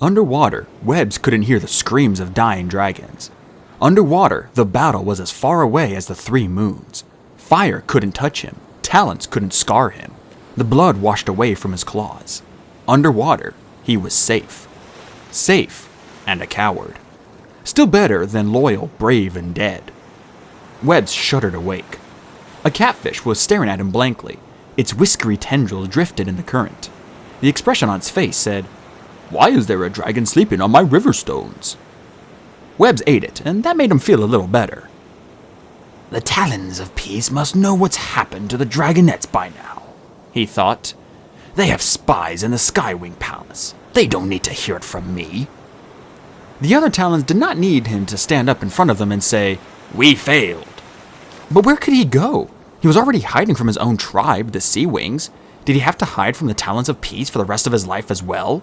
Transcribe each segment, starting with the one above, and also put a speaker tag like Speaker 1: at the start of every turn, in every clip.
Speaker 1: Underwater, Webbs couldn't hear the screams of dying dragons. Underwater, the battle was as far away as the 3 moons. Fire couldn't touch him. Talons couldn't scar him. The blood washed away from his claws. Underwater, he was safe. Safe and a coward. Still better than loyal, brave, and dead. Webbs shuddered awake. A catfish was staring at him blankly. Its whiskery tendrils drifted in the current. The expression on its face said, "Why is there a dragon sleeping on my river stones?" Webbs ate it, and that made him feel a little better. "The Talons of Peace must know what's happened to the dragonettes by now," he thought. "They have spies in the Skywing Palace. They don't need to hear it from me." The other Talons did not need him to stand up in front of them and say, "We failed." But where could he go? He was already hiding from his own tribe, the Sea Wings. Did he have to hide from the Talons of Peace for the rest of his life as well?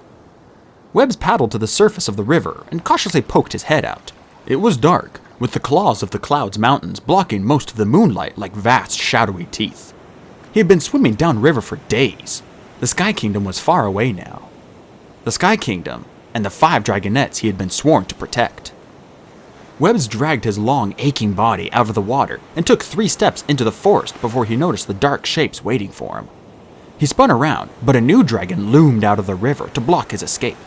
Speaker 1: Webbs paddled to the surface of the river and cautiously poked his head out. It was dark, with the claws of the Clouds Mountains blocking most of the moonlight like vast shadowy teeth. He had been swimming downriver for days. The Sky Kingdom was far away now. The Sky Kingdom and the 5 dragonettes he had been sworn to protect. Webbs dragged his long, aching body out of the water and took 3 steps into the forest before he noticed the dark shapes waiting for him. He spun around, but a new dragon loomed out of the river to block his escape.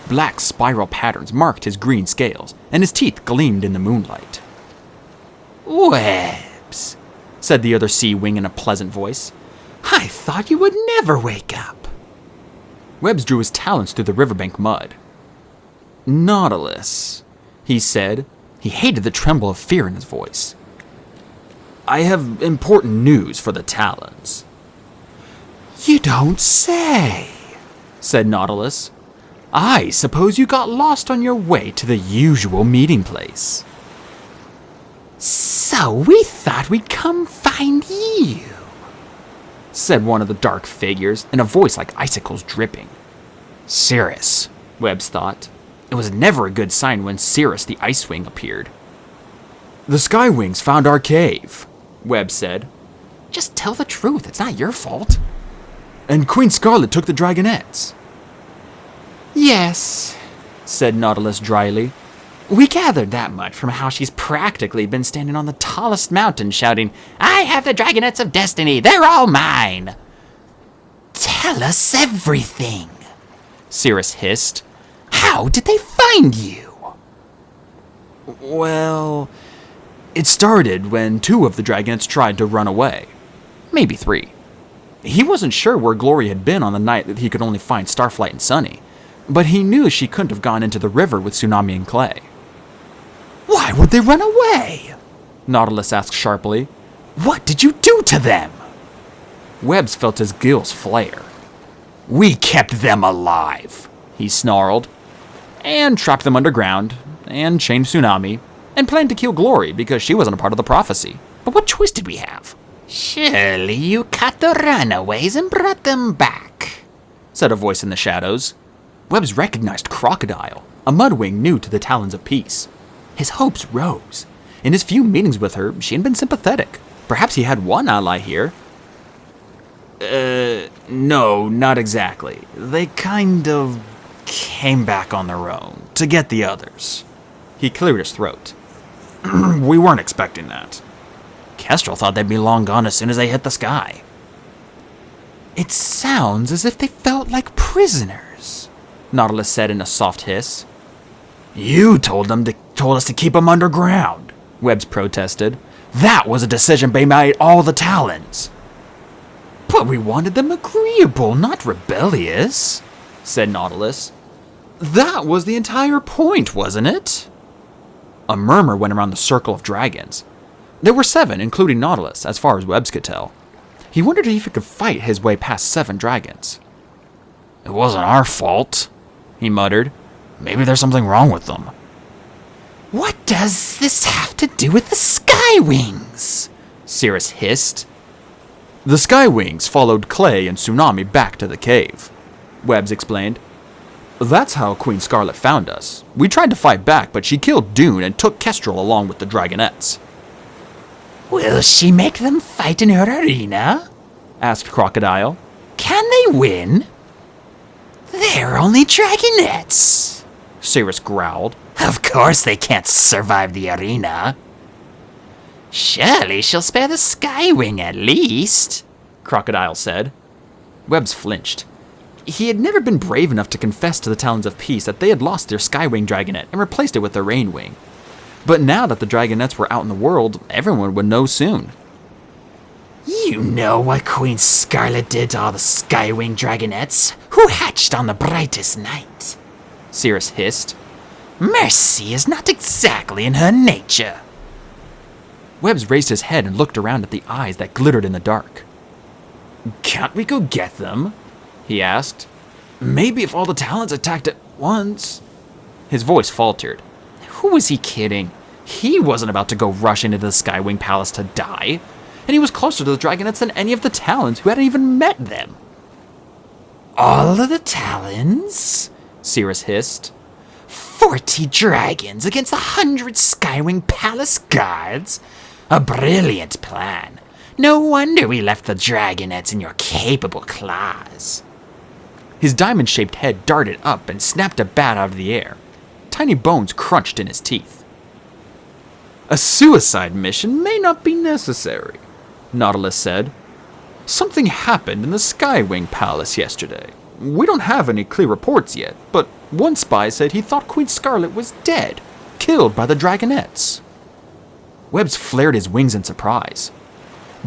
Speaker 1: Black spiral patterns marked his green scales, and his teeth gleamed in the moonlight. "Webbs," said the other Sea Wing in a pleasant voice. "I thought you would never wake up." Webbs drew his talons through the riverbank mud. "Nautilus," he said. He hated the tremble of fear in his voice. "I have important news for the Talons." "You don't say," said Nautilus. "I suppose you got lost on your way to the usual meeting place." "So we thought we'd come find you," said one of the dark figures in a voice like icicles dripping. Cirrus, Webbs thought. It was never a good sign when Cirrus the Icewing appeared. "The Skywings found our cave," Webbs said. "Just tell the truth, it's not your fault." "And Queen Scarlet took the dragonettes." "Yes," said Nautilus dryly. "We gathered that much from how she's practically been standing on the tallest mountain shouting, 'I have the dragonettes of destiny, they're all mine!'" "Tell us everything," Cirrus hissed. "How did they find you?" "Well, it started when 2 of the dragonettes tried to run away. Maybe 3. He wasn't sure where Glory had been on the night that he could only find Starflight and Sunny, but he knew she couldn't have gone into the river with Tsunami and Clay." "Why would they run away?" Nautilus asked sharply. "What did you do to them?" Webbs felt his gills flare. "We kept them alive," he snarled, and trapped them underground, and chained Tsunami, and planned to kill Glory because she wasn't a part of the prophecy. But what choice did we have? "Surely you caught the runaways and brought them back," said a voice in the shadows. Webbs recognized Crocodile, a mudwing new to the Talons of Peace. His hopes rose. In his few meetings with her, she had been sympathetic. Perhaps he had one ally here. No, not exactly. They kind of came back on their own to get the others." He cleared his throat. "We weren't expecting that. Kestrel thought they'd be long gone as soon as they hit the sky." "It sounds as if they felt like prisoners," Nautilus said in a soft hiss. "You told us to keep them underground," Webbs protested. "That was a decision by all the Talons." "But we wanted them agreeable, not rebellious," said Nautilus. "That was the entire point, wasn't it?" A murmur went around the circle of dragons. There were 7, including Nautilus, as far as Webbs could tell. He wondered if he could fight his way past 7 dragons. "It wasn't our fault," he muttered. "Maybe there's something wrong with them." "What does this have to do with the Skywings?" Cirrus hissed. "The Skywings followed Clay and Tsunami back to the cave," Webbs explained. "That's how Queen Scarlet found us. We tried to fight back, but she killed Dune and took Kestrel along with the dragonettes." "Will she make them fight in her arena?" asked Crocodile. "Can they win?"
Speaker 2: They're only dragonettes, Cirrus growled. Of course they can't survive the arena. Surely she'll spare the Skywing at least, Crocodile said.
Speaker 1: Webbs flinched. He had never been brave enough to confess to the Talons of Peace that they had lost their Skywing Dragonet and replaced it with their Rainwing. But now that the Dragonets were out in the world, everyone would know soon.
Speaker 2: You know what Queen Scarlet did to all the Skywing Dragonets who hatched on the brightest night,
Speaker 1: Cirrus hissed.
Speaker 2: Mercy is not exactly in her nature.
Speaker 1: Webbs raised his head and looked around at the eyes that glittered in the dark. Can't we go get them? He asked. Maybe if all the Talons attacked at once. His voice faltered. Who was he kidding? He wasn't about to go rush into the Skywing Palace to die. And he was closer to the Dragonets than any of the Talons who hadn't even met them.
Speaker 2: All of the Talons?
Speaker 1: Cirrus hissed.
Speaker 2: 40 dragons against 100 Skywing Palace guards? A brilliant plan. No wonder we left the Dragonets in your capable claws.
Speaker 1: His diamond-shaped head darted up and snapped a bat out of the air. Tiny bones crunched in his teeth. A suicide mission may not be necessary, Nautilus said. Something happened in the Skywing Palace yesterday. We don't have any clear reports yet, but one spy said he thought Queen Scarlet was dead, killed by the Dragonets. Webbs flared his wings in surprise.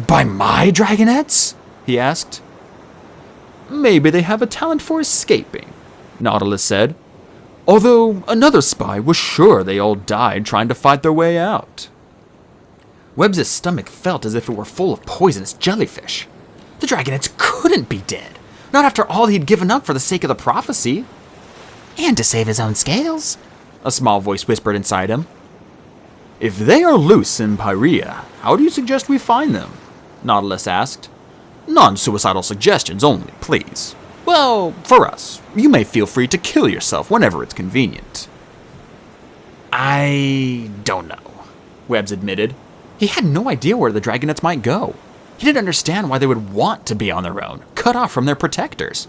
Speaker 1: By my Dragonets? He asked. Maybe they have a talent for escaping, Nautilus said. Although another spy was sure they all died trying to fight their way out. Webbs' stomach felt as if it were full of poisonous jellyfish. The Dragonets couldn't be dead, not after all he'd given up for the sake of the prophecy.
Speaker 2: And to save his own scales,
Speaker 1: a small voice whispered inside him. If they are loose in Pyrea, how do you suggest we find them? Nautilus asked. Non-suicidal suggestions only, please. Well, for us, you may feel free to kill yourself whenever it's convenient. I don't know, Webbs admitted. He had no idea where the Dragonets might go. He didn't understand why they would want to be on their own, cut off from their protectors.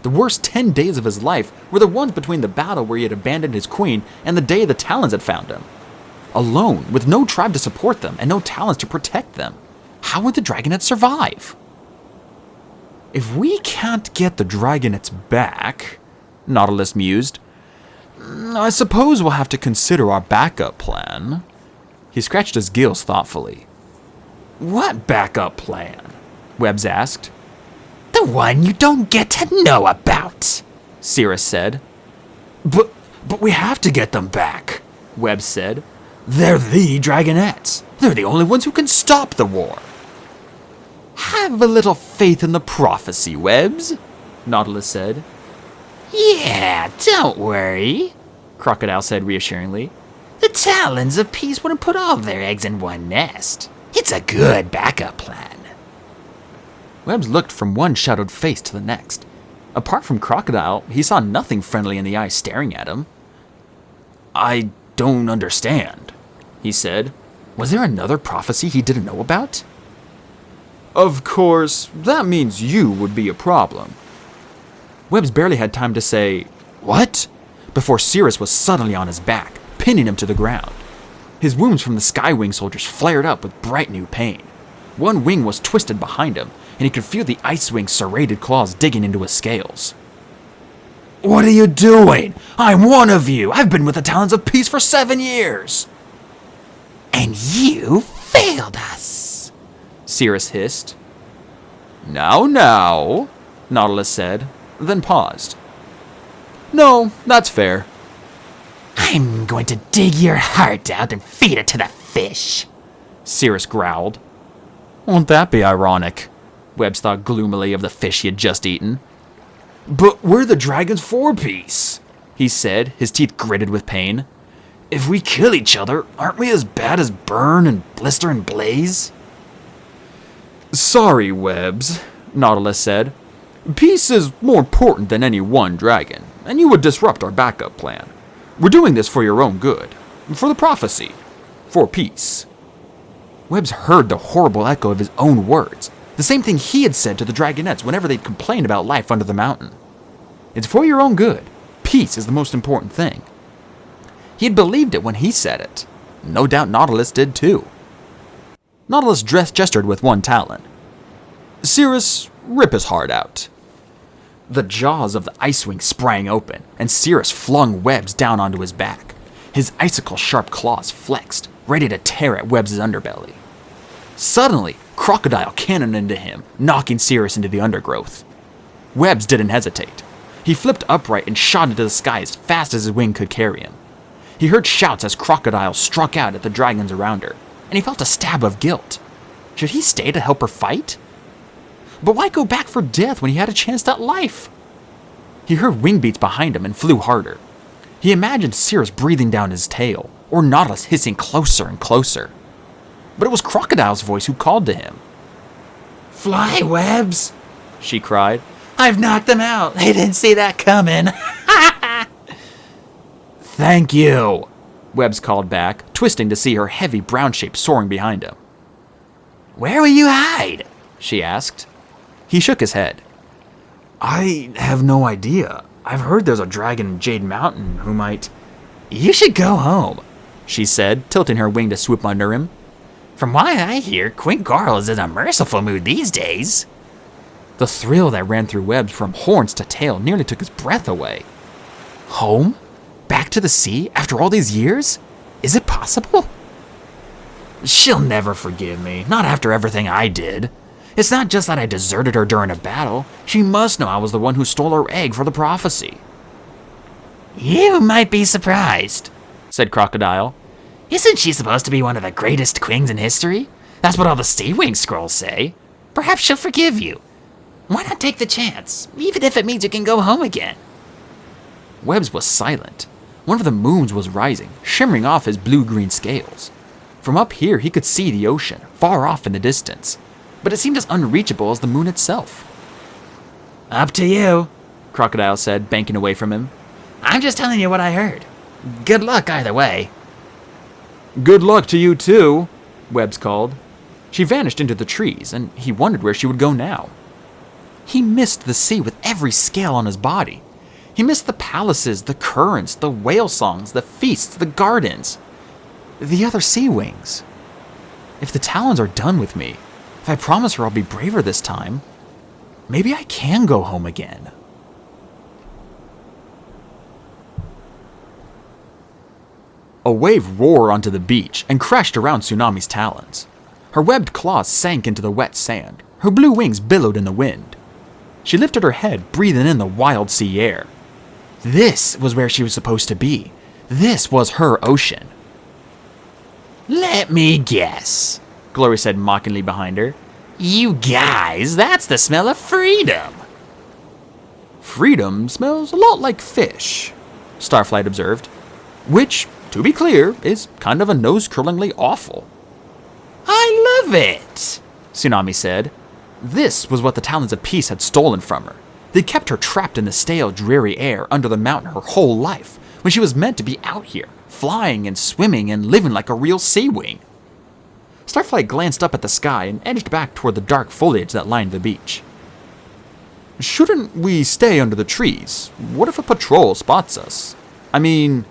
Speaker 1: The worst 10 days of his life were the ones between the battle where he had abandoned his queen and the day the Talons had found him. Alone, with no tribe to support them and no Talons to protect them, how would the Dragonets survive? If we can't get the Dragonets back, Nautilus mused, I suppose we'll have to consider our backup plan. He scratched his gills thoughtfully. What backup plan? Webbs asked.
Speaker 2: The one you don't get to know about,
Speaker 1: Cirrus said. But we have to get them back, Webbs said. They're the Dragonets. They're the only ones who can stop the war. Have a little faith in the prophecy, Webbs, Nautilus said.
Speaker 2: Yeah, don't worry,
Speaker 1: Crocodile said reassuringly.
Speaker 2: The Talons of Peace wouldn't put all their eggs in one nest. It's a good backup plan.
Speaker 1: Webbs looked from one shadowed face to the next. Apart from Crocodile, he saw nothing friendly in the eyes staring at him. I don't understand, he said. Was there another prophecy he didn't know about? Of course, that means you would be a problem. Webbs barely had time to say, what? Before Cirrus was suddenly on his back, pinning him to the ground. His wounds from the Skywing soldiers flared up with bright new pain. One wing was twisted behind him, and he could feel the Icewing's serrated claws digging into his scales. What are you doing? I'm one of you! I've been with the Talons of Peace for 7 years!
Speaker 2: And you failed us,
Speaker 1: Cirrus hissed. Now, Nautilus said, then paused. No, that's fair.
Speaker 2: I'm going to dig your heart out and feed it to the fish,
Speaker 1: Cirrus growled. Won't that be ironic? Webbs thought gloomily of the fish he had just eaten. But we're the dragon's four-piece, he said, his teeth gritted with pain. If we kill each other, aren't we as bad as Burn and Blister and Blaze? Sorry, Webbs, Nautilus said. Peace is more important than any one dragon, and you would disrupt our backup plan. We're doing this for your own good, for the prophecy, for peace. Webbs heard the horrible echo of his own words, the same thing he had said to the Dragonets whenever they'd complained about life under the mountain. It's for your own good. Peace is the most important thing. He had believed it when he said it. No doubt Nautilus did too. Nautilus gestured with one talon. Cirrus, rip his heart out. The jaws of the Icewing sprang open, and Cirrus flung Webbs down onto his back. His icicle-sharp claws flexed, ready to tear at Webbs' underbelly. Suddenly, Crocodile cannoned into him, knocking Cirrus into the undergrowth. Webbs didn't hesitate. He flipped upright and shot into the sky as fast as his wing could carry him. He heard shouts as Crocodile struck out at the dragons around her, and he felt a stab of guilt. Should he stay to help her fight? But why go back for death when he had a chance at life? He heard wing beats behind him and flew harder. He imagined Cirrus breathing down his tail, or Nautilus hissing closer and closer. But it was Crocodile's voice who called to him.
Speaker 2: Fly, Webbs,
Speaker 1: she cried.
Speaker 2: I've knocked them out. They didn't see that coming.
Speaker 1: Thank you, Webbs called back, twisting to see her heavy brown shape soaring behind him.
Speaker 2: Where will you hide?
Speaker 1: She asked. He shook his head. I have no idea. I've heard there's a dragon in Jade Mountain who might...
Speaker 2: You should go home,
Speaker 1: she said, tilting her wing to swoop under him.
Speaker 2: From what I hear, Queen Garl is in a merciful mood these days.
Speaker 1: The thrill that ran through Webbs from horns to tail nearly took his breath away. Home? Back to the sea after all these years? Is it possible?
Speaker 2: She'll never forgive me, not after everything I did. It's not just that I deserted her during a battle. She must know I was the one who stole her egg for the prophecy. You might be surprised,
Speaker 1: said Crocodile.
Speaker 2: Isn't she supposed to be one of the greatest queens in history? That's what all the Sea Wing scrolls say. Perhaps she'll forgive you. Why not take the chance, even if it means you can go home again?
Speaker 1: Webbs was silent. One of the moons was rising, shimmering off his blue-green scales. From up here, he could see the ocean, far off in the distance, but it seemed as unreachable as the moon itself.
Speaker 2: Up to you,
Speaker 1: Crocodile said, banking away from him.
Speaker 2: I'm just telling you what I heard. Good luck either way.
Speaker 1: Good luck to you too, Webbs called. She vanished into the trees, and he wondered where she would go now. He missed the sea with every scale on his body. He missed the palaces, the currents, the whale songs, the feasts, the gardens. The other sea wings. If the Talons are done with me, if I promise her I'll be braver this time, maybe I can go home again. A wave roared onto the beach and crashed around Tsunami's talons. Her webbed claws sank into the wet sand. Her blue wings billowed in the wind. She lifted her head, breathing in the wild sea air. This was where she was supposed to be. This was her ocean.
Speaker 2: Let me guess,
Speaker 1: Glory said mockingly behind her.
Speaker 2: You guys, that's the smell of freedom.
Speaker 1: Freedom smells a lot like fish, Starflight observed. Which, to be clear, is kind of a nose-curlingly awful.
Speaker 2: I love it,
Speaker 1: Tsunami said. This was what the Talons of Peace had stolen from her. They kept her trapped in the stale, dreary air under the mountain her whole life, when she was meant to be out here, flying and swimming and living like a real sea wing. Starflight glanced up at the sky and edged back toward the dark foliage that lined the beach. Shouldn't we stay under the trees? What if a patrol spots us? I mean...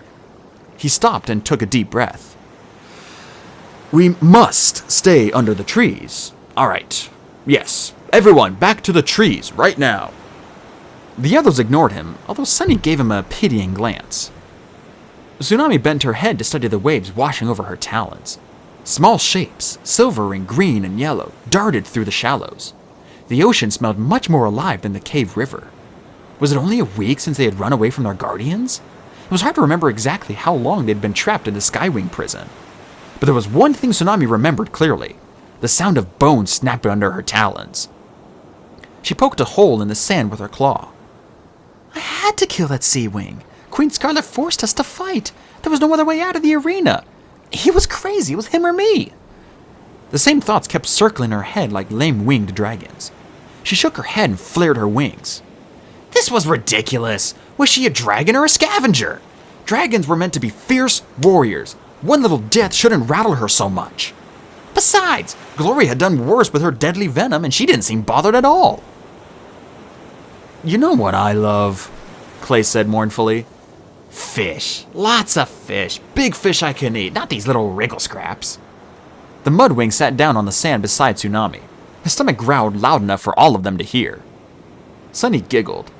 Speaker 1: He stopped and took a deep breath. We must stay under the trees. All right. Yes, everyone back to the trees right now. The others ignored him, although Sunny gave him a pitying glance. Tsunami bent her head to study the waves washing over her talons. Small shapes, silver and green and yellow, darted through the shallows. The ocean smelled much more alive than the cave river. Was it only a week since they had run away from their guardians? It was hard to remember exactly how long they'd been trapped in the Skywing prison. But there was one thing Tsunami remembered clearly. The sound of bones snapping under her talons. She poked a hole in the sand with her claw. I had to kill that sea wing. Queen Scarlet forced us to fight. There was no other way out of the arena. He was crazy. It was him or me. The same thoughts kept circling her head like lame-winged dragons. She shook her head and flared her wings. This was ridiculous. Was she a dragon or a scavenger? Dragons were meant to be fierce warriors. One little death shouldn't rattle her so much. Besides, Glory had done worse with her deadly venom and she didn't seem bothered at all. You know what I love? Clay said mournfully.
Speaker 2: Fish. Lots of fish. Big fish I can eat, not these little wriggle scraps.
Speaker 1: The mudwing sat down on the sand beside Tsunami. His stomach growled loud enough for all of them to hear. Sunny giggled.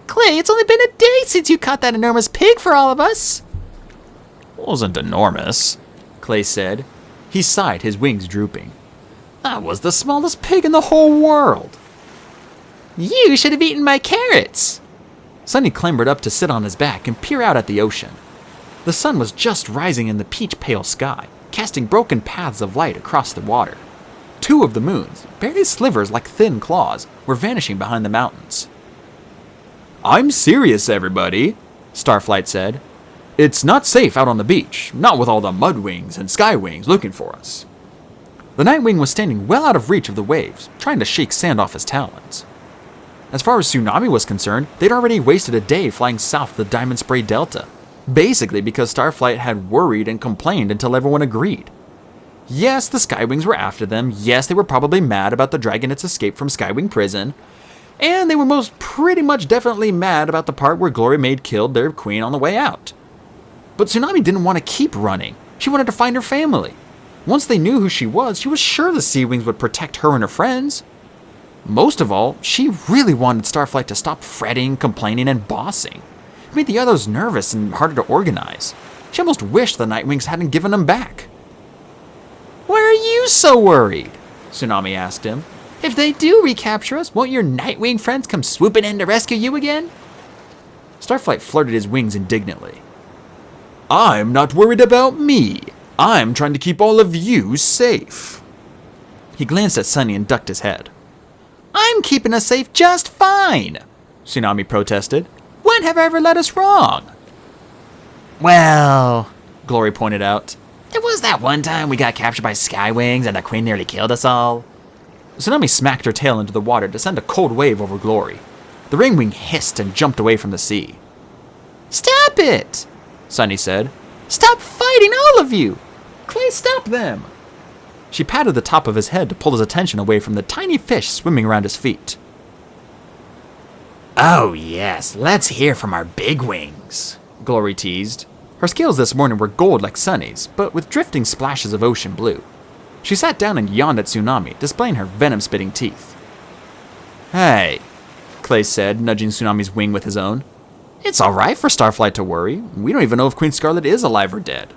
Speaker 2: Clay, it's only been a day since you caught that enormous pig for all of us.
Speaker 1: Wasn't enormous, Clay said. He sighed, his wings drooping.
Speaker 2: That was the smallest pig in the whole world. You should have eaten my carrots.
Speaker 1: Sunny clambered up to sit on his back and peer out at the ocean. The sun was just rising in the peach-pale sky, casting broken paths of light across the water. 2 of the moons, barely slivers like thin claws, were vanishing behind the mountains. I'm serious, everybody, Starflight said. It's not safe out on the beach, not with all the mudwings and skywings looking for us. The Nightwing was standing well out of reach of the waves, trying to shake sand off his talons. As far as Tsunami was concerned, they'd already wasted a day flying south of the Diamond Spray Delta, basically because Starflight had worried and complained until everyone agreed. Yes, the Skywings were after them, yes, they were probably mad about the Dragonet's escape from Skywing Prison, and they were most pretty much definitely mad about the part where Glory Maid killed their queen on the way out. But Tsunami didn't want to keep running. She wanted to find her family. Once they knew who she was sure the Sea Wings would protect her and her friends. Most of all, she really wanted Starflight to stop fretting, complaining, and bossing. It made the others nervous and harder to organize. She almost wished the Nightwings hadn't given them back. Why are you so worried? Tsunami asked him. If they do recapture us, won't your Nightwing friends come swooping in to rescue you again? Starflight flirted his wings indignantly. I'm not worried about me. I'm trying to keep all of you safe. He glanced at Sunny and ducked his head. I'm keeping us safe just fine, Tsunami protested. When have I ever led us wrong?
Speaker 2: Well,
Speaker 1: Glory pointed out.
Speaker 2: There was that one time we got captured by Skywings and the queen nearly killed us all.
Speaker 1: Tsunami smacked her tail into the water to send a cold wave over Glory. The ringwing hissed and jumped away from the sea.
Speaker 2: Stop it,
Speaker 1: Sunny said.
Speaker 2: Stop fighting, all of you.
Speaker 1: Clay, stop them. She patted the top of his head to pull his attention away from the tiny fish swimming around his feet.
Speaker 2: Oh yes, let's hear from our big wings,
Speaker 1: Glory teased. Her scales this morning were gold like Sunny's, but with drifting splashes of ocean blue. She sat down and yawned at Tsunami, displaying her venom-spitting teeth. Hey, Clay said, nudging Tsunami's wing with his own. It's all right for Starflight to worry. We don't even know if Queen Scarlet is alive or dead.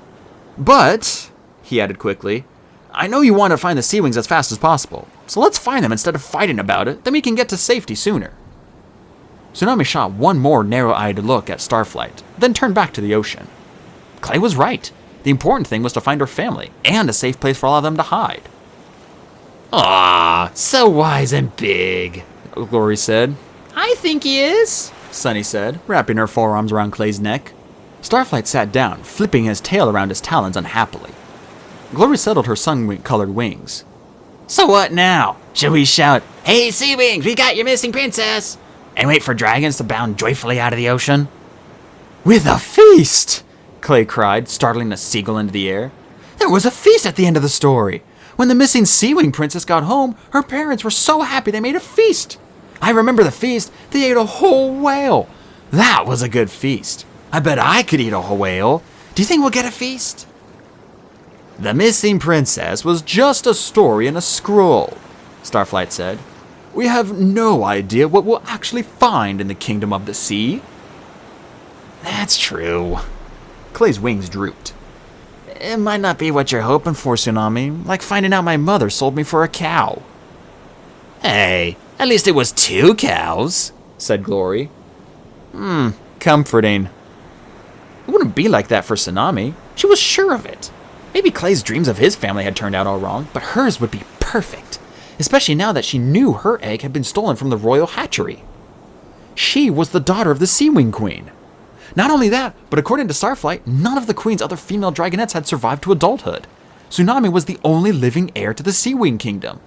Speaker 1: But, he added quickly, I know you want to find the Sea Wings as fast as possible, so let's find them instead of fighting about it, then we can get to safety sooner. Tsunami shot one more narrow-eyed look at Starflight, then turned back to the ocean. Clay was right. The important thing was to find her family, and a safe place for all of them to hide.
Speaker 2: Aw, so wise and big,
Speaker 1: Glory said.
Speaker 2: I think he is,
Speaker 1: Sunny said, wrapping her forearms around Clay's neck. Starflight sat down, flipping his tail around his talons unhappily. Glory settled her sun-colored wings.
Speaker 2: So what now? Should we shout, "Hey, Sea Wings, we got your missing princess," and wait for dragons to bound joyfully out of the ocean?
Speaker 1: With a feast! Clay cried, startling a seagull into the air. There was a feast at the end of the story. When the missing Sea Wing princess got home, her parents were so happy they made a feast. I remember the feast. They ate a whole whale. That was a good feast. I bet I could eat a whole whale. Do you think we'll get a feast? The missing princess was just a story in a scroll, Starflight said. We have no idea what we'll actually find in the kingdom of the sea.
Speaker 2: That's true.
Speaker 1: Clay's wings drooped. It might not be what you're hoping for, Tsunami, like finding out my mother sold me for a cow.
Speaker 2: Hey, at least it was 2 cows,
Speaker 1: said Glory. Comforting. It wouldn't be like that for Tsunami. She was sure of it. Maybe Clay's dreams of his family had turned out all wrong, but hers would be perfect, especially now that she knew her egg had been stolen from the royal hatchery. She was the daughter of the Sea Wing Queen. Not only that, but according to Starflight, none of the Queen's other female dragonettes had survived to adulthood. Tsunami was the only living heir to the Sea Wing Kingdom.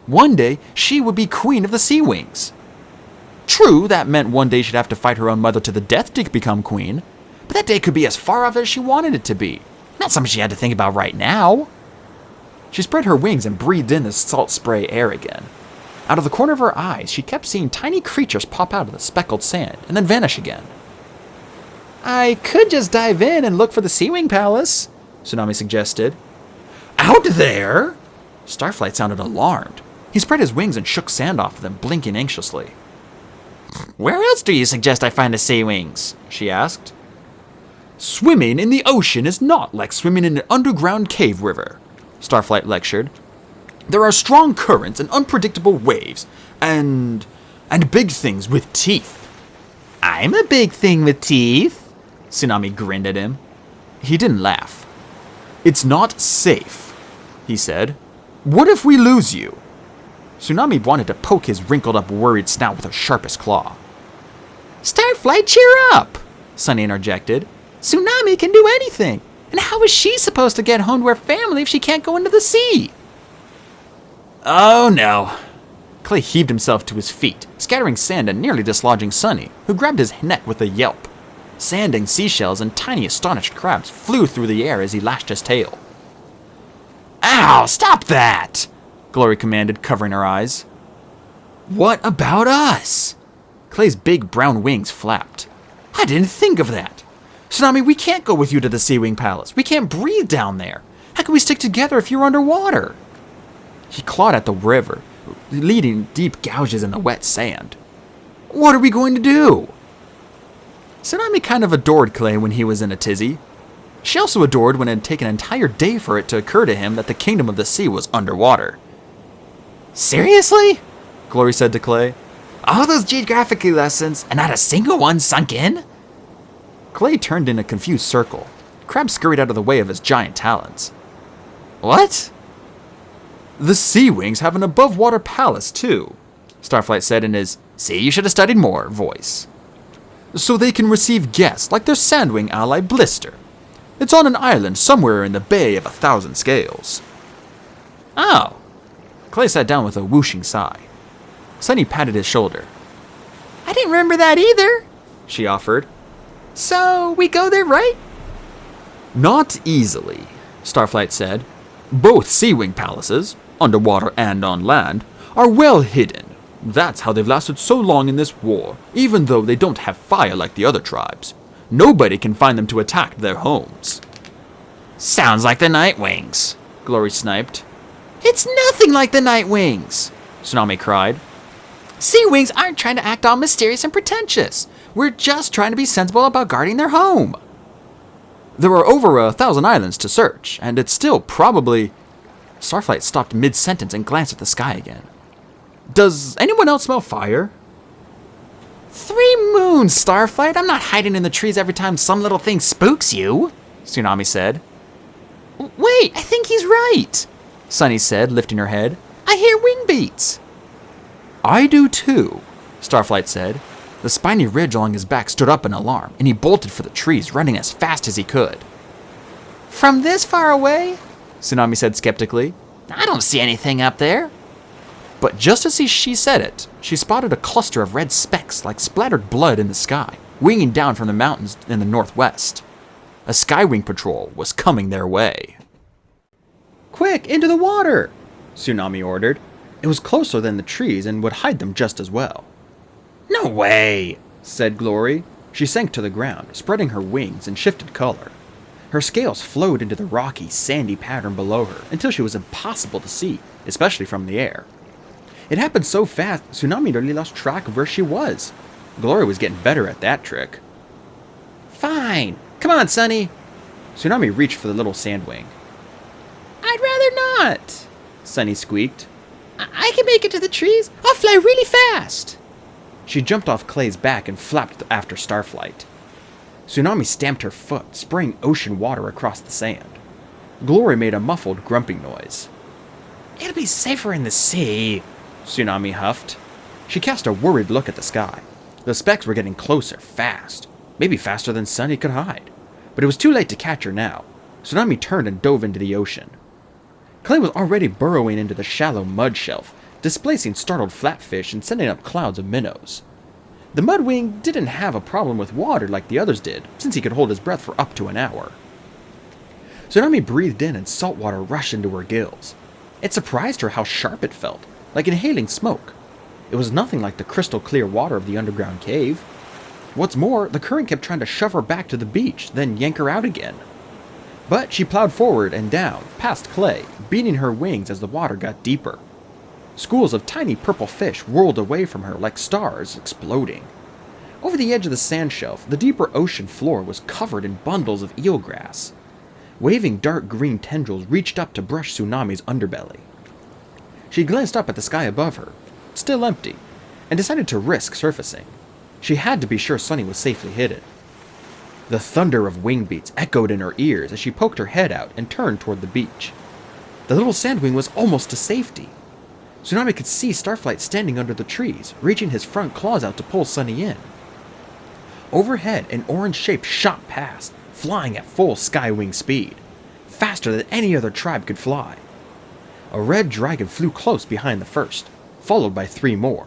Speaker 1: One day, she would be Queen of the Sea Wings. True, that meant one day she'd have to fight her own mother to the death to become queen, but that day could be as far off as she wanted it to be. Not something she had to think about right now. She spread her wings and breathed in the salt spray air again. Out of the corner of her eyes, she kept seeing tiny creatures pop out of the speckled sand and then vanish again. I could just dive in and look for the Seawing Palace, Tsunami suggested. Out there? Starflight sounded alarmed. He spread his wings and shook sand off of them, blinking anxiously.
Speaker 2: Where else do you suggest I find the sea wings? She asked.
Speaker 1: Swimming in the ocean is not like swimming in an underground cave river, Starflight lectured. There are strong currents and unpredictable waves, and big things with teeth.
Speaker 2: I'm a big thing with teeth,
Speaker 1: Tsunami grinned at him. He didn't laugh. It's not safe, he said. What if we lose you? Tsunami wanted to poke his wrinkled-up, worried snout with her sharpest claw.
Speaker 2: Starflight, cheer up,
Speaker 1: Sunny interjected.
Speaker 2: Tsunami can do anything, and how is she supposed to get home to her family if she can't go into the sea?
Speaker 1: Oh no. Clay heaved himself to his feet, scattering sand and nearly dislodging Sunny, who grabbed his neck with a yelp. Sand and seashells and tiny astonished crabs flew through the air as he lashed his tail.
Speaker 2: Ow, stop that!
Speaker 1: Glory commanded, covering her eyes.
Speaker 2: What about us?
Speaker 1: Clay's big brown wings flapped.
Speaker 2: I didn't think of that.
Speaker 1: Tsunami, we can't go with you to the Seawing Palace. We can't breathe down there. How can we stick together if you're underwater? He clawed at the river, leading deep gouges in the wet sand. What are we going to do? Tsunami kind of adored Clay when he was in a tizzy. She also adored when it had taken an entire day for it to occur to him that the kingdom of the sea was underwater.
Speaker 2: Seriously?
Speaker 1: Glory said to Clay.
Speaker 2: All those geography lessons and not a single one sunk in?
Speaker 1: Clay turned in a confused circle. Crab scurried out of the way of his giant talons.
Speaker 2: What?
Speaker 1: The Sea Wings have an above-water palace, too, Starflight said in his, "See, you should have studied more," voice. So they can receive guests like their Sandwing ally Blister. It's on an island somewhere in the Bay of 1,000 Scales.
Speaker 2: Oh.
Speaker 1: Clay sat down with a whooshing sigh. Sunny patted his shoulder.
Speaker 2: I didn't remember that either,
Speaker 1: she offered.
Speaker 2: So we go there, right?
Speaker 1: Not easily, Starflight said. Both Sea-Wing palaces, underwater and on land, are well hidden. That's how they've lasted so long in this war, even though they don't have fire like the other tribes. Nobody can find them to attack their homes.
Speaker 2: Sounds like the Night Wings,
Speaker 1: Glory sniped.
Speaker 2: It's nothing like the Night Wings,
Speaker 1: Tsunami cried.
Speaker 2: Sea Wings aren't trying to act all mysterious and pretentious. We're just trying to be sensible about guarding their home.
Speaker 1: There are over 1,000 islands to search, and it's still probably... Starflight stopped mid-sentence and glanced at the sky again. Does anyone else smell fire?
Speaker 2: 3 moons, Starflight. I'm not hiding in the trees every time some little thing spooks you,
Speaker 1: Tsunami said.
Speaker 2: Wait, I think he's right,
Speaker 1: Sunny said, lifting her head.
Speaker 2: I hear wing beats.
Speaker 1: I do too, Starflight said. The spiny ridge along his back stood up in alarm, and he bolted for the trees, running as fast as he could.
Speaker 2: From this far away?
Speaker 1: Tsunami said skeptically.
Speaker 2: I don't see anything up there.
Speaker 1: But just as she said it, she spotted a cluster of red specks like splattered blood in the sky, winging down from the mountains in the northwest. A Skywing patrol was coming their way. Quick, into the water, Tsunami ordered. It was closer than the trees and would hide them just as well.
Speaker 2: No way,
Speaker 1: said Glory. She sank to the ground, spreading her wings and shifted color. Her scales flowed into the rocky, sandy pattern below her until she was impossible to see, especially from the air. It happened so fast, Tsunami nearly lost track of where she was. Glory was getting better at that trick.
Speaker 2: Fine. Come on, Sunny.
Speaker 1: Tsunami reached for the little sandwing.
Speaker 2: I'd rather not,
Speaker 1: Sunny squeaked.
Speaker 2: I can make it to the trees. I'll fly really fast.
Speaker 1: She jumped off Clay's back and flapped after Starflight. Tsunami stamped her foot, spraying ocean water across the sand. Glory made a muffled grumping noise.
Speaker 2: It'll be safer in the sea,
Speaker 1: Tsunami huffed. She cast a worried look at the sky. The specks were getting closer, fast. Maybe faster than Sunny could hide. But it was too late to catch her now. Tsunami turned and dove into the ocean. Clay was already burrowing into the shallow mud shelf, displacing startled flatfish and sending up clouds of minnows. The Mudwing didn't have a problem with water like the others did, since he could hold his breath for up to an hour. Tsunami breathed in and salt water rushed into her gills. It surprised her how sharp it felt. like inhaling smoke. It was nothing like the crystal clear water of the underground cave. What's more, the current kept trying to shove her back to the beach, then yank her out again. But she plowed forward and down, past Clay, beating her wings as the water got deeper. Schools of tiny purple fish whirled away from her like stars exploding. Over the edge of the sand shelf, the deeper ocean floor was covered in bundles of eelgrass. Waving dark green tendrils reached up to brush Tsunami's underbelly. She glanced up at the sky above her, still empty, and decided to risk surfacing. She had to be sure Sunny was safely hidden. The thunder of wing beats echoed in her ears as she poked her head out and turned toward the beach. The little sandwing was almost to safety. Tsunami could see Starflight standing under the trees, reaching his front claws out to pull Sunny in. Overhead, an orange shape shot past, flying at full skywing speed, faster than any other tribe could fly. A red dragon flew close behind the first, followed by 3 more.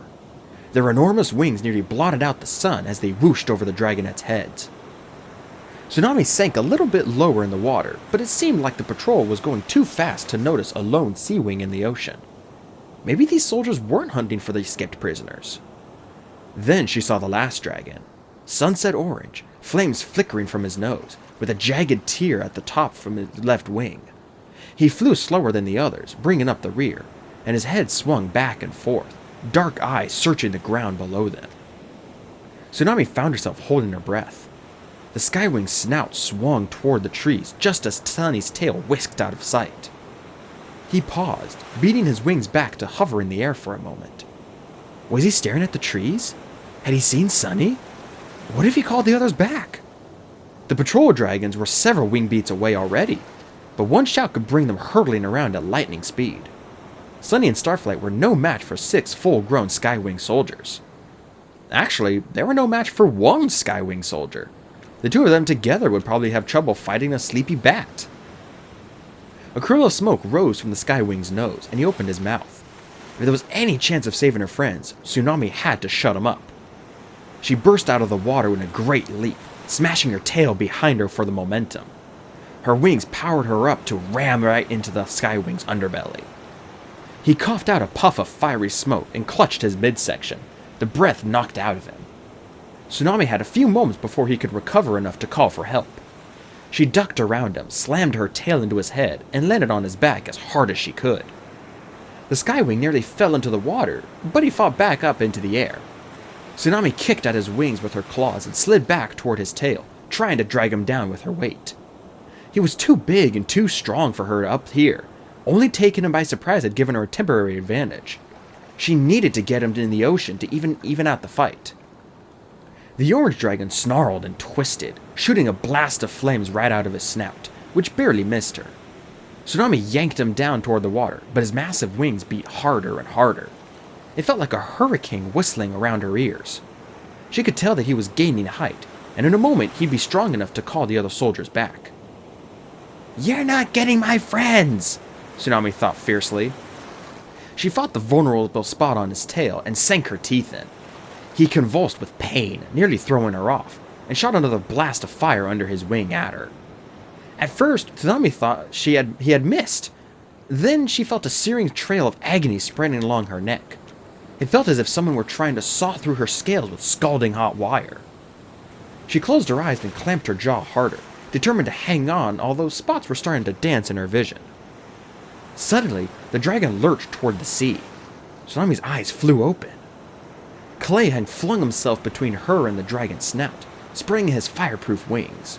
Speaker 1: Their enormous wings nearly blotted out the sun as they whooshed over the dragonette's heads. Tsunami sank a little bit lower in the water, but it seemed like the patrol was going too fast to notice a lone sea wing in the ocean. Maybe these soldiers weren't hunting for the escaped prisoners. Then she saw the last dragon. Sunset orange, flames flickering from his nose, with a jagged tear at the top from his left wing. He flew slower than the others, bringing up the rear, and his head swung back and forth, dark eyes searching the ground below them. Tsunami found herself holding her breath. The skywing's snout swung toward the trees just as Sunny's tail whisked out of sight. He paused, beating his wings back to hover in the air for a moment. Was he staring at the trees? Had he seen Sunny? What if he called the others back? The patrol dragons were several wing beats away already, but one shout could bring them hurtling around at lightning speed. Sunny and Starflight were no match for 6 full-grown Skywing soldiers. Actually, they were no match for 1 Skywing soldier. The 2 of them together would probably have trouble fighting a sleepy bat. A curl of smoke rose from the Skywing's nose, and he opened his mouth. If there was any chance of saving her friends, Tsunami had to shut him up. She burst out of the water in a great leap, smashing her tail behind her for the momentum. Her wings powered her up to ram right into the Skywing's underbelly. He coughed out a puff of fiery smoke and clutched his midsection, the breath knocked out of him. Tsunami had a few moments before he could recover enough to call for help. She ducked around him, slammed her tail into his head, and landed on his back as hard as she could. The Skywing nearly fell into the water, but he fought back up into the air. Tsunami kicked at his wings with her claws and slid back toward his tail, trying to drag him down with her weight. He was too big and too strong for her up here. Only taking him by surprise had given her a temporary advantage. She needed to get him in the ocean to even out the fight. The orange dragon snarled and twisted, shooting a blast of flames right out of his snout, which barely missed her. Tsunami yanked him down toward the water, but his massive wings beat harder and harder. It felt like a hurricane whistling around her ears. She could tell that he was gaining height, and in a moment he'd be strong enough to call the other soldiers back. "You're not getting my friends!" Tsunami thought fiercely. She fought the vulnerable spot on his tail and sank her teeth in. He convulsed with pain, nearly throwing her off, and shot another blast of fire under his wing at her. At first, Tsunami thought he had missed. Then she felt a searing trail of agony spreading along her neck. It felt as if someone were trying to saw through her scales with scalding hot wire. She closed her eyes and clamped her jaw harder, determined to hang on, although spots were starting to dance in her vision. Suddenly, the dragon lurched toward the sea. Tsunami's eyes flew open. Clay had flung himself between her and the dragon's snout, spraying his fireproof wings.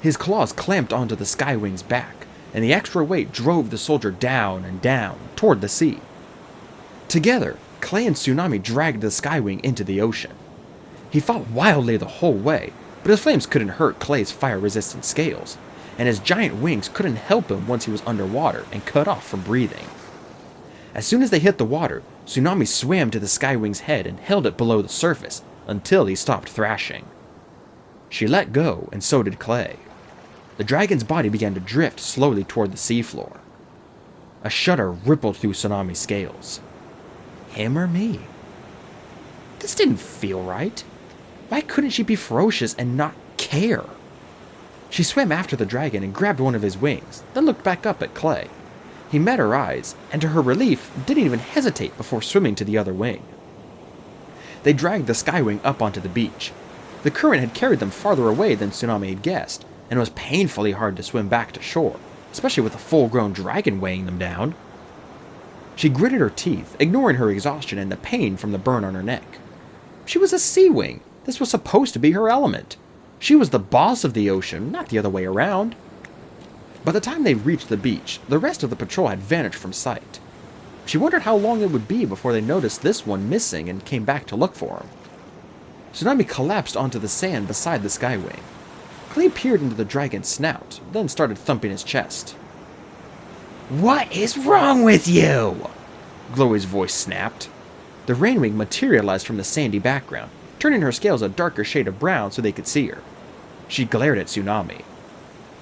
Speaker 1: His claws clamped onto the Skywing's back, and the extra weight drove the soldier down and down toward the sea. Together, Clay and Tsunami dragged the Skywing into the ocean. He fought wildly the whole way, but his flames couldn't hurt Clay's fire-resistant scales, and his giant wings couldn't help him once he was underwater and cut off from breathing. As soon as they hit the water, Tsunami swam to the Skywing's head and held it below the surface until he stopped thrashing. She let go, and so did Clay. The dragon's body began to drift slowly toward the seafloor. A shudder rippled through Tsunami's scales. Him or me? This didn't feel right. Why couldn't she be ferocious and not care? She swam after the dragon and grabbed one of his wings, then looked back up at Clay. He met her eyes, and to her relief, didn't even hesitate before swimming to the other wing. They dragged the Skywing up onto the beach. The current had carried them farther away than Tsunami had guessed, and it was painfully hard to swim back to shore, especially with a full-grown dragon weighing them down. She gritted her teeth, ignoring her exhaustion and the pain from the burn on her neck. She was a sea wing. This was supposed to be her element. She was the boss of the ocean, not the other way around. By the time they reached the beach, the rest of the patrol had vanished from sight. She wondered how long it would be before they noticed this one missing and came back to look for him. Tsunami collapsed onto the sand beside the Skywing. Clay peered into the dragon's snout, then started thumping his chest.
Speaker 2: What is wrong with you?
Speaker 1: Glory's voice snapped. The Rainwing materialized from the sandy background, turning her scales a darker shade of brown so they could see her. She glared at Tsunami.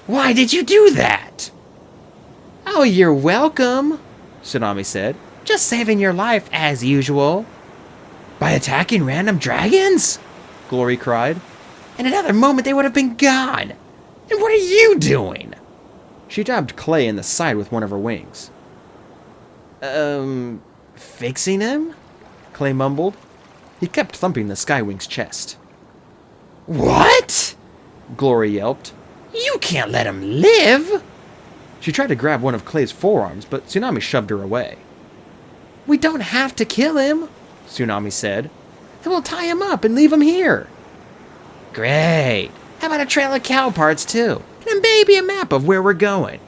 Speaker 2: Why did you do that?
Speaker 1: Oh, you're welcome, Tsunami said.
Speaker 2: Just saving your life as usual. By attacking random dragons?
Speaker 1: Glory cried.
Speaker 2: In another moment they would have been gone. And what are you doing?
Speaker 1: She jabbed Clay in the side with one of her wings.
Speaker 2: Fixing him?
Speaker 1: Clay mumbled. He kept thumping the Skywing's chest.
Speaker 2: What?
Speaker 1: Glory yelped.
Speaker 2: You can't let him live!
Speaker 1: She tried to grab one of Clay's forearms, but Tsunami shoved her away.
Speaker 2: We don't have to kill him,
Speaker 1: Tsunami said.
Speaker 2: And we'll tie him up and leave him here. Great. How about a trail of cow parts, too? And maybe a map of where we're going.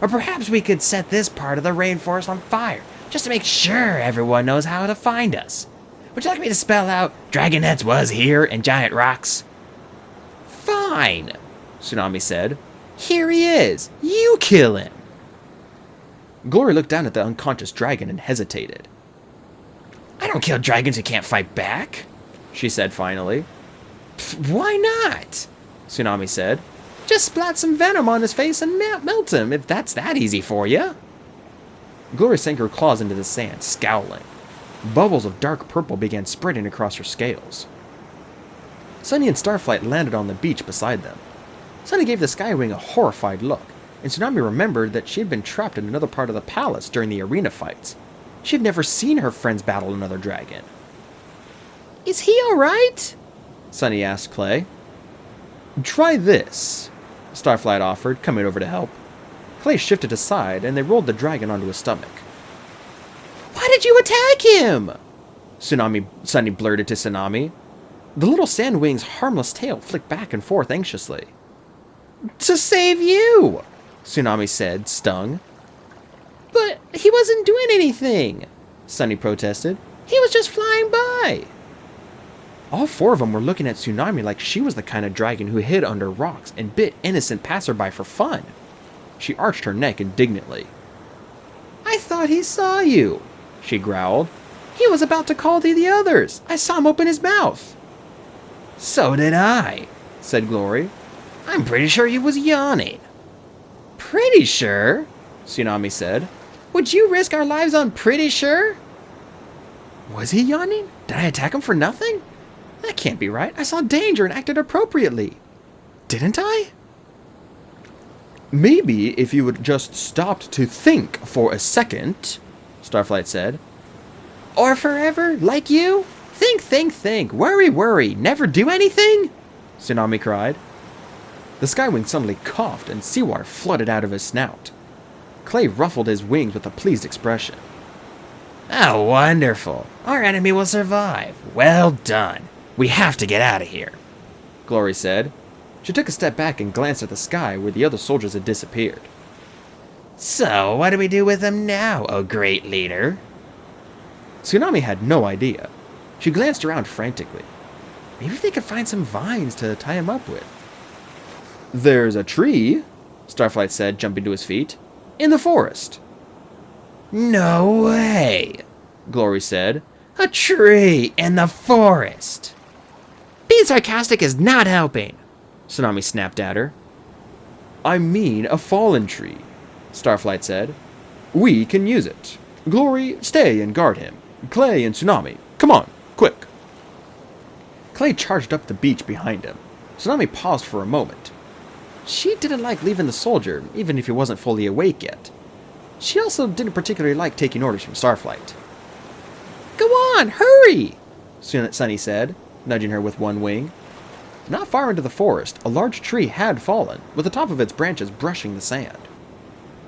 Speaker 2: Or perhaps we could set this part of the rainforest on fire, just to make sure everyone knows how to find us. Would you like me to spell out Dragonets was here and giant rocks?
Speaker 1: Fine, Tsunami said.
Speaker 2: Here he is. You kill him.
Speaker 1: Glory looked down at the unconscious dragon and hesitated.
Speaker 2: I don't kill dragons who can't fight back,
Speaker 1: she said finally.
Speaker 2: Why not?
Speaker 1: Tsunami said.
Speaker 2: Just splat some venom on his face and melt him, if that's that easy for you.
Speaker 1: Glory sank her claws into the sand, scowling. Bubbles of dark purple began spreading across her scales. Sunny and Starflight landed on the beach beside them. Sunny gave the Skywing a horrified look, and Tsunami remembered that she had been trapped in another part of the palace during the arena fights. She had never seen her friends battle another dragon.
Speaker 2: Is he alright?
Speaker 1: Sunny asked Clay. Try this, Starflight offered, coming over to help. Clay shifted aside, and they rolled the dragon onto his stomach.
Speaker 2: Why did you attack him?
Speaker 1: Sunny blurted to Tsunami. The little sandwing's harmless tail flicked back and forth anxiously.
Speaker 2: To save you,
Speaker 1: Tsunami said, stung.
Speaker 2: But he wasn't doing anything,
Speaker 1: Sunny protested.
Speaker 2: He was just flying by.
Speaker 1: All four of them were looking at Tsunami like she was the kind of dragon who hid under rocks and bit innocent passerby for fun. She arched her neck indignantly.
Speaker 2: I thought he saw you,
Speaker 1: she growled.
Speaker 2: He was about to call to the others. I saw him open his mouth.
Speaker 1: So did I, said Glory.
Speaker 2: I'm pretty sure he was yawning.
Speaker 1: Pretty sure, Tsunami said.
Speaker 2: Would you risk our lives on pretty sure?
Speaker 1: Was he yawning? Did I attack him for nothing? That can't be right. I saw danger and acted appropriately. Didn't I? Maybe if you had just stopped to think for a second, Starflight said.
Speaker 2: Or forever, like you? Think. Worry. Never do anything?
Speaker 1: Tsunami cried. The Skywing suddenly coughed and seawater flooded out of his snout. Clay ruffled his wings with a pleased expression.
Speaker 2: Oh, wonderful. Our enemy will survive. Well done. We have to get out of here,
Speaker 1: Glory said. She took a step back and glanced at the sky where the other soldiers had disappeared.
Speaker 2: So, what do we do with them now, oh great leader?
Speaker 1: Tsunami had no idea. She glanced around frantically. Maybe they could find some vines to tie him up with. There's a tree, Starflight said, jumping to his feet. In the forest.
Speaker 2: No way,
Speaker 1: Glory said.
Speaker 2: A tree in the forest. Being sarcastic is not helping,
Speaker 1: Tsunami snapped at her. I mean a fallen tree, Starflight said. We can use it. Glory, stay and guard him. Clay and Tsunami, come on, quick. Clay charged up the beach behind him. Tsunami paused for a moment. She didn't like leaving the soldier, even if he wasn't fully awake yet. She also didn't particularly like taking orders from Starflight. Go on, hurry! Sunny said, nudging her with one wing. Not far into the forest, a large tree had fallen, with the top of its branches brushing the sand.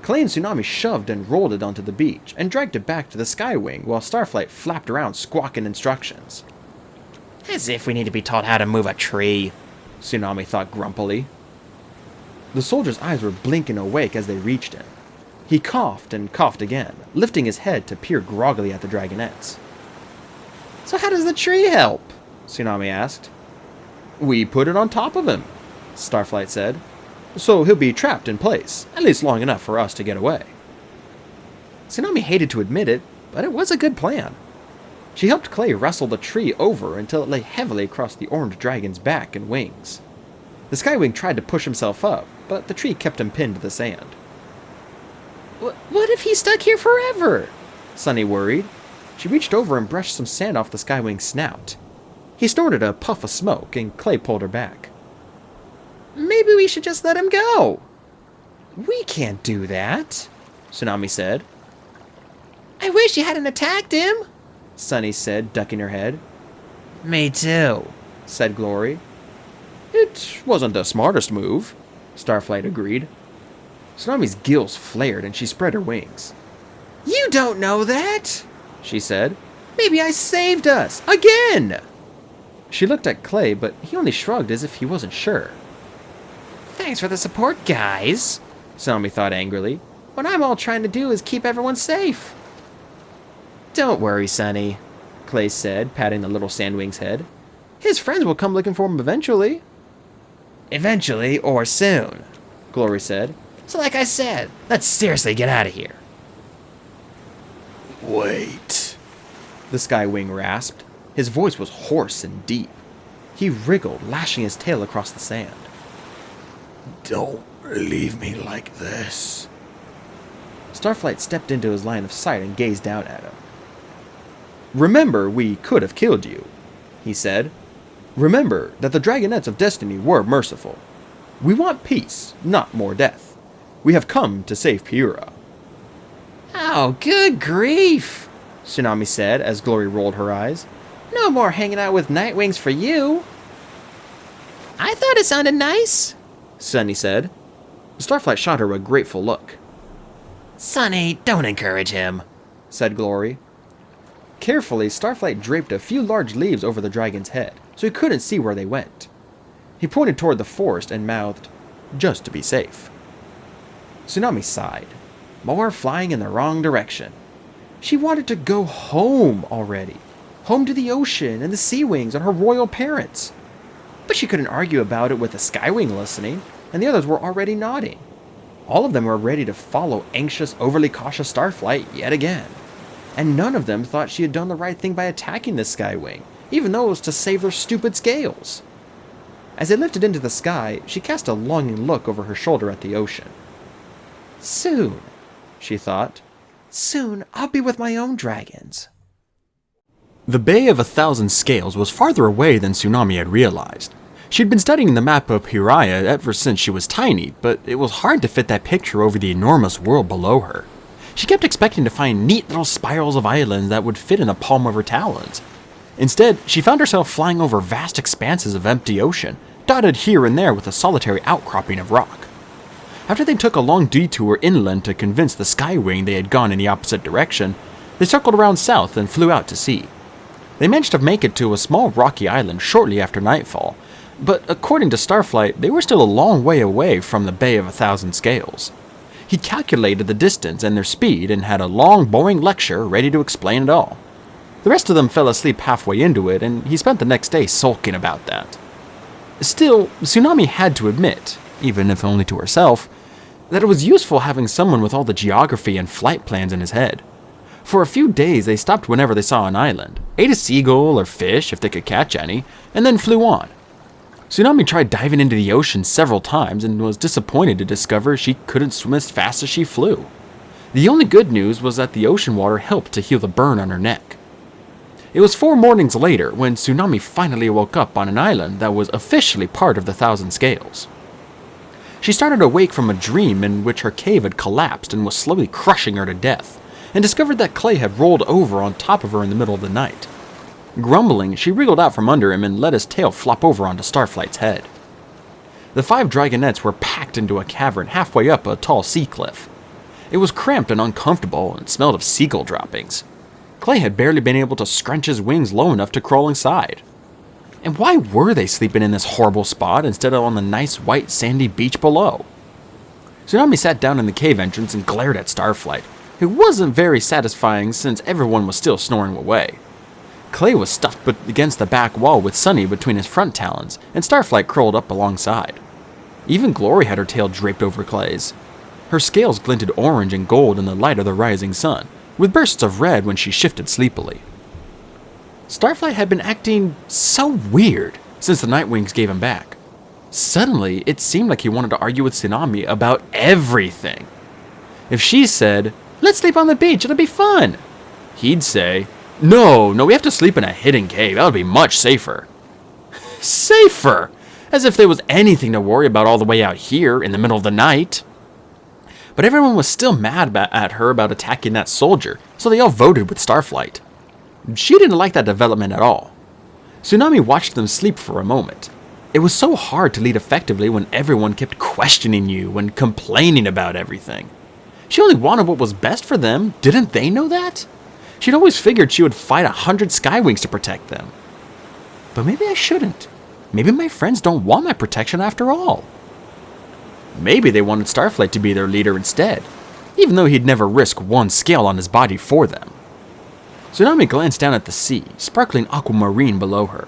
Speaker 1: Clay and Tsunami shoved and rolled it onto the beach, and dragged it back to the Skywing while Starflight flapped around squawking instructions.
Speaker 2: As if we need to be taught how to move a tree,
Speaker 1: Tsunami thought grumpily. The soldier's eyes were blinking awake as they reached him. He coughed and coughed again, lifting his head to peer groggily at the dragonettes. So how does the tree help? Tsunami asked. We put it on top of him, Starflight said. So he'll be trapped in place, at least long enough for us to get away. Tsunami hated to admit it, but it was a good plan. She helped Clay wrestle the tree over until it lay heavily across the orange dragon's back and wings. The Skywing tried to push himself up, but the tree kept him pinned to the sand. What if he's stuck here forever? Sunny worried. She reached over and brushed some sand off the Skywing's snout. He snorted a puff of smoke, and Clay pulled her back. Maybe we should just let him go. We can't do that, Tsunami said. I wish you hadn't attacked him, Sunny said, ducking her head. Me too, said Glory. It wasn't the smartest move, Starflight agreed. Tsunami's gills flared and she spread her wings. You don't know that, she said. Maybe I saved us, again! She looked at Clay, but he only shrugged as if he wasn't sure. Thanks for the support, guys, Tsunami thought angrily. What I'm all trying to do is keep everyone safe. Don't worry, Sunny, Clay said, patting the little sandwing's head. His friends will come looking for him eventually. Eventually or soon, Glory said. So like I said, let's seriously get out of here. Wait, the Skywing rasped. His voice was hoarse and deep. He wriggled, lashing his tail across the sand. Don't leave me like this. Starflight stepped into his line of sight and gazed down at him. Remember, we could have killed you, he said. Remember that the Dragonettes of Destiny were merciful. We want peace, not more death. We have come to save Pyrrha. Oh, good grief, Tsunami said as Glory rolled her eyes. No more hanging out with Nightwings for you. I thought it sounded nice, Sunny said. Starflight shot her a grateful look. Sunny, don't encourage him, said Glory. Carefully, Starflight draped a few large leaves over the dragon's head, so he couldn't see where they went. He pointed toward the forest and mouthed, just to be safe. Tsunami sighed. More flying in the wrong direction. She wanted to go home already. Home to the ocean and the sea wings and her royal parents. But she couldn't argue about it with the Skywing listening, and the others were already nodding. All of them were ready to follow anxious, overly cautious Starflight yet again. And none of them thought she had done the right thing by attacking the Skywing, even though it was to save their stupid scales. As they lifted into the sky, she cast a longing look over her shoulder at the ocean. Soon, she thought, soon I'll be with my own dragons. The Bay of 1,000 Scales was farther away than Tsunami had realized. She'd been studying the map of Pyrrha ever since she was tiny, but it was hard to fit that picture over the enormous world below her. She kept expecting to find neat little spirals of islands that would fit in the palm of her talons. Instead, she found herself flying over vast expanses of empty ocean, dotted here and there with a solitary outcropping of rock. After they took a long detour inland to convince the Skywing they had gone in the opposite direction, they circled around south and flew out to sea. They managed to make it to a small rocky island shortly after nightfall, but according to Starflight, they were still a long way away from the Bay of 1,000 Scales. He calculated the distance and their speed and had a long, boring lecture ready to explain it all. The rest of them fell asleep halfway into it, and he spent the next day sulking about that. Still, Tsunami had to admit, even if only to herself, that it was useful having someone with all the geography and flight plans in his head. For a few days, they stopped whenever they saw an island, ate a seagull or fish if they could catch any, and then flew on. Tsunami tried diving into the ocean several times and was disappointed to discover she couldn't swim as fast as she flew. The only good news was that the ocean water helped to heal the burn on her neck. It was 4 mornings later when Tsunami finally woke up on an island that was officially part of the 1,000 Scales. She started to wake from a dream in which her cave had collapsed and was slowly crushing her to death, and discovered that Clay had rolled over on top of her in the middle of the night. Grumbling, she wriggled out from under him and let his tail flop over onto Starflight's head. The 5 dragonettes were packed into a cavern halfway up a tall sea cliff. It was cramped and uncomfortable and smelled of seagull droppings. Clay had barely been able to scrunch his wings low enough to crawl inside. And why were they sleeping in this horrible spot instead of on the nice white sandy beach below? Tsunami sat down in the cave entrance and glared at Starflight, who wasn't very satisfying since everyone was still snoring away. Clay was stuffed against the back wall with Sunny between his front talons, and Starflight curled up alongside. Even Glory had her tail draped over Clay's. Her scales glinted orange and gold in the light of the rising sun, with bursts of red when she shifted sleepily. Starflight had been acting so weird since the Nightwings gave him back. Suddenly, it seemed like he wanted to argue with Tsunami about everything. If she said, "Let's sleep on the beach, it'll be fun," he'd say, No, we have to sleep in a hidden cave, that would be much safer." Safer! As if there was anything to worry about all the way out here in the middle of the night. But everyone was still mad at her about attacking that soldier, so they all voted with Starflight. She didn't like that development at all. Tsunami watched them sleep for a moment. It was so hard to lead effectively when everyone kept questioning you and complaining about everything. She only wanted what was best for them, didn't they know that? She'd always figured she would fight 100 Skywings to protect them. But maybe I shouldn't. Maybe my friends don't want my protection after all. Maybe they wanted Starflight to be their leader instead, even though he'd never risk one scale on his body for them. Tsunami glanced down at the sea, sparkling aquamarine below her.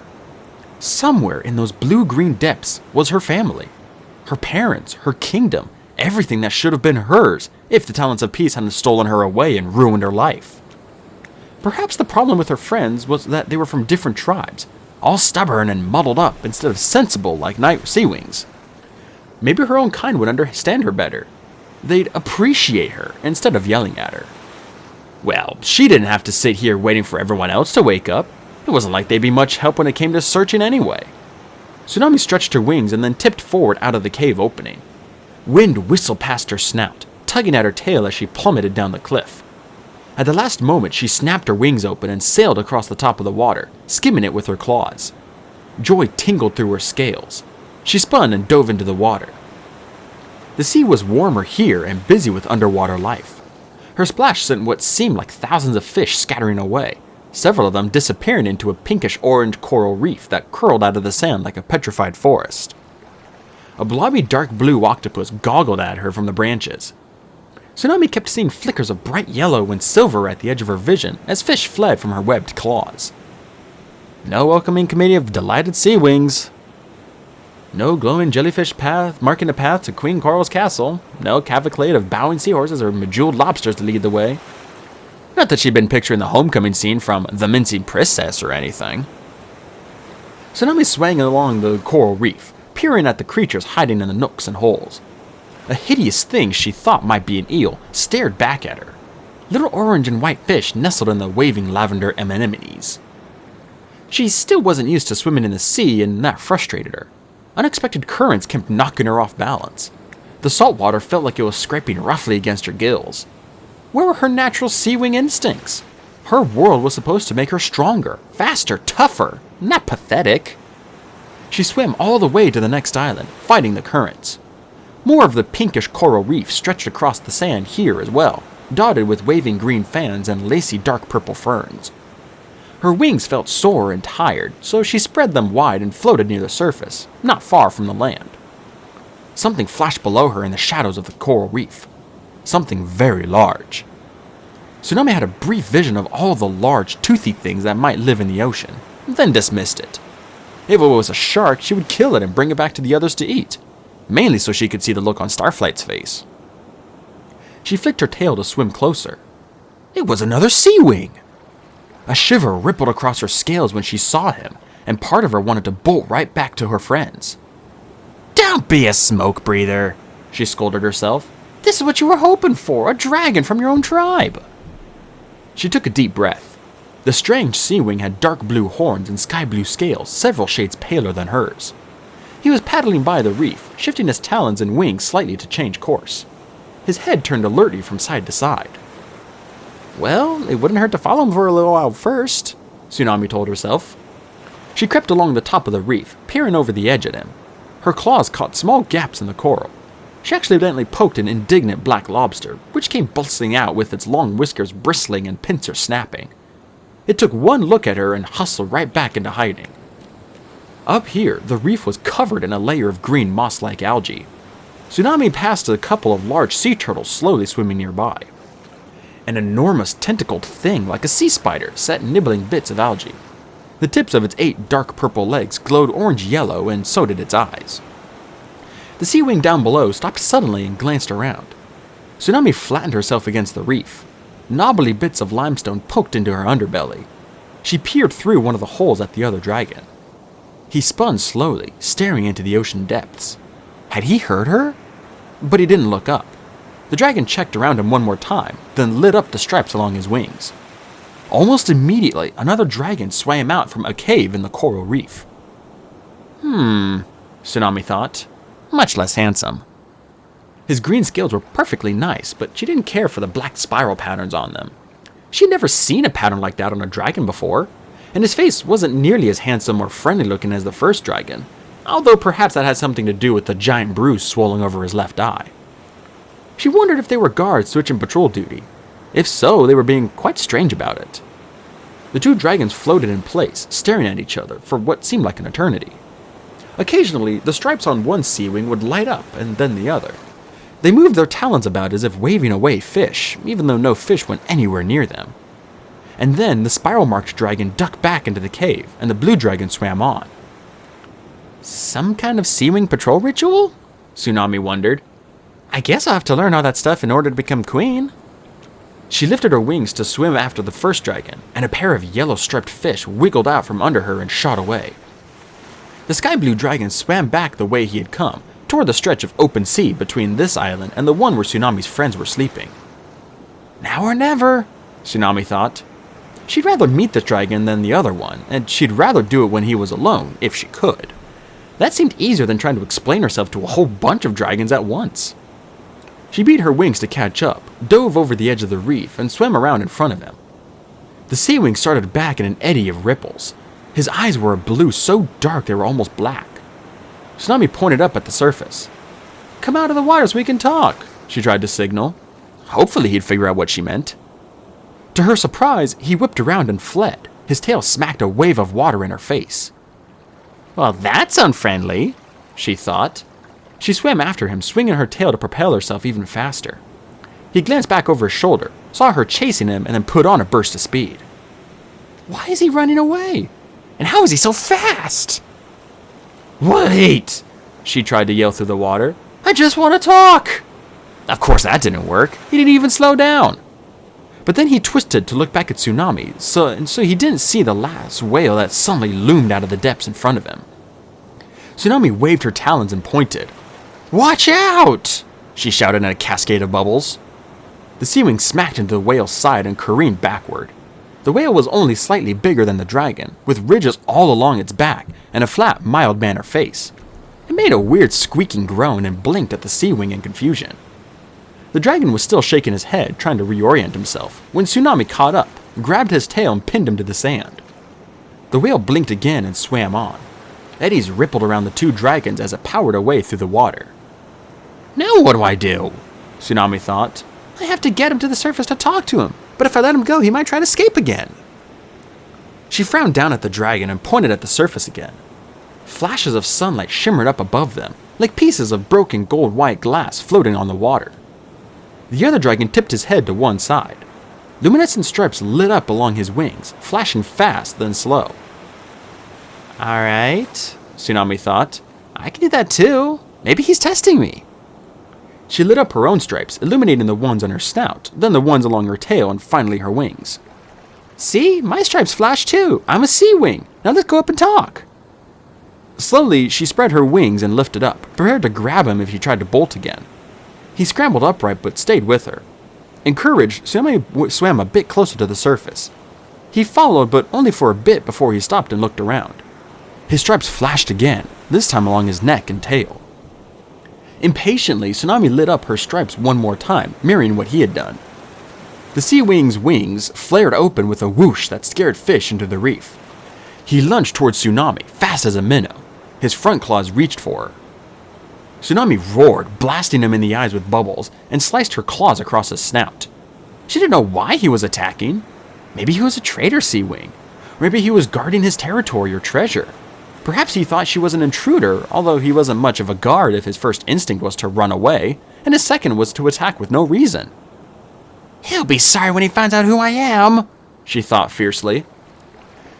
Speaker 1: Somewhere in those blue-green depths was her family. Her parents, her kingdom, everything that should have been hers if the Talents of Peace hadn't stolen her away and ruined her life. Perhaps the problem with her friends was that they were from different tribes, all stubborn and muddled up instead of sensible like Night Sea Wings. Maybe her own kind would understand her better. They'd appreciate her instead of yelling at her. Well, she didn't have to sit here waiting for everyone else to wake up. It wasn't like they'd be much help when it came to searching anyway. Tsunami stretched her wings and then tipped forward out of the cave opening. Wind whistled past her snout, tugging at her tail as she plummeted down the cliff. At the last moment, she snapped her wings open and sailed across the top of the water, skimming it with her claws. Joy tingled through her scales. She spun and dove into the water. The sea was warmer here and busy with underwater life. Her splash sent what seemed like thousands of fish scattering away, several of them disappearing into a pinkish-orange coral reef that curled out of the sand like a petrified forest. A blobby dark blue octopus goggled at her from the branches. Tsunami kept seeing flickers of bright yellow and silver at the edge of her vision as fish fled from her webbed claws. No welcoming committee of delighted sea wings. No glowing jellyfish path marking a path to Queen Coral's castle. No cavalcade of bowing seahorses or bejeweled lobsters to lead the way. Not that she'd been picturing the homecoming scene from The Mincing Princess or anything. Tsunami swang along the coral reef, peering at the creatures hiding in the nooks and holes. A hideous thing she thought might be an eel stared back at her. Little orange and white fish nestled in the waving lavender anemones. She still wasn't used to swimming in the sea, and that frustrated her. Unexpected currents kept knocking her off balance. The salt water felt like it was scraping roughly against her gills. Where were her natural sea-wing instincts? Her world was supposed to make her stronger, faster, tougher, not pathetic. She swam all the way to the next island, fighting the currents. More of the pinkish coral reef stretched across the sand here as well, dotted with waving green fans and lacy dark purple ferns. Her wings felt sore and tired, so she spread them wide and floated near the surface, not far from the land. Something flashed below her in the shadows of the coral reef. Something very large. Tsunami had a brief vision of all the large, toothy things that might live in the ocean, then dismissed it. If it was a shark, she would kill it and bring it back to the others to eat, mainly so she could see the look on Starflight's face. She flicked her tail to swim closer. It was another sea wing! A shiver rippled across her scales when she saw him, and part of her wanted to bolt right back to her friends. "Don't be a smoke breather," she scolded herself. "This is what you were hoping for, a dragon from your own tribe." She took a deep breath. The strange sea wing had dark blue horns and sky blue scales, several shades paler than hers. He was paddling by the reef, shifting his talons and wings slightly to change course. His head turned alertly from side to side. Well, it wouldn't hurt to follow him for a little while first, Tsunami told herself. She crept along the top of the reef, peering over the edge at him. Her claws caught small gaps in the coral. She accidentally poked an indignant black lobster, which came bustling out with its long whiskers bristling and pincers snapping. It took one look at her and hustled right back into hiding. Up here, the reef was covered in a layer of green moss-like algae. Tsunami passed a couple of large sea turtles slowly swimming nearby. An enormous tentacled thing like a sea spider sat nibbling bits of algae. The tips of its 8 dark purple legs glowed orange-yellow, and so did its eyes. The sea wing down below stopped suddenly and glanced around. Tsunami flattened herself against the reef. Knobbly bits of limestone poked into her underbelly. She peered through one of the holes at the other dragon. He spun slowly, staring into the ocean depths. Had he heard her? But he didn't look up. The dragon checked around him one more time, then lit up the stripes along his wings. Almost immediately, another dragon swam out from a cave in the coral reef. Tsunami thought. Much less handsome. His green scales were perfectly nice, but she didn't care for the black spiral patterns on them. She'd never seen a pattern like that on a dragon before, and his face wasn't nearly as handsome or friendly looking as the first dragon, although perhaps that had something to do with the giant bruise swollen over his left eye. She wondered if they were guards switching patrol duty. If so, they were being quite strange about it. The two dragons floated in place, staring at each other for what seemed like an eternity. Occasionally, the stripes on one sea wing would light up, and then the other. They moved their talons about as if waving away fish, even though no fish went anywhere near them. And then the spiral-marked dragon ducked back into the cave, and the blue dragon swam on. Some kind of sea wing patrol ritual? Tsunami wondered. I guess I'll have to learn all that stuff in order to become queen. She lifted her wings to swim after the first dragon, and a pair of yellow-striped fish wiggled out from under her and shot away. The sky blue dragon swam back the way he had come, toward the stretch of open sea between this island and the one where Tsunami's friends were sleeping. Now or never, Tsunami thought. She'd rather meet the dragon than the other one, and she'd rather do it when he was alone, if she could. That seemed easier than trying to explain herself to a whole bunch of dragons at once. She beat her wings to catch up, dove over the edge of the reef, and swam around in front of him. The sea wing started back in an eddy of ripples. His eyes were a blue so dark they were almost black. Tsunami pointed up at the surface. Come out of the water so we can talk, she tried to signal. Hopefully he'd figure out what she meant. To her surprise, he whipped around and fled. His tail smacked a wave of water in her face. Well, that's unfriendly, she thought. She swam after him, swinging her tail to propel herself even faster. He glanced back over his shoulder, saw her chasing him, and then put on a burst of speed. Why is he running away? And how is he so fast? Wait! She tried to yell through the water. I just want to talk! Of course that didn't work. He didn't even slow down. But then he twisted to look back at Tsunami, so he didn't see the last whale that suddenly loomed out of the depths in front of him. Tsunami waved her talons and pointed. Watch out! She shouted in a cascade of bubbles. The sea wing smacked into the whale's side and careened backward. The whale was only slightly bigger than the dragon, with ridges all along its back and a flat, mild-mannered face. It made a weird squeaking groan and blinked at the sea wing in confusion. The dragon was still shaking his head, trying to reorient himself, when Tsunami caught up, grabbed his tail, and pinned him to the sand. The whale blinked again and swam on. Eddies rippled around the two dragons as it powered away through the water. Now what do I do? Tsunami thought. I have to get him to the surface to talk to him, but if I let him go, he might try to escape again. She frowned down at the dragon and pointed at the surface again. Flashes of sunlight shimmered up above them, like pieces of broken gold-white glass floating on the water. The other dragon tipped his head to one side. Luminescent stripes lit up along his wings, flashing fast then slow. Alright, Tsunami thought. I can do that too. Maybe he's testing me. She lit up her own stripes, illuminating the ones on her snout, then the ones along her tail, and finally her wings. See, my stripes flash too. I'm a sea wing. Now let's go up and talk. Slowly, she spread her wings and lifted up, prepared to grab him if he tried to bolt again. He scrambled upright but stayed with her. Encouraged, Tsunami swam a bit closer to the surface. He followed, but only for a bit before he stopped and looked around. His stripes flashed again, this time along his neck and tail. Impatiently, Tsunami lit up her stripes one more time, mirroring what he had done. The sea wing's wings flared open with a whoosh that scared fish into the reef. He lunged towards Tsunami, fast as a minnow. His front claws reached for her. Tsunami roared, blasting him in the eyes with bubbles, and sliced her claws across his snout. She didn't know why he was attacking. Maybe he was a traitor sea wing. Or maybe he was guarding his territory or treasure. Perhaps he thought she was an intruder, although he wasn't much of a guard if his first instinct was to run away, and his second was to attack with no reason.
Speaker 2: He'll be sorry when he finds out who I am,
Speaker 1: she thought fiercely.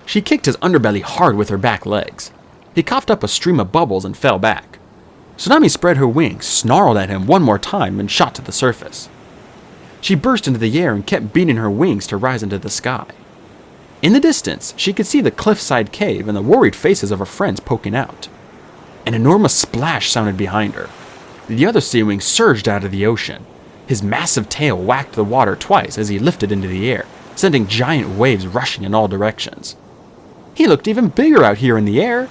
Speaker 1: She kicked his underbelly hard with her back legs. He coughed up a stream of bubbles and fell back. Tsunami spread her wings, snarled at him one more time, and shot to the surface. She burst into the air and kept beating her wings to rise into the sky. In the distance, she could see the cliffside cave and the worried faces of her friends poking out. An enormous splash sounded behind her. The other sea wing surged out of the ocean. His massive tail whacked the water twice as he lifted into the air, sending giant waves rushing in all directions. He looked even bigger out here in the air.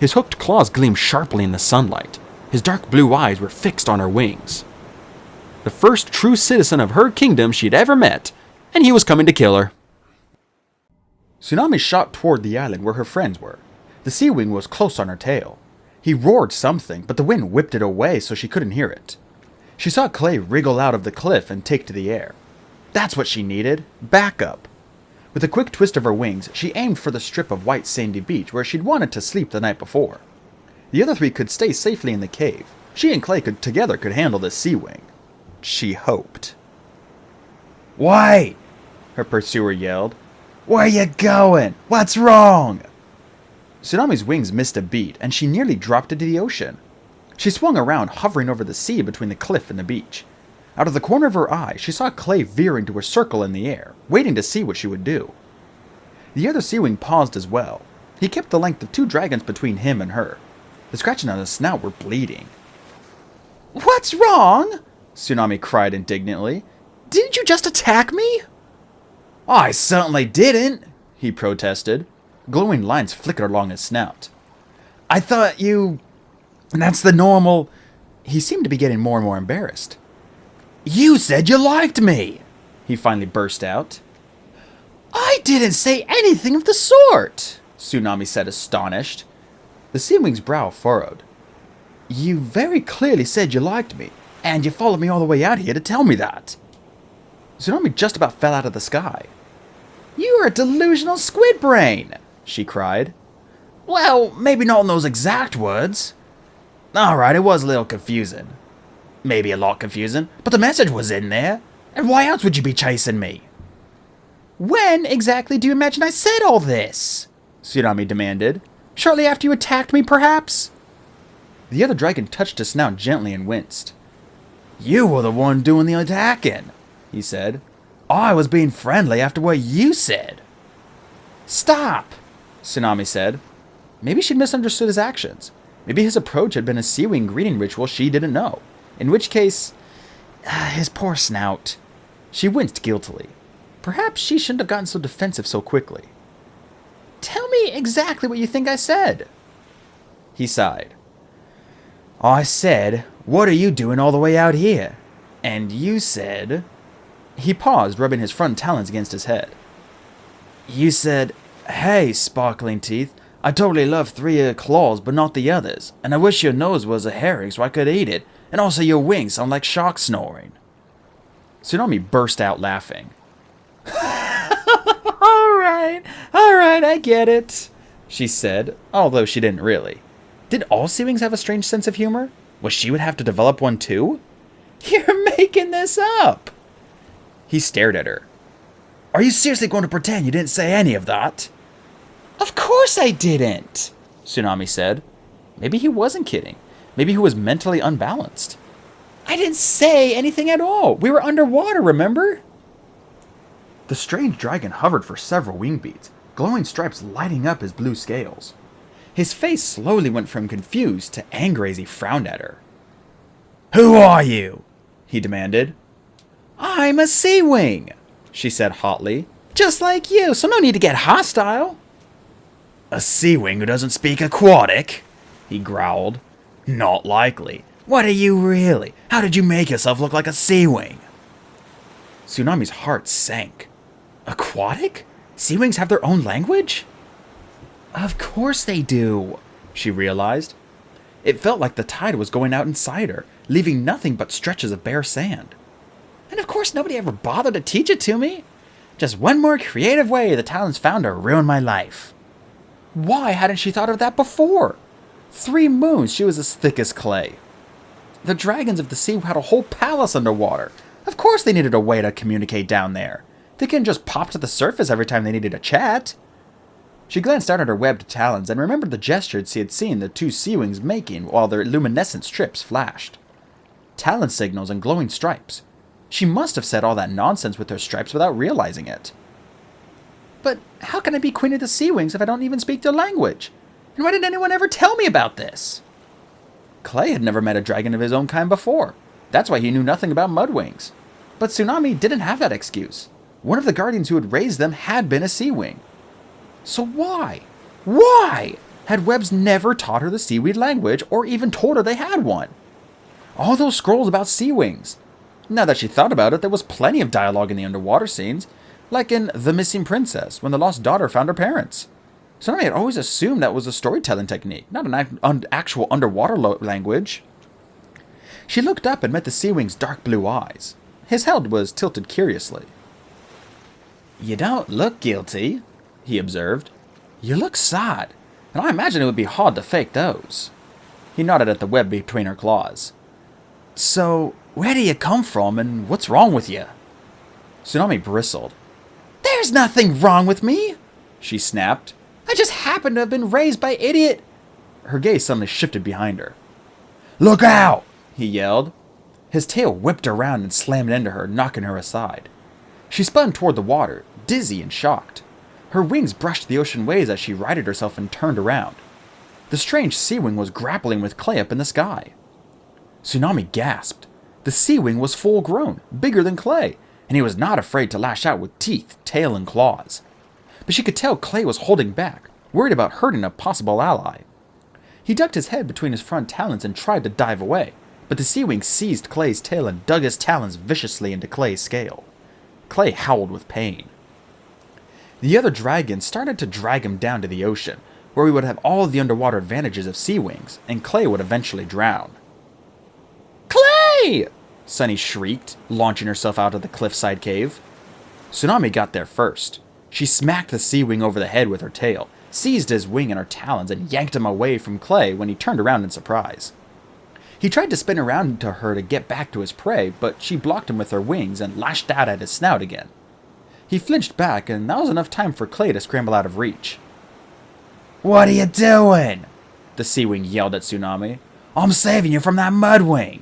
Speaker 1: His hooked claws gleamed sharply in the sunlight. His dark blue eyes were fixed on her wings. The first true citizen of her kingdom she'd ever met, and he was coming to kill her. Tsunami shot toward the island where her friends were. The sea wing was close on her tail. He roared something, but the wind whipped it away so she couldn't hear it. She saw Clay wriggle out of the cliff and take to the air. That's what she needed, backup. With a quick twist of her wings, she aimed for the strip of white sandy beach where she'd wanted to sleep the night before. The other three could stay safely in the cave. She and Clay together could handle this sea wing. She hoped. "Wait!" her pursuer yelled. "Where you going? What's wrong?" Tsunami's wings missed a beat, and she nearly dropped into the ocean. She swung around, hovering over the sea between the cliff and the beach. Out of the corner of her eye, she saw Clay veer into a circle in the air, waiting to see what she would do. The other sea wing paused as well. He kept the length of 2 dragons between him and her. The scratches on his snout were bleeding. "What's wrong?" Tsunami cried indignantly. "Didn't you just attack me?" "I certainly didn't," he protested. Glowing lines flickered along his snout. "I thought you... That's the normal..." He seemed to be getting more and more embarrassed. "You said you liked me," he finally burst out. "I didn't say anything of the sort," Tsunami said, astonished. The sea wing's brow furrowed. "You very clearly said you liked me, and you followed me all the way out here to tell me that." Tsunami just about fell out of the sky. "You're a delusional squid brain," she cried. "Well, maybe not in those exact words." "Alright, it was a little confusing. Maybe a lot confusing, but the message was in there. And why else would you be chasing me?" "When exactly do you imagine I said all this?" Tsunami demanded. "Shortly after you attacked me, perhaps?" The other dragon touched his snout gently and winced. "You were the one doing the attacking," he said. "I was being friendly after what you said." "Stop," Tsunami said. Maybe she'd misunderstood his actions. Maybe his approach had been a sea wing greeting ritual she didn't know. In which case, his poor snout. She winced guiltily. Perhaps she shouldn't have gotten so defensive so quickly. "Tell me exactly what you think I said." He sighed. "I said, what are you doing all the way out here? And you said..." He paused, rubbing his front talons against his head. "You said, hey, sparkling teeth, I totally love 3 of your claws, but not the others. And I wish your nose was a herring so I could eat it. And also your wings sound like sharks snoring." Tsunami burst out laughing. Alright, I get it, she said, although she didn't really. Did all sea wings have a strange sense of humor? Well, she would have to develop one too? "You're making this up." He stared at her. "Are you seriously going to pretend you didn't say any of that?" "Of course I didn't," Tsunami said. Maybe he wasn't kidding. Maybe he was mentally unbalanced. "I didn't say anything at all. We were underwater, remember?" The strange dragon hovered for several wing beats, glowing stripes lighting up his blue scales. His face slowly went from confused to angry as he frowned at her. "Who are you?" he demanded. "I'm a sea wing," she said hotly. "Just like you, so no need to get hostile." A sea wing who doesn't speak aquatic? He growled. Not likely. What are you really? How did you make yourself look like a sea wing? Tsunami's heart sank. Aquatic? Sea wings have their own language? Of course they do, she realized. It felt like the tide was going out inside her, leaving nothing but stretches of bare sand. And of course nobody ever bothered to teach it to me. Just one more creative way the Talons found to ruin my life. Why hadn't she thought of that before? 3 moons she was as thick as clay. The dragons of the sea had a whole palace underwater. Of course they needed a way to communicate down there. They couldn't just pop to the surface every time they needed a chat. She glanced out at her webbed talons and remembered the gestures she had seen the 2 sea wings making while their luminescent strips flashed. Talon signals and glowing stripes. She must have said all that nonsense with her stripes without realizing it. But how can I be queen of the sea wings if I don't even speak their language? And why didn't anyone ever tell me about this? Clay had never met a dragon of his own kind before. That's why he knew nothing about mudwings. But Tsunami didn't have that excuse. One of the guardians who had raised them had been a sea wing. So why had Webbs never taught her the seaweed language or even told her they had one? All those scrolls about sea wings. Now that she thought about it, there was plenty of dialogue in the underwater scenes, like in The Missing Princess, when the lost daughter found her parents. Tsunami had always assumed that was a storytelling technique, not an actual underwater language. She looked up and met the sea wing's dark blue eyes. His head was tilted curiously. You don't look guilty, he observed. You look sad, and I imagine it would be hard to fake those. He nodded at the web between her claws. So, where do you come from, and what's wrong with you? Tsunami bristled. There's nothing wrong with me, she snapped. I just happen to have been raised by idiot. Her gaze suddenly shifted behind her. Look out, he yelled. His tail whipped around and slammed into her, knocking her aside. She spun toward the water, dizzy and shocked. Her wings brushed the ocean waves as she righted herself and turned around. The strange sea wing was grappling with Clay up in the sky. Tsunami gasped. The sea wing was full grown, bigger than Clay, and he was not afraid to lash out with teeth, tail, and claws. But she could tell Clay was holding back, worried about hurting a possible ally. He ducked his head between his front talons and tried to dive away, but the sea wing seized Clay's tail and dug his talons viciously into Clay's scale. Clay howled with pain. The other dragon started to drag him down to the ocean, where he would have all the underwater advantages of sea wings, and Clay would eventually drown. Clay! Sunny shrieked, launching herself out of the cliffside cave. Tsunami got there first. She smacked the sea wing over the head with her tail, seized his wing in her talons, and yanked him away from Clay when he turned around in surprise. He tried to spin around to her to get back to his prey, but she blocked him with her wings and lashed out at his snout again. He flinched back, and that was enough time for Clay to scramble out of reach. What are you doing? The sea wing yelled at Tsunami. I'm saving you from that mudwing.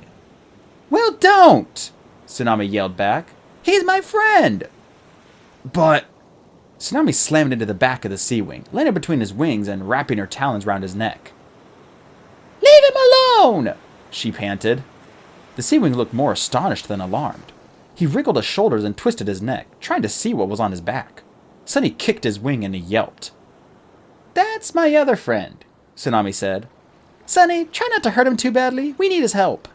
Speaker 1: Well, don't! Tsunami yelled back. He's my friend! But... Tsunami slammed into the back of the sea wing, landing between his wings and wrapping her talons round his neck. Leave him alone! She panted. The sea wing looked more astonished than alarmed. He wriggled his shoulders and twisted his neck, trying to see what was on his back. Sunny kicked his wing and he yelped. That's my other friend, Tsunami said. Sunny, try not to hurt him too badly. We need his help.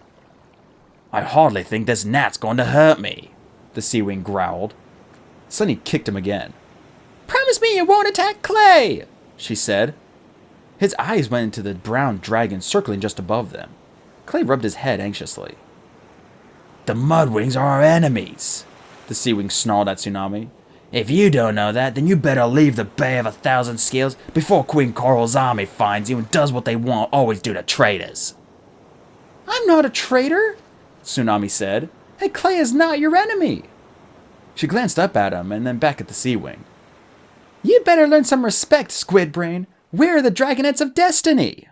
Speaker 1: I hardly think this gnat's going to hurt me, the sea wing growled. Sunny kicked him again. Promise me you won't attack Clay, she said. His eyes went into the brown dragon circling just above them. Clay rubbed his head anxiously. The mudwings are our enemies, the sea wing snarled at Tsunami. If you don't know that, then you better leave the Bay of 1,000 Scales before Queen Coral's army finds you and does what they won't always do to traitors. I'm not a traitor, Tsunami said. And Clay is not your enemy. She glanced up at him and then back at the sea wing. You'd better learn some respect, Squid Brain. We're the Dragonettes of Destiny.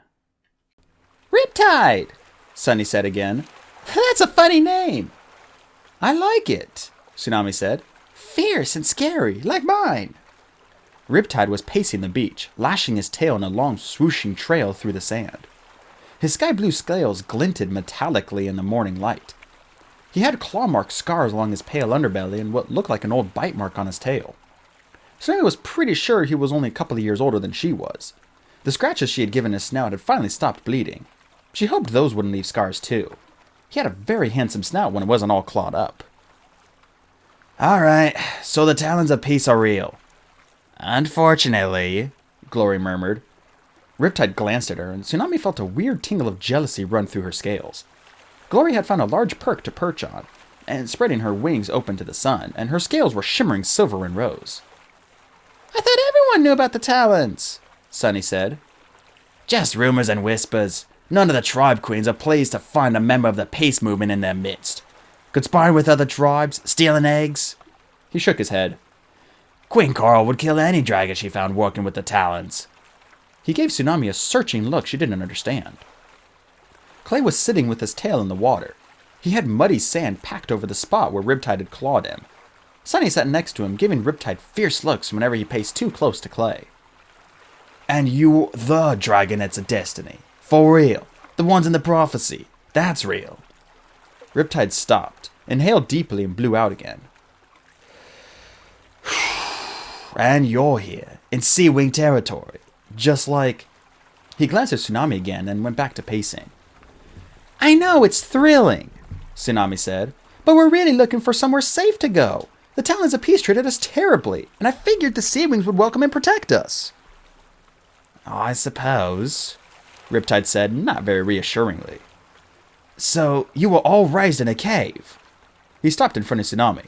Speaker 1: Riptide, Sunny said again. That's a funny name. I like it, Tsunami said. Fierce and scary, like mine. Riptide was pacing the beach, lashing his tail in a long swooshing trail through the sand. His sky blue scales glinted metallically in the morning light. He had claw-marked scars along his pale underbelly and what looked like an old bite mark on his tail. Tsunami was pretty sure he was only a couple of years older than she was. The scratches she had given his snout had finally stopped bleeding. She hoped those wouldn't leave scars too. He had a very handsome snout when it wasn't all clawed up. "Alright, so the talons of peace are real."
Speaker 2: "Unfortunately,"
Speaker 1: Glory murmured. Riptide glanced at her, and Tsunami felt a weird tingle of jealousy run through her scales. Glory had found a large perk to perch on, and spreading her wings open to the sun, and her scales were shimmering silver and rose.
Speaker 2: "I thought everyone knew about the talons,"
Speaker 1: Sunny said.
Speaker 2: "Just rumors and whispers. None of the tribe queens are pleased to find a member of the peace movement in their midst. Conspiring with other tribes, stealing eggs."
Speaker 1: He shook his head.
Speaker 2: "Queen Coral would kill any dragon she found working with the talons."
Speaker 1: He gave Tsunami a searching look she didn't understand. Clay was sitting with his tail in the water. He had muddy sand packed over the spot where Riptide had clawed him. Sunny sat next to him, giving Riptide fierce looks whenever he paced too close to Clay.
Speaker 2: "And you the dragonets of destiny. For real. The ones in the prophecy. That's real."
Speaker 1: Riptide stopped, inhaled deeply, and blew out again.
Speaker 2: "And you're here, in Sea Wing territory. Just like..."
Speaker 1: He glanced at Tsunami again and went back to pacing.
Speaker 2: "I know, it's thrilling," Tsunami said, "but we're really looking for somewhere safe to go. The Talons of Peace treated us terribly, and I figured the Sea Wings would welcome and protect us." "I suppose," Riptide said, not very reassuringly. "So, you were all raised in a cave?"
Speaker 1: He stopped in front of Tsunami.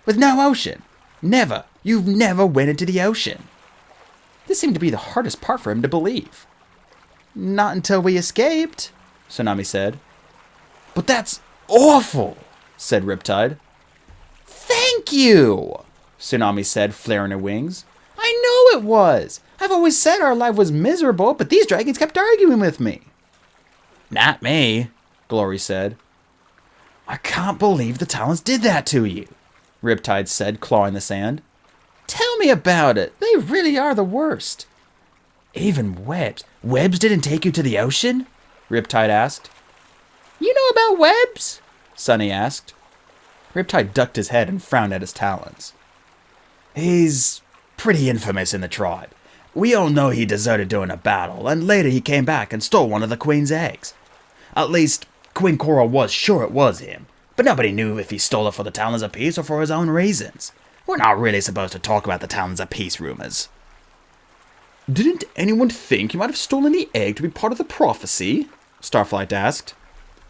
Speaker 2: "With no ocean? Never? You've never went into the ocean?"
Speaker 1: This seemed to be the hardest part for him to believe.
Speaker 2: "Not until we escaped,"
Speaker 1: Tsunami said.
Speaker 2: "But that's awful,"
Speaker 1: said Riptide.
Speaker 2: "Thank you,"
Speaker 1: Tsunami said, flaring her wings.
Speaker 2: "I know it was. I've always said our life was miserable, but these dragons kept arguing with me."
Speaker 1: "Not me," Glory said.
Speaker 2: "I can't believe the Talons did that to you,"
Speaker 1: Riptide said, clawing the sand.
Speaker 2: "Tell me about it. They really are the worst." "Even webs. Webs didn't take you to the ocean?"
Speaker 1: Riptide asked.
Speaker 2: "You know about webs?"
Speaker 1: Sunny asked. Riptide ducked his head and frowned at his talons.
Speaker 2: "He's pretty infamous in the tribe. We all know he deserted during a battle, and later he came back and stole one of the Queen's eggs. At least, Queen Coral was sure it was him, but nobody knew if he stole it for the Talons of Peace or for his own reasons. We're not really supposed to talk about the Talons of Peace rumors."
Speaker 1: "Didn't anyone think you might have stolen the egg to be part of the prophecy?" Starflight asked.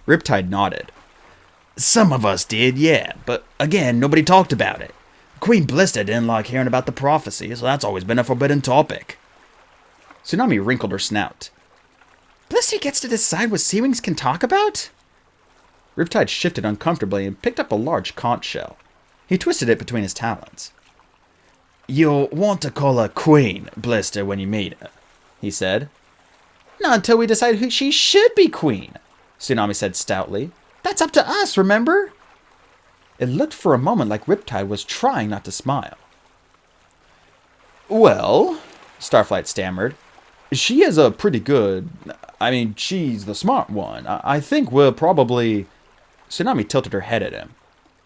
Speaker 1: Riptide nodded.
Speaker 2: "Some of us did, yeah, but again, nobody talked about it. Queen Blister didn't like hearing about the prophecy, so that's always been a forbidden topic."
Speaker 1: Tsunami wrinkled her snout.
Speaker 2: "Blister gets to decide what Sea Wings can talk about?"
Speaker 1: Riptide shifted uncomfortably and picked up a large conch shell. He twisted it between his talons.
Speaker 2: "You'll want to call her Queen, Blister, when you meet her," he said.
Speaker 1: "Not until we decide who she should be queen," Tsunami said stoutly. "That's up to us, remember?" It looked for a moment like Riptide was trying not to smile. "Well," Starflight stammered, "she is a pretty good... she's the smart one. I think we'll probably..." Tsunami tilted her head at him.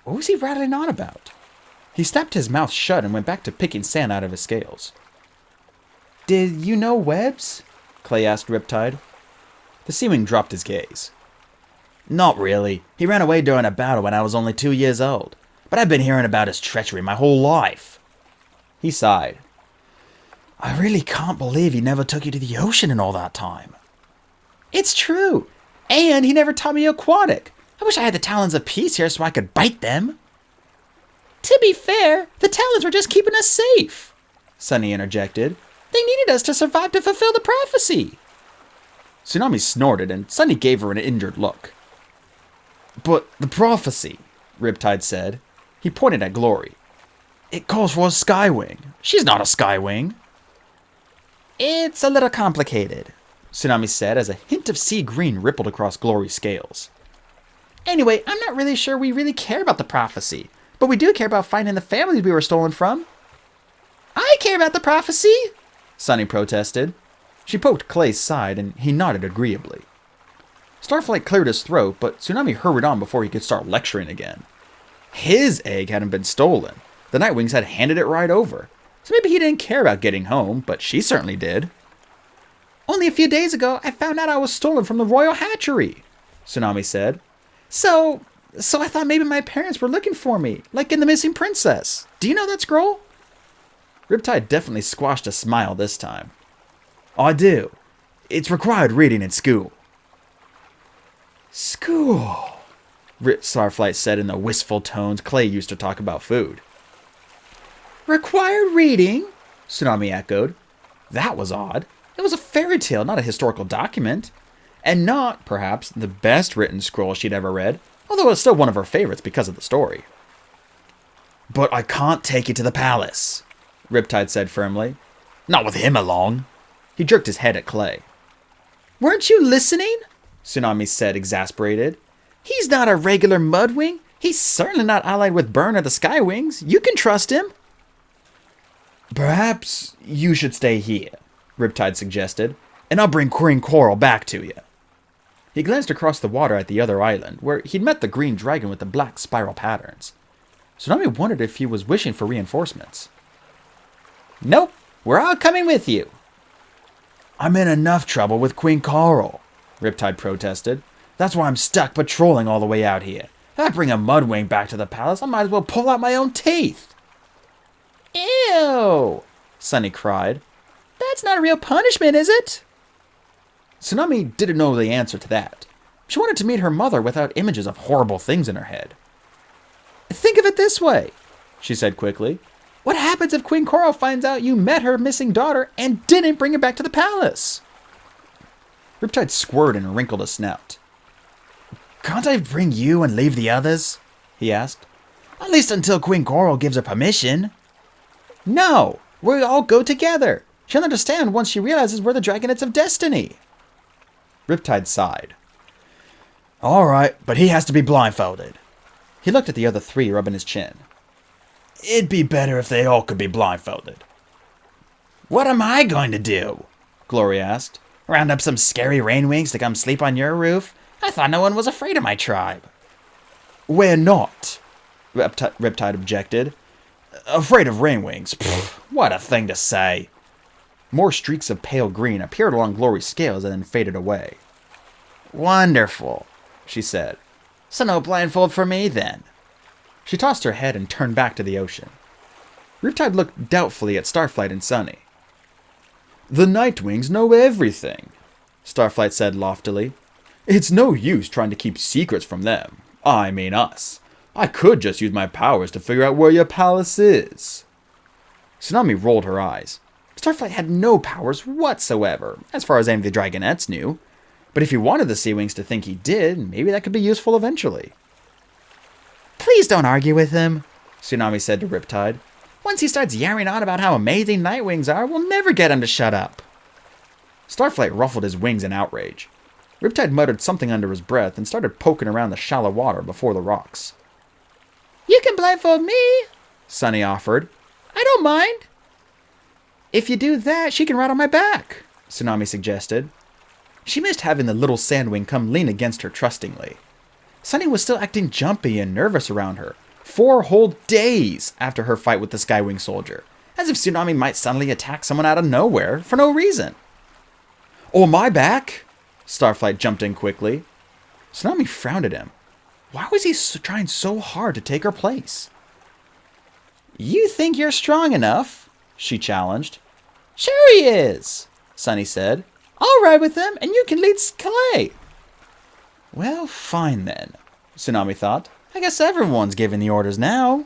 Speaker 1: What was he rattling on about? He snapped his mouth shut and went back to picking sand out of his scales. "Did you know Webs?" Clay asked Riptide. The Seawing dropped his gaze.
Speaker 2: "Not really. He ran away during a battle when I was only 2 years old. But I've been hearing about his treachery my whole life."
Speaker 1: He sighed.
Speaker 2: "I really can't believe he never took you to the ocean in all that time." "It's true. And he never taught me aquatic. I wish I had the Talons of Peace here so I could bite them." "To be fair, the Talons were just keeping us safe," Sunny interjected. "They needed us to survive to fulfill the prophecy."
Speaker 1: Tsunami snorted, and Sunny gave her an injured look.
Speaker 2: "But the prophecy," Riptide said. He pointed at Glory. "It calls for a Skywing. She's not a Skywing." "It's a little complicated," Tsunami said as a hint of sea green rippled across Glory's scales. "Anyway, I'm not really sure we really care about the prophecy, but we do care about finding the families we were stolen from." "I care about the prophecy," Sunny protested. She poked Clay's side, and he nodded agreeably.
Speaker 1: Starflight cleared his throat, but Tsunami hurried on before he could start lecturing again. His egg hadn't been stolen. The Nightwings had handed it right over. So maybe he didn't care about getting home, but she certainly did. Only a few days ago, I found out I was stolen from the royal hatchery, Tsunami said. So I thought maybe my parents were looking for me, like in The Missing Princess. Do you know that scroll? Riptide definitely squashed a smile this time. I do. It's required reading in school. School, Starflight said in the wistful tones Clay used to talk about food. Required reading? Tsunami echoed. That was odd. It was a fairy tale, not a historical document. And not, perhaps, the best written scroll she'd ever read, although it's still one of her favorites because of the story. But I can't take you to the palace, Riptide said firmly. Not with him along. He jerked his head at Clay. Weren't you listening? Tsunami said, exasperated. He's not a regular Mudwing. He's certainly not allied with Burn or the Skywings. You can trust him. Perhaps you should stay here, Riptide suggested, and I'll bring Queen Coral back to you. He glanced across the water at the other island, where he'd met the green dragon with the black spiral patterns. Tsunami wondered if he was wishing for reinforcements. Nope, we're all coming with you. I'm in enough trouble with Queen Coral, Riptide protested. That's why I'm stuck patrolling all the way out here. If I bring a Mudwing back to the palace, I might as well pull out my own teeth. Ew, Sunny cried. That's not a real punishment, is it? Tsunami didn't know the answer to that. She wanted to meet her mother without images of horrible things in her head. Think of it this way, she said quickly. What happens if Queen Coral finds out you met her missing daughter and didn't bring her back to the palace? Riptide squirted and wrinkled a snout. Can't I bring you and leave the others? He asked. At least until Queen Coral gives her permission. No, we'll all go together. She'll understand once she realizes we're the Dragonets of Destiny. Riptide sighed. All right, but he has to be blindfolded. He looked at the other three, rubbing his chin. It'd be better if they all could be blindfolded. What am I going to do? Glory asked. Round up some scary rainwings to come sleep on your roof? I thought no one was afraid of my tribe. We're not, Riptide objected. Afraid of rainwings? Pfft, what a thing to say. More streaks of pale green appeared along Glory's scales and then faded away. Wonderful, she said. So no blindfold for me, then. She tossed her head and turned back to the ocean. Riptide looked doubtfully at Starflight and Sunny. The Nightwings know everything, Starflight said loftily. It's no use trying to keep secrets from them. I mean us. I could just use my powers to figure out where your palace is. Tsunami rolled her eyes. Starflight had no powers whatsoever, as far as any of the Dragonets knew. But if he wanted the Sea Wings to think he did, maybe that could be useful eventually. Please don't argue with him, Tsunami said to Riptide. Once he starts yammering on about how amazing Nightwings are, we'll never get him to shut up. Starflight ruffled his wings in outrage. Riptide muttered something under his breath and started poking around the shallow water before the rocks. You can blindfold me, Sunny offered. I don't mind. If you do that, she can ride on my back, Tsunami suggested. She missed having the little sandwing come lean against her trustingly. Sunny was still acting jumpy and nervous around her, 4 whole days after her fight with the Skywing soldier, as if Tsunami might suddenly attack someone out of nowhere for no reason. Oh, my back? Starflight jumped in quickly. Tsunami frowned at him. Why was he trying so hard to take her place? You think you're strong enough? She challenged. Sure he is, Sunny said. I'll ride with him, and you can lead Clay. Well, fine then, Tsunami thought. I guess everyone's giving the orders now.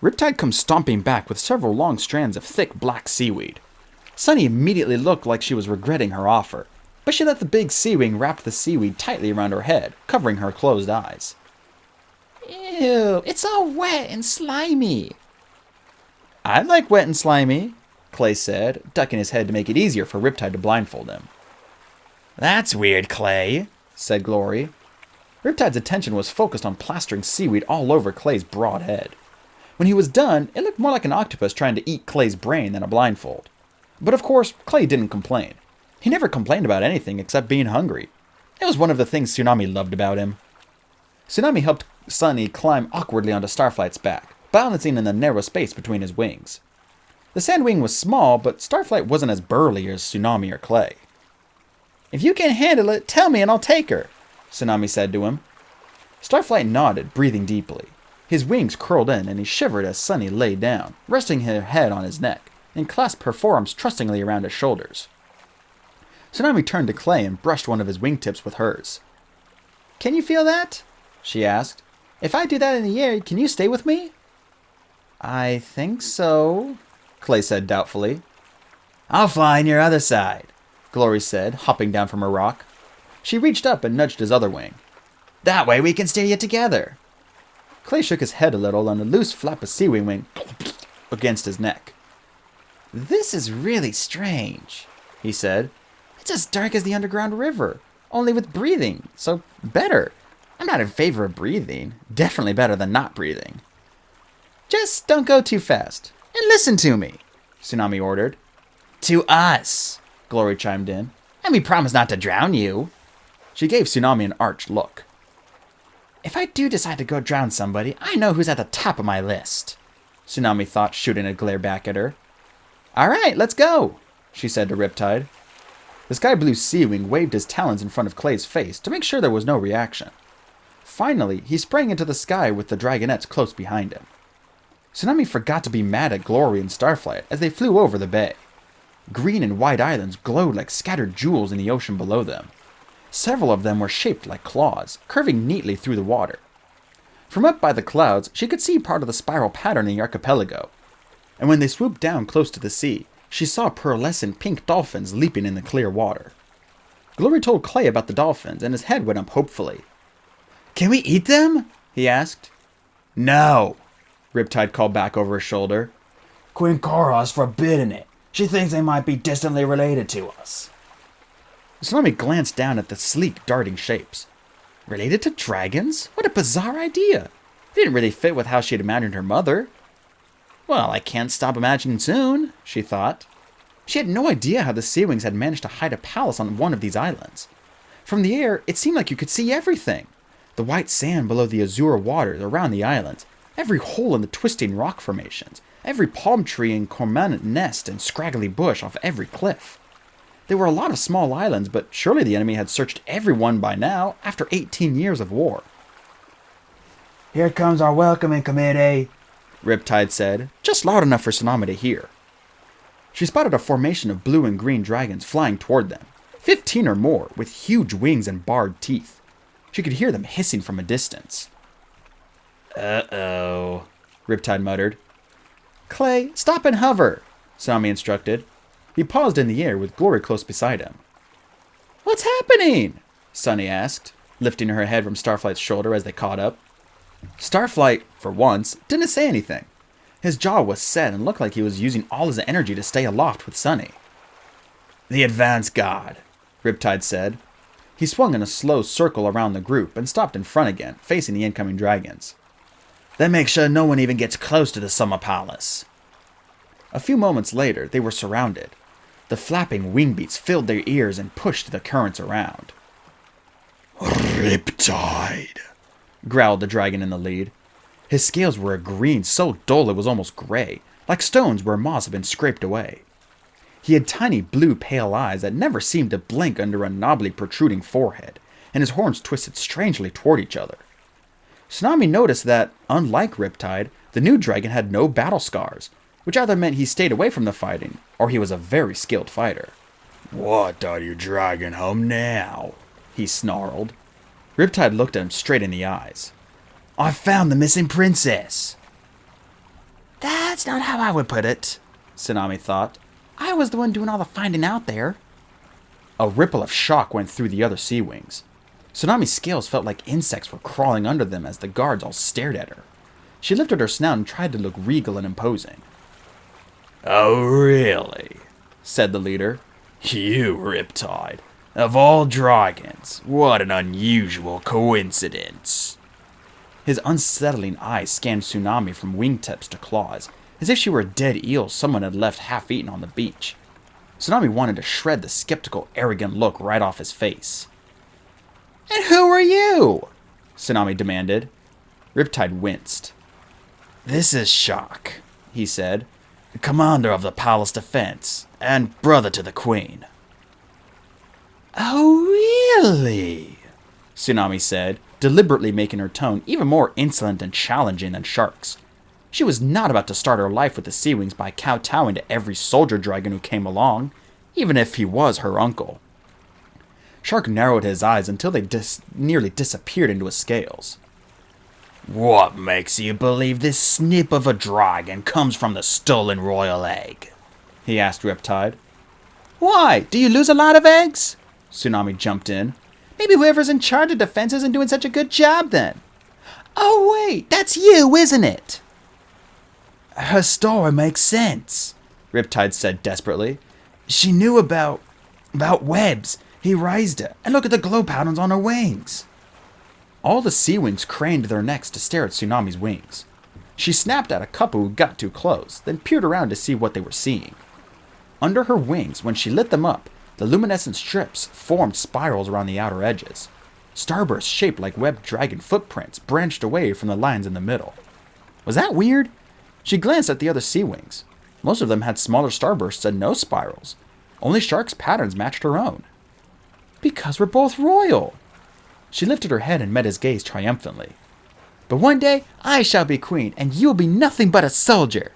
Speaker 1: Riptide comes stomping back with several long strands of thick black seaweed. Sunny immediately looked like she was regretting her offer, but she let the big sea wing wrap the seaweed tightly around her head, covering her closed eyes. Ew, it's all wet and slimy. I like wet and slimy, Clay said, ducking his head to make it easier for Riptide to blindfold him. That's weird, Clay, said Glory. Riptide's attention was focused on plastering seaweed all over Clay's broad head. When he was done, it looked more like an octopus trying to eat Clay's brain than a blindfold. But of course, Clay didn't complain. He never complained about anything except being hungry. It was one of the things Tsunami loved about him. Tsunami helped Sunny climb awkwardly onto Starflight's back, balancing in the narrow space between his wings. The Sandwing was small, but Starflight wasn't as burly as Tsunami or Clay. "If you can handle it, tell me and I'll take her," Tsunami said to him. Starflight nodded, breathing deeply. His wings curled in and he shivered as Sunny lay down, resting her head on his neck, and clasped her forearms trustingly around his shoulders. Tsunami turned to Clay and brushed one of his wingtips with hers. "Can you feel that?" she asked. "If I do that in the air, can you stay with me?" "I think so," Clay said doubtfully. "I'll fly on your other side," Glory said, hopping down from her rock. She reached up and nudged his other wing. "That way we can steer you together." Clay shook his head a little and a loose flap of seaweed wing against his neck. "This is really strange," he said. "It's as dark as the underground river, only with breathing, so better. I'm not in favor of breathing. Definitely better than not breathing." "Just don't go too fast. And listen to me," Tsunami ordered. "To us," Glory chimed in. "And we promise not to drown you." She gave Tsunami an arch look. "If I do decide to go drown somebody, I know who's at the top of my list," Tsunami thought, shooting a glare back at her. "All right, let's go," she said to Riptide. The sky blue Seawing waved his talons in front of Clay's face to make sure there was no reaction. Finally, he sprang into the sky with the dragonettes close behind him. Tsunami forgot to be mad at Glory and Starflight as they flew over the bay. Green and white islands glowed like scattered jewels in the ocean below them. Several of them were shaped like claws, curving neatly through the water. From up by the clouds, she could see part of the spiral pattern in the archipelago. And when they swooped down close to the sea, she saw pearlescent pink dolphins leaping in the clear water. Glory told Clay about the dolphins, and his head went up hopefully. "Can we eat them?" he asked. "No," Riptide called back over his shoulder. "Queen Cora's forbidden it. She thinks they might be distantly related to us." Tsunami glanced down at the sleek, darting shapes. Related to dragons? What a bizarre idea. It didn't really fit with how she had imagined her mother. Well, I can't stop imagining soon, she thought. She had no idea how the Seawings had managed to hide a palace on one of these islands. From the air, it seemed like you could see everything. The white sand below the azure waters around the islands, every hole in the twisting rock formations, every palm tree and cormorant nest and scraggly bush off every cliff. There were a lot of small islands, but surely the enemy had searched every one by now, after 18 years of war. "Here comes our welcoming committee," Riptide said, just loud enough for Tsunami to hear. She spotted a formation of blue and green dragons flying toward them, 15 or more, with huge wings and barred teeth. She could hear them hissing from a distance. "Uh-oh," Riptide muttered. "Clay, stop and hover," Tsunami instructed. He paused in the air with Glory close beside him. "What's happening?" Sunny asked, lifting her head from Starflight's shoulder as they caught up. Starflight, for once, didn't say anything. His jaw was set and looked like he was using all his energy to stay aloft with Sunny. "The advance guard," Riptide said. He swung in a slow circle around the group and stopped in front again, facing the incoming dragons. "Then make sure no one even gets close to the Summer Palace." A few moments later, they were surrounded. The flapping wing beats filled their ears and pushed the currents around. "Riptide," growled the dragon in the lead. His scales were a green so dull it was almost gray, like stones where moss had been scraped away. He had tiny blue pale eyes that never seemed to blink under a knobbly protruding forehead, and his horns twisted strangely toward each other. Tsunami noticed that, unlike Riptide, the new dragon had no battle scars, which either meant he stayed away from the fighting, or he was a very skilled fighter. "What are you dragging home now?" he snarled. Riptide looked at him straight in the eyes. "I found the missing princess." "That's not how I would put it," Tsunami thought. "I was the one doing all the finding out there." A ripple of shock went through the other Seawings. Tsunami's scales felt like insects were crawling under them as the guards all stared at her. She lifted her snout and tried to look regal and imposing. "Oh, really?" said the leader. "You, Riptide. Of all dragons, what an unusual coincidence." His unsettling eyes scanned Tsunami from wingtips to claws, as if she were a dead eel someone had left half-eaten on the beach. Tsunami wanted to shred the skeptical, arrogant look right off his face. "And who are you?" Tsunami demanded. Riptide winced. "This is Shock," he said. commander of the palace defense, and brother to the queen.
Speaker 2: Oh, really?
Speaker 1: Tsunami said, deliberately making her tone even more insolent and challenging than Shark's. She was not about to start her life with the Sea Wings by kowtowing to every soldier dragon who came along, even if he was her uncle. Shark narrowed his eyes until they nearly disappeared into his scales.
Speaker 2: What makes you believe this snip of a dragon comes from the stolen royal egg?
Speaker 1: He asked Riptide. Why? Do you lose a lot of eggs? Tsunami jumped in. Maybe whoever's in charge of defense isn't doing such a good job then.
Speaker 2: Oh wait, that's you, isn't it?
Speaker 1: Her story makes sense, Riptide said desperately. She knew about webs. He raised her, and look at the glow patterns on her wings. All the Sea Wings craned their necks to stare at Tsunami's wings. She snapped at a couple who got too close, then peered around to see what they were seeing. Under her wings, when she lit them up, the luminescent strips formed spirals around the outer edges. Starbursts shaped like webbed dragon footprints branched away from the lines in the middle. Was that weird? She glanced at the other Sea Wings. Most of them had smaller starbursts and no spirals. Only Shark's patterns matched her own. Because we're both royal. She lifted her head and met his gaze triumphantly. But one day, I shall be queen, and you'll be nothing but a soldier.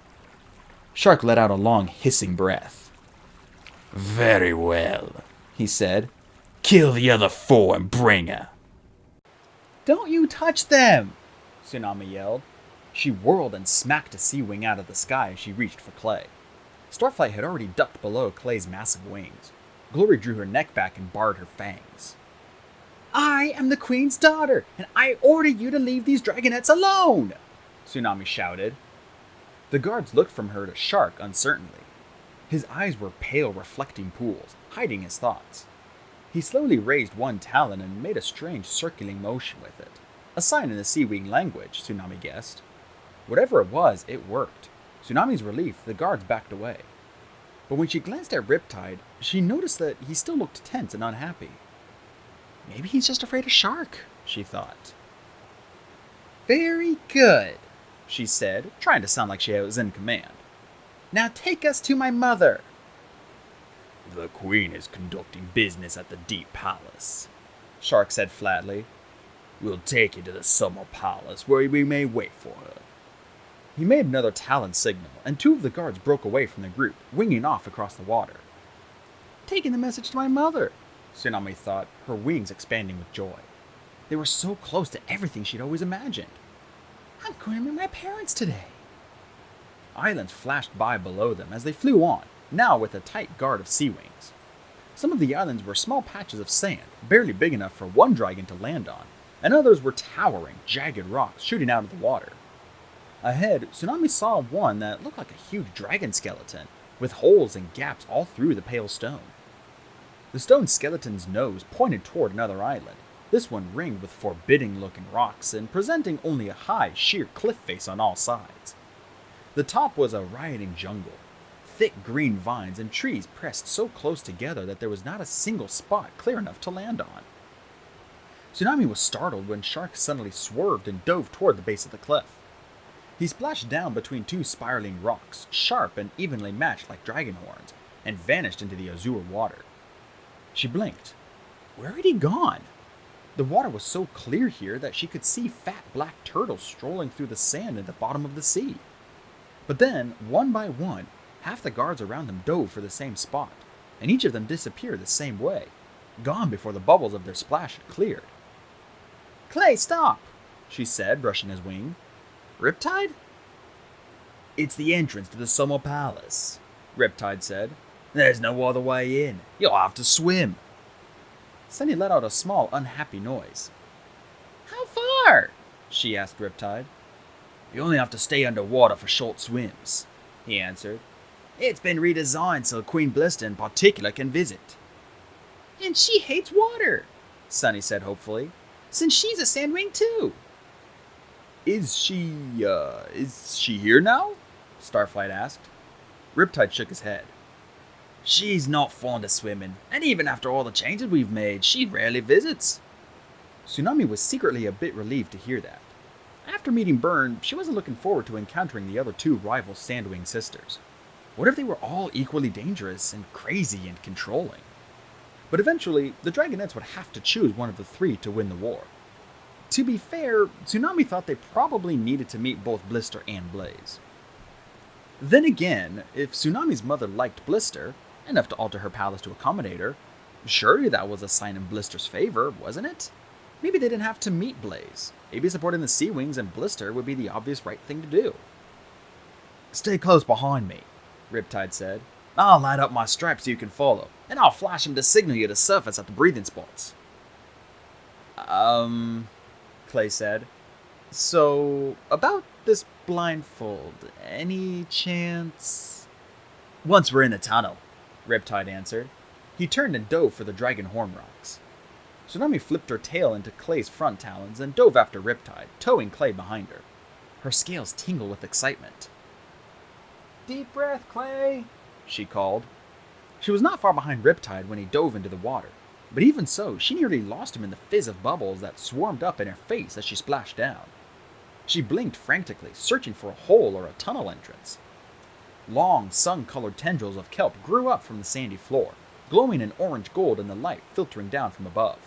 Speaker 1: Shark let out a long, hissing breath.
Speaker 2: Very well,
Speaker 1: he said.
Speaker 2: Kill the other 4 and bring her.
Speaker 1: Don't you touch them, Tsunami yelled. She whirled and smacked a Sea Wing out of the sky as she reached for Clay. Starflight had already ducked below Clay's massive wings. Glory drew her neck back and barred her fangs. I am the queen's daughter, and I order you to leave these dragonettes alone, Tsunami shouted. The guards looked from her to Shark uncertainly. His eyes were pale, reflecting pools, hiding his thoughts. He slowly raised one talon and made a strange circling motion with it. A sign in the Sea Wing language, Tsunami guessed. Whatever it was, it worked. Tsunami's relief, the guards backed away. But when she glanced at Riptide, she noticed that he still looked tense and unhappy. Maybe he's just afraid of Shark, she thought. Very good, she said, trying to sound like she was in command. Now take us to my mother. The queen is conducting business at the Deep Palace, Shark said flatly. We'll take you to the Summer Palace, where we may wait for her. He made another talon signal, and 2 of the guards broke away from the group, winging off across the water. Taking the message to my mother, Tsunami thought, her wings expanding with joy. They were so close to everything she'd always imagined. I'm going to meet my parents today. Islands flashed by below them as they flew on, now with a tight guard of Sea Wings. Some of the islands were small patches of sand, barely big enough for one dragon to land on, and others were towering, jagged rocks shooting out of the water. Ahead, Tsunami saw one that looked like a huge dragon skeleton, with holes and gaps all through the pale stone. The stone skeleton's nose pointed toward another island, this one ringed with forbidding-looking rocks and presenting only a high, sheer cliff face on all sides. The top was a rioting jungle. Thick green vines and trees pressed so close together that there was not a single spot clear enough to land on. Tsunami was startled when Shark suddenly swerved and dove toward the base of the cliff. He splashed down between 2 spiraling rocks, sharp and evenly matched like dragon horns, and vanished into the azure water. She blinked. Where had he gone? The water was so clear here that she could see fat black turtles strolling through the sand at the bottom of the sea. But then, one by one, half the guards around them dove for the same spot, and each of them disappeared the same way, gone before the bubbles of their splash had cleared. Clay, stop, she said, brushing his wing. Riptide? It's the entrance to the Summer Palace, Riptide said. There's no other way in. You'll have to swim. Sunny let out a small, unhappy noise. How far? She asked Riptide. You only have to stay underwater for short swims, he answered. It's been redesigned so Queen Blister in particular can visit. And she hates water, Sunny said hopefully, since she's a sandwing too. Is she here now? Starflight asked. Riptide shook his head. She's not fond of swimming, and even after all the changes we've made, she rarely visits. Tsunami was secretly a bit relieved to hear that. After meeting Burn, she wasn't looking forward to encountering the other 2 rival Sandwing sisters. What if they were all equally dangerous and crazy and controlling? But eventually, the Dragonettes would have to choose one of the three to win the war. To be fair, Tsunami thought they probably needed to meet both Blister and Blaze. Then again, if Tsunami's mother liked Blister, enough to alter her palace to accommodate her, surely that was a sign in Blister's favor, wasn't it? Maybe they didn't have to meet Blaze. Maybe supporting the Sea Wings and Blister would be the obvious right thing to do. "Stay close behind me," Riptide said. "I'll light up my stripes so you can follow, and I'll flash them to signal you to surface at the breathing spots." Clay said. "So, about this blindfold, any chance?" "Once we're in the tunnel," Riptide answered. He turned and dove for the dragon horn rocks. Tsunami flipped her tail into Clay's front talons and dove after Riptide, towing Clay behind her. Her scales tingled with excitement. "Deep breath, Clay," she called. She was not far behind Riptide when he dove into the water, but even so, she nearly lost him in the fizz of bubbles that swarmed up in her face as she splashed down. She blinked frantically, searching for a hole or a tunnel entrance. Long, sun-colored tendrils of kelp grew up from the sandy floor, glowing in orange gold in the light filtering down from above.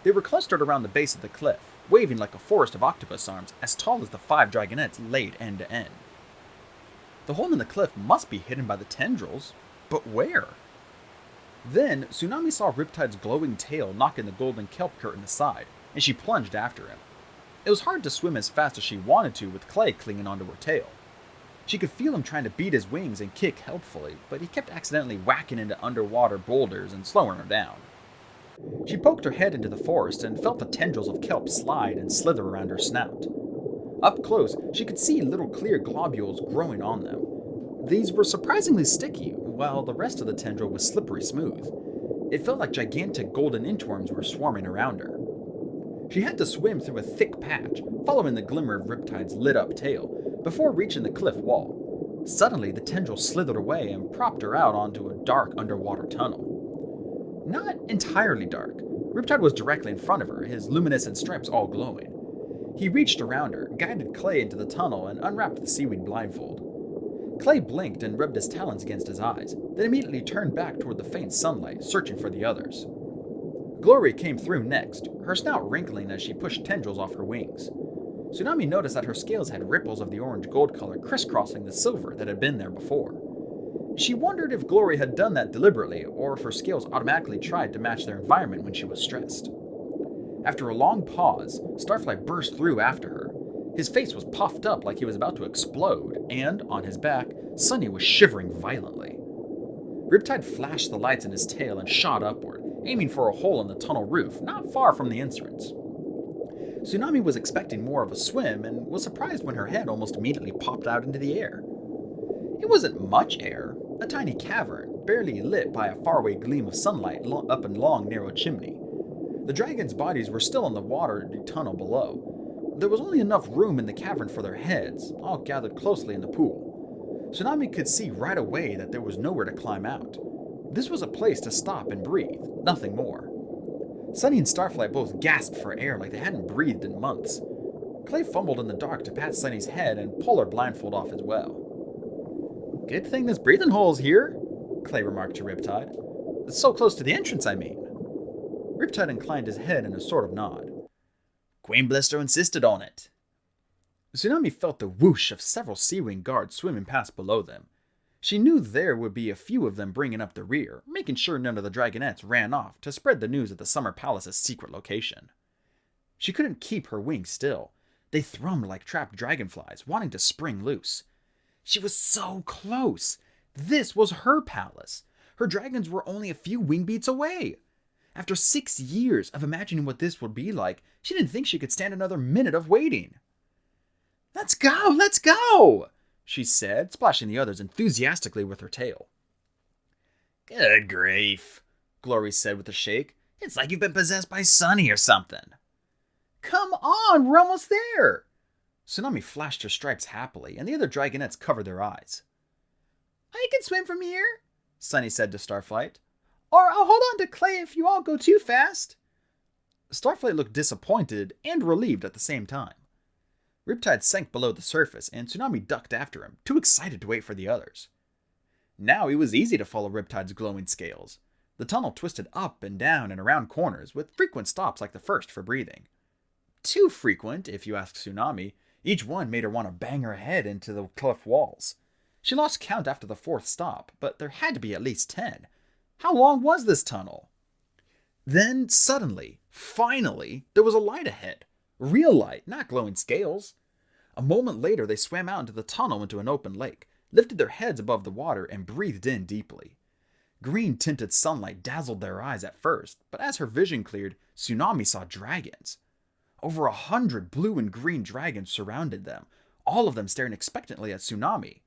Speaker 1: They were clustered around the base of the cliff, waving like a forest of octopus arms as tall as the 5 dragonettes laid end to end. The hole in the cliff must be hidden by the tendrils, but where? Then, Tsunami saw Riptide's glowing tail knocking the golden kelp curtain aside, and she plunged after him. It was hard to swim as fast as she wanted to with Clay clinging onto her tail. She could feel him trying to beat his wings and kick helpfully, but he kept accidentally whacking into underwater boulders and slowing her down. She poked her head into the forest and felt the tendrils of kelp slide and slither around her snout. Up close, she could see little clear globules growing on them. These were surprisingly sticky, while the rest of the tendril was slippery smooth. It felt like gigantic golden inchworms were swarming around her. She had to swim through a thick patch, following the glimmer of Riptide's lit-up tail, before reaching the cliff wall. Suddenly, the tendril slithered away and propped her out onto a dark underwater tunnel. Not entirely dark. Riptide was directly in front of her, his luminescent stripes all glowing. He reached around her, guided Clay into the tunnel, and unwrapped the seaweed blindfold. Clay blinked and rubbed his talons against his eyes, then immediately turned back toward the faint sunlight, searching for the others. Glory came through next, her snout wrinkling as she pushed tendrils off her wings. Tsunami noticed that her scales had ripples of the orange-gold color crisscrossing the silver that had been there before. She wondered if Glory had done that deliberately, or if her scales automatically tried to match their environment when she was stressed. After a long pause, Starflight burst through after her. His face was puffed up like he was about to explode, and, on his back, Sunny was shivering violently. Riptide flashed the lights in his tail and shot upward, aiming for a hole in the tunnel roof not far from the entrance. Tsunami was expecting more of a swim and was surprised when her head almost immediately popped out into the air. It wasn't much air, a tiny cavern, barely lit by a faraway gleam of sunlight up a long, narrow chimney. The dragons' bodies were still in the water tunnel below. There was only enough room in the cavern for their heads, all gathered closely in the pool. Tsunami could see right away that there was nowhere to climb out. This was a place to stop and breathe, nothing more. Sunny and Starflight both gasped for air like they hadn't breathed in months. Clay fumbled in the dark to pat Sunny's head and pull her blindfold off as well. "Good thing this breathing hole's here," Clay remarked to Riptide. "It's so close to the entrance, I mean." Riptide inclined his head in a sort of nod. "Queen Blister insisted on it." Tsunami felt the whoosh of several Sea-Wing guards swimming past below them. She knew there would be a few of them bringing up the rear, making sure none of the dragonettes ran off to spread the news of the Summer Palace's secret location. She couldn't keep her wings still. They thrummed like trapped dragonflies, wanting to spring loose. She was so close. This was her palace. Her dragons were only a few wing beats away. After 6 years of imagining what this would be like, she didn't think she could stand another minute of waiting. "Let's go! Let's go!" she said, splashing the others enthusiastically with her tail. "Good grief," Glory said with a shake. "It's like you've been possessed by Sunny or something." "Come on, we're almost there!" Tsunami flashed her stripes happily, and the other dragonettes covered their eyes. "I can swim from here," Sunny said to Starflight. "Or I'll hold on to Clay if you all go too fast." Starflight looked disappointed and relieved at the same time. Riptide sank below the surface, and Tsunami ducked after him, too excited to wait for the others. Now it was easy to follow Riptide's glowing scales. The tunnel twisted up and down and around corners, with frequent stops like the first for breathing. Too frequent, if you ask Tsunami. Each one made her want to bang her head into the cliff walls. She lost count after the fourth stop, but there had to be at least 10. How long was this tunnel? Then, suddenly, finally, there was a light ahead. Real light, not glowing scales. A moment later, they swam out into the tunnel into an open lake, lifted their heads above the water, and breathed in deeply. Green-tinted sunlight dazzled their eyes at first, but as her vision cleared, Tsunami saw dragons. Over 100 blue and green dragons surrounded them, all of them staring expectantly at Tsunami.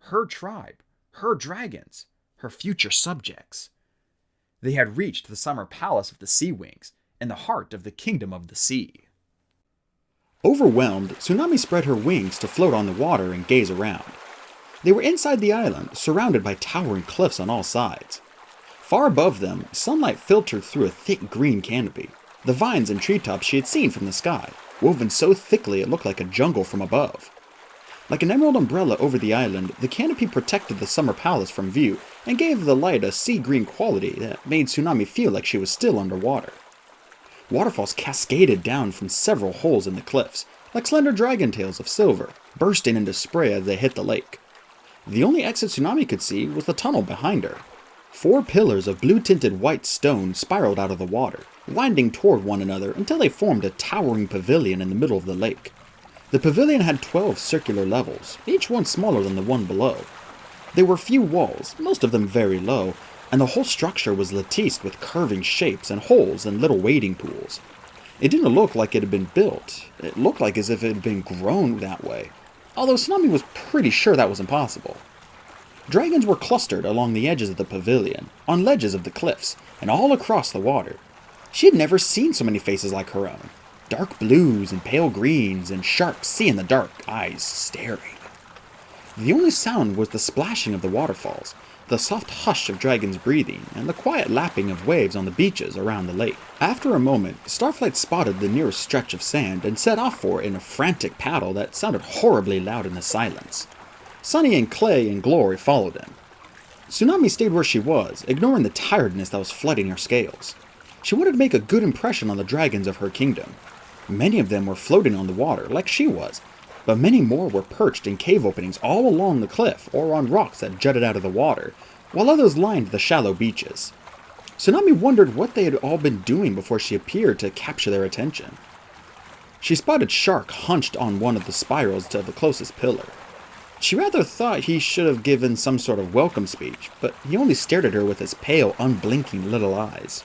Speaker 1: Her tribe, her dragons, her future subjects. They had reached the summer palace of the Sea Wings, in the heart of the Kingdom of the Sea. Overwhelmed, Tsunami spread her wings to float on the water and gaze around. They were inside the island, surrounded by towering cliffs on all sides. Far above them, sunlight filtered through a thick green canopy. The vines and treetops she had seen from the sky, woven so thickly it looked like a jungle from above. Like an emerald umbrella over the island, the canopy protected the summer palace from view and gave the light a sea-green quality that made Tsunami feel like she was still underwater. Waterfalls cascaded down from several holes in the cliffs, like slender dragon tails of silver, bursting into spray as they hit the lake. The only exit Tsunami could see was the tunnel behind her. 4 pillars of blue-tinted white stone spiraled out of the water, winding toward one another until they formed a towering pavilion in the middle of the lake. The pavilion had 12 circular levels, each one smaller than the one below. There were few walls, most of them very low, and the whole structure was latticed with curving shapes and holes and little wading pools. It didn't look like it had been built. It looked like as if it had been grown that way, although Tsunami was pretty sure that was impossible. Dragons were clustered along the edges of the pavilion, on ledges of the cliffs, and all across the water. She had never seen so many faces like her own. Dark blues and pale greens and sharp see-in-the-dark eyes staring. The only sound was the splashing of the waterfalls, the soft hush of dragons breathing, and the quiet lapping of waves on the beaches around the lake. After a moment, Starflight spotted the nearest stretch of sand and set off for it in a frantic paddle that sounded horribly loud in the silence. Sunny and Clay and Glory followed him. Tsunami stayed where she was, ignoring the tiredness that was flooding her scales. She wanted to make a good impression on the dragons of her kingdom. Many of them were floating on the water, like she was, but many more were perched in cave openings all along the cliff or on rocks that jutted out of the water, while others lined the shallow beaches. Tsunami wondered what they had all been doing before she appeared to capture their attention. She spotted Shark hunched on one of the spirals to the closest pillar. She rather thought he should have given some sort of welcome speech, but he only stared at her with his pale, unblinking little eyes.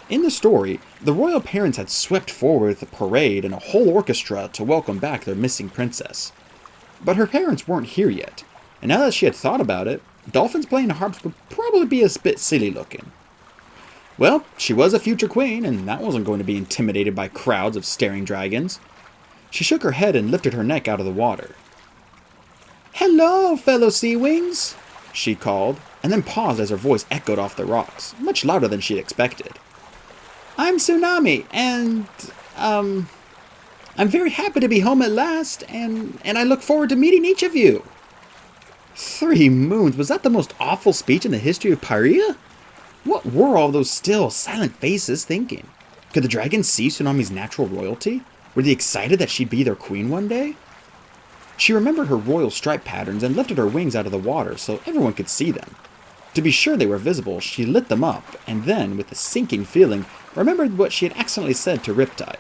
Speaker 1: In the story, the royal parents had swept forward with a parade and a whole orchestra to welcome back their missing princess. But her parents weren't here yet, and now that she had thought about it, dolphins playing harps would probably be a bit silly looking. Well, she was a future queen, and that wasn't going to be intimidated by crowds of staring dragons. She shook her head and lifted her neck out of the water. "Hello, fellow sea wings," she called, and then paused as her voice echoed off the rocks, much louder than she'd expected. "I'm Tsunami, and, I'm very happy to be home at last, and I look forward to meeting each of you." 3 moons, was that the most awful speech in the history of Pyrrhia? What were all those still, silent faces thinking? Could the dragons see Tsunami's natural royalty? Were they excited that she'd be their queen one day? She remembered her royal stripe patterns and lifted her wings out of the water so everyone could see them. To be sure they were visible, she lit them up, and then, with a sinking feeling, remembered what she had accidentally said to Riptide.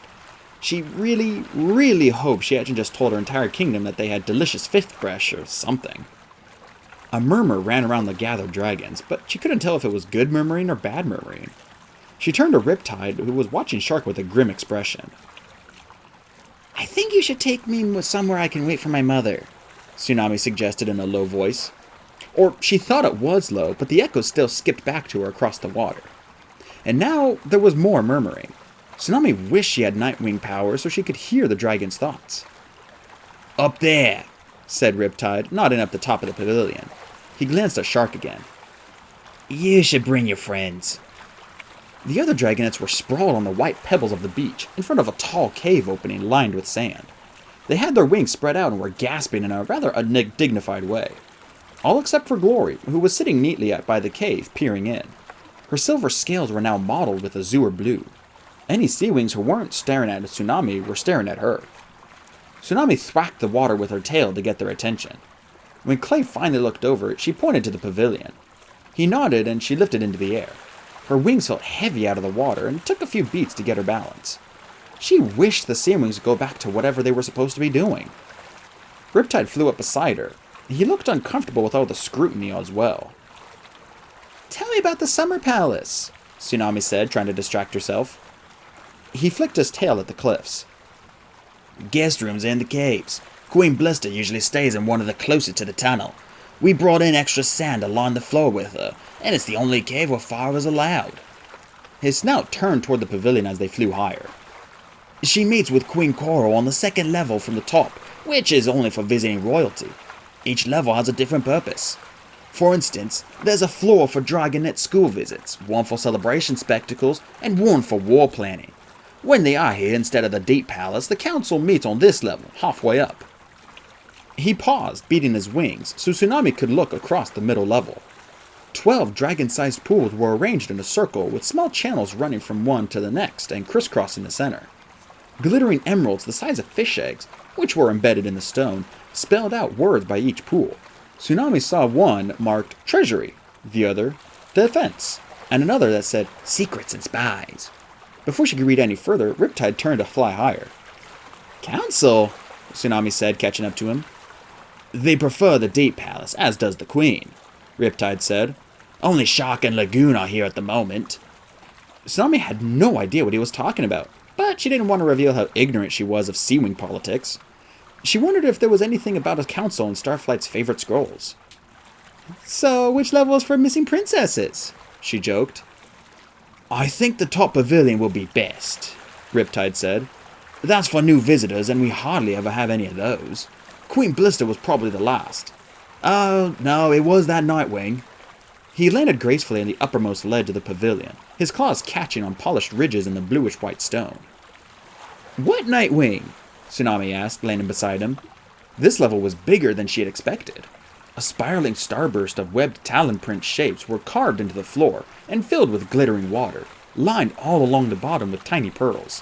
Speaker 1: She really, really hoped she hadn't just told her entire kingdom that they had delicious fish fresh or something. A murmur ran around the gathered dragons, but she couldn't tell if it was good murmuring or bad murmuring. She turned to Riptide, who was watching Shark with a grim expression. "I think you should take me somewhere I can wait for my mother," Tsunami suggested in a low voice. Or she thought it was low, but the echoes still skipped back to her across the water. And now there was more murmuring. Tsunami wished she had Nightwing powers so she could hear the dragon's thoughts. "Up there," said Riptide, nodding up the top of the pavilion. He glanced at Shark again. "You should bring your friends." The other dragonettes were sprawled on the white pebbles of the beach, in front of a tall cave opening lined with sand. They had their wings spread out and were gasping in a rather undignified way. all except for Glory, who was sitting neatly by the cave, peering in. Her silver scales were now mottled with azure blue. Any sea wings who weren't staring at Tsunami were staring at her. Tsunami thwacked the water with her tail to get their attention. When Clay finally looked over, she pointed to the pavilion. He nodded and she lifted into the air. Her wings felt heavy out of the water and it took a few beats to get her balance. She wished the sea wings would go back to whatever they were supposed to be doing. Riptide flew up beside her. He looked uncomfortable with all the scrutiny as well. "Tell me about the summer palace," Tsunami said, trying to distract herself. He flicked his tail at the cliffs. "Guest rooms are in the caves. Queen Blister usually stays in one of the closest to the tunnel. We brought in extra sand to line the floor with her, and it's the only cave where fire is allowed." His snout turned toward the pavilion as they flew higher. "She meets with Queen Coral on the second level from the top, which is only for visiting royalty. Each level has a different purpose. For instance, there's a floor for Dragonette school visits, one for celebration spectacles, and one for war planning. When they are here instead of the Deep Palace, the council meets on this level, halfway up." He paused, beating his wings, so Tsunami could look across the middle level. 12 dragon-sized pools were arranged in a circle with small channels running from one to the next and crisscrossing the center. Glittering emeralds the size of fish eggs, which were embedded in the stone, spelled out words by each pool. Tsunami saw one marked Treasury, the other Defense, and another that said Secrets and Spies. Before she could read any further, Riptide turned to fly higher. "Council," Tsunami said, catching up to him. "They prefer the Deep Palace, as does the Queen," Riptide said. "Only Shark and Lagoon are here at the moment." Tsunami had no idea what he was talking about, but she didn't want to reveal how ignorant she was of Sea-Wing politics. She wondered if there was anything about a council in Starflight's favorite scrolls. "So, which level is for missing princesses?" she joked. "I think the top pavilion will be best," Riptide said. "That's for new visitors, and we hardly ever have any of those. Queen Blister was probably the last. Oh, no, it was that Nightwing." He landed gracefully on the uppermost ledge of the pavilion, his claws catching on polished ridges in the bluish-white stone. "What Nightwing?" Tsunami asked, landing beside him. This level was bigger than she had expected. A spiraling starburst of webbed talon print shapes were carved into the floor and filled with glittering water, lined all along the bottom with tiny pearls.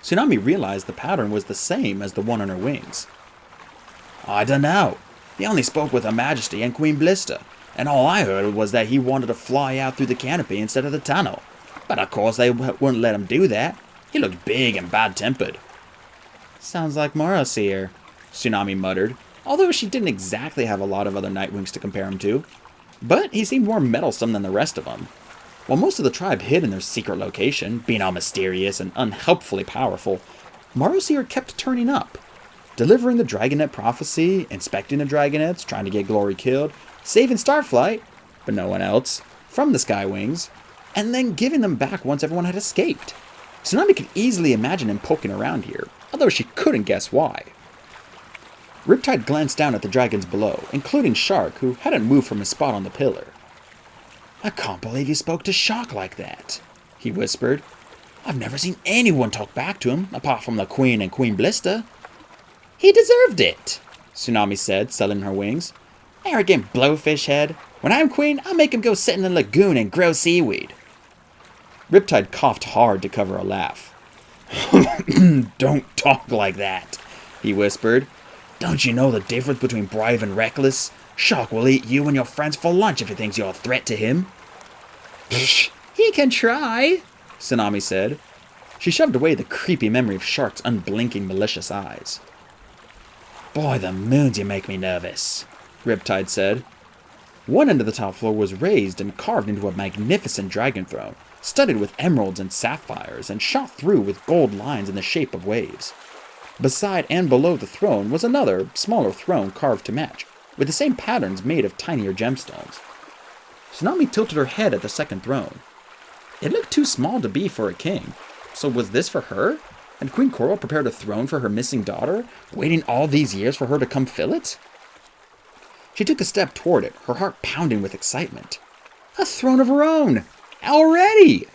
Speaker 1: Tsunami realized the pattern was the same as the one on her wings. "I dunno. He only spoke with Her Majesty and Queen Blister, and all I heard was that he wanted to fly out through the canopy instead of the tunnel. But of course they wouldn't let him do that. He looked big and bad-tempered." "Sounds like Morrowseer," Tsunami muttered, although she didn't exactly have a lot of other Nightwings to compare him to. But he seemed more meddlesome than the rest of them. While most of the tribe hid in their secret location, being all mysterious and unhelpfully powerful, Morrowseer kept turning up, delivering the Dragonette prophecy, inspecting the Dragonettes, trying to get Glory killed, saving Starflight, but no one else, from the Skywings, and then giving them back once everyone had escaped. Tsunami could easily imagine him poking around here, although she couldn't guess why. Riptide glanced down at the dragons below, including Shark, who hadn't moved from his spot on the pillar. "I can't believe you spoke to Shark like that," he whispered. "I've never seen anyone talk back to him, apart from the Queen and Queen Blister." "He deserved it," Tsunami said, settling her wings. "Arrogant blowfish head. When I'm queen, I'll make him go sit in the lagoon and grow seaweed." Riptide coughed hard to cover a laugh. "Don't talk like that," he whispered. "Don't you know the difference between brave and reckless? Shark will eat you and your friends for lunch if he thinks you're a threat to him." "He can try," Tsunami said. She shoved away the creepy memory of Shark's unblinking malicious eyes. "By the moons, you make me nervous," Riptide said. One end of the top floor was raised and carved into a magnificent dragon throne, studded with emeralds and sapphires and shot through with gold lines in the shape of waves. Beside and below the throne was another, smaller throne carved to match, with the same patterns made of tinier gemstones. Tsunami tilted her head at the second throne. It looked too small to be for a king, so was this for her? Had Queen Coral prepared a throne for her missing daughter, waiting all these years for her to come fill it? She took a step toward it, her heart pounding with excitement. A throne of her own! Already!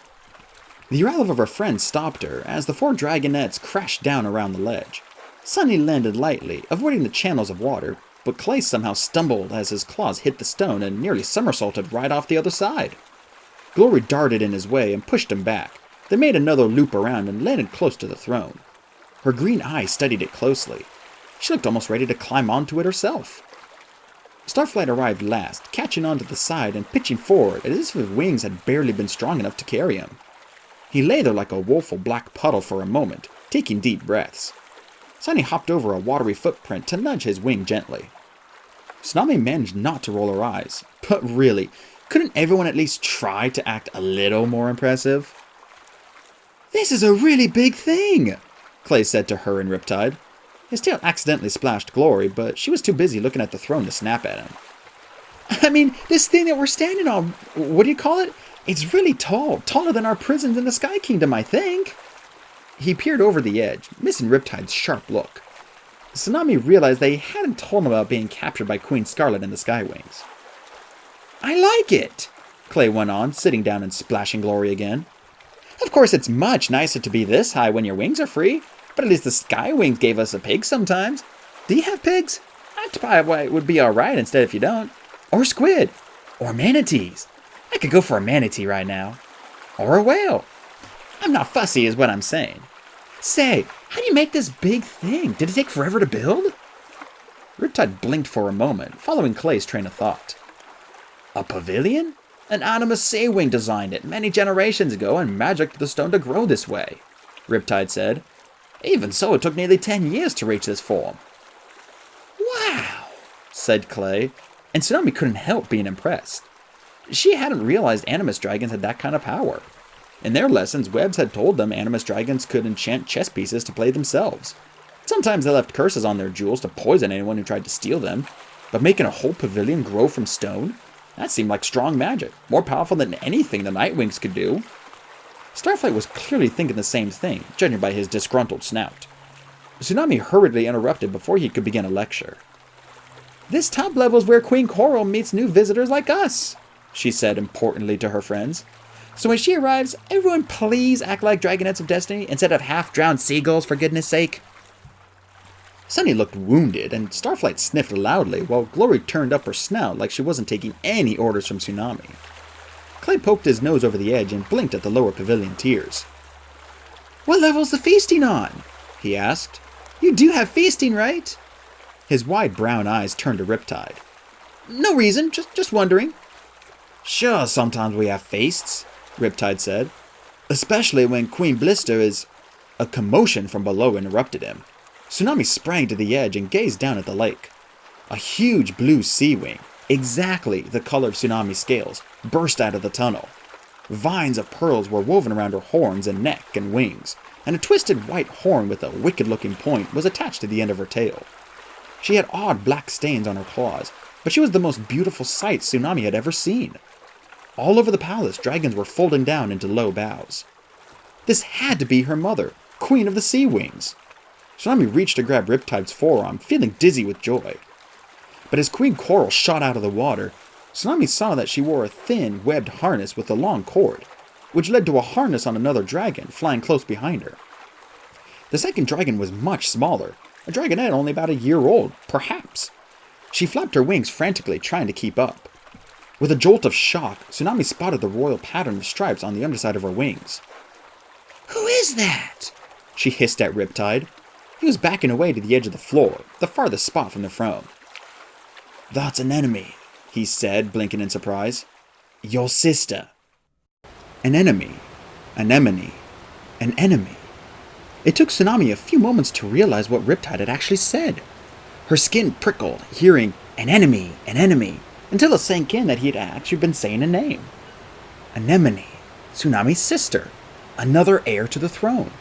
Speaker 1: The arrival of her friend stopped her as the 4 dragonettes crashed down around the ledge. Sunny landed lightly, avoiding the channels of water, but Clay somehow stumbled as his claws hit the stone and nearly somersaulted right off the other side. Glory darted in his way and pushed him back, then made another loop around and landed close to the throne. Her green eyes studied it closely. She looked almost ready to climb onto it herself. Starflight arrived last, catching onto the side and pitching forward as if his wings had barely been strong enough to carry him. He lay there like a woeful black puddle for a moment, taking deep breaths. Sunny hopped over a watery footprint to nudge his wing gently. Tsunami managed not to roll her eyes, but really, couldn't everyone at least try to act a little more impressive? "This is a really big thing," Clay said to her and Riptide. His tail accidentally splashed Glory, but she was too busy looking at the throne to snap at him. "I mean, this thing that we're standing on, what do you call it? It's really tall, taller than our prisons in the Sky Kingdom, I think." He peered over the edge, missing Riptide's sharp look. Tsunami realized they hadn't told him about being captured by Queen Scarlet and the Skywings. "I like it," Clay went on, sitting down and splashing Glory again. "Of course, it's much nicer to be this high when your wings are free, but at least the Skywings gave us a pig sometimes. Do you have pigs? Octopi would be alright instead if you don't. Or squid. Or manatees. I could go for a manatee right now. Or a whale. I'm not fussy is what I'm saying. Say, how do you make this big thing? Did it take forever to build?" Riptide blinked for a moment, following Clay's train of thought. "A pavilion? An Animus Seawing designed it many generations ago and magicked the stone to grow this way," Riptide said. "Even so, it took nearly 10 years to reach this form." "Wow," said Clay, and Tsunami couldn't help being impressed. She hadn't realized Animus dragons had that kind of power. In their lessons, Webbs had told them Animus dragons could enchant chess pieces to play themselves. Sometimes they left curses on their jewels to poison anyone who tried to steal them, but making a whole pavilion grow from stone? That seemed like strong magic, more powerful than anything the Nightwings could do. Starflight was clearly thinking the same thing, judging by his disgruntled snout. Tsunami hurriedly interrupted before he could begin a lecture. "This top level is where Queen Coral meets new visitors like us," she said importantly to her friends. "So when she arrives, everyone please act like Dragonettes of Destiny instead of half-drowned seagulls, for goodness sake." Sunny looked wounded, and Starflight sniffed loudly, while Glory turned up her snout like she wasn't taking any orders from Tsunami. Clay poked his nose over the edge and blinked at the lower pavilion tiers. "What level's the feasting on?" he asked. "You do have feasting, right?" His wide brown eyes turned to Riptide. "No reason, just wondering." "Sure, sometimes we have feasts," Riptide said. "Especially when Queen Blister is—" A commotion from below interrupted him. Tsunami sprang to the edge and gazed down at the lake. A huge blue sea wing, exactly the color of Tsunami's scales, burst out of the tunnel. Vines of pearls were woven around her horns and neck and wings, and a twisted white horn with a wicked-looking point was attached to the end of her tail. She had odd black stains on her claws, but she was the most beautiful sight Tsunami had ever seen. All over the palace, dragons were folding down into low bows. This had to be her mother, Queen of the Sea Wings. Tsunami reached to grab Riptide's forearm, feeling dizzy with joy. But as Queen Coral shot out of the water, Tsunami saw that she wore a thin, webbed harness with a long cord, which led to a harness on another dragon flying close behind her. The second dragon was much smaller, a dragonette only about a year old, perhaps. She flapped her wings frantically, trying to keep up. With a jolt of shock, Tsunami spotted the royal pattern of stripes on the underside of her wings. "Who is that?" she hissed at Riptide. He was backing away to the edge of the floor, the farthest spot from the throne. "That's an enemy," he said, blinking in surprise. "Your sister." An enemy. Anemone. An enemy. It took Tsunami a few moments to realize what Riptide had actually said. Her skin prickled, hearing an enemy, until it sank in that he had actually been saying a name. Anemone, Tsunami's sister, another heir to the throne.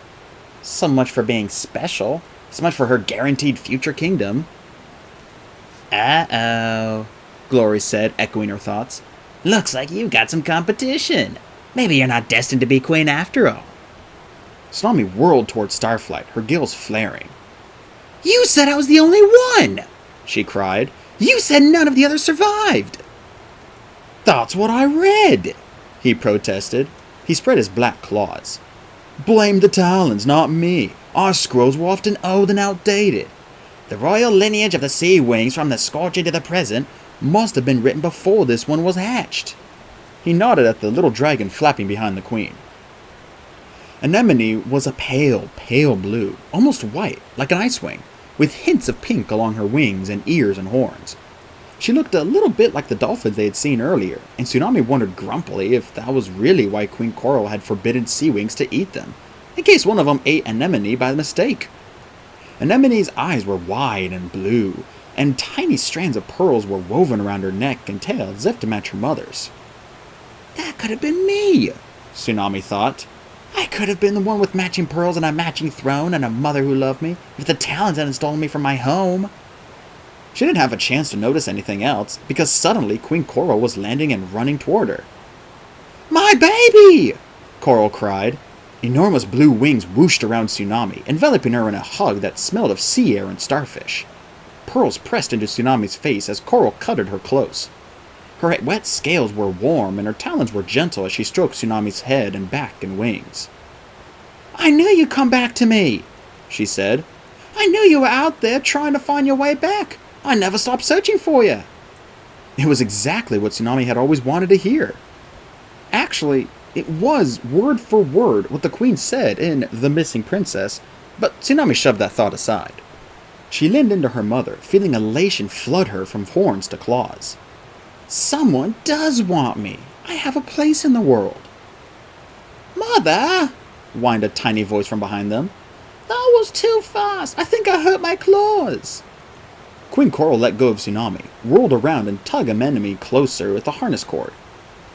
Speaker 1: So much for being special, so much for her guaranteed future kingdom. "Uh-oh," Glory said, echoing her thoughts. "Looks like you've got some competition. Maybe you're not destined to be queen after all." Tsunami whirled toward Starflight, her gills flaring. "You said I was the only one!" she cried. "You said none of the others survived!" "That's what I read," he protested. He spread his black claws. "Blame the Talons, not me. Our scrolls were often old and outdated. The royal lineage of the sea wings from the scorching to the present must have been written before this one was hatched. He nodded at the little dragon flapping behind the queen. Anemone was a pale, pale blue, almost white, like an ice wing, with hints of pink along her wings and ears and horns. She looked a little bit like the dolphins they had seen earlier, and Tsunami wondered grumpily if that was really why Queen Coral had forbidden sea wings to eat them, in case one of them ate Anemone by mistake. Anemone's eyes were wide and blue, and tiny strands of pearls were woven around her neck and tail as if to match her mother's. That could have been me, Tsunami thought. I could have been the one with matching pearls and a matching throne and a mother who loved me, if the talons hadn't stolen me from my home. She didn't have a chance to notice anything else, because suddenly Queen Coral was landing and running toward her. My baby! Coral cried. Enormous blue wings whooshed around Tsunami, enveloping her in a hug that smelled of sea air and starfish. Pearls pressed into Tsunami's face as Coral cuddled her close. Her wet scales were warm, and her talons were gentle as she stroked Tsunami's head and back and wings. I knew you'd come back to me, she said. I knew you were out there trying to find your way back. I never stopped searching for you. It was exactly what Tsunami had always wanted to hear. Actually, it was word for word what the queen said in The Missing Princess, but Tsunami shoved that thought aside. She leaned into her mother, feeling elation flood her from horns to claws. Someone does want me. I have a place in the world. Mother, whined a tiny voice from behind them. That was too fast. I think I hurt my claws. Queen Coral let go of Tsunami, whirled around and tugged Anemone closer with the harness cord.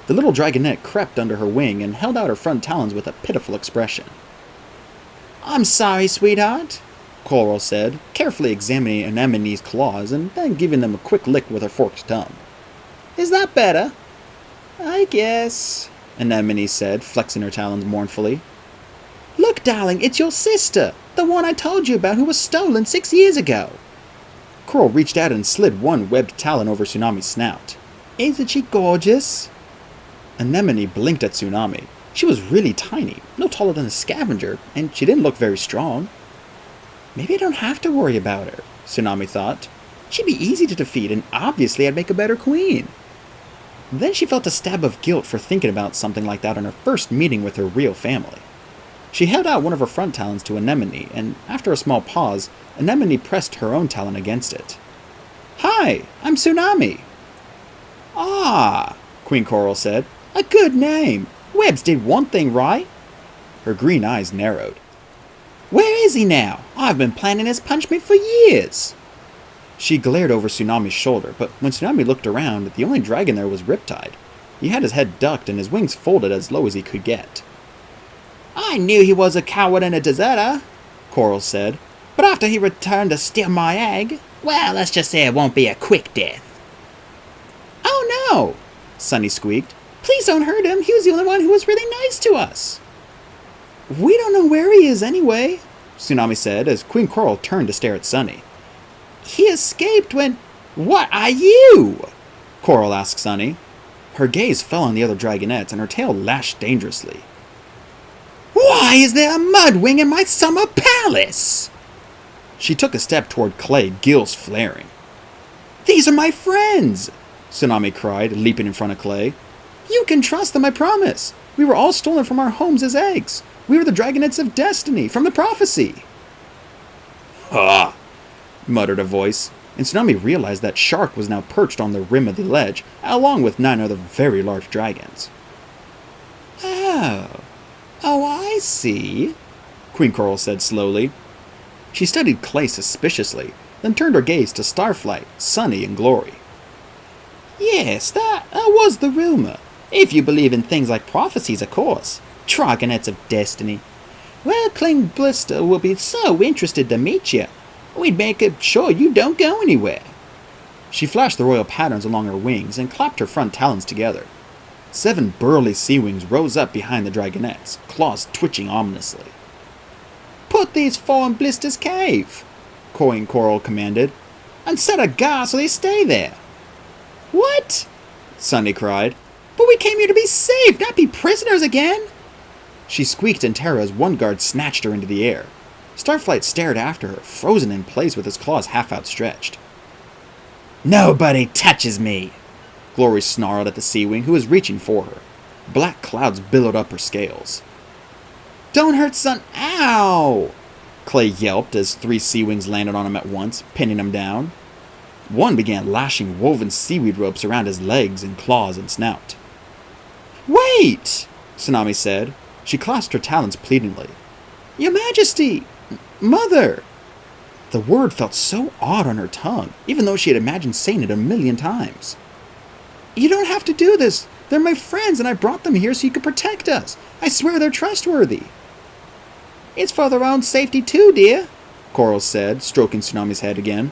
Speaker 1: The little dragonette crept under her wing and held out her front talons with a pitiful expression. I'm sorry, sweetheart, Coral said, carefully examining Anemone's claws and then giving them a quick lick with her forked tongue. Is that better? I guess, Anemone said, flexing her talons mournfully. Look, darling, it's your sister, the one I told you about who was stolen 6 years ago. Coral reached out and slid one webbed talon over Tsunami's snout. Isn't she gorgeous? Anemone blinked at Tsunami. She was really tiny, no taller than a scavenger, and she didn't look very strong. Maybe I don't have to worry about her, Tsunami thought. She'd be easy to defeat, and obviously I'd make a better queen. Then she felt a stab of guilt for thinking about something like that on her first meeting with her real family. She held out one of her front talons to Anemone, and after a small pause, Anemone pressed her own talon against it. Hi, I'm Tsunami. Ah, Queen Coral said. A good name. Webbs did one thing right. Her green eyes narrowed. Where is he now? I've been planning his punishment for years. She glared over Tsunami's shoulder, but when Tsunami looked around, the only dragon there was Riptide. He had his head ducked and his wings folded as low as he could get. I knew he was a coward and a deserter, Coral said, but after he returned to steal my egg, well, let's just say it won't be a quick death. Oh no, Sunny squeaked. Please don't hurt him. He was the only one who was really nice to us. We don't know where he is anyway, Tsunami said as Queen Coral turned to stare at Sunny. He escaped when... What are you? Coral asked Sunny. Her gaze fell on the other dragonettes and her tail lashed dangerously. Why is there a mudwing in my summer palace? She took a step toward Clay, gills flaring. These are my friends, Tsunami cried, leaping in front of Clay. You can trust them, I promise. We were all stolen from our homes as eggs. We were the dragonettes of destiny, from the prophecy. Ha! Muttered a voice, and Tsunami realized that Shark was now perched on the rim of the ledge, along with 9 other very large dragons. Oh, I see, Queen Coral said slowly. She studied Clay suspiciously, then turned her gaze to Starflight, Sunny, and Glory. Yes, that was the rumor. If you believe in things like prophecies, of course. Dragonettes of destiny. Well, Cling Blister will be so interested to meet you. We'd make sure you don't go anywhere. She flashed the royal patterns along her wings and clapped her front talons together. 7 burly sea wings rose up behind the dragonettes, claws twitching ominously. Put these 4 in Blister's cave, Queen Coral commanded, and set a guard so they stay there. What? Sunny cried. But we came here to be saved, not be prisoners again. She squeaked in terror as one guard snatched her into the air. Starflight stared after her, frozen in place with his claws half outstretched.
Speaker 2: Nobody touches me!
Speaker 1: Glory snarled at the Sea-Wing, who was reaching for her. Black clouds billowed up her scales.
Speaker 2: Don't hurt son! Ow!
Speaker 1: Clay yelped as 3 Sea-Wings landed on him at once, pinning him down. One began lashing woven seaweed ropes around his legs and claws and snout.
Speaker 2: Wait!
Speaker 1: Tsunami said. She clasped her talons pleadingly.
Speaker 2: Your Majesty! Mother!
Speaker 1: The word felt so odd on her tongue, even though she had imagined saying it 1,000,000 times.
Speaker 2: You don't have to do this. They're my friends, and I brought them here so you could protect us. I swear they're trustworthy. It's for their own safety too, dear,
Speaker 1: Coral said, stroking Tsunami's head again.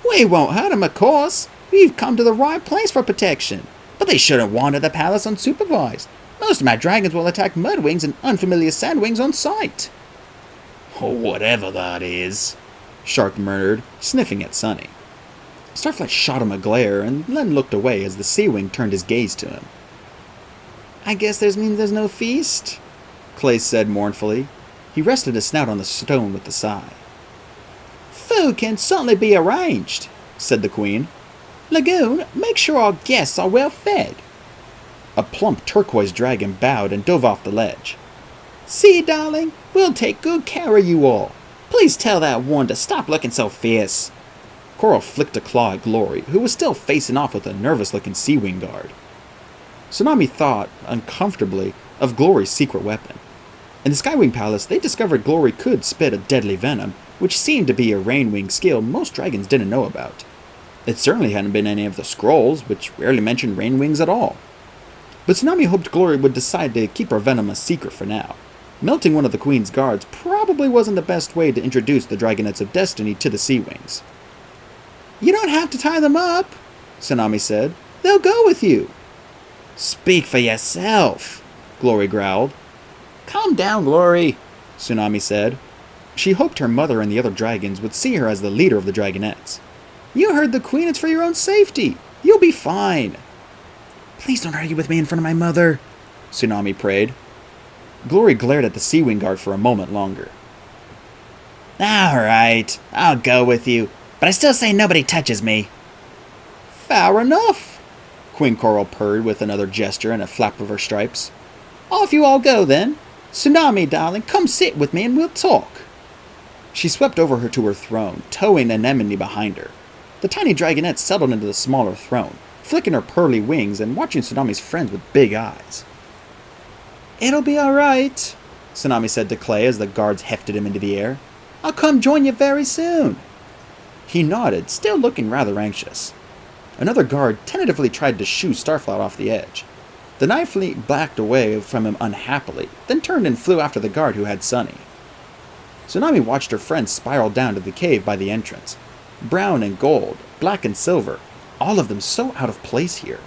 Speaker 2: We won't hurt them, of course. We've come to the right place for protection. But they shouldn't wander the palace unsupervised. Most of my dragons will attack mudwings and unfamiliar sandwings on sight.
Speaker 1: Whatever that is, Shark murmured, sniffing at Sunny. Starflight shot him a glare and then looked away as the Sea-Wing turned his gaze to him.
Speaker 2: I guess this means there's no feast,
Speaker 1: Clay said mournfully. He rested his snout on the stone with a sigh.
Speaker 2: Food can certainly be arranged, said the Queen. Lagoon, make sure our guests are well fed.
Speaker 1: A plump turquoise dragon bowed and dove off the ledge.
Speaker 2: See, darling, we'll take good care of you all. Please tell that one to stop looking so fierce.
Speaker 1: Coral flicked a claw at Glory, who was still facing off with a nervous-looking Sea-Wing guard. Tsunami thought, uncomfortably, of Glory's secret weapon. In the Skywing Palace, they discovered Glory could spit a deadly venom, which seemed to be a Rainwing skill most dragons didn't know about. It certainly hadn't been any of the scrolls, which rarely mentioned Rainwings at all. But Tsunami hoped Glory would decide to keep her venom a secret for now. Melting one of the Queen's guards probably wasn't the best way to introduce the Dragonets of Destiny to the Sea-Wings.
Speaker 2: You don't have to tie them up, Tsunami said. They'll go with you.
Speaker 1: Speak for yourself, Glory growled.
Speaker 2: Calm down, Glory,
Speaker 1: Tsunami said. She hoped her mother and the other dragons would see her as the leader of the Dragonets.
Speaker 2: You heard the Queen, it's for your own safety. You'll be fine.
Speaker 1: Please don't argue with me in front of my mother, Tsunami prayed. Glory glared at the Sea-Wing guard for a moment longer.
Speaker 2: All right, I'll go with you, but I still say nobody touches me. Fair enough, Queen Coral purred with another gesture and a flap of her stripes. Off you all go, then. Tsunami, darling, come sit with me and we'll talk.
Speaker 1: She swept over her to her throne, towing Anemone behind her. The tiny dragonette settled into the smaller throne, flicking her pearly wings and watching Tsunami's friends with big eyes.
Speaker 2: It'll be all right,
Speaker 1: Tsunami said to Clay as the guards hefted him into the air.
Speaker 2: I'll come join you very soon.
Speaker 1: He nodded, still looking rather anxious. Another guard tentatively tried to shoo Starflight off the edge. The Night Fleet backed away from him unhappily, then turned and flew after the guard who had Sunny. Tsunami watched her friends spiral down to the cave by the entrance. Brown and gold, black and silver, all of them so out of place here.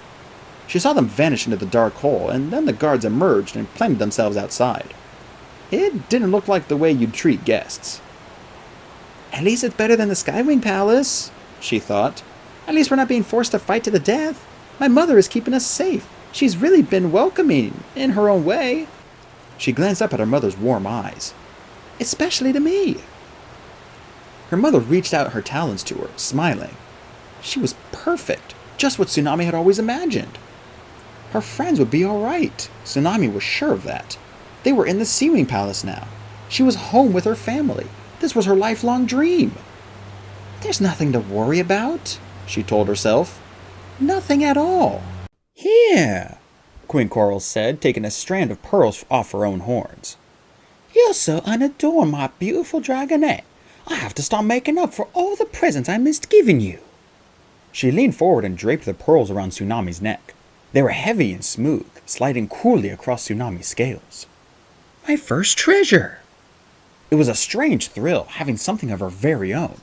Speaker 1: She saw them vanish into the dark hole, and then the guards emerged and planted themselves outside. It didn't look like the way you'd treat guests.
Speaker 2: At least it's better than the Skywing Palace, she thought. At least we're not being forced to fight to the death. My mother is keeping us safe. She's really been welcoming, in her own way.
Speaker 1: She glanced up at her mother's warm eyes.
Speaker 2: Especially to me.
Speaker 1: Her mother reached out her talons to her, smiling. She was perfect, just what Tsunami had always imagined. Her friends would be all right. Tsunami was sure of that. They were in the Sea-Wing Palace now. She was home with her family. This was her lifelong dream. There's nothing to worry about, she told herself. Nothing at all. Here, Queen Coral said, taking a strand of pearls off her own horns.
Speaker 2: You're so unadorned, my beautiful dragonette. I have to start making up for all the presents I missed giving you.
Speaker 1: She leaned forward and draped the pearls around Tsunami's neck. They were heavy and smooth, sliding coolly across Tsunami's scales.
Speaker 2: My first treasure!
Speaker 1: It was a strange thrill, having something of her very own.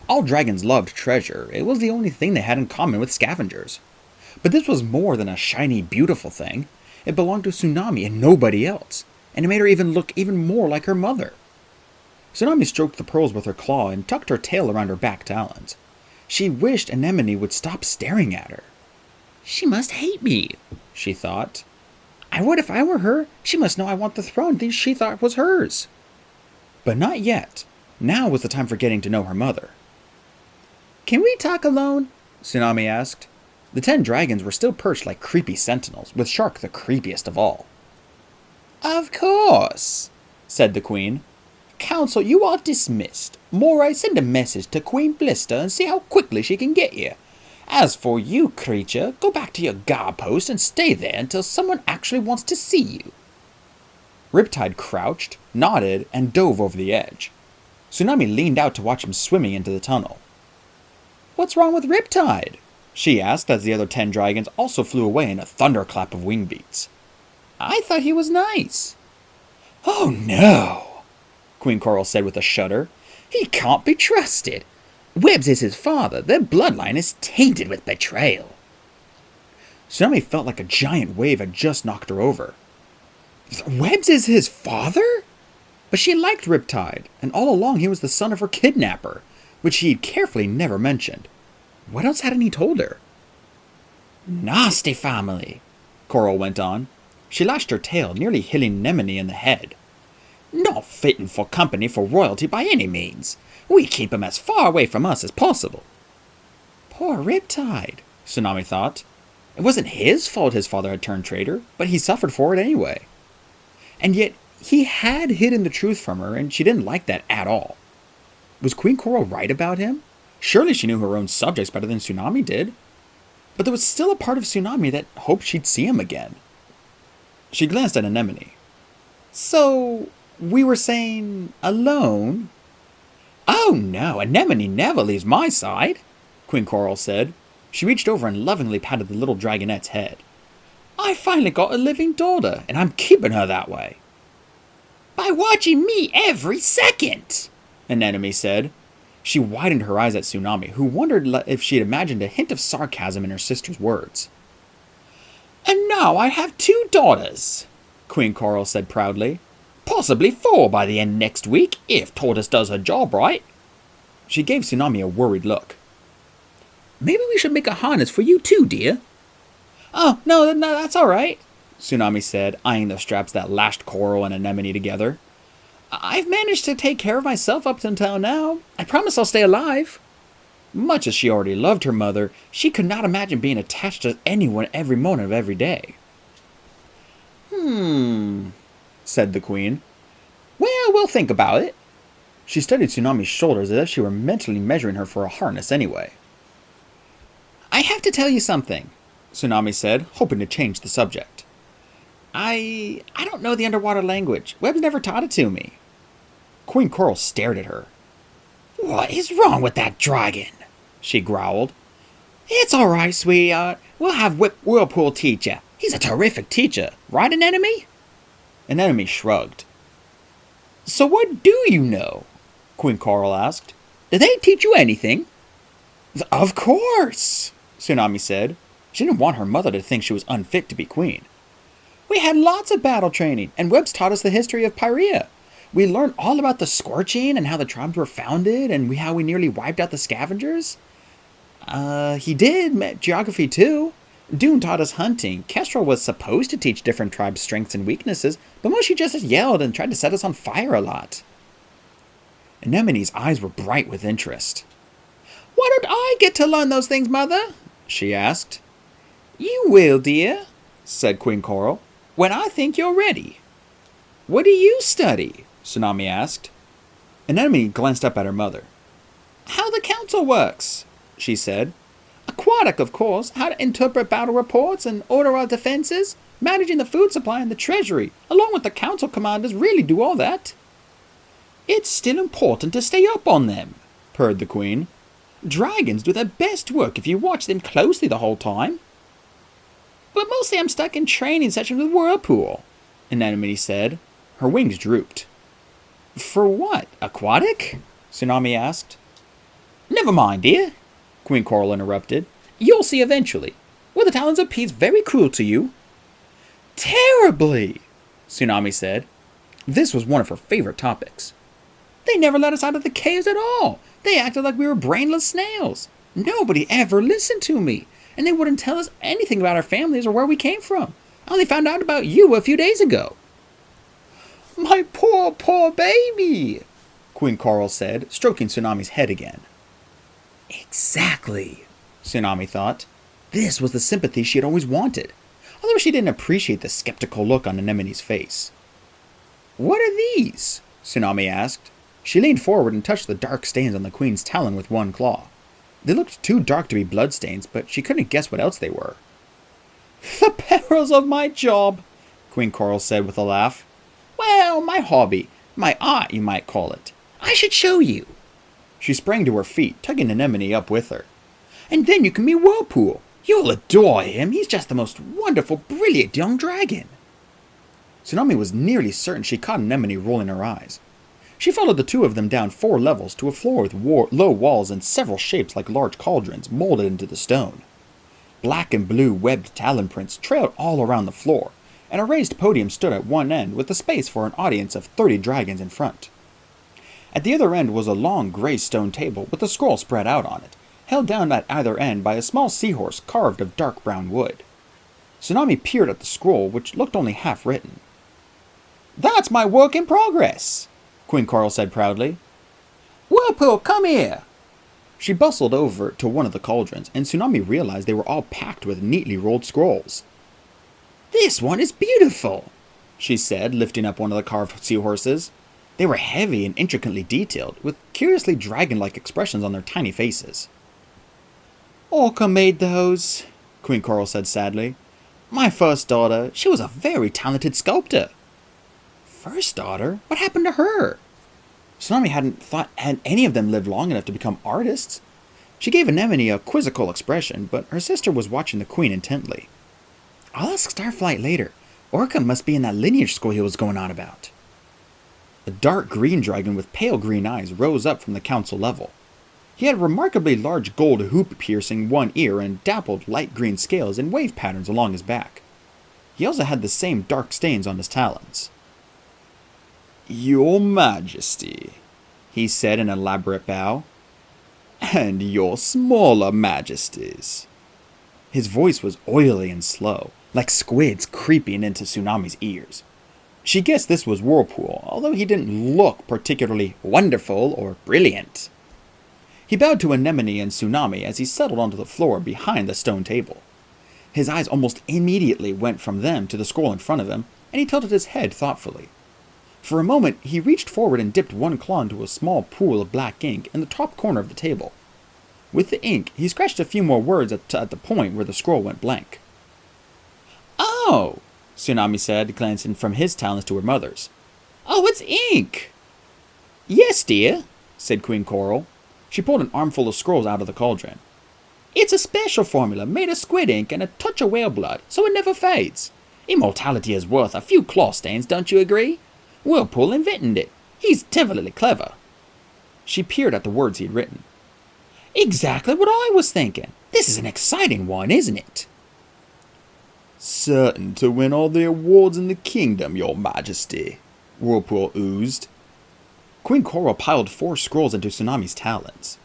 Speaker 1: All dragons loved treasure. It was the only thing they had in common with scavengers. But this was more than a shiny, beautiful thing. It belonged to Tsunami and nobody else, and it made her look even more like her mother. Tsunami stroked the pearls with her claw and tucked her tail around her back talons. She wished Anemone would stop staring at her.
Speaker 2: She must hate me, she thought. I would if I were her. She must know I want the throne she thought was hers.
Speaker 1: But not yet. Now was the time for getting to know her mother. Can we talk alone? Tsunami asked. The 10 dragons were still perched like creepy sentinels, with Shark the creepiest of all. Of course, said the queen. Council, you are dismissed. Moray, send a message to Queen Blister and see how quickly she can get here. As for you, creature, go back to your guard post and stay there until someone actually wants to see you. Riptide crouched, nodded, and dove over the edge. Tsunami leaned out to watch him swimming into the tunnel. What's wrong with Riptide? She asked as the other 10 dragons also flew away in a thunderclap of wing beats. I thought he was nice. Oh no, Queen Coral said with a shudder. He can't be trusted. Webbs is his father. Their bloodline is tainted with betrayal. Tsunami felt like a giant wave had just knocked her over. Webbs is his father? But she liked Riptide, and all along he was the son of her kidnapper, which he had carefully never mentioned. What else hadn't he told her? Nasty family, Coral went on. She lashed her tail, nearly hitting Nemone in the head. Not fitting for company for royalty by any means. We keep him as far away from us as possible. Poor Riptide, Tsunami thought. It wasn't his fault his father had turned traitor, but he suffered for it anyway. And yet, he had hidden the truth from her, and she didn't like that at all. Was Queen Coral right about him? Surely she knew her own subjects better than Tsunami did. But there was still a part of Tsunami that hoped she'd see him again. She glanced at Anemone. So, we were saying alone? Oh no, Anemone never leaves my side, Queen Coral said. She reached over and lovingly patted the little dragonette's head. I finally got a living daughter, and I'm keeping her that way. By watching me every second, Anemone said. She widened her eyes at Tsunami, who wondered if she had imagined a hint of sarcasm in her sister's words. And now I have 2 daughters, Queen Coral said proudly. Possibly 4 by the end next week, if Tortoise does her job right. She gave Tsunami a worried look. Maybe we should make a harness for you too, dear. Oh, no, that's all right, Tsunami said, eyeing the straps that lashed Coral and Anemone together. I've managed to take care of myself up until now. I promise I'll stay alive. Much as she already loved her mother, she could not imagine being attached to anyone every moment of every day. Said the queen. Well, we'll think about it. She studied Tsunami's shoulders as if she were mentally measuring her for a harness anyway. I have to tell you something, Tsunami said, hoping to change the subject. I don't know the underwater language. Webb's never taught it to me. Queen Coral stared at her. What is wrong with that dragon? She growled. It's all right, sweetheart. We'll have Whirlpool teach you. He's a terrific teacher. Right, Anemone? Anemone shrugged. So what do you know? Queen Coral asked. Did they teach you anything? Of course, Tsunami said. She didn't want her mother to think she was unfit to be queen. We had lots of battle training, and Webbs taught us the history of Pyrea. We learned all about the Scorching and how the tribes were founded and how we nearly wiped out the scavengers. He did geography too. Dune taught us hunting. Kestrel was supposed to teach different tribes' strengths and weaknesses, but mostly just yelled and tried to set us on fire a lot. Anemone's eyes were bright with interest. Why don't I get to learn those things, Mother? She asked. You will, dear, said Queen Coral, when I think you're ready. What do you study? Tsunami asked. Anemone glanced up at her mother. How the council works, she said. Aquatic, of course, how to interpret battle reports and order our defenses. Managing the food supply and the treasury, along with the council commanders, really do all that. It's still important to stay up on them, purred the queen. Dragons do their best work if you watch them closely the whole time. But mostly I'm stuck in training sessions with Whirlpool, Anemone said. Her wings drooped. For what? Aquatic? Tsunami asked. Never mind, dear, Queen Coral interrupted. You'll see eventually. Were the Talons of Peace very cruel to you? Terribly, Tsunami said. This was one of her favorite topics. They never let us out of the caves at all. They acted like we were brainless snails. Nobody ever listened to me, and they wouldn't tell us anything about our families or where we came from. I only found out about you a few days ago. My poor, poor baby, Queen Coral said, stroking Tsunami's head again. Exactly, Tsunami thought. This was the sympathy she had always wanted, although she didn't appreciate the skeptical look on Anemone's face. What are these? Tsunami asked. She leaned forward and touched the dark stains on the queen's talon with one claw. They looked too dark to be bloodstains, but she couldn't guess what else they were. The perils of my job, Queen Coral said with a laugh. Well, my hobby, my art you might call it. I should show you. She sprang to her feet, tugging Anemone up with her. And then you can meet Whirlpool. You'll adore him. He's just the most wonderful, brilliant young dragon. Tsunami was nearly certain she caught Anemone rolling her eyes. She followed the two of them down 4 levels to a floor with low walls and several shapes like large cauldrons molded into the stone. Black and blue webbed talon prints trailed all around the floor, and a raised podium stood at one end with a space for an audience of 30 dragons in front. At the other end was a long gray stone table with a scroll spread out on it, held down at either end by a small seahorse carved of dark brown wood. Tsunami peered at the scroll, which looked only half written. That's my work in progress, Queen Coral said proudly. Whirlpool, come here! She bustled over to one of the cauldrons, and Tsunami realized they were all packed with neatly rolled scrolls. This one is beautiful, she said, lifting up one of the carved seahorses. They were heavy and intricately detailed, with curiously dragon-like expressions on their tiny faces. Orca made those, Queen Coral said sadly. My first daughter, she was a very talented sculptor. First daughter? What happened to her? Tsunami hadn't thought had any of them lived long enough to become artists. She gave Anemone a quizzical expression, but her sister was watching the queen intently. I'll ask Starflight later. Orca must be in that lineage school he was going on about. A dark green dragon with pale green eyes rose up from the council level. He had remarkably large gold hoop piercing one ear and dappled light green scales in wave patterns along his back. He also had the same dark stains on his talons. Your Majesty, he said in an elaborate bow, and your smaller majesties. His voice was oily and slow, like squids creeping into Tsunami's ears. She guessed this was Whirlpool, although he didn't look particularly wonderful or brilliant. He bowed to Anemone and Tsunami as he settled onto the floor behind the stone table. His eyes almost immediately went from them to the scroll in front of him, and he tilted his head thoughtfully. For a moment, he reached forward and dipped one claw into a small pool of black ink in the top corner of the table. With the ink, he scratched a few more words at the point where the scroll went blank. Oh, Tsunami said, glancing from his talons to her mother's. Oh, it's ink! Yes, dear, said Queen Coral. She pulled an armful of scrolls out of the cauldron. It's a special formula made of squid ink and a touch of whale blood, so it never fades. Immortality is worth a few claw stains, don't you agree? Whirlpool invented it. He's devilly clever. She peered at the words he had written. Exactly what I was thinking. This is an exciting one, isn't it? Certain to win all the awards in the kingdom, your majesty, Whirlpool oozed. Queen Coral piled 4 scrolls into Tsunami's talons.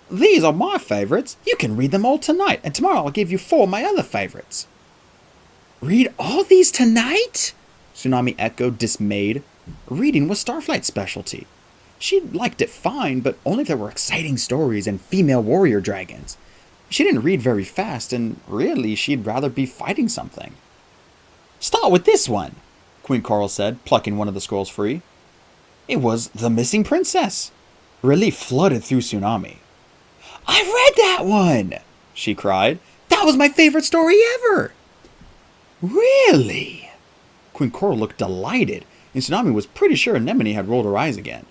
Speaker 1: These are my favorites. You can read them all tonight, and tomorrow I'll give you 4 of my other favorites. Read all these tonight? Tsunami echoed, dismayed. Reading was Starflight's specialty. She liked it fine, but only if there were exciting stories and female warrior dragons. She didn't read very fast, and really she'd rather be fighting something. Start with this one, Queen Coral said, plucking one of the scrolls free. It was The Missing Princess. Relief flooded through Tsunami. I read that one, she cried. That was my favorite story ever. Really? Queen Coral looked delighted, and Tsunami was pretty sure Anemone had rolled her eyes again.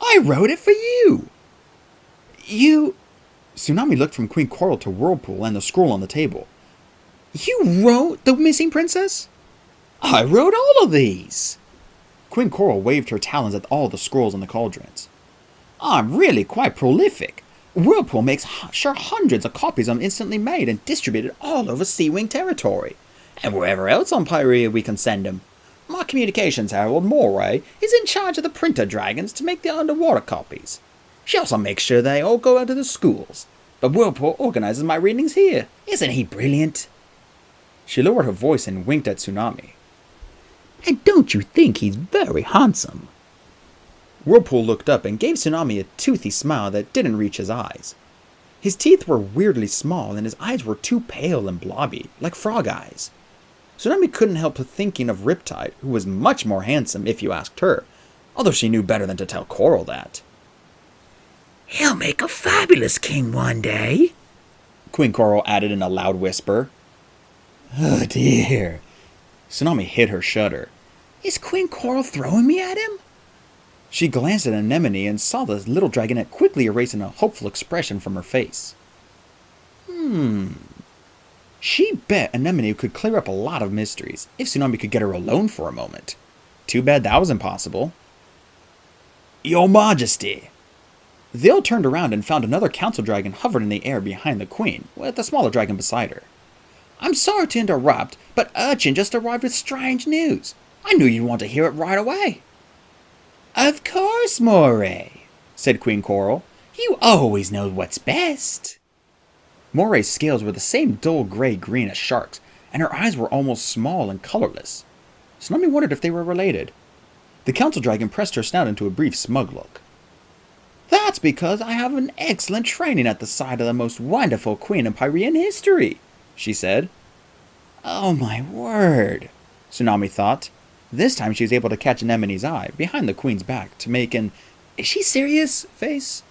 Speaker 1: I wrote it for you. You... Tsunami looked from Queen Coral to Whirlpool and the scroll on the table. You wrote The Missing Princess? I wrote all of these. Queen Coral waved her talons at all the scrolls in the cauldrons. I'm really quite prolific. Whirlpool makes sure hundreds of copies are instantly made and distributed all over Sea-Wing territory, and wherever else on Pyrea we can send them. My communications herald, Moray, is in charge of the printer dragons to make the underwater copies. She also makes sure they all go out to the schools, but Whirlpool organizes my readings here. Isn't he brilliant? She lowered her voice and winked at Tsunami. And don't you think he's very handsome? Whirlpool looked up and gave Tsunami a toothy smile that didn't reach his eyes. His teeth were weirdly small and his eyes were too pale and blobby, like frog eyes. Tsunami couldn't help thinking of Riptide, who was much more handsome if you asked her, although she knew better than to tell Coral that.
Speaker 2: He'll make a fabulous king one day,
Speaker 1: Queen Coral added in a loud whisper.
Speaker 2: Oh dear.
Speaker 1: Tsunami hid her shudder.
Speaker 2: Is Queen Coral throwing me at him?
Speaker 1: She glanced at Anemone and saw the little dragonette quickly erasing a hopeful expression from her face. She bet Anemone could clear up a lot of mysteries if Tsunami could get her alone for a moment. Too bad that was impossible. Your Majesty! They all turned around and found another council dragon hovered in the air behind the queen, with a smaller dragon beside her. I'm sorry to interrupt, but Urchin just arrived with strange news. I knew you'd want to hear it right away. Of course, Moray, said Queen Coral. You always know what's best. Moray's scales were the same dull gray-green as Shark's, and her eyes were almost small and colorless. Tsunami wondered if they were related. The council dragon pressed her snout into a brief smug look. That's because I have an excellent training at the side of the most wonderful queen in Pyrean history, she said. Oh my word, Tsunami thought. This time she was able to catch Anemone's eye behind the queen's back to make an "Is she serious?" face.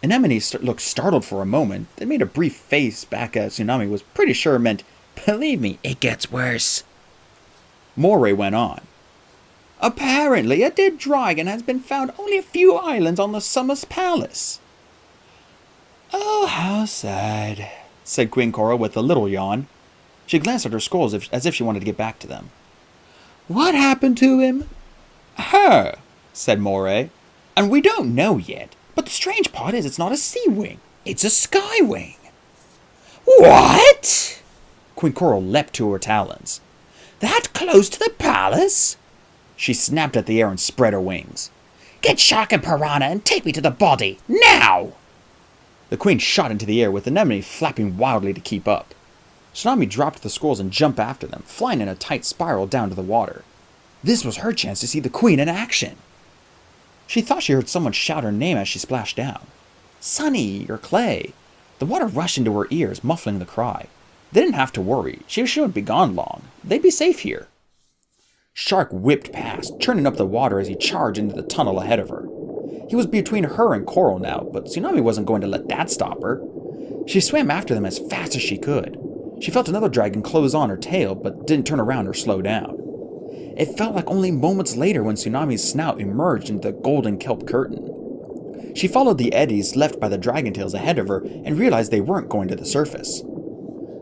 Speaker 1: Anemone looked startled for a moment, then made a brief face back at Tsunami was pretty sure meant, "Believe me, it gets worse." Moray went on. Apparently, a dead dragon has been found only a few islands on the Summer's Palace. Oh, how sad, said Queen Coral with a little yawn. She glanced at her skulls as if she wanted to get back to them. What happened to him? Her, said Moray. And we don't know yet, but the strange part is it's not a sea wing, it's a sky wing. What? Queen Coral leapt to her talons. That close to the palace? She snapped at the air and spread her wings. Get Shark and Piranha and take me to the body, now! The queen shot into the air with Anemone flapping wildly to keep up. Tsunami dropped the skulls and jumped after them, flying in a tight spiral down to the water. This was her chance to see the queen in action. She thought she heard someone shout her name as she splashed down. Sunny, or Clay. The water rushed into her ears, muffling the cry. They didn't have to worry. She shouldn't be gone long. They'd be safe here. Shark whipped past, churning up the water as he charged into the tunnel ahead of her. He was between her and Coral now, but Tsunami wasn't going to let that stop her. She swam after them as fast as she could. She felt another dragon close on her tail, but didn't turn around or slow down. It felt like only moments later when Tsunami's snout emerged into the golden kelp curtain. She followed the eddies left by the dragon tails ahead of her and realized they weren't going to the surface.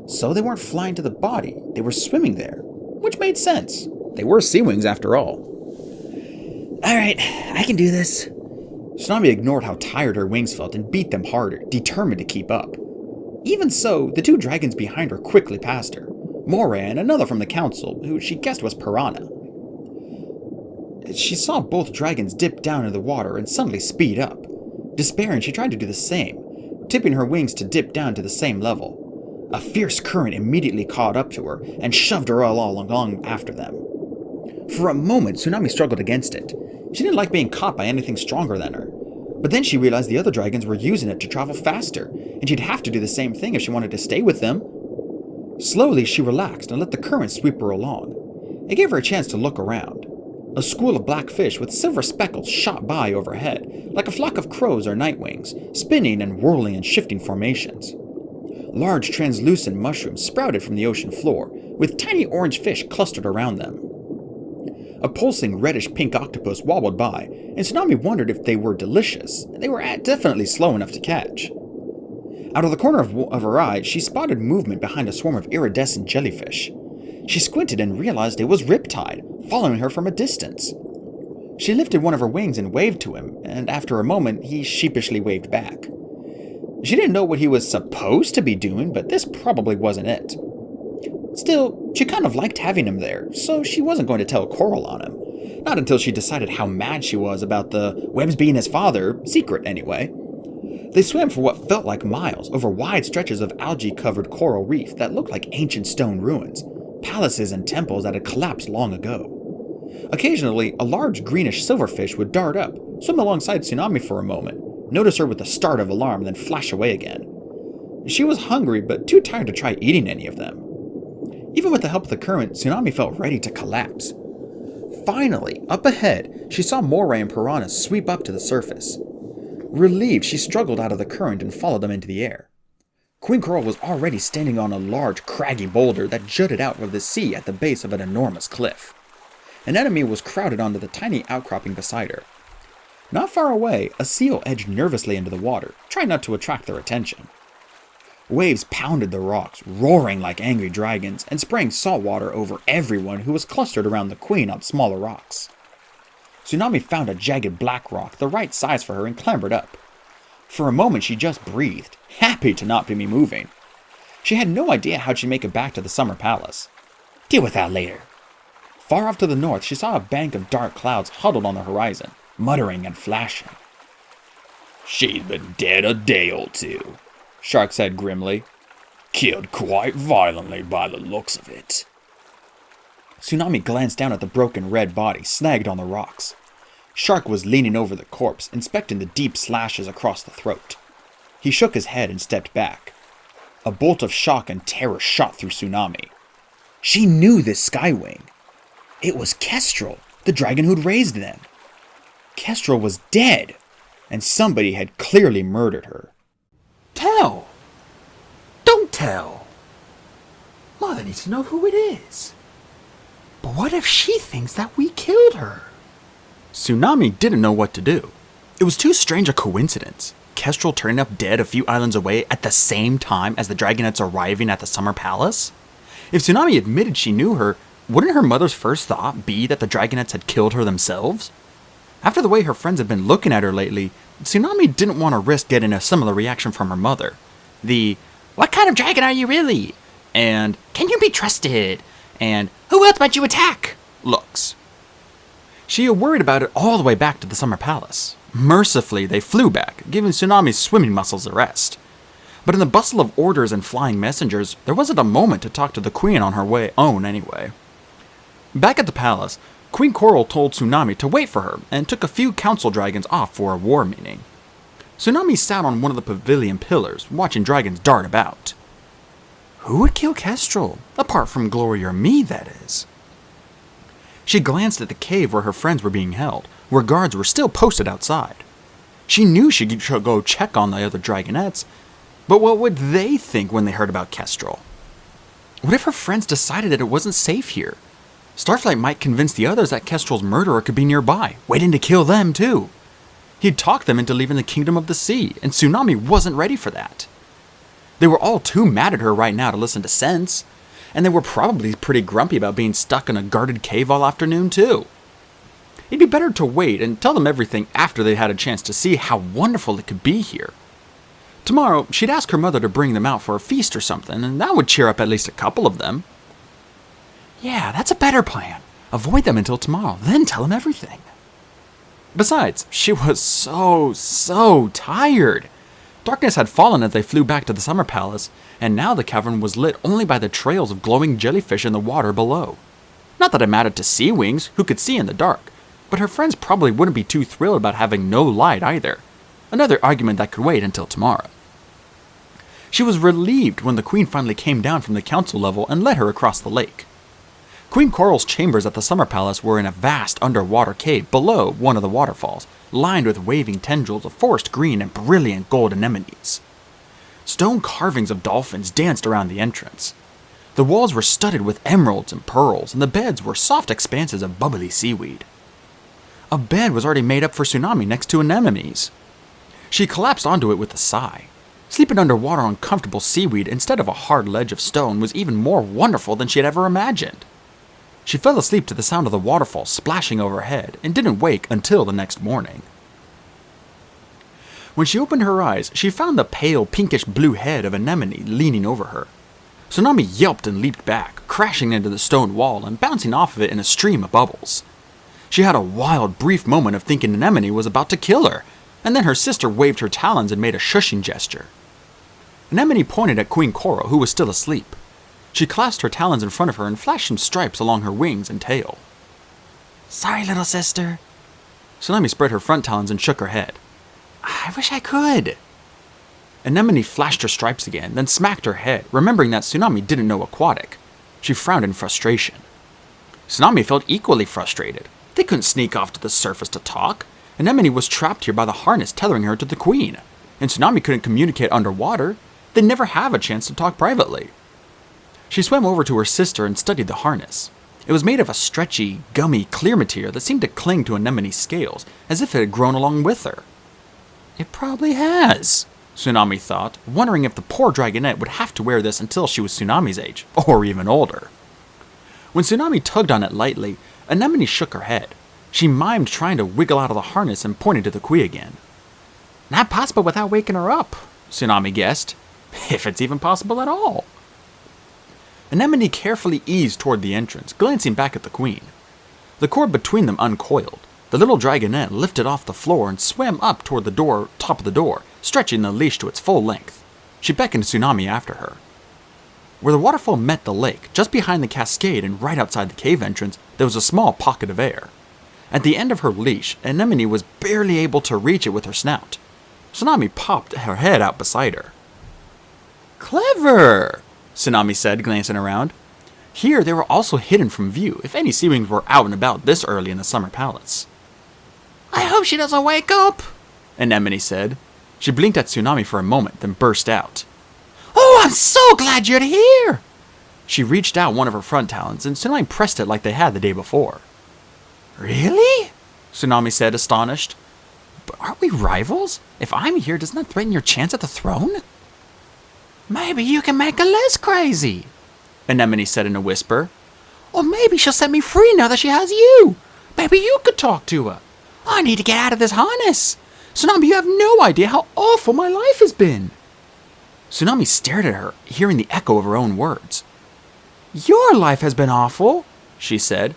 Speaker 1: So they weren't flying to the body, they were swimming there, which made sense. They were sea wings after all. Alright, I can do this. Tsunami ignored how tired her wings felt and beat them harder, determined to keep up. Even so, the two dragons behind her quickly passed her, Moray and another from the council, who she guessed was Piranha. She saw both dragons dip down into the water and suddenly speed up. Despairing, she tried to do the same, tipping her wings to dip down to the same level. A fierce current immediately caught up to her and shoved her all along after them. For a moment, Tsunami struggled against it. She didn't like being caught by anything stronger than her. But then she realized the other dragons were using it to travel faster, and she'd have to do the same thing if she wanted to stay with them. Slowly, she relaxed and let the current sweep her along. It gave her a chance to look around. A school of black fish with silver speckles shot by overhead, like a flock of crows or nightwings, spinning and whirling in shifting formations. Large translucent mushrooms sprouted from the ocean floor, with tiny orange fish clustered around them. A pulsing reddish-pink octopus wobbled by, and Tsunami wondered if they were delicious. They were definitely slow enough to catch. Out of the corner of her eye, she spotted movement behind a swarm of iridescent jellyfish. She squinted and realized it was Riptide, following her from a distance. She lifted one of her wings and waved to him, and after a moment, he sheepishly waved back. She didn't know what he was supposed to be doing, but this probably wasn't it. Still, she kind of liked having him there, so she wasn't going to tell Coral on him. Not until she decided how mad she was about the Webbs being his father, secret anyway. They swam for what felt like miles over wide stretches of algae-covered coral reef that looked like ancient stone ruins, palaces and temples that had collapsed long ago. Occasionally, a large greenish silverfish would dart up, swim alongside Tsunami for a moment, notice her with a start of alarm, then flash away again. She was hungry, but too tired to try eating any of them. Even with the help of the current, Tsunami felt ready to collapse. Finally, up ahead, she saw moray and piranhas sweep up to the surface. Relieved, she struggled out of the current and followed them into the air. Queen Coral was already standing on a large, craggy boulder that jutted out of the sea at the base of an enormous cliff. An enemy was crowded onto the tiny outcropping beside her. Not far away, a seal edged nervously into the water, trying not to attract their attention. Waves pounded the rocks, roaring like angry dragons, and spraying salt water over everyone who was clustered around the queen on smaller rocks. Tsunami found a jagged black rock the right size for her and clambered up. For a moment she just breathed, happy to not be moving. She had no idea how she'd make it back to the Summer Palace. Deal with that later. Far off to the north, she saw a bank of dark clouds huddled on the horizon, muttering and flashing.
Speaker 3: She's been dead a day or two, Shark said grimly. Killed quite violently by the looks of it.
Speaker 1: Tsunami glanced down at the broken red body snagged on the rocks. Shark was leaning over the corpse, inspecting the deep slashes across the throat. He shook his head and stepped back. A bolt of shock and terror shot through Tsunami. She knew this Skywing. It was Kestrel, the dragon who'd raised them. Kestrel was dead, and somebody had clearly murdered her.
Speaker 2: Tell! Don't tell! Mother needs to know who it is. But what if she thinks that we killed her?
Speaker 1: Tsunami didn't know what to do. It was too strange a coincidence. Kestrel turning up dead a few islands away at the same time as the Dragonets arriving at the Summer Palace? If Tsunami admitted she knew her, wouldn't her mother's first thought be that the Dragonets had killed her themselves? After the way her friends had been looking at her lately, Tsunami didn't want to risk getting a similar reaction from her mother. The, "What kind of dragon are you really?" and "Can you be trusted?" and "Who else might you attack?" looks. She had worried about it all the way back to the Summer Palace. Mercifully, they flew back, giving Tsunami's swimming muscles a rest. But in the bustle of orders and flying messengers, there wasn't a moment to talk to the Queen on her own anyway. Back at the palace, Queen Coral told Tsunami to wait for her and took a few council dragons off for a war meeting. Tsunami sat on one of the pavilion pillars, watching dragons dart about. Who would kill Kestrel? Apart from Glory or me, that is. She glanced at the cave where her friends were being held, where guards were still posted outside. She knew she could go check on the other dragonets, but what would they think when they heard about Kestrel? What if her friends decided that it wasn't safe here? Starflight might convince the others that Kestrel's murderer could be nearby, waiting to kill them too. He'd talked them into leaving the Kingdom of the Sea, and Tsunami wasn't ready for that. They were all too mad at her right now to listen to sense, and they were probably pretty grumpy about being stuck in a guarded cave all afternoon too. It'd be better to wait and tell them everything after they had a chance to see how wonderful it could be here. Tomorrow, she'd ask her mother to bring them out for a feast or something, and that would cheer up at least a couple of them. Yeah, that's a better plan. Avoid them until tomorrow, then tell them everything. Besides, she was so tired. Darkness had fallen as they flew back to the Summer Palace, and now the cavern was lit only by the trails of glowing jellyfish in the water below. Not that it mattered to Sea Wings, who could see in the dark, but her friends probably wouldn't be too thrilled about having no light either. Another argument that could wait until tomorrow. She was relieved when the Queen finally came down from the council level and led her across the lake. Queen Coral's chambers at the Summer Palace were in a vast underwater cave below one of the waterfalls, lined with waving tendrils of forest green and brilliant gold anemones. Stone carvings of dolphins danced around the entrance. The walls were studded with emeralds and pearls, and the beds were soft expanses of bubbly seaweed. A bed was already made up for Tsunami next to anemones. She collapsed onto it with a sigh. Sleeping underwater on comfortable seaweed instead of a hard ledge of stone was even more wonderful than she had ever imagined. She fell asleep to the sound of the waterfall splashing overhead and didn't wake until the next morning. When she opened her eyes, she found the pale pinkish blue head of Anemone leaning over her. Tsunami yelped and leaped back, crashing into the stone wall and bouncing off of it in a stream of bubbles. She had a wild, brief moment of thinking Anemone was about to kill her, and then her sister waved her talons and made a shushing gesture. Anemone pointed at Queen Coral, who was still asleep. She clasped her talons in front of her and flashed some stripes along her wings and tail.
Speaker 2: Sorry, little sister.
Speaker 1: Tsunami spread her front talons and shook her head.
Speaker 2: I wish I could.
Speaker 1: Anemone flashed her stripes again, then smacked her head, remembering that Tsunami didn't know aquatic. She frowned in frustration. Tsunami felt equally frustrated. They couldn't sneak off to the surface to talk. Anemone was trapped here by the harness tethering her to the queen, and Tsunami couldn't communicate underwater. They'd never have a chance to talk privately. She swam over to her sister and studied the harness. It was made of a stretchy, gummy, clear material that seemed to cling to Anemone's scales, as if it had grown along with her. It probably has, Tsunami thought, wondering if the poor dragonette would have to wear this until she was Tsunami's age, or even older. When Tsunami tugged on it lightly, Anemone shook her head. She mimed trying to wiggle out of the harness and pointed to the Kui again.
Speaker 2: Not possible without waking her up,
Speaker 1: Tsunami guessed, if it's even possible at all. Anemone carefully eased toward the entrance, glancing back at the queen. The cord between them uncoiled. The little dragonette lifted off the floor and swam up toward the top of the door, stretching the leash to its full length. She beckoned Tsunami after her. Where the waterfall met the lake, just behind the cascade and right outside the cave entrance, there was a small pocket of air. At the end of her leash, Anemone was barely able to reach it with her snout. Tsunami popped her head out beside her. Clever, Tsunami said, glancing around. Here they were also hidden from view, if any sea wings were out and about this early in the summer palace.
Speaker 2: I hope she doesn't wake up,
Speaker 1: Anemone said. She blinked at Tsunami for a moment, then burst out.
Speaker 2: Oh, I'm so glad you're here!
Speaker 1: She reached out one of her front talons, and Tsunami pressed it like they had the day before.
Speaker 2: Really?
Speaker 1: Tsunami said, astonished. But aren't we rivals? If I'm here, doesn't that threaten your chance at the throne?
Speaker 2: Maybe you can make her less crazy,
Speaker 1: Anemone said in a whisper.
Speaker 2: Or maybe she'll set me free now that she has you. Maybe you could talk to her. I need to get out of this harness.
Speaker 1: Tsunami, you have no idea how awful my life has been. Tsunami stared at her, hearing the echo of her own words. Your life has been awful, she said.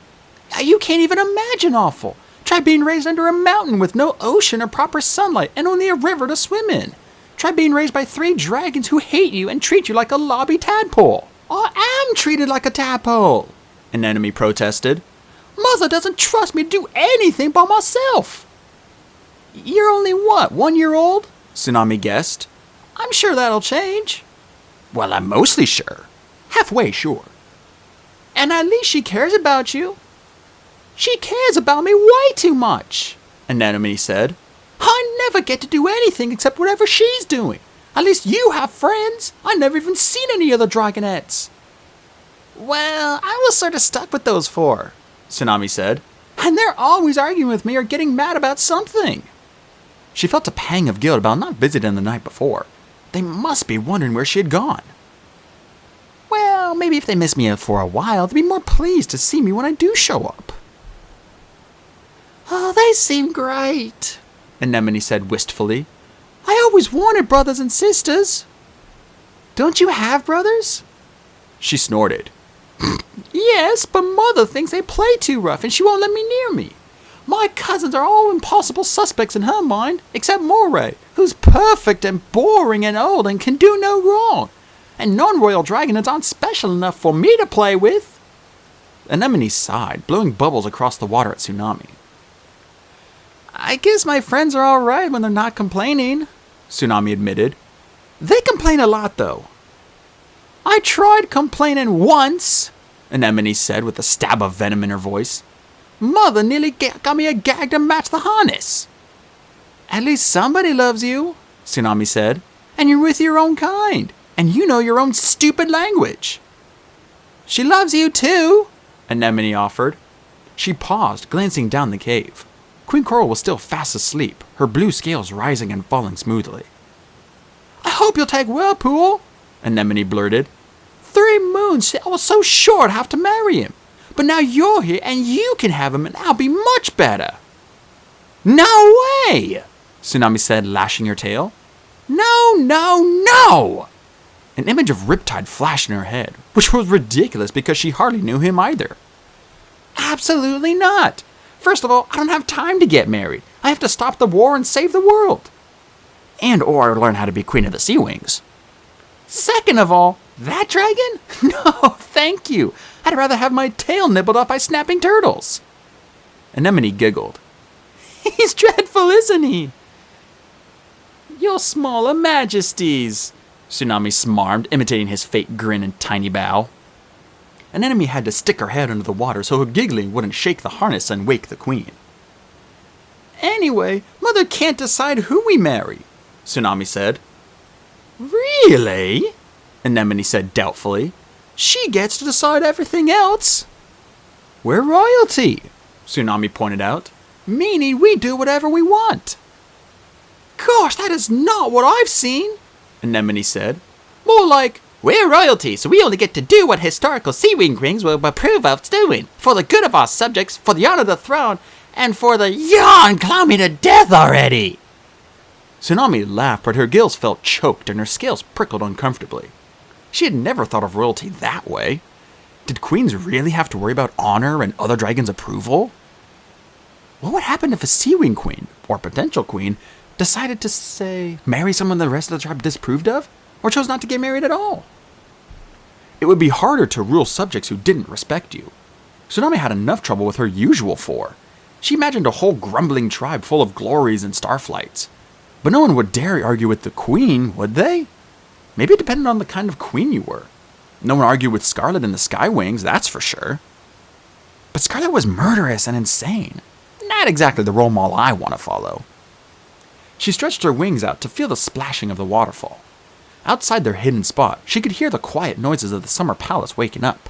Speaker 1: You can't even imagine awful. Try being raised under a mountain with no ocean or proper sunlight and only a river to swim in. Try being raised by 3 dragons who hate you and treat you like a lobby tadpole. I am treated like a tadpole, Anemone protested. Mother doesn't trust me to do anything by myself. You're only what, 1 year old? Tsunami guessed. I'm sure that'll change. Well, I'm mostly sure. Halfway sure. And at least she cares about you. She cares about me way too much, Anemone said. I never get to do anything except whatever she's doing. At least you have friends. I never even seen any other dragonettes. Well, I was sort of stuck with those 4, Tsunami said. And they're always arguing with me or getting mad about something. She felt a pang of guilt about not visiting the night before. They must be wondering where she had gone. Well, maybe if they miss me for a while, they'll be more pleased to see me when I do show up. Oh, they seem great, Anemone said wistfully. I always wanted brothers and sisters. Don't you have brothers? She snorted. Yes, but Mother thinks they play too rough and she won't let me near me. My cousins are all impossible suspects in her mind, except Moray, who's perfect and boring and old and can do no wrong. And non-royal dragonets aren't special enough for me to play with. Anemone sighed, blowing bubbles across the water at Tsunami. I guess my friends are alright when they're not complaining, Tsunami admitted. They complain a lot, though. I tried complaining once, Anemone said with a stab of venom in her voice. Mother nearly got me a gag to match the harness. At least somebody loves you, Tsunami said, and you're with your own kind, and you know your own stupid language. She loves you too, Anemone offered. She paused, glancing down the cave. Queen Coral was still fast asleep, her blue scales rising and falling smoothly. I hope you'll take Whirlpool, Anemone blurted. 3 moons, I was so sure I'd have to marry him. But now you're here and you can have him and I'll be much better. No way, Tsunami said, lashing her tail. No, no, no! An image of Riptide flashed in her head, which was ridiculous because she hardly knew him either. Absolutely not. First of all, I don't have time to get married. I have to stop the war and save the world. Or learn how to be Queen of the Sea Wings. Second of all, that dragon? No, thank you. I'd rather have my tail nibbled off by snapping turtles. Anemone giggled. He's dreadful, isn't he? Your smaller majesties, Tsunami smarmed, imitating his fake grin and tiny bow. Anemone had to stick her head under the water so her giggling wouldn't shake the harness and wake the queen. Anyway, Mother can't decide who we marry, Tsunami said. Really? Anemone said doubtfully. She gets to decide everything else. We're royalty, Tsunami pointed out, meaning we do whatever we want. Gosh, that is not what I've seen, Anemone said. More like, we're royalty, so we only get to do what historical sea-wing rings will approve of doing, for the good of our subjects, for the honor of the throne, and for the yawn claw me to death already. Tsunami laughed, but her gills felt choked and her scales prickled uncomfortably. She had never thought of royalty that way. Did queens really have to worry about honor and other dragons' approval? What would happen if a sea-wing queen, or potential queen, decided to, say, marry someone the rest of the tribe disapproved of, or chose not to get married at all? It would be harder to rule subjects who didn't respect you. Tsunami had enough trouble with her usual four. She imagined a whole grumbling tribe full of glories and starflights. But no one would dare argue with the queen, would they? Maybe it depended on the kind of queen you were. No one argued with Scarlet and the Skywings, that's for sure. But Scarlet was murderous and insane. Not exactly the role model I want to follow. She stretched her wings out to feel the splashing of the waterfall. Outside their hidden spot, she could hear the quiet noises of the summer palace waking up.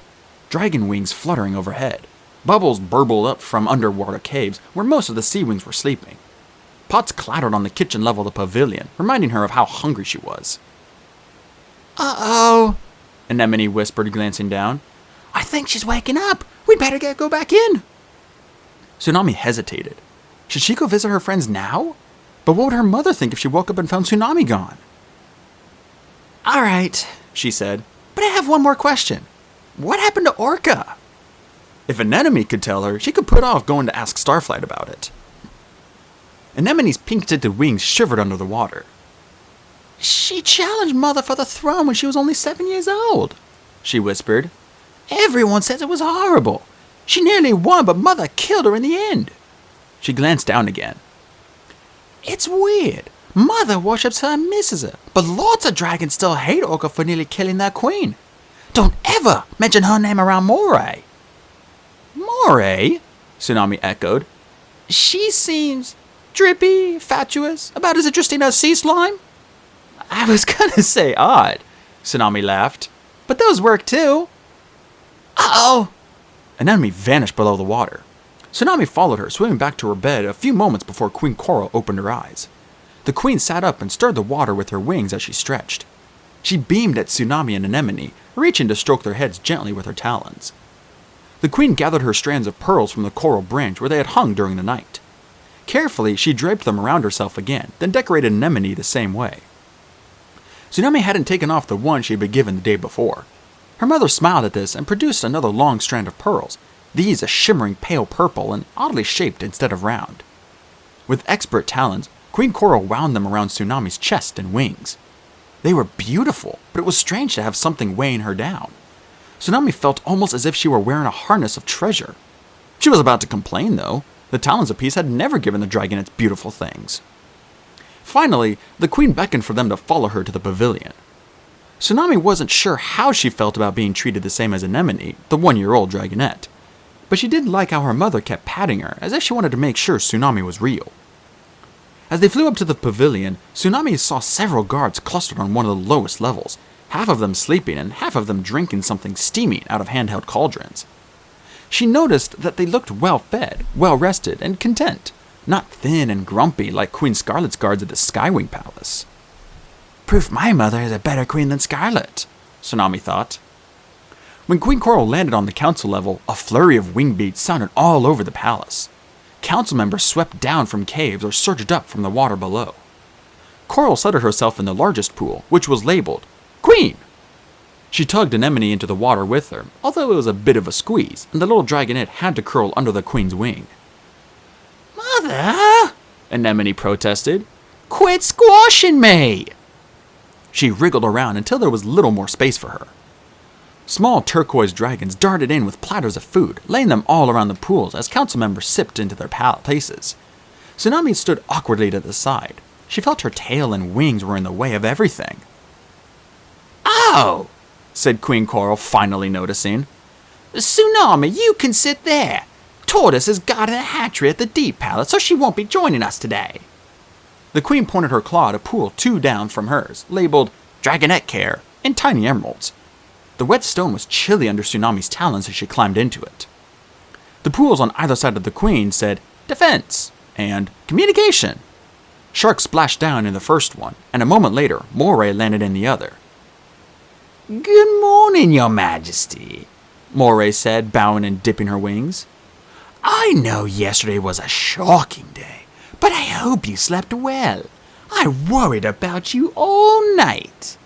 Speaker 1: Dragon wings fluttering overhead. Bubbles burbled up from underwater caves where most of the sea wings were sleeping. Pots clattered on the kitchen level of the pavilion, reminding her of how hungry she was. Uh-oh, Anemone whispered, glancing down. I think she's waking up. We'd better go back in. Tsunami hesitated. Should she go visit her friends now? But what would her mother think if she woke up and found Tsunami gone? All right, she said, but I have one more question. What happened to Orca? If Anemone could tell her, she could put off going to ask Starflight about it. Anemone's pink-tinted wings shivered under the water. She challenged Mother for the throne when she was only 7 years old, she whispered. Everyone says it was horrible. She nearly won, but Mother killed her in the end. She glanced down again. It's weird. Mother worships her and misses her, but lots of dragons still hate Orca for nearly killing their queen. Don't ever mention her name around Moray. Moray? Tsunami echoed. She seems drippy, fatuous, about as interesting as sea slime. I was gonna say odd, Tsunami laughed, but those work too. Uh-oh! Anemone vanished below the water. Tsunami followed her, swimming back to her bed a few moments before Queen Coral opened her eyes. The queen sat up and stirred the water with her wings as she stretched. She beamed at Tsunami and Anemone, reaching to stroke their heads gently with her talons. The queen gathered her strands of pearls from the coral branch where they had hung during the night. Carefully, she draped them around herself again, then decorated Anemone the same way. Tsunami hadn't taken off the one she had been given the day before. Her mother smiled at this and produced another long strand of pearls, these a shimmering pale purple and oddly shaped instead of round. With expert talons, Queen Coral wound them around Tsunami's chest and wings. They were beautiful, but it was strange to have something weighing her down. Tsunami felt almost as if she were wearing a harness of treasure. She was about to complain, though. The talons of peace had never given the dragonets beautiful things. Finally, the queen beckoned for them to follow her to the pavilion. Tsunami wasn't sure how she felt about being treated the same as Anemone, the 1-year-old dragonet, but she did like how her mother kept patting her, as if she wanted to make sure Tsunami was real. As they flew up to the pavilion, Tsunami saw several guards clustered on one of the lowest levels, half of them sleeping and half of them drinking something steaming out of handheld cauldrons. She noticed that they looked well-fed, well-rested, and content, not thin and grumpy like Queen Scarlet's guards at the Skywing Palace. Proof my mother is a better queen than Scarlet, Tsunami thought. When Queen Coral landed on the council level, a flurry of wing beats sounded all over the palace. Council members swept down from caves or surged up from the water below. Coral settled herself in the largest pool, which was labeled Queen. She tugged Anemone into the water with her, although it was a bit of a squeeze, and the little dragonet had to curl under the queen's wing. Mother, Anemone protested, quit squashing me! She wriggled around until there was little more space for her. Small turquoise dragons darted in with platters of food, laying them all around the pools as council members sipped into their places. Tsunami stood awkwardly to the side. She felt her tail and wings were in the way of everything.
Speaker 2: Oh,
Speaker 1: Said Queen Coral, finally noticing.
Speaker 2: Tsunami, you can sit there. Tortoise is guarding a hatchery at the Deep Palace, so she won't be joining us today.
Speaker 1: The queen pointed her claw at a pool 2 down from hers, labeled Dragonette Care, in tiny emeralds. The wet stone was chilly under Tsunami's talons as she climbed into it. The pools on either side of the queen said Defense and Communication. Shark splashed down in the first one, and a moment later, Moray landed in the other.
Speaker 2: Good morning, Your Majesty,
Speaker 1: Moray said, bowing and dipping her wings.
Speaker 2: I know yesterday was a shocking day, but I hope you slept well. I worried about you all night.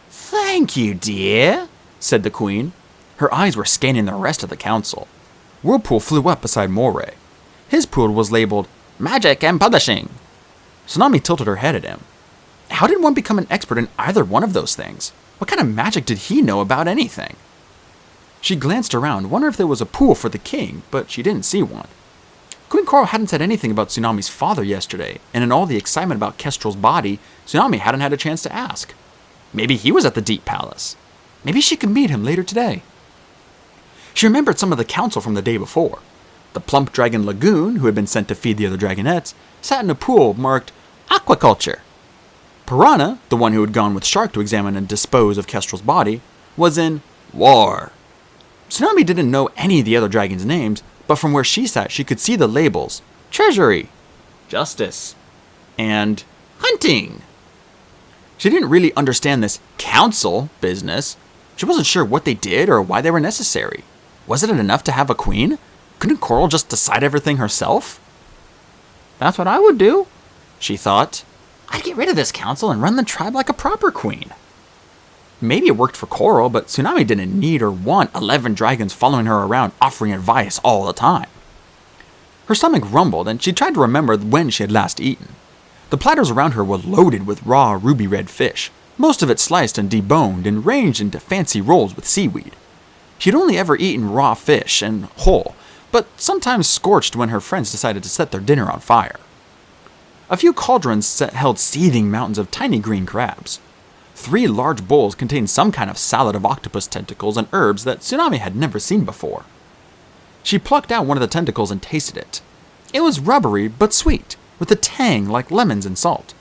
Speaker 2: Thank you, dear,
Speaker 1: said the queen. Her eyes were scanning the rest of the council. Whirlpool flew up beside Moray. His pool was labeled Magic and Publishing. Tsunami tilted her head at him. How did one become an expert in either one of those things? What kind of magic did he know about anything? She glanced around, wondering if there was a pool for the king, but she didn't see one. Queen Coral hadn't said anything about Tsunami's father yesterday, and in all the excitement about Kestrel's body, Tsunami hadn't had a chance to ask. Maybe he was at the Deep Palace. Maybe she could meet him later today. She remembered some of the council from the day before. The plump dragon Lagoon, who had been sent to feed the other dragonettes, sat in a pool marked Aquaculture. Piranha, the one who had gone with Shark to examine and dispose of Kestrel's body, was in War. Tsunami didn't know any of the other dragons' names, but from where she sat she could see the labels Treasury, Justice, and Hunting. She didn't really understand this council business. She wasn't sure what they did or why they were necessary. Wasn't it enough to have a queen? Couldn't Coral just decide everything herself? That's what I would do, she thought. I'd get rid of this council and run the tribe like a proper queen. Maybe it worked for Coral, but Tsunami didn't need or want 11 dragons following her around offering advice all the time. Her stomach rumbled and she tried to remember when she had last eaten. The platters around her were loaded with raw ruby red fish, most of it sliced and deboned and ranged into fancy rolls with seaweed. She'd only ever eaten raw fish and whole, but sometimes scorched when her friends decided to set their dinner on fire. A few cauldrons held seething mountains of tiny green crabs. 3 large bowls contained some kind of salad of octopus tentacles and herbs that Tsunami had never seen before. She plucked out one of the tentacles and tasted it. It was rubbery but sweet, with a tang like lemons and salt.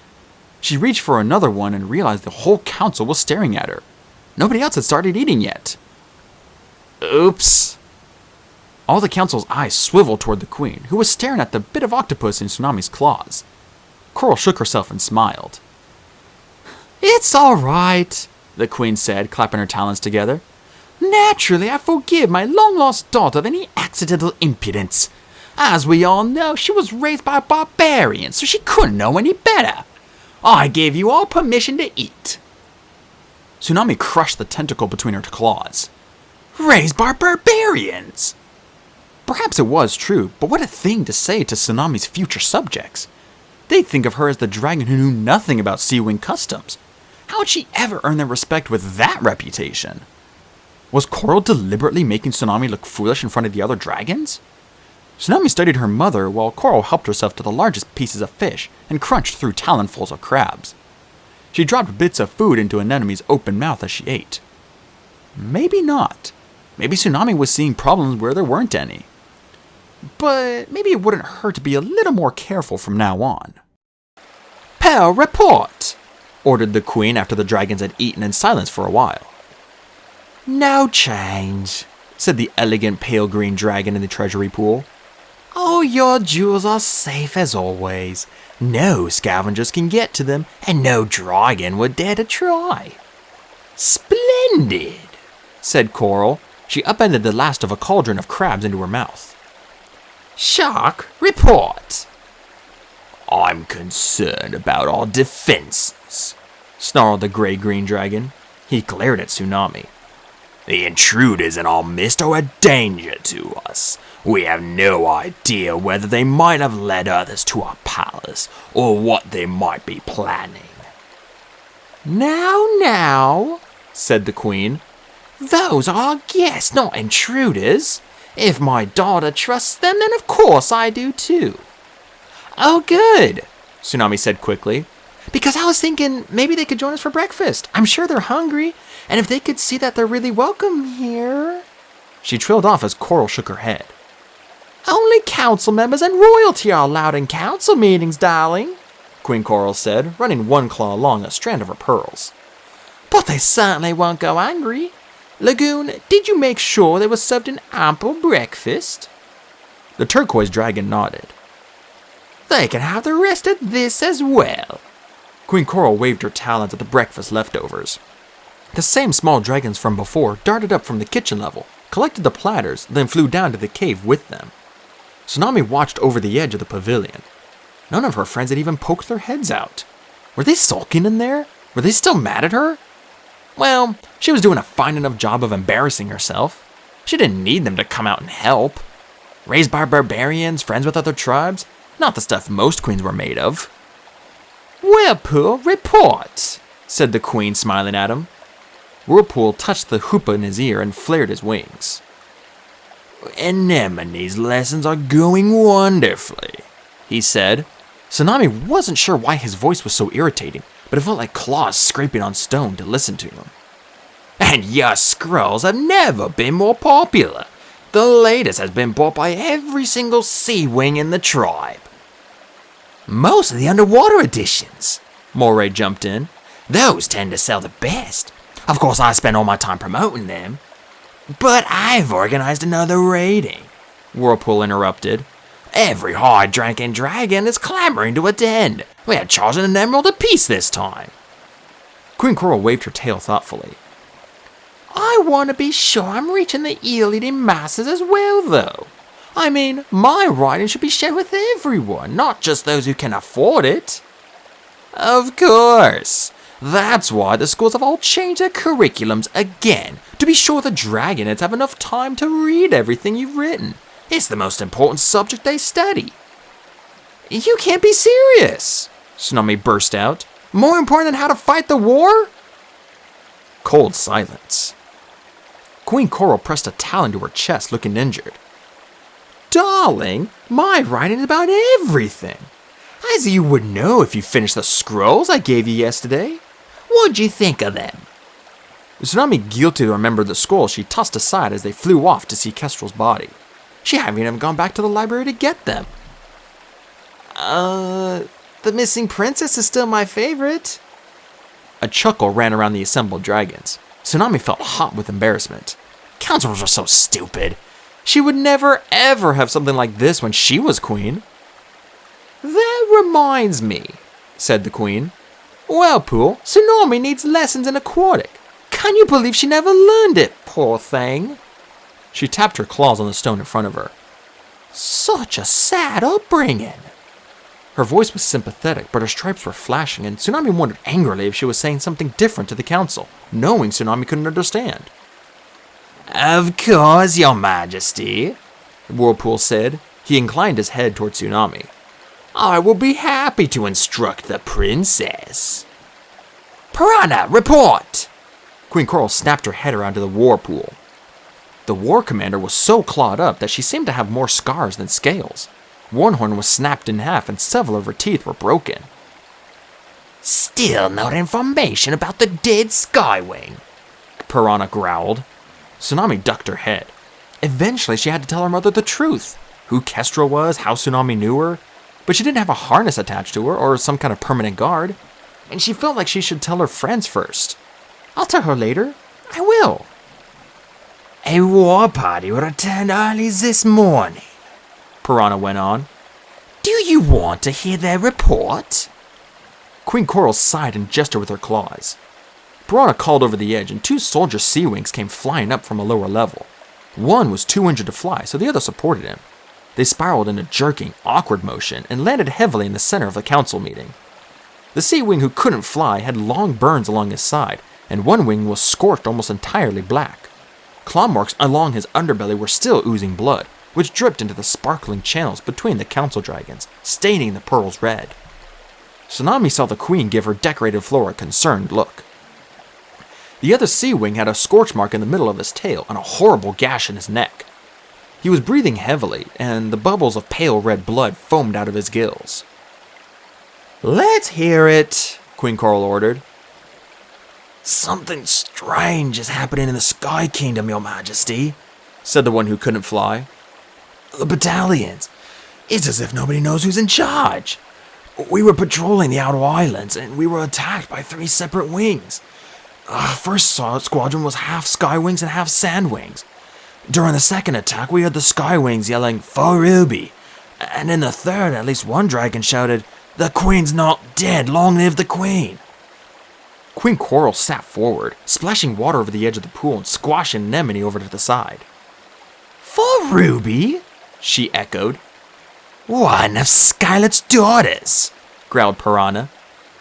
Speaker 1: She reached for another one and realized the whole council was staring at her. Nobody else had started eating yet. Oops. All the council's eyes swiveled toward the queen, who was staring at the bit of octopus in Tsunami's claws. Coral shook herself and smiled. It's all right, the queen said, clapping her talons together. Naturally, I forgive my long-lost daughter of any accidental impudence. As we all know, she was raised by barbarians, so she couldn't know any better. I gave you all permission to eat. Tsunami crushed the tentacle between her claws. Raised by barbarians! Perhaps it was true, but what a thing to say to Tsunami's future subjects. They'd think of her as the dragon who knew nothing about sea-wing customs. How would she ever earn their respect with that reputation? Was Coral deliberately making Tsunami look foolish in front of the other dragons? Tsunami studied her mother while Coral helped herself to the largest pieces of fish and crunched through talonfuls of crabs. She dropped bits of food into Anemone's open mouth as she ate. Maybe not. Maybe Tsunami was seeing problems where there weren't any. But maybe it wouldn't hurt to be a little more careful from now on. Pell, report! Ordered the queen after the dragons had eaten in silence for a while. No change, said the elegant pale green dragon in the treasury pool. All your jewels are safe as always. No scavengers can get to them, and no dragon would dare to try. Splendid, said Coral. She upended the last of a cauldron of crabs into her mouth. Shark, report. I'm concerned about our defenses, snarled the gray-green dragon. He glared at Tsunami. The intruders in our midst are a danger to us. We have no idea whether they might have led others to our palace, or what they might be planning. Now, said the queen.
Speaker 2: Those are our guests, not intruders. If my daughter trusts them, then of course I do too. Oh, good, Tsunami said quickly. Because I was thinking maybe they could join us for breakfast. I'm sure they're hungry, and if they could see that they're really welcome here. She trailed off as Coral shook her head. Only council members and royalty are allowed in council meetings, darling, Queen Coral said, running one claw along a strand of her pearls. But they certainly won't go hungry. Lagoon, did you make sure they were served an ample breakfast? The turquoise dragon nodded. They can have the rest of this as well. Queen Coral waved her talons at the breakfast leftovers. The same small dragons from before darted up from the kitchen level, collected the platters, then flew down to the cave with them. Tsunami watched over the edge of the pavilion. None of her friends had even poked their heads out. Were they sulking in there? Were they still mad at her? Well, she was doing a fine enough job of embarrassing herself. She didn't need them to come out and help. Raised by barbarians, friends with other tribes, not the stuff most queens were made of. Whirlpool, report, said the queen, smiling at him. Whirlpool touched the hoopah in his ear and flared his wings. Anemone's lessons are going wonderfully, he said. Tsunami wasn't sure why his voice was so irritating, but it felt like claws scraping on stone to listen to him. And your scrolls have never been more popular. The latest has been bought by every single sea wing in the tribe. Most of the underwater editions, Moray jumped in. Those tend to sell the best. Of course, I spend all my time promoting them. But I've organized another rating, Whirlpool interrupted. Every hard-drinking dragon is clamoring to attend. We're charging an emerald apiece this time. Queen Coral waved her tail thoughtfully. I want to be sure I'm reaching the eel-eating masses as well, though. I mean, my writing should be shared with everyone, not just those who can afford it. Of course. That's why the schools have all changed their curriculums again, to be sure the dragonets have enough time to read everything you've written. It's the most important subject they study. You can't be serious, Tsunami burst out. More important than how to fight the war? Cold silence. Queen Coral pressed a talon to her chest, looking injured. Darling, my writing is about everything. As you would know if you finished the scrolls I gave you yesterday. What'd you think of them? Tsunami, guilty to remember the scrolls she tossed aside as they flew off to see Kestrel's body. She hadn't even gone back to the library to get them. The missing princess is still my favorite. A chuckle ran around the assembled dragons. Tsunami felt hot with embarrassment. Counselors were so stupid. She would never, ever have something like this when she was queen. That reminds me, said the queen. Whirlpool, Tsunami needs lessons in aquatic. Can you believe she never learned it, poor thing? She tapped her claws on the stone in front of her. Such a sad upbringing. Her voice was sympathetic, but her stripes were flashing, and Tsunami wondered angrily if she was saying something different to the council, knowing Tsunami couldn't understand. Of course, your majesty, Whirlpool said. He inclined his head toward Tsunami. I will be happy to instruct the princess. Piranha, report! Queen Coral snapped her head around to the war pool. The war commander was so clawed up that she seemed to have more scars than scales. One horn was snapped in half and several of her teeth were broken. Still no information about the dead Skywing, Piranha growled. Tsunami ducked her head. Eventually she had to tell her mother the truth. Who Kestrel was, how Tsunami knew her. But she didn't have a harness attached to her or some kind of permanent guard. And she felt like she should tell her friends first. I'll tell her later. I will. A war party returned early this morning, Piranha went on. Do you want to hear their report? Queen Coral sighed and gestured with her claws. Piranha called over the edge and 2 soldier sea wings came flying up from a lower level. One was too injured to fly, so the other supported him. They spiraled in a jerking, awkward motion and landed heavily in the center of the council meeting. The sea wing who couldn't fly had long burns along his side, and one wing was scorched almost entirely black. Claw marks along his underbelly were still oozing blood, which dripped into the sparkling channels between the council dragons, staining the pearls red. Tsunami saw the queen give her decorated floor a concerned look.
Speaker 1: The other sea wing had a scorch mark in the middle of his tail and a horrible gash in his neck. He was breathing heavily, and the bubbles of pale red blood foamed out of his gills. "Let's hear it," Queen Coral ordered. "Something strange is happening in the Sky Kingdom, Your Majesty," said the one who couldn't fly. "The battalions. It's as if nobody knows who's in charge. We were patrolling the outer islands, and we were attacked by 3 separate wings. First squadron was half Sky Wings and half Sand Wings. During the second attack, we heard the Sky Wings yelling, 'For Ruby!' And in the third, at least one dragon shouted, 'The Queen's not dead, long live the Queen!'" Queen Coral sat forward, splashing water over the edge of the pool and squashing Anemone over to the side. "For Ruby?" she echoed.
Speaker 2: One of Scarlet's daughters, growled Piranha.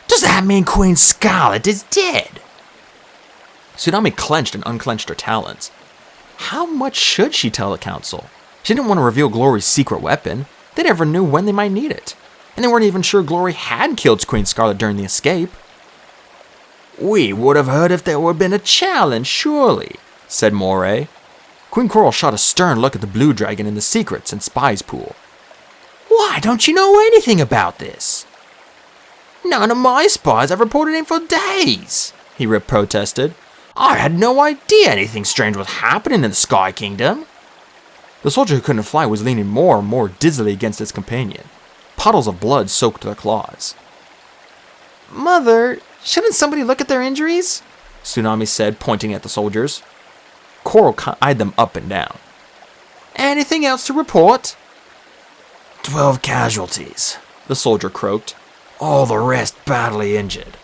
Speaker 2: Does that mean Queen Scarlet is dead?
Speaker 1: Tsunami clenched and unclenched her talons. How much should she tell the council? She didn't want to reveal Glory's secret weapon. They never knew when they might need it. And they weren't even sure Glory had killed Queen Scarlet during the escape. "We would have heard if there had been a challenge, surely," said Moray. Queen Coral shot a stern look at the blue dragon in the secrets and spies pool.
Speaker 2: Why don't you know anything about this?
Speaker 1: "None of my spies have reported in for days," he protested. "I had no idea anything strange was happening in the Sky Kingdom." The soldier who couldn't fly was leaning more and more dizzily against his companion. Puddles of blood soaked their claws. "Mother, shouldn't somebody look at their injuries?" Tsunami said, pointing at the soldiers. Coral eyed them up and down. "Anything else to report?" 12 casualties, the soldier croaked. "All the rest badly injured."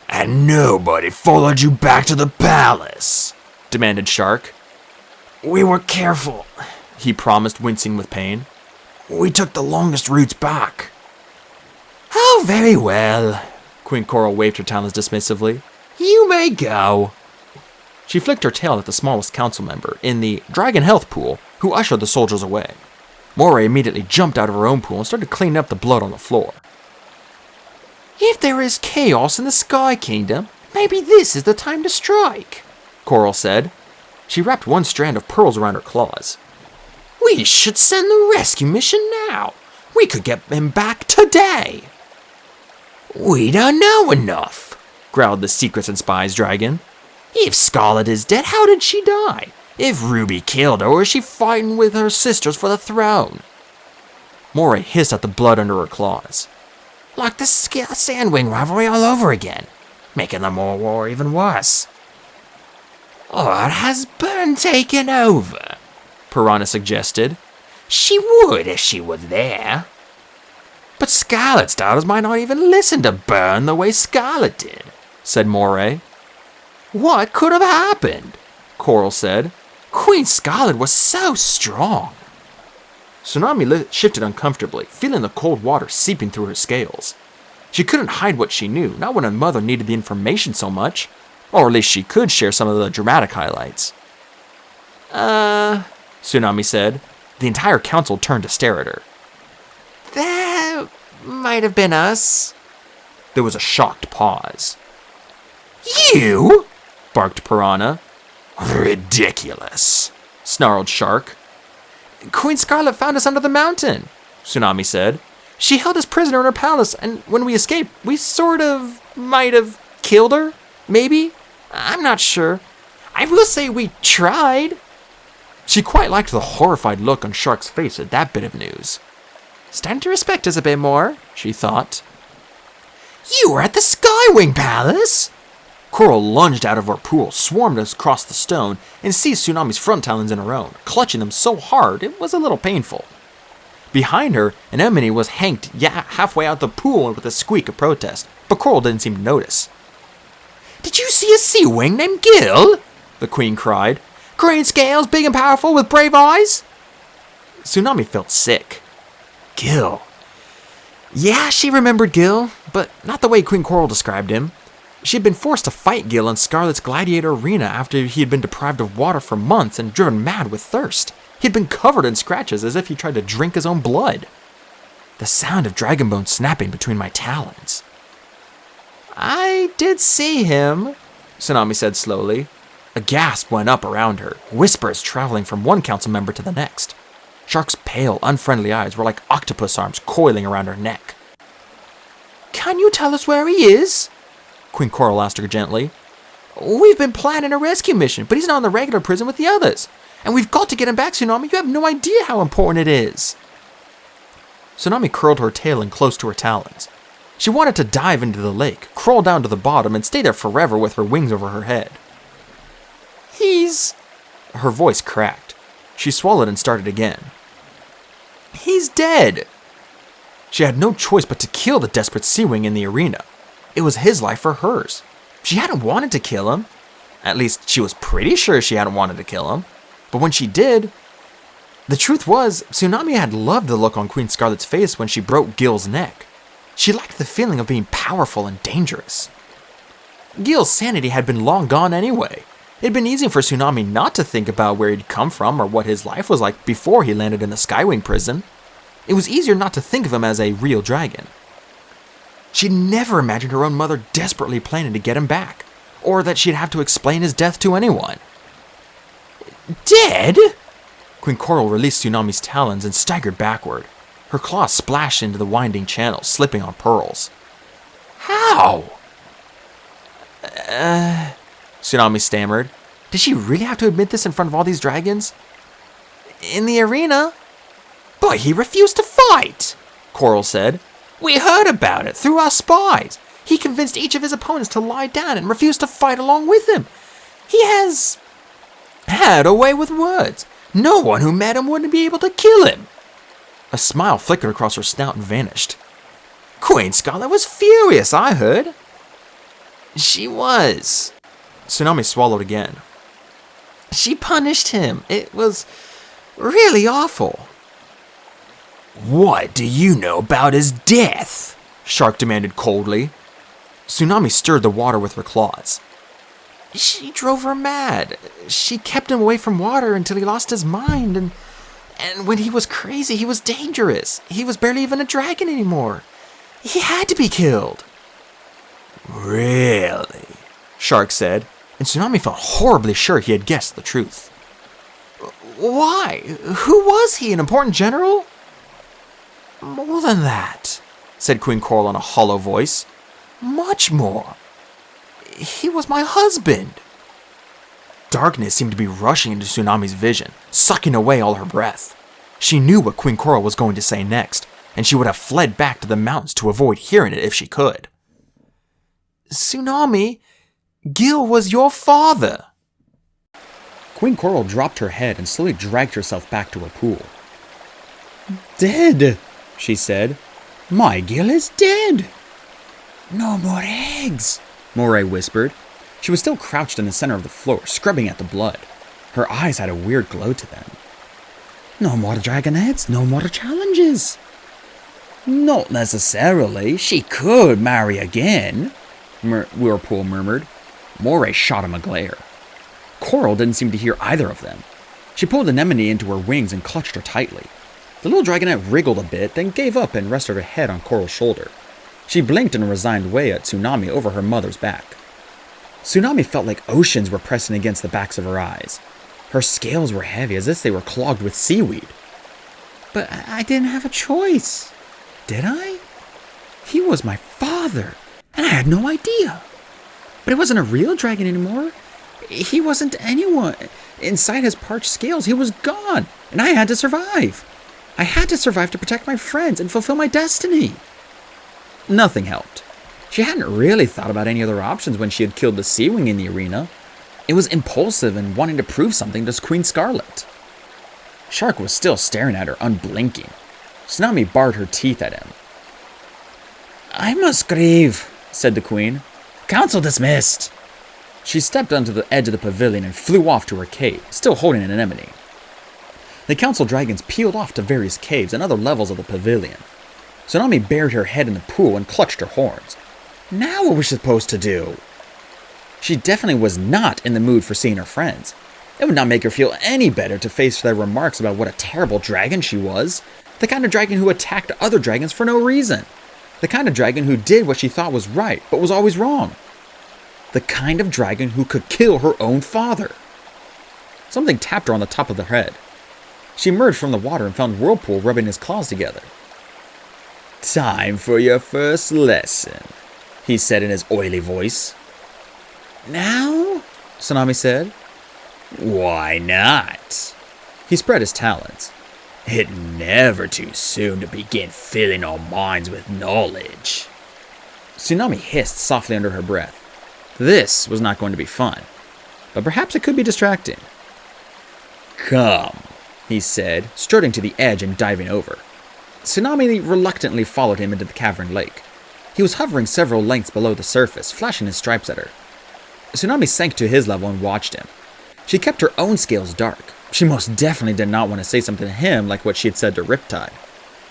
Speaker 2: "And nobody followed you back to the palace?"
Speaker 1: demanded Shark.
Speaker 2: "We were careful,"
Speaker 1: he promised, wincing with pain.
Speaker 2: "We took the longest routes back." "Oh, very well."
Speaker 1: Queen Coral waved her talons dismissively.
Speaker 2: "You may go."
Speaker 1: She flicked her tail at the smallest council member in the Dragon Health Pool, who ushered the soldiers away. Moray immediately jumped out of her own pool and started cleaning up the blood on the floor. "If there is chaos in the Sky Kingdom, maybe this is the time to strike," Coral said. She wrapped one strand of pearls around her claws. "We should send the rescue mission now. We could get him back today."
Speaker 2: "We don't know enough,"
Speaker 1: growled the Secrets and Spies dragon.
Speaker 2: "If Scarlet is dead, how did she die? If Ruby killed her, or is she fighting with her sisters for the throne?"
Speaker 1: Moray hissed at the blood under her claws.
Speaker 2: "Like the Sandwing rivalry all over again, making the war even worse." "Or has Burn taken over?"
Speaker 1: Piranha suggested.
Speaker 2: "She would if she was there." "But Scarlet's daughters might not even listen to Burn the way Scarlet did," said Moray.
Speaker 1: "What could have happened?" Coral said.
Speaker 2: "Queen Scarlet was so strong."
Speaker 1: Tsunami shifted uncomfortably, feeling the cold water seeping through her scales. She couldn't hide what she knew, not when her mother needed the information so much. Or at least she could share some of the dramatic highlights. Tsunami said. The entire council turned to stare at her.
Speaker 2: "That might have been us."
Speaker 1: There was a shocked pause.
Speaker 2: "You?"
Speaker 1: barked Piranha.
Speaker 2: "Ridiculous,"
Speaker 1: snarled Shark. "Queen Scarlet found us under the mountain," Tsunami said. "She held us prisoner in her palace, and when we escaped, we might have killed her? Maybe? I'm not sure. I will say we tried." She quite liked the horrified look on Shark's face at that bit of news. Starting to respect us a bit more, she thought.
Speaker 2: "You were at the Skywing Palace?"
Speaker 1: Coral lunged out of her pool, swarmed across the stone, and seized Tsunami's front talons in her own, clutching them so hard it was a little painful. Behind her, Anemone was hanked halfway out the pool with a squeak of protest, but Coral didn't seem to notice.
Speaker 2: "Did you see a sea wing named Gil?"
Speaker 1: the queen cried.
Speaker 2: "Green scales, big and powerful, with brave eyes?"
Speaker 1: Tsunami felt sick. Gil. Yeah, she remembered Gil, but not the way Queen Coral described him. She had been forced to fight Gil in Scarlet's gladiator arena after he had been deprived of water for months and driven mad with thirst. He had been covered in scratches as if he tried to drink his own blood. The sound of dragon bones snapping between my talons. "I did see him," Tsunami said slowly. A gasp went up around her, whispers traveling from one council member to the next. Shark's pale, unfriendly eyes were like octopus arms coiling around her neck. Can you tell us where he is? Queen Coral asked her gently. We've been planning a rescue mission, but he's not in the regular prison with the others. And we've got to get him back, Tsunami. You have no idea how important it is. Tsunami curled her tail in close to her talons. She wanted to dive into the lake, crawl down to the bottom, and stay there forever with her wings over her head. He's... Her voice cracked. She swallowed and started again. He's dead. She had no choice but to kill the desperate Seawing in the arena. It was his life or hers. She hadn't wanted to kill him. At least, she was pretty sure she hadn't wanted to kill him. But when she did... The truth was, Tsunami had loved the look on Queen Scarlet's face when she broke Gil's neck. She liked the feeling of being powerful and dangerous. Gil's sanity had been long gone anyway. It had been easy for Tsunami not to think about where he'd come from or what his life was like before he landed in the Skywing prison. It was easier not to think of him as a real dragon. She'd never imagined her own mother desperately planning to get him back, or that she'd have to explain his death to anyone. Dead? Queen Coral released Tsunami's talons and staggered backward. Her claws splashed into the winding channel, slipping on pearls. How? Tsunami stammered. Did she really have to admit this in front of all these dragons? In the arena? But he refused to fight, Coral said. We heard about it through our spies. He convinced each of his opponents to lie down and refused to fight along with him. He has had a way with words. No one who met him wouldn't be able to kill him. A smile flickered across her snout and vanished. Queen Scarlet was furious, I heard. She was. Tsunami swallowed again. She punished him. It was really awful. What do you know about his death? Shark demanded coldly. Tsunami stirred the water with her claws. She drove her mad. She kept him away from water until he lost his mind, and when he was crazy, he was dangerous. He was barely even a dragon anymore. He had to be killed. Really? Shark said, and Tsunami felt horribly sure he had guessed the truth. Why? Who was he, an important general? More than that, said Queen Coral in a hollow voice. Much more. He was my husband. Darkness seemed to be rushing into Tsunami's vision, sucking away all her breath. She knew what Queen Coral was going to say next, and she would have fled back to the mountains to avoid hearing it if she could. Tsunami, Gil was your father. Queen Coral dropped her head and slowly dragged herself back to her pool. Dead, she said. My Gil is dead. No more eggs, Moray whispered. She was still crouched in the center of the floor, scrubbing at the blood. Her eyes had a weird glow to them. No more dragonettes, no more challenges. Not necessarily. She could marry again, Whirlpool murmured. Moray shot him a glare. Coral didn't seem to hear either of them. She pulled Anemone into her wings and clutched her tightly. The little dragonette wriggled a bit, then gave up and rested her head on Coral's shoulder. She blinked in a resigned way at Tsunami over her mother's back. Tsunami felt like oceans were pressing against the backs of her eyes. Her scales were heavy, as if they were clogged with seaweed. But I didn't have a choice, did I? He was my father, and I had no idea. But he wasn't a real dragon anymore. He wasn't anyone. Inside his parched scales, he was gone, and I had to survive. I had to survive to protect my friends and fulfill my destiny. Nothing helped. She hadn't really thought about any other options when she had killed the Seawing in the arena. It was impulsive and wanting to prove something to Queen Scarlet. Shark was still staring at her, unblinking. Tsunami bared her teeth at him. I must grieve, said the Queen. Council dismissed. She stepped onto the edge of the pavilion and flew off to her cave, still holding an anemone. The council dragons peeled off to various caves and other levels of the pavilion. Tsunami buried her head in the pool and clutched her horns. Now what are we supposed to do? She definitely was not in the mood for seeing her friends. It would not make her feel any better to face their remarks about what a terrible dragon she was. The kind of dragon who attacked other dragons for no reason. The kind of dragon who did what she thought was right, but was always wrong. The kind of dragon who could kill her own father. Something tapped her on the top of the head. She emerged from the water and found Whirlpool rubbing his claws together.
Speaker 3: Time for your first lesson, he said in his oily voice.
Speaker 1: Now? Tsunami said.
Speaker 3: Why not?
Speaker 1: He spread his talons.
Speaker 3: It's never too soon to begin filling our minds with knowledge.
Speaker 1: Tsunami hissed softly under her breath. This was not going to be fun, but perhaps it could be distracting.
Speaker 3: Come,
Speaker 1: he said, strutting to the edge and diving over. Tsunami reluctantly followed him into the cavern lake. He was hovering several lengths below the surface, flashing his stripes at her. Tsunami sank to his level and watched him. She kept her own scales dark. She most definitely did not want to say something to him like what she had said to Riptide.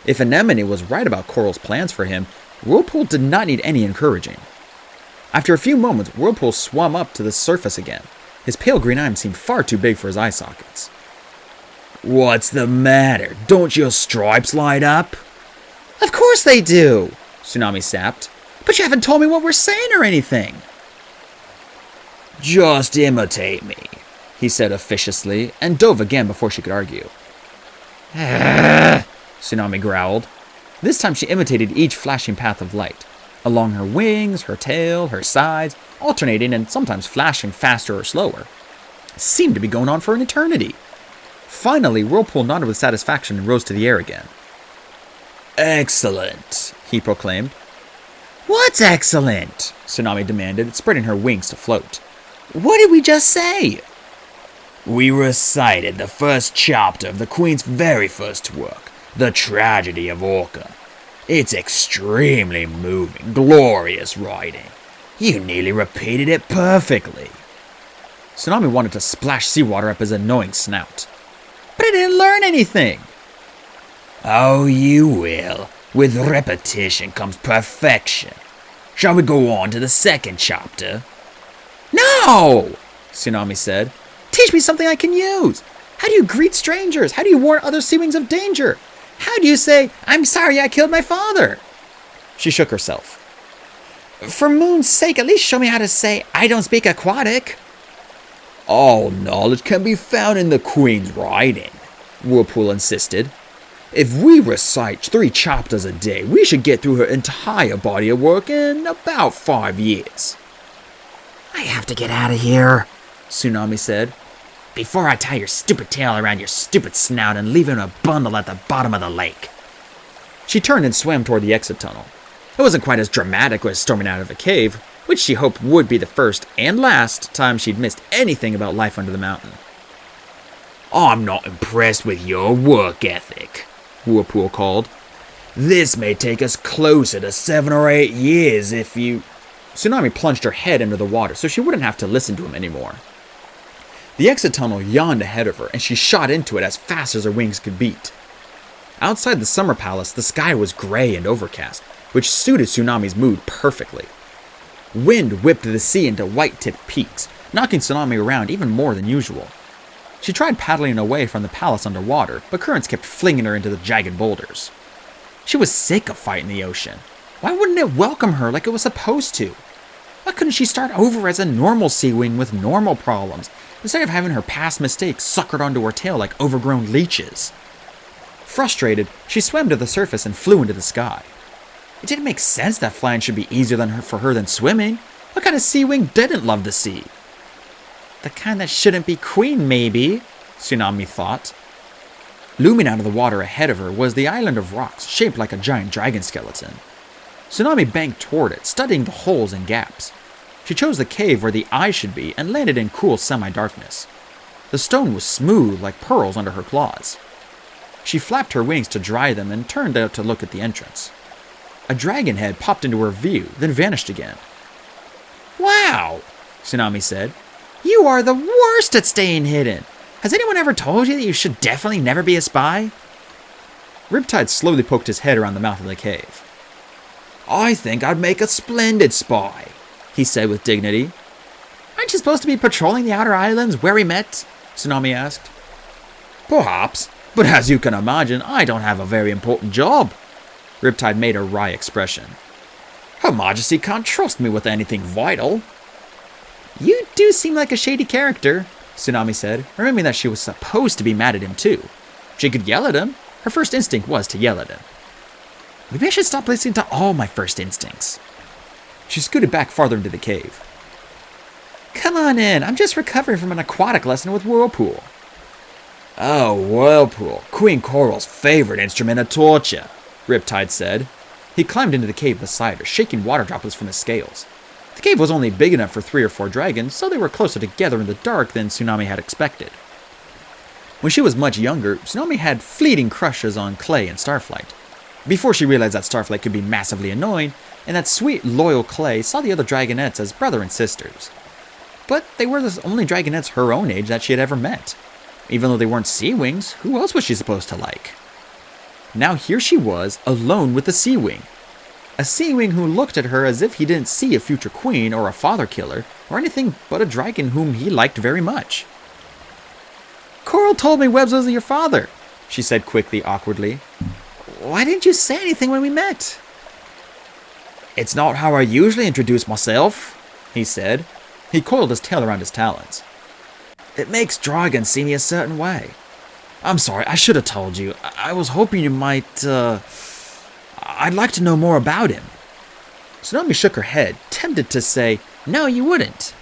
Speaker 1: If Anemone was right about Coral's plans for him, Whirlpool did not need any encouraging. After a few moments, Whirlpool swam up to the surface again. His pale green eyes seemed far too big for his eye sockets.
Speaker 3: What's the matter? Don't your stripes light up?
Speaker 1: Of course they do, Tsunami sapped. But you haven't told me what we're saying or anything.
Speaker 3: Just imitate me,
Speaker 1: he said officiously, and dove again before she could argue. Tsunami growled. This time she imitated each flashing path of light, along her wings, her tail, her sides, alternating and sometimes flashing faster or slower. It seemed to be going on for an eternity. Finally, Whirlpool nodded with satisfaction and rose to the air again.
Speaker 3: Excellent, he proclaimed.
Speaker 1: What's excellent? Tsunami demanded, spreading her wings to float. What did we just say?
Speaker 3: We recited the first chapter of the Queen's very first work, The Tragedy of Orca. It's extremely moving, glorious writing. You nearly repeated it perfectly.
Speaker 1: Tsunami wanted to splash seawater up his annoying snout. But I didn't learn anything.
Speaker 3: Oh, you will. With repetition comes perfection. Shall we go on to the second chapter?
Speaker 1: No! Tsunami said. Teach me something I can use. How do you greet strangers? How do you warn other sea wings of danger? How do you say, I'm sorry I killed my father? She shook herself. For moon's sake, at least show me how to say, I don't speak aquatic.
Speaker 3: All knowledge can be found in the Queen's writing, Whirlpool insisted. If we recite 3 chapters a day, we should get through her entire body of work in about 5 years.
Speaker 2: I have to get out of here,
Speaker 1: Tsunami said.
Speaker 2: before I tie your stupid tail around your stupid snout and leave it in a bundle at the bottom of the lake.
Speaker 1: She turned and swam toward the exit tunnel. It wasn't quite as dramatic as storming out of a cave, which she hoped would be the first and last time she'd missed anything about life under the mountain.
Speaker 3: I'm not impressed with your work ethic, Whirlpool called. This may take us closer to 7 or 8 years if you...
Speaker 1: Tsunami plunged her head into the water so she wouldn't have to listen to him anymore. The exit tunnel yawned ahead of her, and she shot into it as fast as her wings could beat. Outside the summer palace, the sky was gray and overcast, which suited Tsunami's mood perfectly. Wind whipped the sea into white-tipped peaks, knocking Tsunami around even more than usual. She tried paddling away from the palace underwater, but currents kept flinging her into the jagged boulders. She was sick of fighting the ocean. Why wouldn't it welcome her like it was supposed to? Why couldn't she start over as a normal sea wing with normal problems, instead of having her past mistakes suckered onto her tail like overgrown leeches? Frustrated, she swam to the surface and flew into the sky. It didn't make sense that flying should be easier for her than swimming. What kind of sea wing didn't love the sea? The kind that shouldn't be queen, maybe, Tsunami thought. Looming out of the water ahead of her was the island of rocks, shaped like a giant dragon skeleton. Tsunami banked toward it, studying the holes and gaps. She chose the cave where the eye should be and landed in cool semi-darkness. The stone was smooth like pearls under her claws. She flapped her wings to dry them and turned out to look at the entrance. A dragon head popped into her view, then vanished again. Wow, Tsunami said. You are the worst at staying hidden. Has anyone ever told you that you should definitely never be a spy? Riptide slowly poked his head around the mouth of the cave. I think I'd make a splendid spy, he said with dignity. Aren't you supposed to be patrolling the outer islands where we met? Tsunami asked. Perhaps, but as you can imagine, I don't have a very important job. Riptide made a wry expression. Her Majesty can't trust me with anything vital. You do seem like a shady character, Tsunami said, remembering that she was supposed to be mad at him too. She could yell at him. Her first instinct was to yell at him. Maybe I should stop listening to all my first instincts. She scooted back farther into the cave. Come on in, I'm just recovering from an aquatic lesson with Whirlpool.
Speaker 3: Oh, Whirlpool, Queen Coral's favorite instrument of torture, Riptide said.
Speaker 1: He climbed into the cave beside her, shaking water droplets from his scales. The cave was only big enough for 3 or 4 dragons, so they were closer together in the dark than Tsunami had expected. When she was much younger, Tsunami had fleeting crushes on Clay and Starflight. Before she realized that Starflight could be massively annoying, and that sweet, loyal Clay saw the other dragonettes as brother and sisters. But they were the only dragonettes her own age that she had ever met. Even though they weren't sea wings, who else was she supposed to like? Now here she was, alone with a sea wing. A sea wing who looked at her as if he didn't see a future queen or a father killer, or anything but a dragon whom he liked very much. Coral told me Webbs was your father, she said quickly, awkwardly. Why didn't you say anything when we met?
Speaker 3: It's not how I usually introduce myself, he said.
Speaker 1: He coiled his tail around his talons.
Speaker 3: It makes dragons see me a certain way. I'm sorry, I should have told you. I was hoping you might, I'd like to know more about him.
Speaker 1: Tsunami shook her head, tempted to say, no, you wouldn't.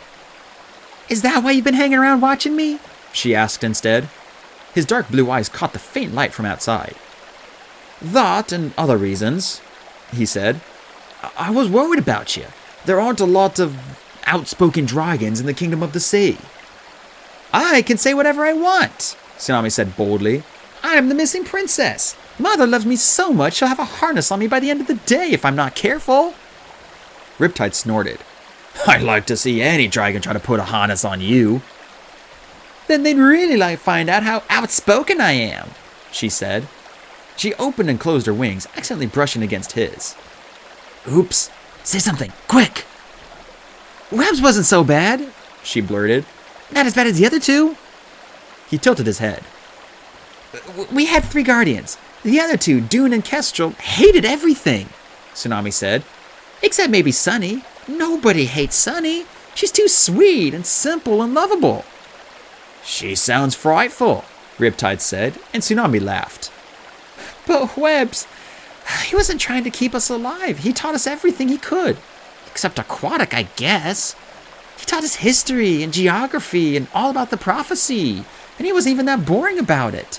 Speaker 1: Is that why you've been hanging around watching me? She asked instead. His dark blue eyes caught the faint light from outside. That and other reasons, he said.
Speaker 3: I was worried about you. There aren't a lot of outspoken dragons in the Kingdom of the Sea.
Speaker 1: I can say whatever I want, Tsunami said boldly. I'm the missing princess. Mother loves me so much she'll have a harness on me by the end of the day if I'm not careful. Riptide snorted.
Speaker 3: I'd like to see any dragon try to put a harness on you.
Speaker 1: Then they'd really like to find out how outspoken I am, she said. She opened and closed her wings, accidentally brushing against his.
Speaker 2: Oops, say something, quick!
Speaker 1: Webbs wasn't so bad, she blurted. Not as bad as the other 2. He tilted his head. We had 3 guardians. The other 2, Dune and Kestrel, hated everything, Tsunami said. Except maybe Sunny. Nobody hates Sunny. She's too sweet and simple and lovable.
Speaker 3: She sounds frightful, Riptide said, and Tsunami laughed.
Speaker 1: But Webbs, he wasn't trying to keep us alive. He taught us everything he could. Except aquatic, I guess. He taught us history and geography and all about the prophecy, and he wasn't even that boring about it.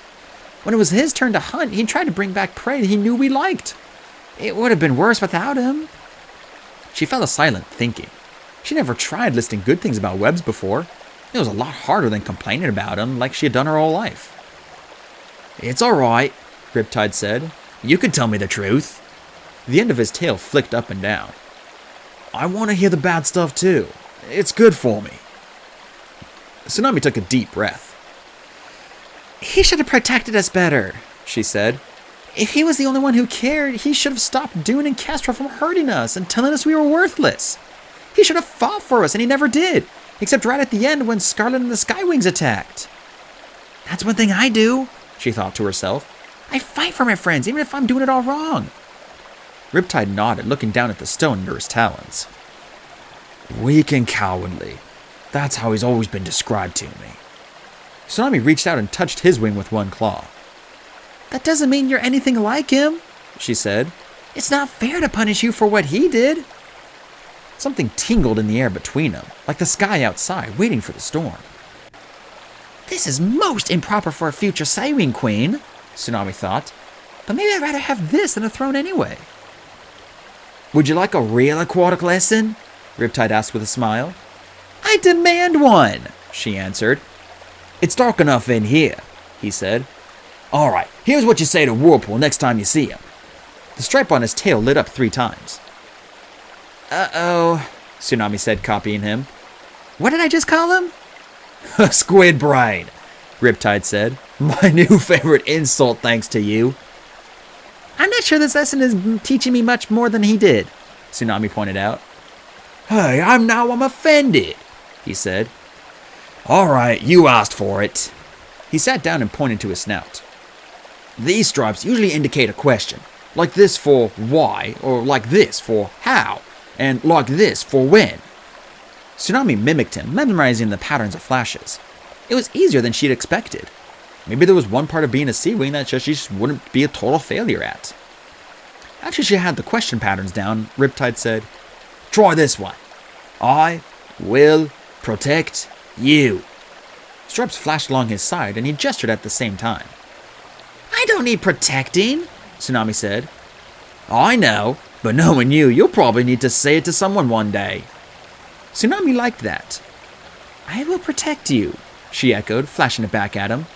Speaker 1: When it was his turn to hunt, he tried to bring back prey he knew we liked. It would have been worse without him. She fell silent, thinking. She never tried listing good things about Webbs before. It was a lot harder than complaining about him like she had done her whole life.
Speaker 3: It's all right, Riptide said. You can tell me the truth.
Speaker 1: The end of his tail flicked up and down.
Speaker 3: I want to hear the bad stuff too. It's good for me.
Speaker 1: Tsunami took a deep breath. He should have protected us better, she said. If he was the only one who cared, he should have stopped Dune and Kestrel from hurting us and telling us we were worthless. He should have fought for us, and he never did, except right at the end when Scarlet and the Skywings attacked. That's one thing I do, she thought to herself. I fight for my friends, even if I'm doing it all wrong. Riptide nodded, looking down at the stone under his talons.
Speaker 3: Weak and cowardly. That's how he's always been described to me.
Speaker 1: Tsunami reached out and touched his wing with one claw. That doesn't mean you're anything like him, she said. It's not fair to punish you for what he did. Something tingled in the air between them, like the sky outside, waiting for the storm. This is most improper for a future Cywing Queen, Tsunami thought. But maybe I'd rather have this than a throne anyway.
Speaker 3: Would you like a real aquatic lesson? Riptide asked with a smile.
Speaker 1: I demand one, she answered.
Speaker 3: It's dark enough in here, he said. All right, here's what you say to Whirlpool next time you see him.
Speaker 1: The stripe on his tail lit up 3 times. Uh-oh, Tsunami said, copying him. What did I just call him?
Speaker 3: Squid brain, Riptide said. My new favorite insult thanks to you.
Speaker 1: I'm not sure this lesson is teaching me much more than he did, Tsunami pointed out.
Speaker 3: Hey, I'm offended, he said. All right, you asked for it.
Speaker 1: He sat down and pointed to his snout.
Speaker 3: These stripes usually indicate a question, like this for why, or like this for how, and like this for when.
Speaker 1: Tsunami mimicked him, memorizing the patterns of flashes. It was easier than she'd expected. Maybe there was one part of being a sea wing that she just wouldn't be a total failure at. After she had the question patterns down, Riptide said, "Try this one. I will protect you." Stripes flashed along his side, and he gestured at the same time.
Speaker 2: I don't need protecting,
Speaker 1: Tsunami said. "I know, but knowing you, you'll probably need to say it to someone one day." Tsunami liked that. "I will protect you," she echoed, flashing it back at him.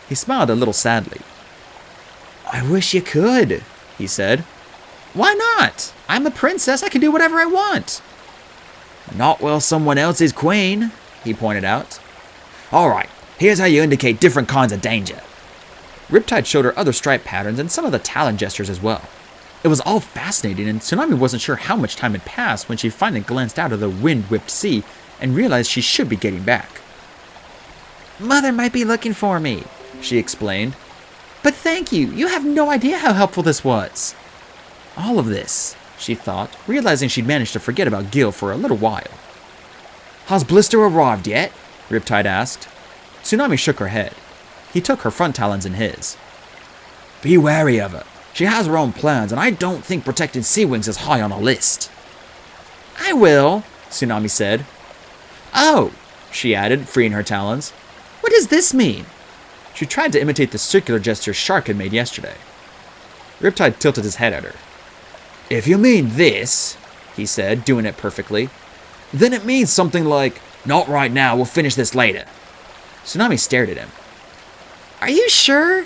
Speaker 1: He smiled a little sadly. "I wish you could," he said. "Why not? I'm a princess. I can do whatever I want." "Not while someone else is queen," he pointed out. "All right, here's how you indicate different kinds of danger." Riptide showed her other stripe patterns and some of the talon gestures as well. It was all fascinating, and Tsunami wasn't sure how much time had passed when she finally glanced out of the wind-whipped sea and realized she should be getting back. "Mother might be looking for me," she explained. "But thank you. You have no idea how helpful this was." All of this, she thought, realizing she'd managed to forget about Gil for a little while. "Has Blister arrived yet?" Riptide asked. Tsunami shook her head. He took her front talons in his. "Be wary of her. She has her own plans, and I don't think protecting sea wings is high on the list." "I will," Tsunami said. "Oh," she added, freeing her talons. "What does this mean?" She tried to imitate the circular gesture Shark had made yesterday. Riptide tilted his head at her. "If you mean this," he said, doing it perfectly, "then it means something like, 'Not right now, we'll finish this later.'" Tsunami stared at him. "Are you sure?"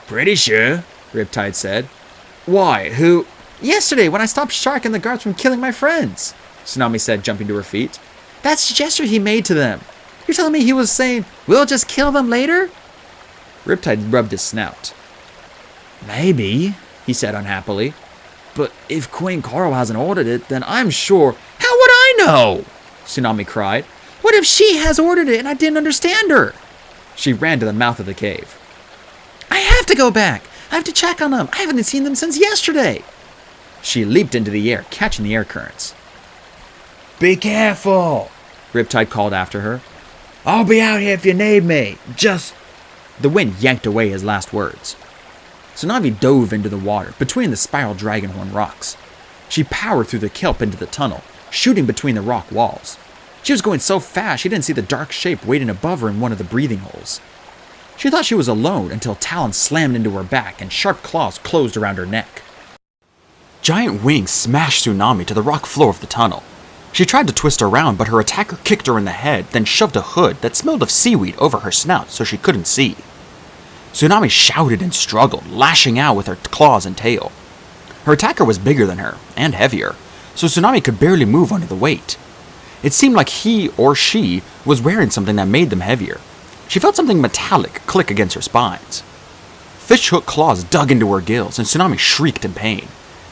Speaker 1: "Pretty sure," Riptide said. "Why, who—" "Yesterday, when I stopped Shark and the guards from killing my friends," Tsunami said, jumping to her feet. "That's the gesture he made to them. You're telling me he was saying, 'We'll just kill them later'?" Riptide rubbed his snout. "Maybe," he said unhappily. "But if Queen Coral hasn't ordered it, then I'm sure—" "How would I know?" Tsunami cried. "What if she has ordered it and I didn't understand her?" She ran to the mouth of the cave. "I have to go back. I have to check on them. I haven't seen them since yesterday." She leaped into the air, catching the air currents. "Be careful," Riptide called after her. "I'll be out here if you need me. Just—" The wind yanked away his last words. Tsunami dove into the water, between the spiral dragonhorn rocks. She powered through the kelp into the tunnel, shooting between the rock walls. She was going so fast she didn't see the dark shape waiting above her in one of the breathing holes. She thought she was alone until talons slammed into her back and sharp claws closed around her neck. Giant wings smashed Tsunami to the rock floor of the tunnel. She tried to twist around, but her attacker kicked her in the head, then shoved a hood that smelled of seaweed over her snout so she couldn't see. Tsunami shouted and struggled, lashing out with her claws and tail. Her attacker was bigger than her, and heavier, so Tsunami could barely move under the weight. It seemed like he or she was wearing something that made them heavier. She felt something metallic click against her spines. Fishhook claws dug into her gills, and Tsunami shrieked in pain.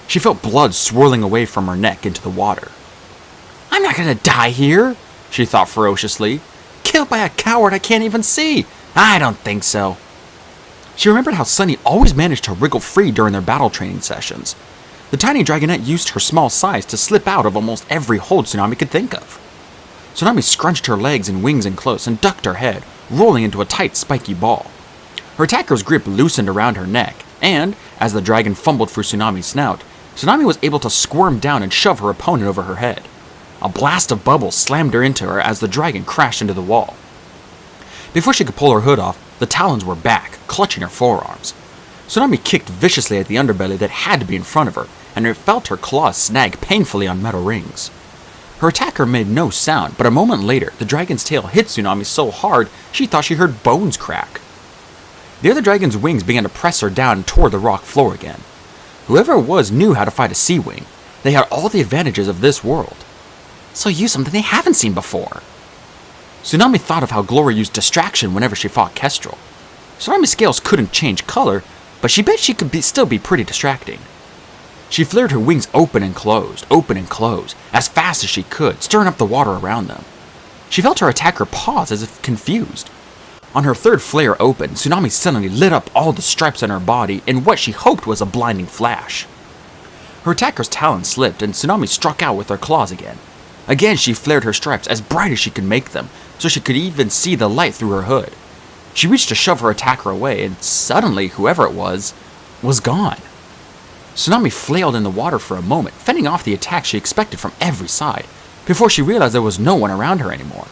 Speaker 1: She felt blood swirling away from her neck into the water. "I'm not gonna die here," she thought ferociously. "Killed by a coward I can't even see. I don't think so." She remembered how Sunny always managed to wriggle free during their battle training sessions. The tiny dragonette used her small size to slip out of almost every hold Tsunami could think of. Tsunami scrunched her legs and wings in close and ducked her head, rolling into a tight, spiky ball. Her attacker's grip loosened around her neck, and, as the dragon fumbled for Tsunami's snout, Tsunami was able to squirm down and shove her opponent over her head. A blast of bubbles slammed her into her as the dragon crashed into the wall. Before she could pull her hood off, the talons were back, clutching her forearms. Tsunami kicked viciously at the underbelly that had to be in front of her, and it felt her claws snag painfully on metal rings. Her attacker made no sound, but a moment later, the dragon's tail hit Tsunami so hard she thought she heard bones crack. The other dragon's wings began to press her down toward the rock floor again. Whoever it was knew how to fight a sea wing. They had all the advantages of this world. So use something they haven't seen before. Tsunami thought of how Glory used distraction whenever she fought Kestrel. Tsunami's scales couldn't change color, but she bet she could still be pretty distracting. She flared her wings open and closed, as fast as she could, stirring up the water around them. She felt her attacker pause as if confused. On her third flare open, Tsunami suddenly lit up all the stripes on her body in what she hoped was a blinding flash. Her attacker's talons slipped, and Tsunami struck out with her claws again. Again, she flared her stripes as bright as she could make them, so she could even see the light through her hood. She reached to shove her attacker away, and suddenly, whoever it was gone. Tsunami flailed in the water for a moment, fending off the attack she expected from every side, before she realized there was no one around her anymore.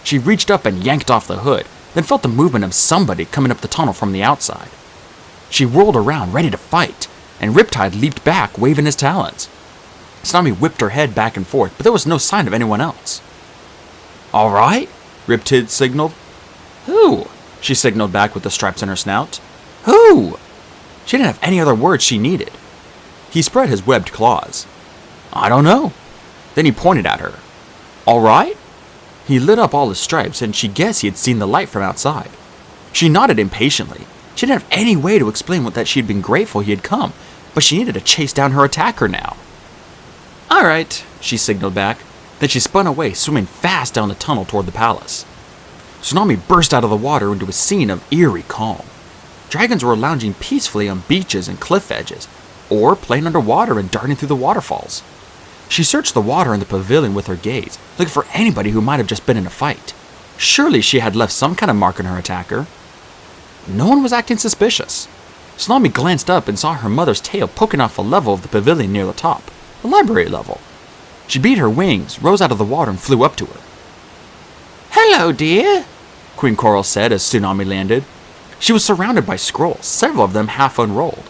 Speaker 1: She reached up and yanked off the hood, then felt the movement of somebody coming up the tunnel from the outside. She whirled around, ready to fight, and Riptide leaped back, waving his talons. Tsunami whipped her head back and forth, but there was no sign of anyone else. "All right," Riptide signaled. "Who?" she signaled back with the stripes in her snout. "Who?" She didn't have any other words she needed. He spread his webbed claws. "I don't know." Then he pointed at her. "All right?" He lit up all his stripes, and she guessed he had seen the light from outside. She nodded impatiently. She didn't have any way to explain that she had been grateful he had come, but she needed to chase down her attacker now. "All right," she signaled back. Then she spun away, swimming fast down the tunnel toward the palace. Tsunami burst out of the water into a scene of eerie calm. Dragons were lounging peacefully on beaches and cliff edges, or playing underwater and darting through the waterfalls. She searched the water in the pavilion with her gaze, looking for anybody who might have just been in a fight. Surely she had left some kind of mark on her attacker. No one was acting suspicious. Tsunami glanced up and saw her mother's tail poking off the level of the pavilion near the top, the library level. She beat her wings, rose out of the water, and flew up to her. "Hello, dear," Queen Coral said as Tsunami landed. She was surrounded by scrolls, several of them half unrolled.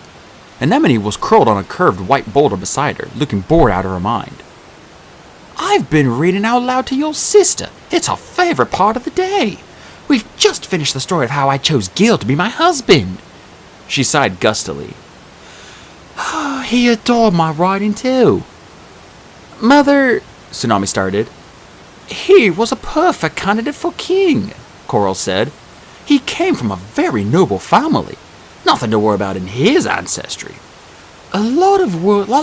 Speaker 1: Anemone was curled on a curved white boulder beside her, looking bored out of her mind. "I've been reading out loud to your sister. It's her favorite part of the day. We've just finished the story of how I chose Gil to be my husband." She sighed gustily. "He adored my writing too." "Mother," Tsunami started. "He was a perfect candidate for king," Coral said. "He came from a very noble family. Nothing to worry about in his ancestry. A lot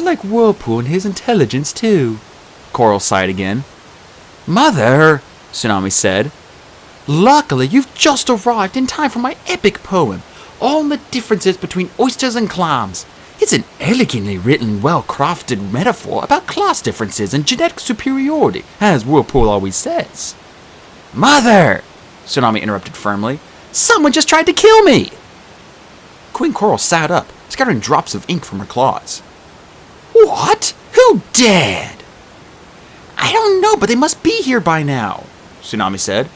Speaker 1: like Whirlpool in his intelligence too." Coral sighed again. "Mother," Tsunami said. "Luckily you've just arrived in time for my epic poem, On the Differences Between Oysters and Clams. It's an elegantly written, well-crafted metaphor about class differences and genetic superiority, as Whirlpool always says." "Mother!" Tsunami interrupted firmly. "Someone just tried to kill me!" Queen Coral sat up, scattering drops of ink from her claws. "What? Who dared?" "I don't know, but they must be here by now," Tsunami said.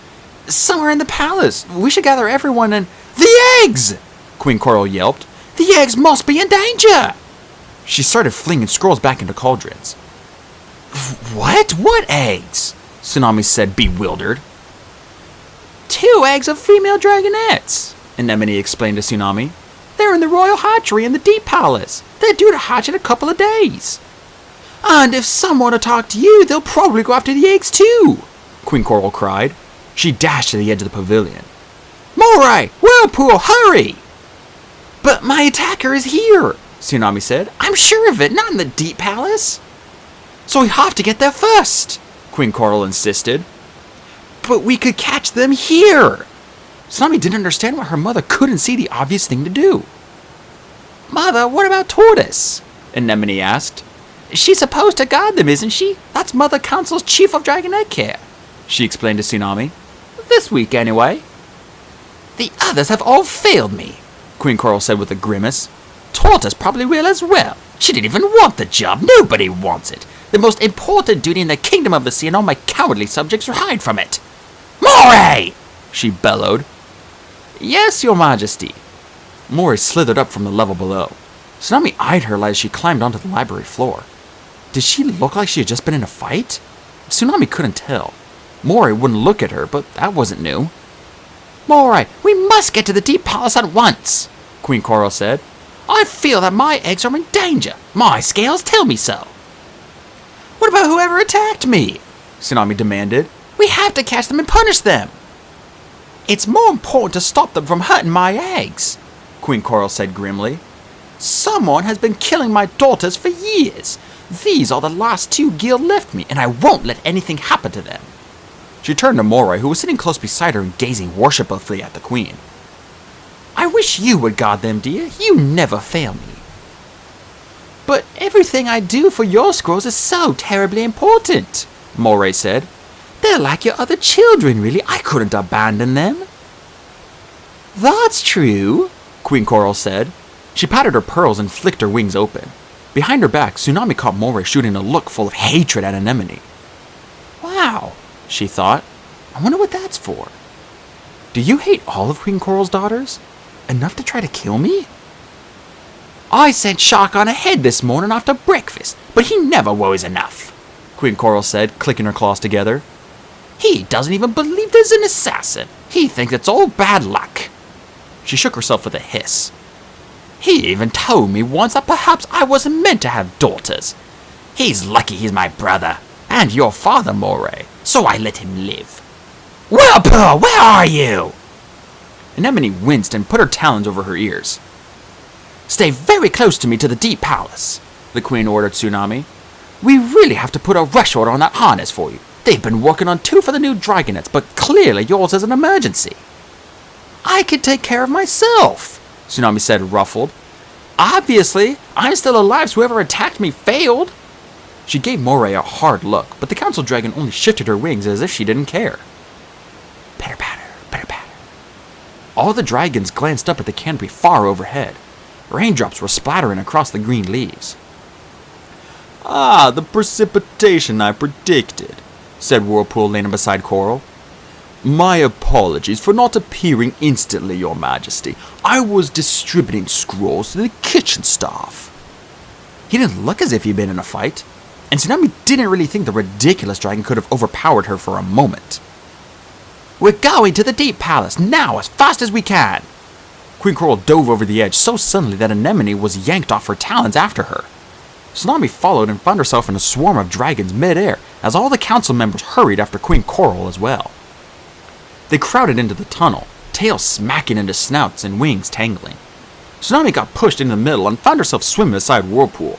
Speaker 1: "Somewhere in the palace. We should gather everyone and—" "The eggs!" Queen Coral yelped. "The eggs must be in danger!" She started flinging scrolls back into cauldrons. "What? What eggs?" Tsunami said, bewildered. "2 eggs of female dragonettes," Anemone explained to Tsunami. "They're in the royal hatchery in the Deep Palace. They're due to hatch in a couple of days." "And if someone attacked you, they'll probably go after the eggs too," Queen Coral cried. She dashed to the edge of the pavilion. "Moray! Whirlpool, hurry!" "But my attacker is here," Tsunami said. "I'm sure of it, not in the Deep Palace." "So we have to get there first," Queen Coral insisted. "But we could catch them here." Tsunami didn't understand why her mother couldn't see the obvious thing to do. "Mother, what about Tortoise?" Anemone asked. "She's supposed to guard them, isn't she? That's Mother Council's chief of Dragonette Care," she explained to Tsunami. "This week, anyway." "The others have all failed me," Queen Coral said with a grimace. "Tortoise probably will as well. She didn't even want the job. Nobody wants it. The most important duty in the Kingdom of the Sea, and all my cowardly subjects hide from it." "Moray!" she bellowed. "Yes, Your Majesty." Moray slithered up from the level below. Tsunami eyed her as she climbed onto the library floor. Did she look like she had just been in a fight? Tsunami couldn't tell. Moray wouldn't look at her, but that wasn't new. "Moray, we must get to the Deep Palace at once," Queen Coral said. "I feel that my eggs are in danger. My scales tell me so." "What about whoever attacked me?" Tsunami demanded. "We have to catch them and punish them." "It's more important to stop them from hurting my eggs," Queen Coral said grimly. "Someone has been killing my daughters for years. These are the last 2 Gil left me, and I won't let anything happen to them." She turned to Moray, who was sitting close beside her and gazing worshipfully at the Queen. "I wish you would guard them, dear. You never fail me." "But everything I do for your scrolls is so terribly important," Moray said.
Speaker 2: They're like your other children, really. I couldn't abandon them.
Speaker 1: That's true, Queen Coral said. She patted her pearls and flicked her wings open. Behind her back, Tsunami caught Moray shooting a look full of hatred at Anemone. Wow, she thought. I wonder what that's for. Do you hate all of Queen Coral's daughters? Enough to try to kill me?
Speaker 2: I sent Shark on ahead this morning after breakfast, but he never worries enough,
Speaker 1: Queen Coral said, clicking her claws together.
Speaker 2: He doesn't even believe there's an assassin. He thinks it's all bad luck.
Speaker 1: She shook herself with a hiss.
Speaker 2: He even told me once that perhaps I wasn't meant to have daughters. He's lucky he's my brother, and your father, Moray, so I let him live. Whirlpool, where are you?
Speaker 1: Anemone winced and put her talons over her ears.
Speaker 2: Stay very close to me to the Deep Palace,
Speaker 1: the Queen ordered Tsunami.
Speaker 2: We really have to put a rush order on that harness for you. They've been working on 2 for the new dragonets, but clearly yours is an emergency.
Speaker 1: I can take care of myself, Tsunami said, ruffled.
Speaker 2: Obviously, I'm still alive, so whoever attacked me failed.
Speaker 1: She gave Moray a hard look, but the council dragon only shifted her wings as if she didn't care.
Speaker 2: Pitter-patter, pitter-patter.
Speaker 1: All the dragons glanced up at the canopy far overhead. Raindrops were splattering across the green leaves. Ah, the precipitation I predicted, said Whirlpool, leaning beside Coral. My apologies for not appearing instantly, Your Majesty. I was distributing scrolls to the kitchen staff. He didn't look as if he'd been in a fight, and Tsunami didn't really think the ridiculous dragon could have overpowered her for a moment.
Speaker 2: We're going to the Deep Palace now, as fast as we can.
Speaker 1: Queen Coral dove over the edge so suddenly that Anemone was yanked off her talons after her. Tsunami followed and found herself in a swarm of dragons mid-air as all the council members hurried after Queen Coral as well. They crowded into the tunnel, tails smacking into snouts and wings tangling. Tsunami got pushed into the middle and found herself swimming beside Whirlpool.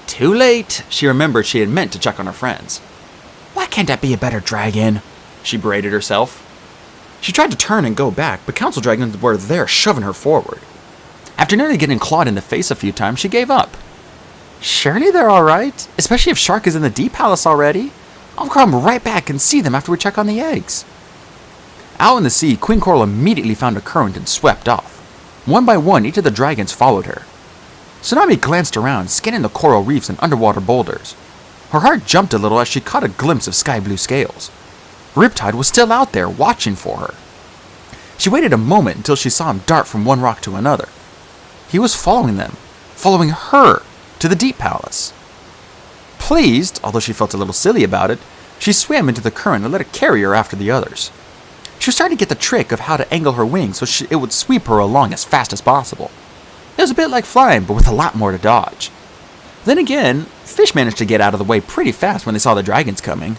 Speaker 1: Too late, she remembered she had meant to check on her friends.
Speaker 2: Why can't I be a better dragon?
Speaker 1: She berated herself. She tried to turn and go back, but council dragons were there shoving her forward. After nearly getting clawed in the face a few times, she gave up. Surely they're alright, especially if Shark is in the Deep Palace already. I'll come right back and see them after we check on the eggs. Out in the sea, Queen Coral immediately found a current and swept off. One by one, each of the dragons followed her. Tsunami glanced around, scanning the coral reefs and underwater boulders. Her heart jumped a little as she caught a glimpse of sky blue scales. Riptide was still out there, watching for her. She waited a moment until she saw him dart from one rock to another. He was following them, following her, to the Deep Palace. Pleased, although she felt a little silly about it, she swam into the current and let it carry her after the others. She was starting to get the trick of how to angle her wings so it would sweep her along as fast as possible. It was a bit like flying, but with a lot more to dodge. Then again, fish managed to get out of the way pretty fast when they saw the dragons coming.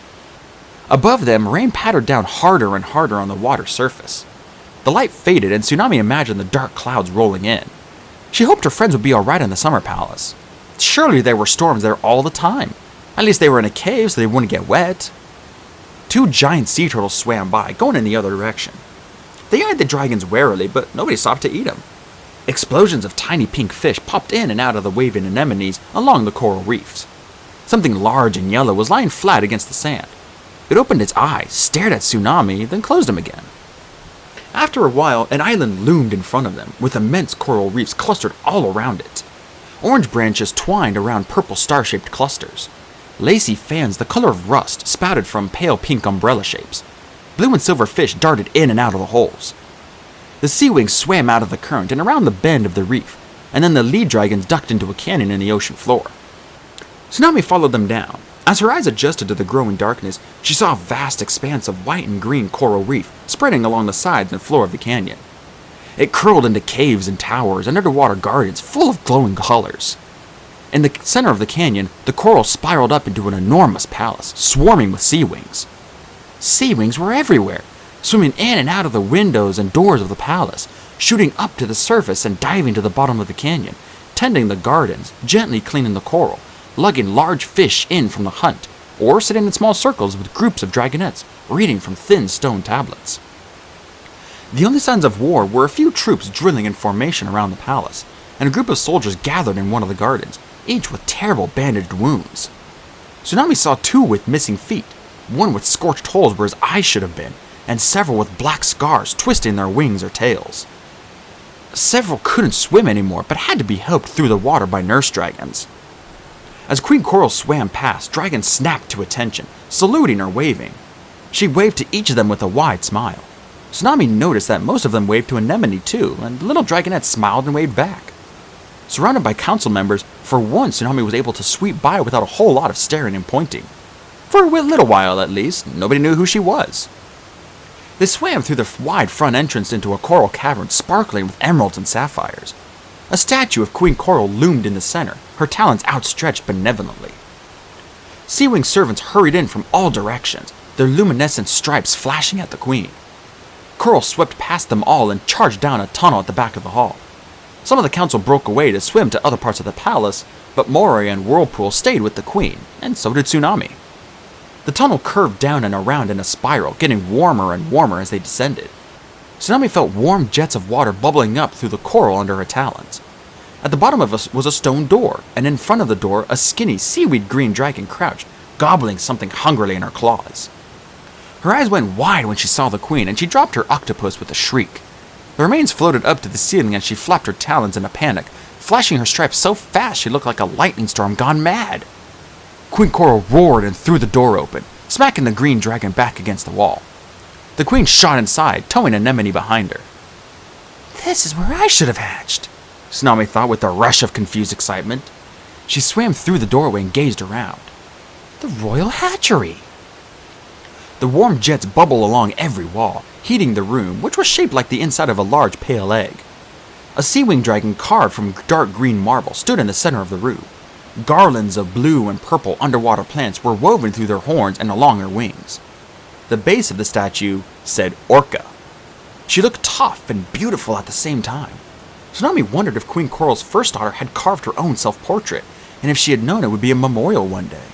Speaker 1: Above them, rain pattered down harder and harder on the water's surface. The light faded, and Tsunami imagined the dark clouds rolling in. She hoped her friends would be alright in the summer palace. Surely there were storms there all the time. At least they were in a cave so they wouldn't get wet. 2 giant sea turtles swam by, going in the other direction. They eyed the dragons warily, but nobody stopped to eat them. Explosions of tiny pink fish popped in and out of the waving anemones along the coral reefs. Something large and yellow was lying flat against the sand. It opened its eyes, stared at Tsunami, then closed them again. After a while, an island loomed in front of them, with immense coral reefs clustered all around it. Orange branches twined around purple star-shaped clusters. Lacy fans the color of rust spouted from pale pink umbrella shapes. Blue and silver fish darted in and out of the holes. The sea wings swam out of the current and around the bend of the reef, and then the lead dragons ducked into a canyon in the ocean floor. Tsunami followed them down. As her eyes adjusted to the growing darkness, she saw a vast expanse of white and green coral reef spreading along the sides and floor of the canyon. It curled into caves and towers and underwater gardens full of glowing colors. In the center of the canyon, the coral spiraled up into an enormous palace, swarming with sea wings. Sea wings were everywhere, swimming in and out of the windows and doors of the palace, shooting up to the surface and diving to the bottom of the canyon, tending the gardens, gently cleaning the coral, lugging large fish in from the hunt, or sitting in small circles with groups of dragonets, reading from thin stone tablets. The only signs of war were a few troops drilling in formation around the palace, and a group of soldiers gathered in one of the gardens, each with terrible bandaged wounds. Tsunami saw two with missing feet, one with scorched holes where his eyes should have been, and several with black scars twisting their wings or tails. Several couldn't swim anymore, but had to be helped through the water by nurse dragons. As Queen Coral swam past, Dragon snapped to attention, saluting or waving. She waved to each of them with a wide smile. Tsunami noticed that most of them waved to Anemone too, and the little dragonette smiled and waved back. Surrounded by council members, for once Tsunami was able to sweep by without a whole lot of staring and pointing. For a little while at least, nobody knew who she was. They swam through the wide front entrance into a coral cavern sparkling with emeralds and sapphires. A statue of Queen Coral loomed in the center, her talons outstretched benevolently. Sea-wing servants hurried in from all directions, their luminescent stripes flashing at the queen. Coral swept past them all and charged down a tunnel at the back of the hall. Some of the council broke away to swim to other parts of the palace, but Moray and Whirlpool stayed with the queen, and so did Tsunami. The tunnel curved down and around in a spiral, getting warmer and warmer as they descended. Tsunami felt warm jets of water bubbling up through the coral under her talons. At the bottom of it was a stone door, and in front of the door a skinny seaweed green dragon crouched, gobbling something hungrily in her claws. Her eyes went wide when she saw the queen, and she dropped her octopus with a shriek. The remains floated up to the ceiling as she flapped her talons in a panic, flashing her stripes so fast she looked like a lightning storm gone mad. Queen Coral roared and threw the door open, smacking the green dragon back against the wall. The queen shot inside, towing Anemone behind her.
Speaker 2: This is where I should have hatched,
Speaker 1: Tsunami thought with a rush of confused excitement. She swam through the doorway and gazed around.
Speaker 2: the royal hatchery.
Speaker 1: The warm jets bubbled along every wall, heating the room, which was shaped like the inside of a large pale egg. A sea-wing dragon carved from dark green marble stood in the center of the room. Garlands of blue and purple underwater plants were woven through their horns and along her wings. The base of the statue said Orca. She looked tough and beautiful at the same time. Tsunami wondered if Queen Coral's first daughter had carved her own self-portrait, and if she had known it would be a memorial one day.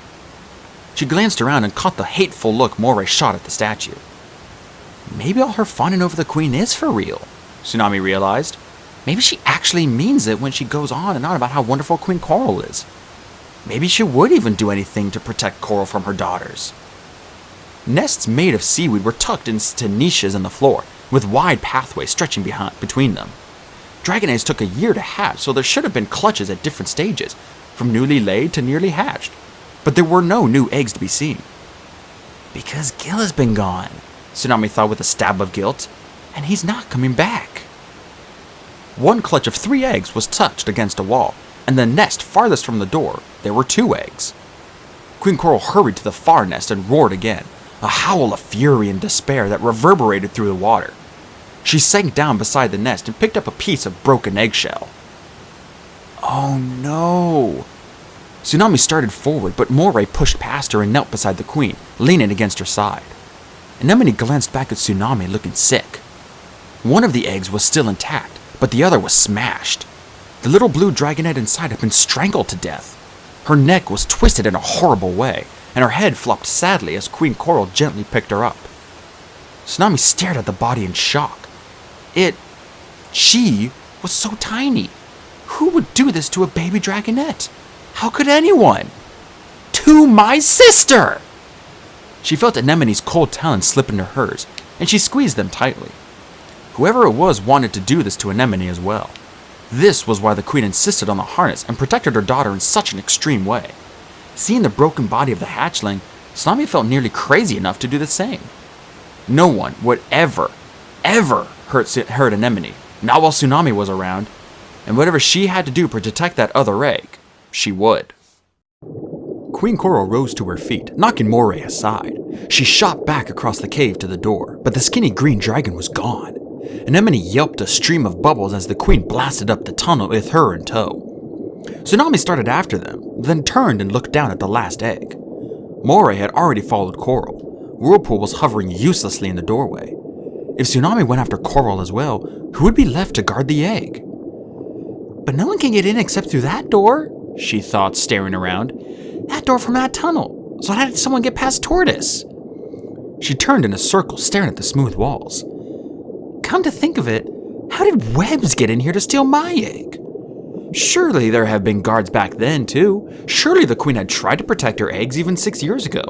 Speaker 1: She glanced around and caught the hateful look Moray shot at the statue. Maybe all her fawning over the queen is for real, Tsunami realized. Maybe she actually means it when she goes on and on about how wonderful Queen Coral is. Maybe she would even do anything to protect Coral from her daughters. Nests made of seaweed were tucked into niches in the floor, with wide pathways stretching between them. Dragon eggs took a year to hatch, so there should have been clutches at different stages, from newly laid to nearly hatched. But there were no new eggs to be seen. Because Gil has been gone, Tsunami thought with a stab of guilt, and he's not coming back. One clutch of 3 eggs was touched against a wall, and the nest farthest from the door, there were 2 eggs. Queen Coral hurried to the far nest and roared again, a howl of fury and despair that reverberated through the water. She sank down beside the nest and picked up a piece of broken eggshell. Oh no! Tsunami started forward, but Moray pushed past her and knelt beside the queen, leaning against her side. Anemone glanced back at Tsunami, looking sick. One of the eggs was still intact, but the other was smashed. The little blue dragonette inside had been strangled to death. Her neck was twisted in a horrible way, and her head flopped sadly as Queen Coral gently picked her up. Tsunami stared at the body in shock. She was so tiny. Who would do this to a baby dragonette? How could anyone? To my sister! She felt Anemone's cold talons slip into hers, and she squeezed them tightly. Whoever it was wanted to do this to Anemone as well. This was why the queen insisted on the harness and protected her daughter in such an extreme way. Seeing the broken body of the hatchling, Tsunami felt nearly crazy enough to do the same. No one would ever hurt Anemone, not while Tsunami was around, and whatever she had to do to protect that other egg, she would. Queen Coral rose to her feet, knocking Moray aside. She shot back across the cave to the door, but the skinny green dragon was gone. Anemone yelped a stream of bubbles as the queen blasted up the tunnel with her in tow. Tsunami started after them, then turned and looked down at the last egg. Moray had already followed Coral. Whirlpool was hovering uselessly in the doorway. If Tsunami went after Coral as well, who would be left to guard the egg? But no one can get in except through that door, she thought, staring around. That door from that tunnel. So how did someone get past Tortoise? She turned in a circle, staring at the smooth walls. Come to think of it, how did Webbs get in here to steal my egg? Surely there have been guards back then, too. Surely the queen had tried to protect her eggs even 6 years ago.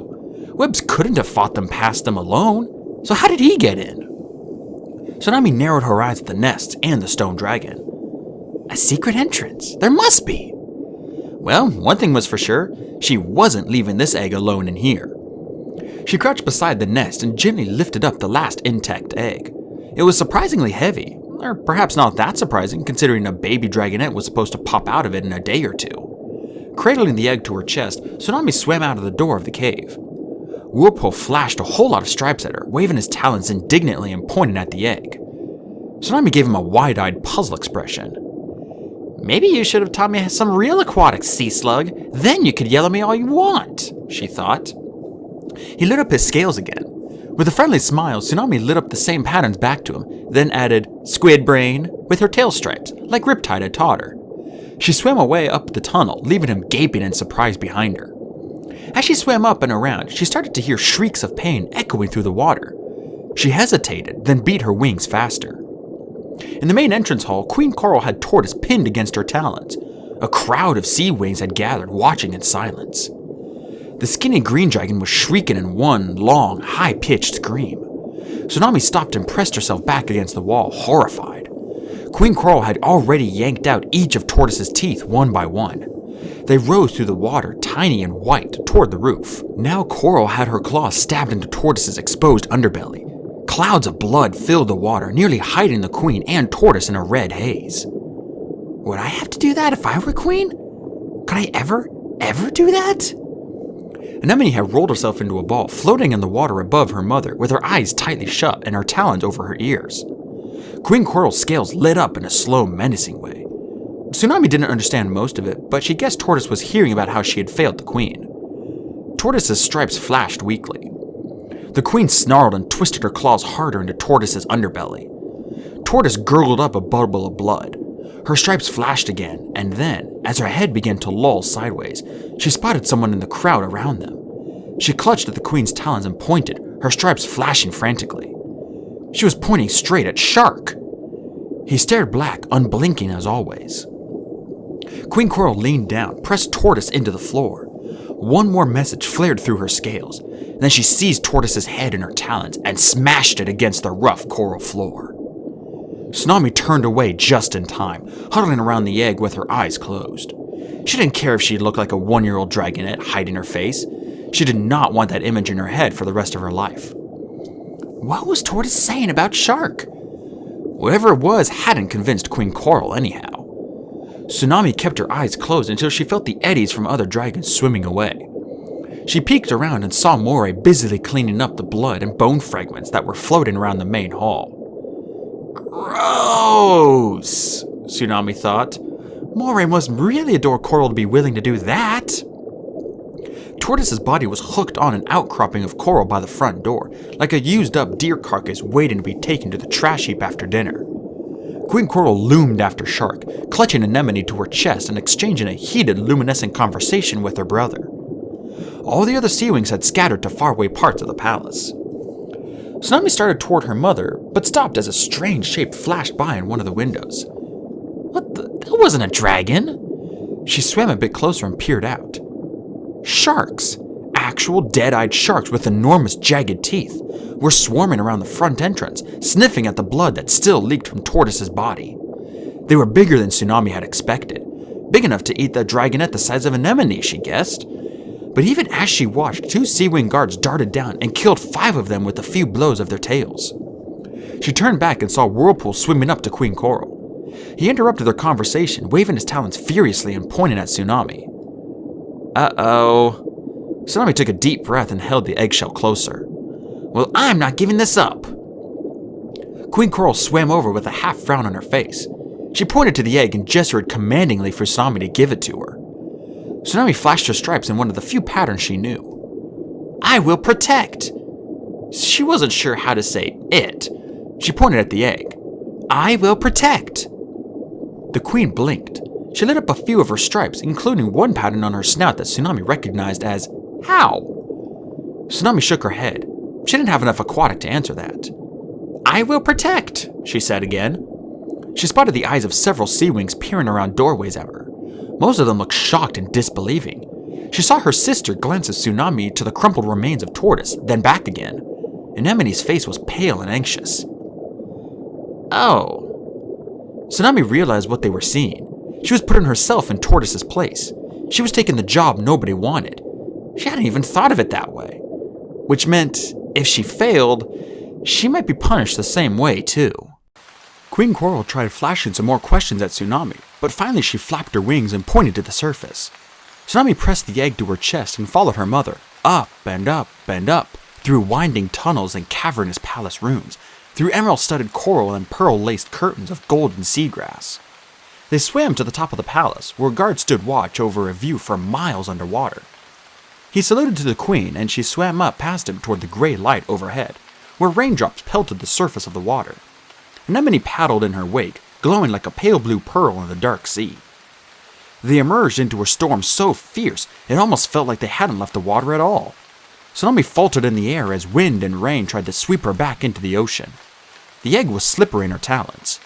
Speaker 1: Webbs couldn't have fought them past them alone. So how did he get in? Tsunami narrowed her eyes at the nests and the stone dragon. A secret entrance. There must be. Well, one thing was for sure. She wasn't leaving this egg alone in here. She crouched beside the nest and gently lifted up the last intact egg. It was surprisingly heavy, or perhaps not that surprising considering a baby dragonette was supposed to pop out of it in a day or two. Cradling the egg to her chest, Tsunami swam out of the door of the cave. Whirlpool flashed a whole lot of stripes at her, waving his talons indignantly and pointing at the egg. Tsunami gave him a wide-eyed puzzled expression. Maybe you should have taught me some real aquatic sea slug, then you could yell at me all you want, she thought. He lit up his scales again. With a friendly smile, Tsunami lit up the same patterns back to him, then added squid brain with her tail stripes, like Riptide had taught her. She swam away up the tunnel, leaving him gaping in surprise behind her. As she swam up and around, she started to hear shrieks of pain echoing through the water. She hesitated, then beat her wings faster. In the main entrance hall, Queen Coral had Tortoise pinned against her talons. A crowd of sea wings had gathered, watching in silence. The skinny green dragon was shrieking in one long, high-pitched scream. Tsunami stopped and pressed herself back against the wall, horrified. Queen Coral had already yanked out each of Tortoise's teeth one by one. They rose through the water, tiny and white, toward the roof. Now Coral had her claws stabbed into Tortoise's exposed underbelly. Clouds of blood filled the water, nearly hiding the queen and Tortoise in a red haze. Would I have to do that if I were queen? Could I ever do that? Anemone had rolled herself into a ball, floating in the water above her mother, with her eyes tightly shut and her talons over her ears. Queen Coral's scales lit up in a slow, menacing way. Tsunami didn't understand most of it, but she guessed Tortoise was hearing about how she had failed the queen. Tortoise's stripes flashed weakly. The queen snarled and twisted her claws harder into Tortoise's underbelly. Tortoise gurgled up a bubble of blood. Her stripes flashed again, and then, as her head began to loll sideways, she spotted someone in the crowd around them. She clutched at the queen's talons and pointed, her stripes flashing frantically. She was pointing straight at Shark. He stared black, unblinking as always. Queen Coral leaned down, pressed Tortoise into the floor. One more message flared through her scales. Then she seized Tortoise's head in her talons and smashed it against the rough coral floor. Tsunami turned away just in time, huddling around the egg with her eyes closed. She didn't care if she looked like a 1-year-old dragonette hiding her face. She did not want that image in her head for the rest of her life. What was Tortoise saying about Shark? Whatever it was hadn't convinced Queen Coral anyhow. Tsunami kept her eyes closed until she felt the eddies from other dragons swimming away. She peeked around and saw Moray busily cleaning up the blood and bone fragments that were floating around the main hall. Gross, Tsunami thought. Moray must really adore Coral to be willing to do that. Tortoise's body was hooked on an outcropping of coral by the front door, like a used-up deer carcass waiting to be taken to the trash heap after dinner. Queen Coral loomed after Shark, clutching Anemone to her chest and exchanging a heated, luminescent conversation with her brother. All the other sea wings had scattered to faraway parts of the palace. Tsunami started toward her mother, but stopped as a strange shape flashed by in one of the windows. What the? That wasn't a dragon! She swam a bit closer and peered out. Sharks! Actual dead-eyed sharks with enormous jagged teeth were swarming around the front entrance, sniffing at the blood that still leaked from Tortoise's body. They were bigger than Tsunami had expected, big enough to eat the dragonette the size of an anemone, she guessed. But even as she watched, 2 sea-wing guards darted down and killed 5 of them with a few blows of their tails. She turned back and saw Whirlpool swimming up to Queen Coral. He interrupted their conversation, waving his talons furiously and pointing at Tsunami. Uh-oh. Tsunami took a deep breath and held the eggshell closer. Well, I'm not giving this up. Queen Coral swam over with a half-frown on her face. She pointed to the egg and gestured commandingly for Tsunami to give it to her. Tsunami flashed her stripes in one of the few patterns she knew. I will protect. She wasn't sure how to say it. She pointed at the egg. I will protect. The queen blinked. She lit up a few of her stripes, including one pattern on her snout that Tsunami recognized as how. Tsunami shook her head. She didn't have enough aquatic to answer that. I will protect, she said again. She spotted the eyes of several sea wings peering around doorways at her. Most of them looked shocked and disbelieving. She saw her sister glance at Tsunami to the crumpled remains of Tortoise, then back again. Anemone's face was pale and anxious. Oh. Tsunami realized what they were seeing. She was putting herself in Tortoise's place. She was taking the job nobody wanted. She hadn't even thought of it that way. Which meant, if she failed, she might be punished the same way too. Queen Coral tried flashing some more questions at Tsunami, but finally she flapped her wings and pointed to the surface. Tsunami pressed the egg to her chest and followed her mother, up and up and up, through winding tunnels and cavernous palace rooms, through emerald-studded coral and pearl-laced curtains of golden seagrass. They swam to the top of the palace, where guards stood watch over a view for miles underwater. He saluted to the queen, and she swam up past him toward the gray light overhead, where raindrops pelted the surface of the water. Anemone paddled in her wake, glowing like a pale blue pearl in the dark sea. They emerged into a storm so fierce it almost felt like they hadn't left the water at all. Tsunami faltered in the air as wind and rain tried to sweep her back into the ocean. The egg was slippery in her talons.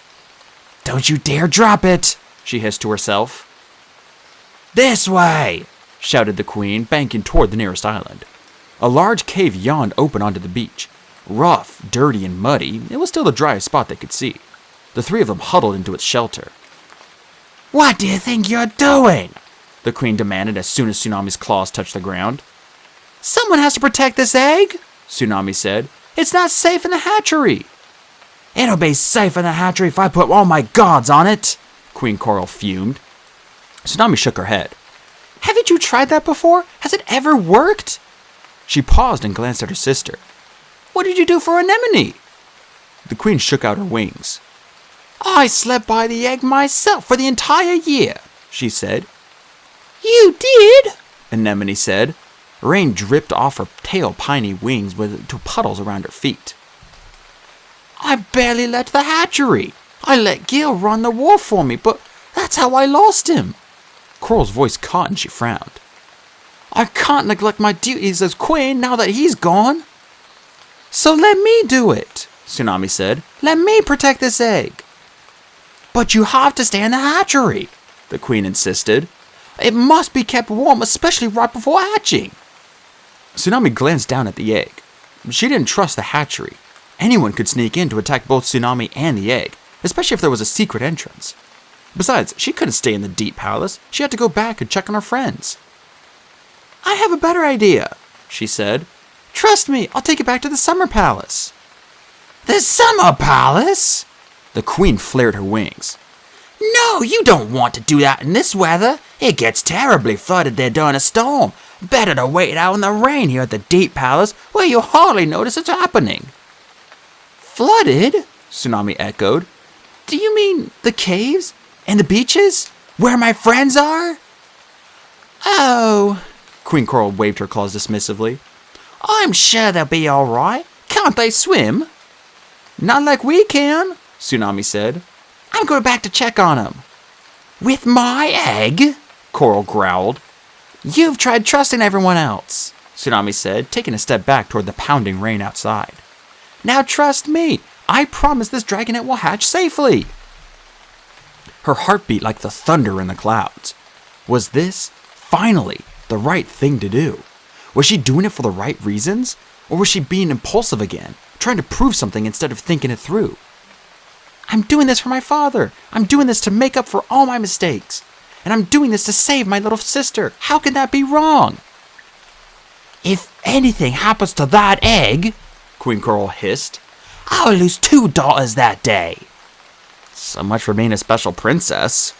Speaker 2: Don't you dare drop it, she hissed to herself. This way, shouted the queen, banking toward the nearest island.
Speaker 1: A large cave yawned open onto the beach. Rough, dirty, and muddy, it was still the driest spot they could see. The three of them huddled into its shelter.
Speaker 2: What do you think you're doing?
Speaker 1: The queen demanded as soon as Tsunami's claws touched the ground.
Speaker 2: Someone has to protect this egg,
Speaker 1: Tsunami said. It's not safe in the hatchery.
Speaker 2: It'll be safe in the hatchery if I put all my gods on it,
Speaker 1: Queen Coral fumed. Tsunami shook her head.
Speaker 2: Haven't you tried that before? Has it ever worked?
Speaker 1: She paused and glanced at her sister.
Speaker 2: What did you do for Anemone?
Speaker 1: The queen shook out her wings.
Speaker 2: I slept by the egg myself for the entire year, she said.
Speaker 4: You did?
Speaker 1: Anemone said. Rain dripped off her tail piney wings to puddles around her feet.
Speaker 2: I barely left the hatchery. I let Gil run the war for me, but that's how I lost him.
Speaker 1: Coral's voice caught and she frowned.
Speaker 2: I can't neglect my duties as queen now that he's gone. So let me do it, Tsunami said. Let me protect this egg. But you have to stay in the hatchery, the queen insisted. It must be kept warm, especially right before hatching.
Speaker 1: Tsunami glanced down at the egg. She didn't trust the hatchery. Anyone could sneak in to attack both Tsunami and the egg, especially if there was a secret entrance. Besides, she couldn't stay in the deep palace. She had to go back and check on her friends.
Speaker 2: I have a better idea, she said. Trust me, I'll take it back to the summer palace. The summer palace?
Speaker 1: The queen flared her wings.
Speaker 2: No, you don't want to do that in this weather. It gets terribly flooded there during a storm. Better to wait out in the rain here at the deep palace, where you'll hardly notice it's happening. Flooded? Tsunami echoed. Do you mean the caves? And the beaches? Where my friends are? Oh,
Speaker 1: Queen Coral waved her claws dismissively.
Speaker 2: I'm sure they'll be all right. Can't they swim? Not like we can, Tsunami said. I'm going back to check on them. With my egg? Coral growled. You've tried trusting everyone else, Tsunami said, taking a step back toward the pounding rain outside. Now trust me. I promise this dragonet will hatch safely.
Speaker 1: Her heart beat like the thunder in the clouds. Was this, finally, the right thing to do? Was she doing it for the right reasons? Or was she being impulsive again, trying to prove something instead of thinking it through? I'm doing this for my father. I'm doing this to make up for all my mistakes. And I'm doing this to save my little sister. How can that be wrong?
Speaker 2: If anything happens to that egg,
Speaker 1: Queen Coral hissed,
Speaker 2: I'll lose 2 daughters that day.
Speaker 1: So much for being a special princess.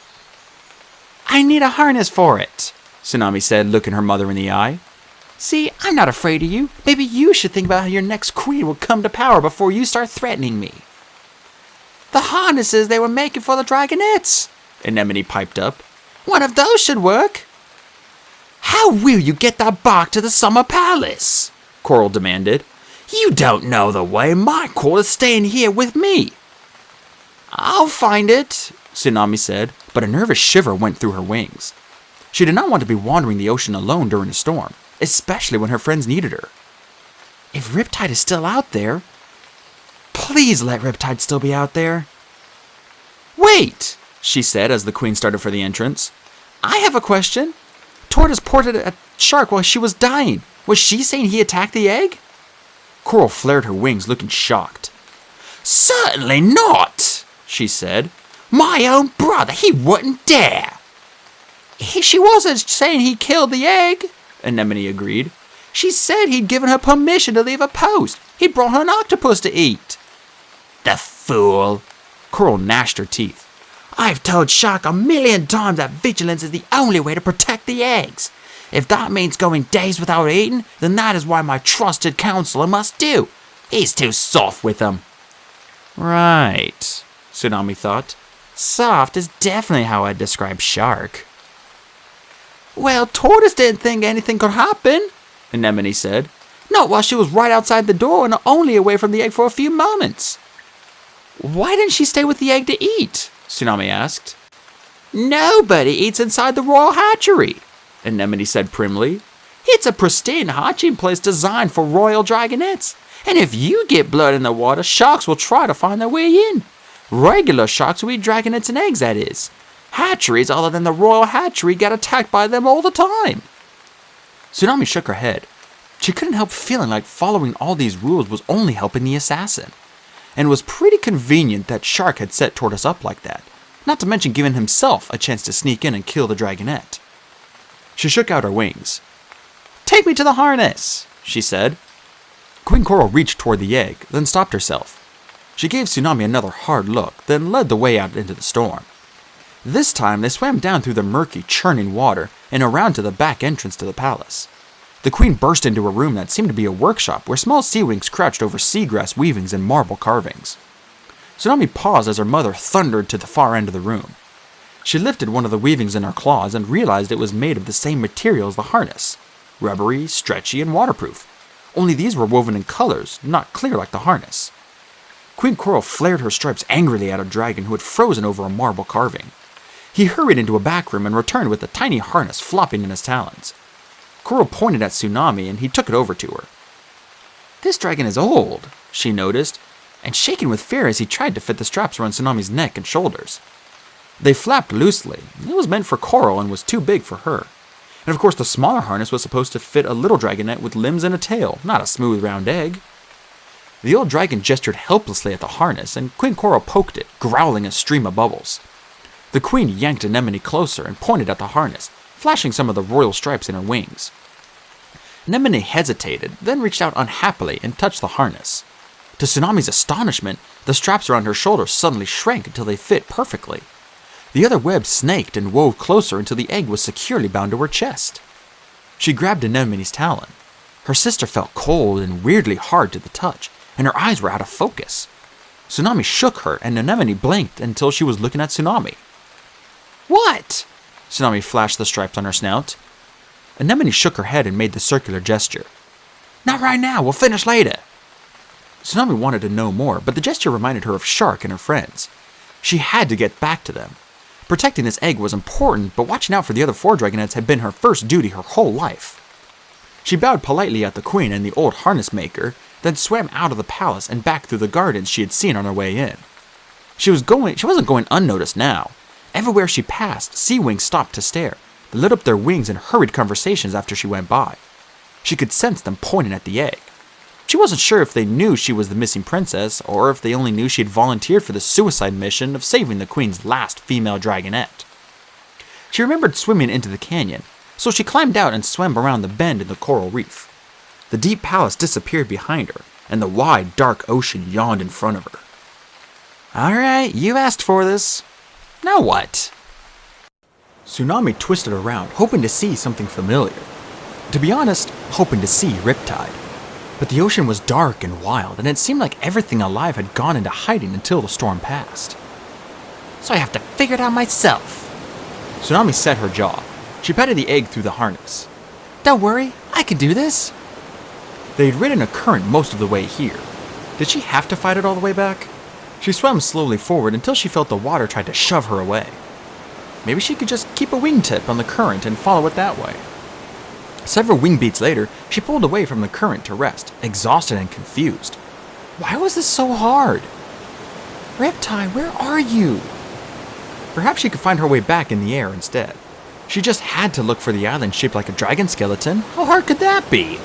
Speaker 2: I need a harness for it,
Speaker 1: Tsunami said, looking her mother in the eye.
Speaker 2: See, I'm not afraid of you. Maybe you should think about how your next queen will come to power before you start threatening me. The harnesses they were making for the dragonets,
Speaker 1: Anemone piped up.
Speaker 2: One of those should work. How will you get that back to the summer palace?
Speaker 1: Coral demanded.
Speaker 2: You don't know the way. My coral is staying here with me. I'll find it,
Speaker 1: Tsunami said, but a nervous shiver went through her wings. She did not want to be wandering the ocean alone during a storm, especially when her friends needed her.
Speaker 2: If Riptide is still out there, please let Riptide still be out there.
Speaker 1: Wait, she said as the queen started for the entrance. I have a question. Tortoise ported at Shark while she was dying. Was she saying he attacked the egg? Coral flared her wings, looking shocked.
Speaker 2: Certainly not, she said. My own brother, he wouldn't dare.
Speaker 1: She wasn't saying he killed the egg, Anemone agreed. She said he'd given her permission to leave a post. He'd brought her an octopus to eat.
Speaker 2: The fool.
Speaker 1: Coral gnashed her teeth.
Speaker 2: I've told Shark 1,000,000 times that vigilance is the only way to protect the eggs. If that means going days without eating, then that is what my trusted counselor must do. He's too soft with them.
Speaker 1: Right, Tsunami thought. Soft is definitely how I'd describe Shark. Well, Tortoise didn't think anything could happen, Anemone said. Not while she was right outside the door and only away from the egg for a few moments. Why didn't she stay with the egg to eat? Tsunami asked. Nobody eats inside the royal hatchery, Anemone said primly. It's a pristine hatching place designed for royal dragonets. And if you get blood in the water, sharks will try to find their way in. Regular sharks will eat dragonets and eggs, that is. Hatcheries other than the royal hatchery get attacked by them all the time. Tsunami shook her head. She couldn't help feeling like following all these rules was only helping the assassin. And it was pretty convenient that Shark had set Tortoise up like that, not to mention giving himself a chance to sneak in and kill the dragonet. She shook out her wings. Take me to the harness, she said. Queen Coral reached toward the egg, then stopped herself. She gave Tsunami another hard look, then led the way out into the storm. This time they swam down through the murky, churning water and around to the back entrance to the palace. The queen burst into a room that seemed to be a workshop where small sea wings crouched over seagrass weavings and marble carvings. Tsunami paused as her mother thundered to the far end of the room. She lifted one of the weavings in her claws and realized it was made of the same material as the harness, rubbery, stretchy, and waterproof. Only these were woven in colors, not clear like the harness. Queen Coral flared her stripes angrily at a dragon who had frozen over a marble carving. He hurried into a back room and returned with a tiny harness flopping in his talons. Coral pointed at Tsunami and he took it over to her. This dragon is old, she noticed, and shaking with fear as he tried to fit the straps around Tsunami's neck and shoulders. They flapped loosely. It was meant for Coral and was too big for her. And of course the smaller harness was supposed to fit a little dragonet with limbs and a tail, not a smooth round egg. The old dragon gestured helplessly at the harness, and Queen Coral poked it, growling a stream of bubbles. The queen yanked Anemone closer and pointed at the harness, flashing some of the royal stripes in her wings. Anemone hesitated, then reached out unhappily and touched the harness. To Tsunami's astonishment, the straps around her shoulders suddenly shrank until they fit perfectly. The other web snaked and wove closer until the egg was securely bound to her chest. She grabbed Anemone's talon. Her sister felt cold and weirdly hard to the touch, and her eyes were out of focus. Tsunami shook her, and Anemone blinked until she was looking at Tsunami. What? Tsunami flashed the stripes on her snout. Anemone shook her head and made the circular gesture. Not right now, we'll finish later. Tsunami wanted to know more, but the gesture reminded her of Shark and her friends. She had to get back to them. Protecting this egg was important, but watching out for the other 4 dragonets had been her first duty her whole life. She bowed politely at the queen and the old harness maker, then swam out of the palace and back through the gardens she had seen on her way in. She wasn't going unnoticed now. Everywhere she passed, sea wings stopped to stare. They lit up their wings and hurried conversations after she went by. She could sense them pointing at the egg. She wasn't sure if they knew she was the missing princess, or if they only knew she had volunteered for the suicide mission of saving the queen's last female dragonet. She remembered swimming into the canyon, so she climbed out and swam around the bend in the coral reef. The deep palace disappeared behind her, and the wide, dark ocean yawned in front of her. All right, you asked for this. Now what? Tsunami twisted around, hoping to see something familiar. To be honest, hoping to see Riptide. But the ocean was dark and wild, and it seemed like everything alive had gone into hiding until the storm passed.
Speaker 2: So I have to figure it out myself.
Speaker 1: Tsunami set her jaw. She patted the egg through the harness.
Speaker 2: Don't worry, I can do this.
Speaker 1: They had ridden a current most of the way here. Did she have to fight it all the way back? She swam slowly forward until she felt the water try to shove her away. Maybe she could just keep a wingtip on the current and follow it that way. Several wing beats later, she pulled away from the current to rest, exhausted and confused. Why was this so hard? Riptide, where are you? Perhaps she could find her way back in the air instead. She just had to look for the island shaped like a dragon skeleton. How hard could that be?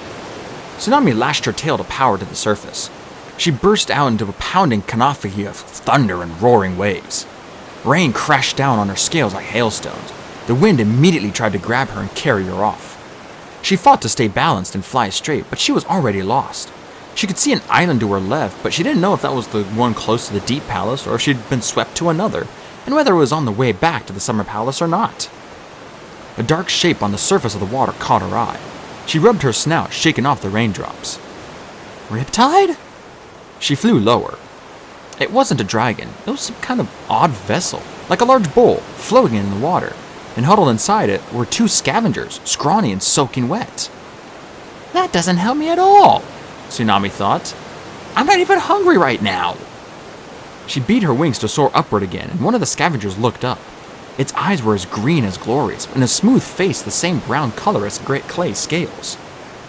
Speaker 1: Tsunami lashed her tail to power to the surface. She burst out into a pounding cacophony of thunder and roaring waves. Rain crashed down on her scales like hailstones. The wind immediately tried to grab her and carry her off. She fought to stay balanced and fly straight, but she was already lost. She could see an island to her left, but she didn't know if that was the one close to the Deep Palace or if she'd been swept to another, and whether it was on the way back to the Summer Palace or not. A dark shape on the surface of the water caught her eye. She rubbed her snout, shaking off the raindrops. Riptide? She flew lower. It wasn't a dragon. It was some kind of odd vessel, like a large bowl, floating in the water, and huddled inside it were two scavengers, scrawny and soaking wet. That doesn't help me at all, Tsunami thought. I'm not even hungry right now. She beat her wings to soar upward again, and one of the scavengers looked up. Its eyes were as green as Glory's, and a smooth face the same brown color as Great Clay's scales.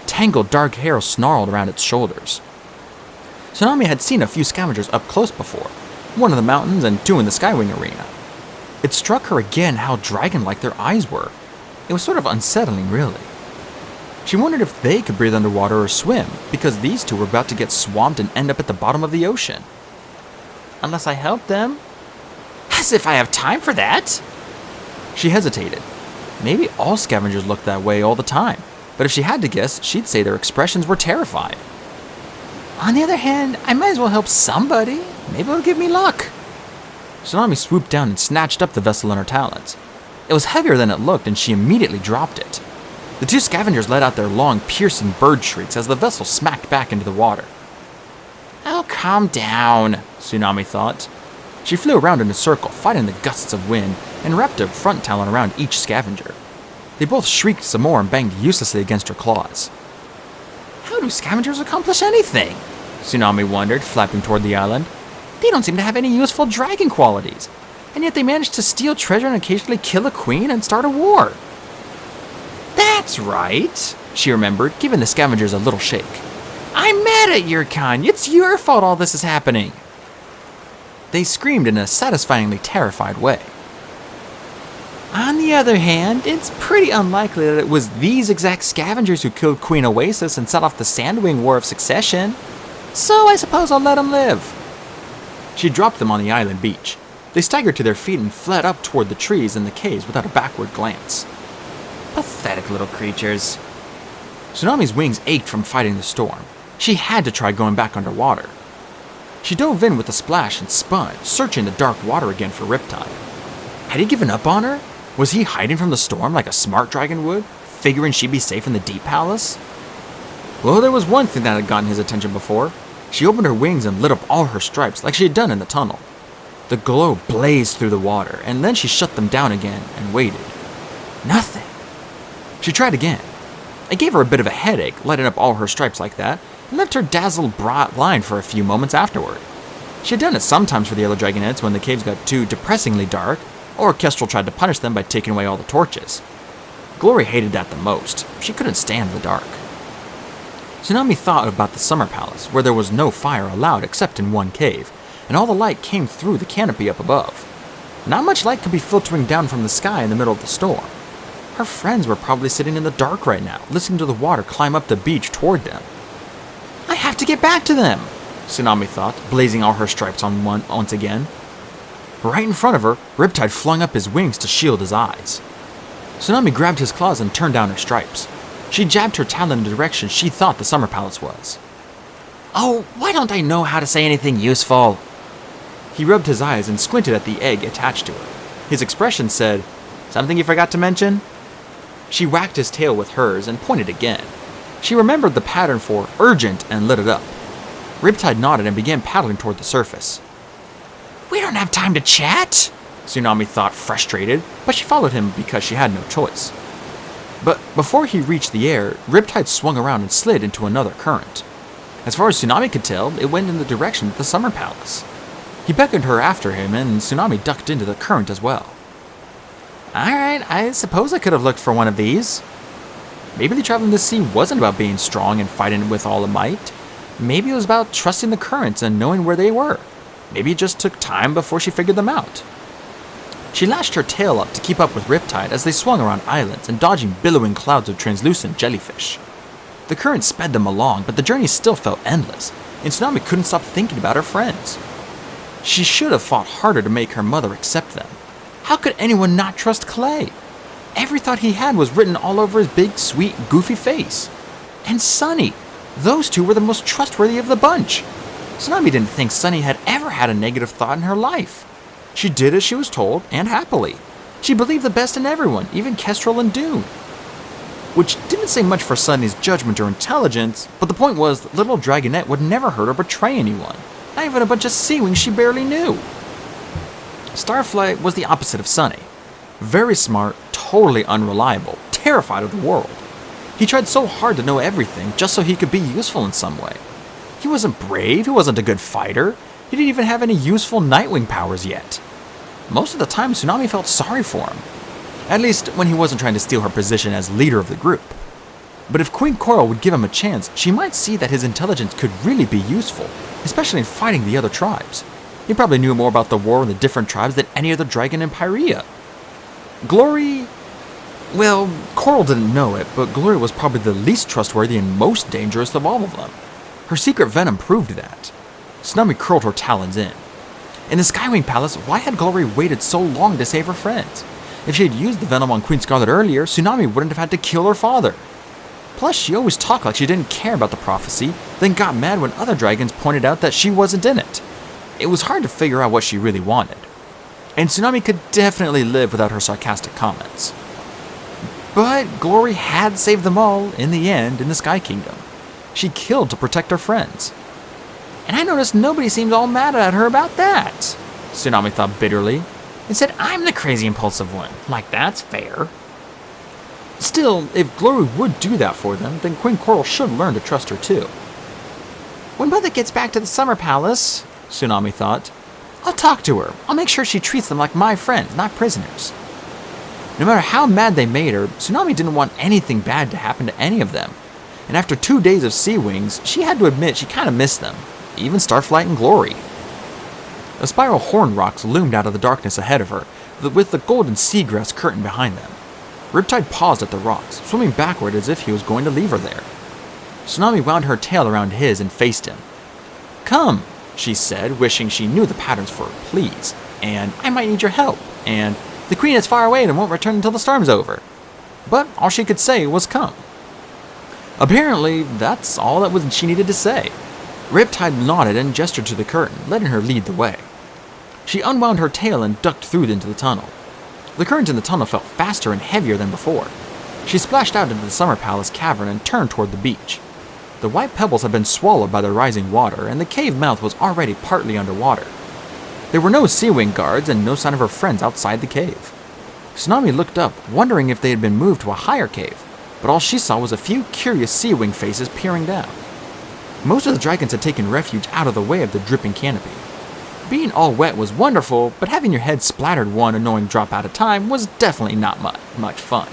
Speaker 1: Tangled dark hair snarled around its shoulders. Tsunami had seen a few scavengers up close before, one in the mountains and two in the Skywing Arena. It struck her again how dragon-like their eyes were. It was sort of unsettling, really. She wondered if they could breathe underwater or swim, because these two were about to get swamped and end up at the bottom of the ocean. Unless I help them.
Speaker 2: As if I have time for that.
Speaker 1: She hesitated. Maybe all scavengers looked that way all the time, but if she had to guess, she'd say their expressions were terrified.
Speaker 2: On the other hand, I might as well help somebody. Maybe it'll give me luck.
Speaker 1: Tsunami swooped down and snatched up the vessel in her talons. It was heavier than it looked, and she immediately dropped it. The two scavengers let out their long, piercing bird shrieks as the vessel smacked back into the water.
Speaker 2: Oh, calm down,
Speaker 1: Tsunami thought. She flew around in a circle, fighting the gusts of wind, and wrapped a front talon around each scavenger. They both shrieked some more and banged uselessly against her claws.
Speaker 2: How do scavengers accomplish anything?
Speaker 1: Tsunami wondered, flapping toward the island.
Speaker 2: They don't seem to have any useful dragon qualities, and yet they manage to steal treasure and occasionally kill a queen and start a war.
Speaker 1: That's right, she remembered, giving the scavengers a little shake.
Speaker 2: I'm mad at your kind. It's your fault all this is happening.
Speaker 1: They screamed in a satisfyingly terrified way.
Speaker 2: On the other hand, it's pretty unlikely that it was these exact scavengers who killed Queen Oasis and set off the Sandwing War of Succession, so I suppose I'll let them live.
Speaker 1: She dropped them on the island beach. They staggered to their feet and fled up toward the trees and the caves without a backward glance.
Speaker 2: Pathetic little creatures.
Speaker 1: Tsunami's wings ached from fighting the storm. She had to try going back underwater. She dove in with a splash and spun, searching the dark water again for Riptide. Had he given up on her? Was he hiding from the storm like a smart dragon would, figuring she'd be safe in the Deep Palace? Well, there was one thing that had gotten his attention before. She opened her wings and lit up all her stripes like she had done in the tunnel. The glow blazed through the water, and then she shut them down again and waited. Nothing. She tried again. It gave her a bit of a headache, lighting up all her stripes like that, and left her dazzled blind for a few moments afterward. She had done it sometimes for the other dragonettes when the caves got too depressingly dark, or Kestrel tried to punish them by taking away all the torches. Glory hated that the most. She couldn't stand the dark. Tsunami thought about the Summer Palace, where there was no fire allowed except in one cave, and all the light came through the canopy up above. Not much light could be filtering down from the sky in the middle of the storm. Her friends were probably sitting in the dark right now, listening to the water climb up the beach toward them. I have to get back to them, Tsunami thought, blazing all her stripes on once again. Right in front of her, Riptide flung up his wings to shield his eyes. Tsunami grabbed his claws and turned down her stripes. She jabbed her talon in the direction she thought the Summer Palace was.
Speaker 2: Oh, why don't I know how to say anything useful?
Speaker 1: He rubbed his eyes and squinted at the egg attached to it. His expression said, Something you forgot to mention? She whacked his tail with hers and pointed again. She remembered the pattern for urgent and lit it up. Riptide nodded and began paddling toward the surface.
Speaker 2: We don't have time to chat,
Speaker 1: Tsunami thought, frustrated, but she followed him because she had no choice. But before he reached the air, Riptide swung around and slid into another current. As far as Tsunami could tell, it went in the direction of the Summer Palace. He beckoned her after him, and Tsunami ducked into the current as well.
Speaker 2: Alright, I suppose I could have looked for one of these.
Speaker 1: Maybe the traveling the sea wasn't about being strong and fighting with all the might. Maybe it was about trusting the currents and knowing where they were. Maybe it just took time before she figured them out. She lashed her tail up to keep up with Riptide as they swung around islands and dodging billowing clouds of translucent jellyfish. The current sped them along, but the journey still felt endless, and Tsunami couldn't stop thinking about her friends. She should have fought harder to make her mother accept them. How could anyone not trust Clay? Every thought he had was written all over his big, sweet, goofy face. And Sunny. Those two were the most trustworthy of the bunch. Tsunami didn't think Sunny had ever had a negative thought in her life. She did as she was told, and happily. She believed the best in everyone, even Kestrel and Dune. Which didn't say much for Sunny's judgment or intelligence, but the point was that little Dragonette would never hurt or betray anyone, not even a bunch of sea wings she barely knew. Starflight was the opposite of Sunny. Very smart, totally unreliable, terrified of the world. He tried so hard to know everything just so he could be useful in some way. He wasn't brave, he wasn't a good fighter, he didn't even have any useful Nightwing powers yet. Most of the time, Tsunami felt sorry for him. At least when he wasn't trying to steal her position as leader of the group. But if Queen Coral would give him a chance, she might see that his intelligence could really be useful, especially in fighting the other tribes. He probably knew more about the war and the different tribes than any other dragon in Pyrea. Glory... Well, Coral didn't know it, but Glory was probably the least trustworthy and most dangerous of all of them. Her secret venom proved that. Tsunami curled her talons in. In the Skywing Palace, why had Glory waited so long to save her friends? If she had used the venom on Queen Scarlet earlier, Tsunami wouldn't have had to kill her father. Plus, she always talked like she didn't care about the prophecy, then got mad when other dragons pointed out that she wasn't in it. It was hard to figure out what she really wanted. And Tsunami could definitely live without her sarcastic comments. But Glory had saved them all, in the end, in the Sky Kingdom. She killed to protect her friends. And I noticed nobody seemed all mad at her about that, Tsunami thought bitterly.
Speaker 2: Instead, I'm the crazy impulsive one. Like, that's fair.
Speaker 1: Still, if Glory would do that for them, then Queen Coral should learn to trust her too.
Speaker 2: When Mother gets back to the Summer Palace,
Speaker 1: Tsunami thought,
Speaker 2: I'll talk to her. I'll make sure she treats them like my friends, not prisoners.
Speaker 1: No matter how mad they made her, Tsunami didn't want anything bad to happen to any of them. And after 2 days of Sea Wings, she had to admit she kind of missed them, even Starflight and Glory. A spiral horn rocks loomed out of the darkness ahead of her, with the golden seagrass curtain behind them. Riptide paused at the rocks, swimming backward as if he was going to leave her there. Tsunami wound her tail around his and faced him. "Come," she said, wishing she knew the patterns for please, and "I might need your help," and "The queen is far away and won't return until the storm's over." But all she could say was "come." Apparently, that's all that she needed to say. Riptide nodded and gestured to the curtain, letting her lead the way. She unwound her tail and ducked through into the tunnel. The current in the tunnel felt faster and heavier than before. She splashed out into the Summer Palace cavern and turned toward the beach. The white pebbles had been swallowed by the rising water, and the cave mouth was already partly underwater. There were no Sea Wing guards and no sign of her friends outside the cave. Tsunami looked up, wondering if they had been moved to a higher cave, but all she saw was a few curious Sea Wing faces peering down. Most of the dragons had taken refuge out of the way of the dripping canopy. Being all wet was wonderful, but having your head splattered one annoying drop at a time was definitely not much fun.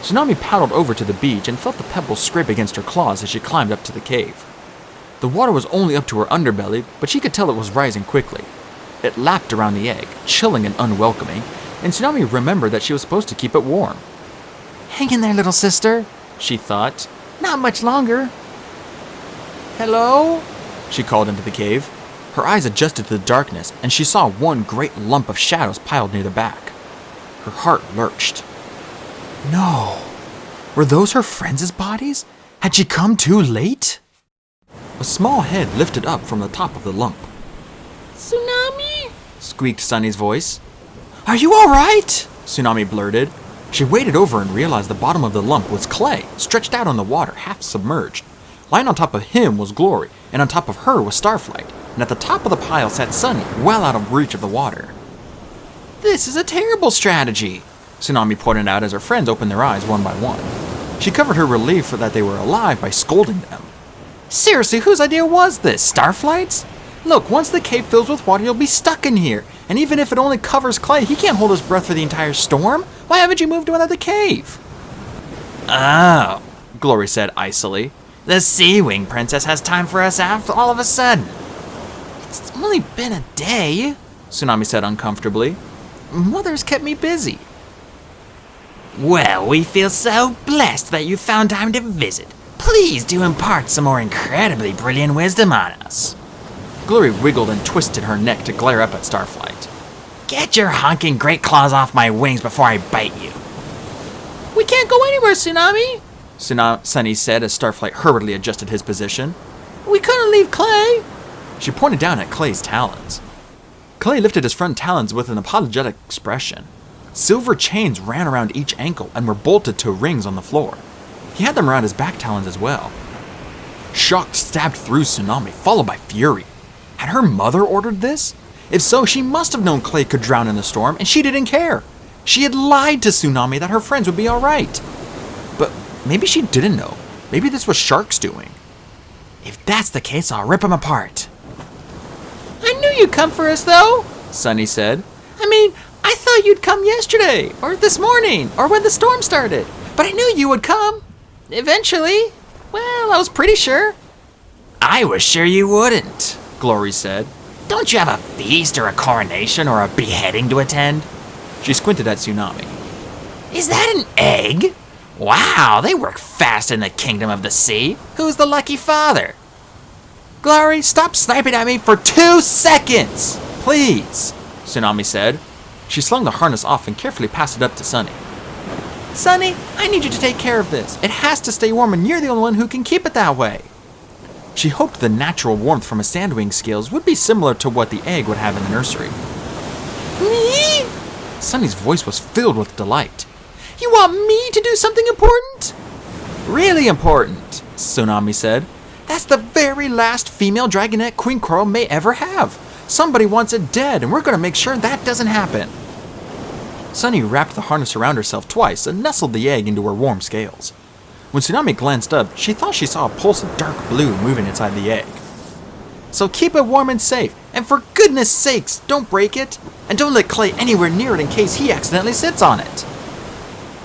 Speaker 1: Tsunami paddled over to the beach and felt the pebbles scrape against her claws as she climbed up to the cave. The water was only up to her underbelly, but she could tell it was rising quickly. It lapped around the egg, chilling and unwelcoming, and Tsunami remembered that she was supposed to keep it warm.
Speaker 2: Hang in there, little sister, she thought. Not much longer.
Speaker 1: "Hello?" she called into the cave. Her eyes adjusted to the darkness, and she saw one great lump of shadows piled near the back. Her heart lurched. No. Were those her friends' bodies? Had she come too late? A small head lifted up from the top of the lump.
Speaker 4: Tsunami?
Speaker 1: Squeaked Sunny's voice. "Are you all right?" Tsunami blurted. She waded over and realized the bottom of the lump was Clay, stretched out on the water, half submerged. Lying on top of him was Glory, and on top of her was Starflight, and at the top of the pile sat Sunny, well out of reach of the water. "This is a terrible strategy," Tsunami pointed out as her friends opened their eyes one by one. She covered her relief that they were alive by scolding them. "Seriously, whose idea was this? Starflight's? Look, once the cave fills with water, you'll be stuck in here, and even if it only covers Clay, he can't hold his breath for the entire storm. Why haven't you moved to another cave?"
Speaker 2: Oh,
Speaker 1: Glory said icily.
Speaker 2: the Sea Wing Princess has time for us after all of a sudden. It's only been a day,
Speaker 1: Tsunami said uncomfortably. Mother's kept me busy.
Speaker 2: Well, we feel so blessed that you found time to visit. Please do impart some more incredibly brilliant wisdom on us.
Speaker 1: Glory wiggled and twisted her neck to glare up at Starflight.
Speaker 2: Get your honking great claws off my wings before I bite you.
Speaker 4: We can't go anywhere, Tsunami.
Speaker 1: Sunny said as Starflight hurriedly adjusted his position.
Speaker 4: We couldn't leave Clay.
Speaker 1: She pointed down at Clay's talons. Clay lifted his front talons with an apologetic expression. Silver chains ran around each ankle and were bolted to rings on the floor. He had them around his back talons as well. Shock stabbed through Tsunami, followed by fury. Had her mother ordered this? If so, she must have known Clay could drown in the storm, and she didn't care. She had lied to Tsunami that her friends would be alright. But maybe she didn't know. Maybe this was Shark's doing.
Speaker 2: If that's the case, I'll rip them apart.
Speaker 4: I knew you'd come for us, though,
Speaker 1: Sunny said.
Speaker 4: I mean, I thought you'd come yesterday, or this morning, or when the storm started. But I knew you would come. Eventually. Well, I was pretty sure.
Speaker 2: I was sure you wouldn't.
Speaker 1: Glory said.
Speaker 2: Don't you have a feast or a coronation or a beheading to attend?
Speaker 1: She squinted at Tsunami.
Speaker 2: Is that an egg? Wow, they work fast in the kingdom of the sea. Who's the lucky father?
Speaker 1: Glory, stop sniping at me for 2 seconds! Please, Tsunami said. She slung the harness off and carefully passed it up to Sunny. Sunny, I need you to take care of this. It has to stay warm and you're the only one who can keep it that way. She hoped the natural warmth from a sandwing scales would be similar to what the egg would have in the nursery.
Speaker 4: Me?
Speaker 1: Sunny's voice was filled with delight.
Speaker 4: You want me to do something important?
Speaker 1: Really important, Tsunami said. That's the very last female dragonette Queen Coral may ever have. Somebody wants it dead, and we're going to make sure that doesn't happen. Sunny wrapped the harness around herself twice and nestled the egg into her warm scales. When Tsunami glanced up, she thought she saw a pulse of dark blue moving inside the egg. So keep it warm and safe, and for goodness sakes, don't break it, and don't let Clay anywhere near it in case he accidentally sits on it.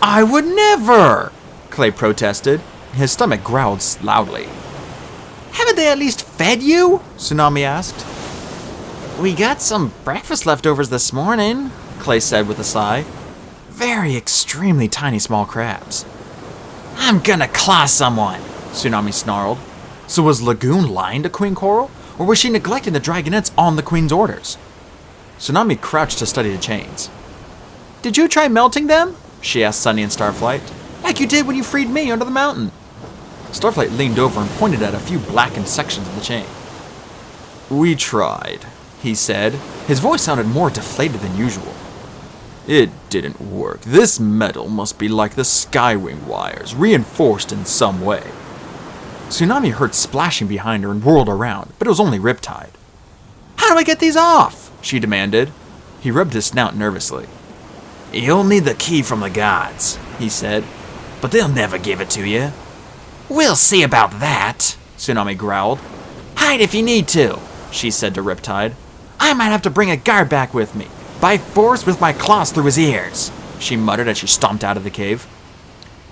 Speaker 1: I would never, Clay protested. His stomach growled loudly. Haven't they at least fed you? Tsunami asked. We got some breakfast leftovers this morning, Clay said with a sigh. Very extremely tiny small crabs.
Speaker 2: I'm gonna claw someone,
Speaker 1: Tsunami snarled. So was Lagoon lying to Queen Coral? Or was she neglecting the dragonettes on the Queen's orders? Tsunami crouched to study the chains. Did you try melting them? She asked Sunny and Starflight. Like you did when you freed me under the mountain. Starflight leaned over and pointed at a few blackened sections of the chain. We tried, he said. His voice sounded more deflated than usual. It didn't work. This metal must be like the skywing wires, reinforced in some way. Tsunami heard splashing behind her and whirled around, but it was only Riptide. How do I get these off? She demanded. He rubbed his snout nervously.
Speaker 2: You'll need the key from the gods, he said, but they'll never give it to you. We'll see about that,
Speaker 1: Tsunami growled.
Speaker 2: Hide if you need to, she said to Riptide. I might have to bring a guard back with me, by force with my claws through his ears,
Speaker 1: she muttered as she stomped out of the cave.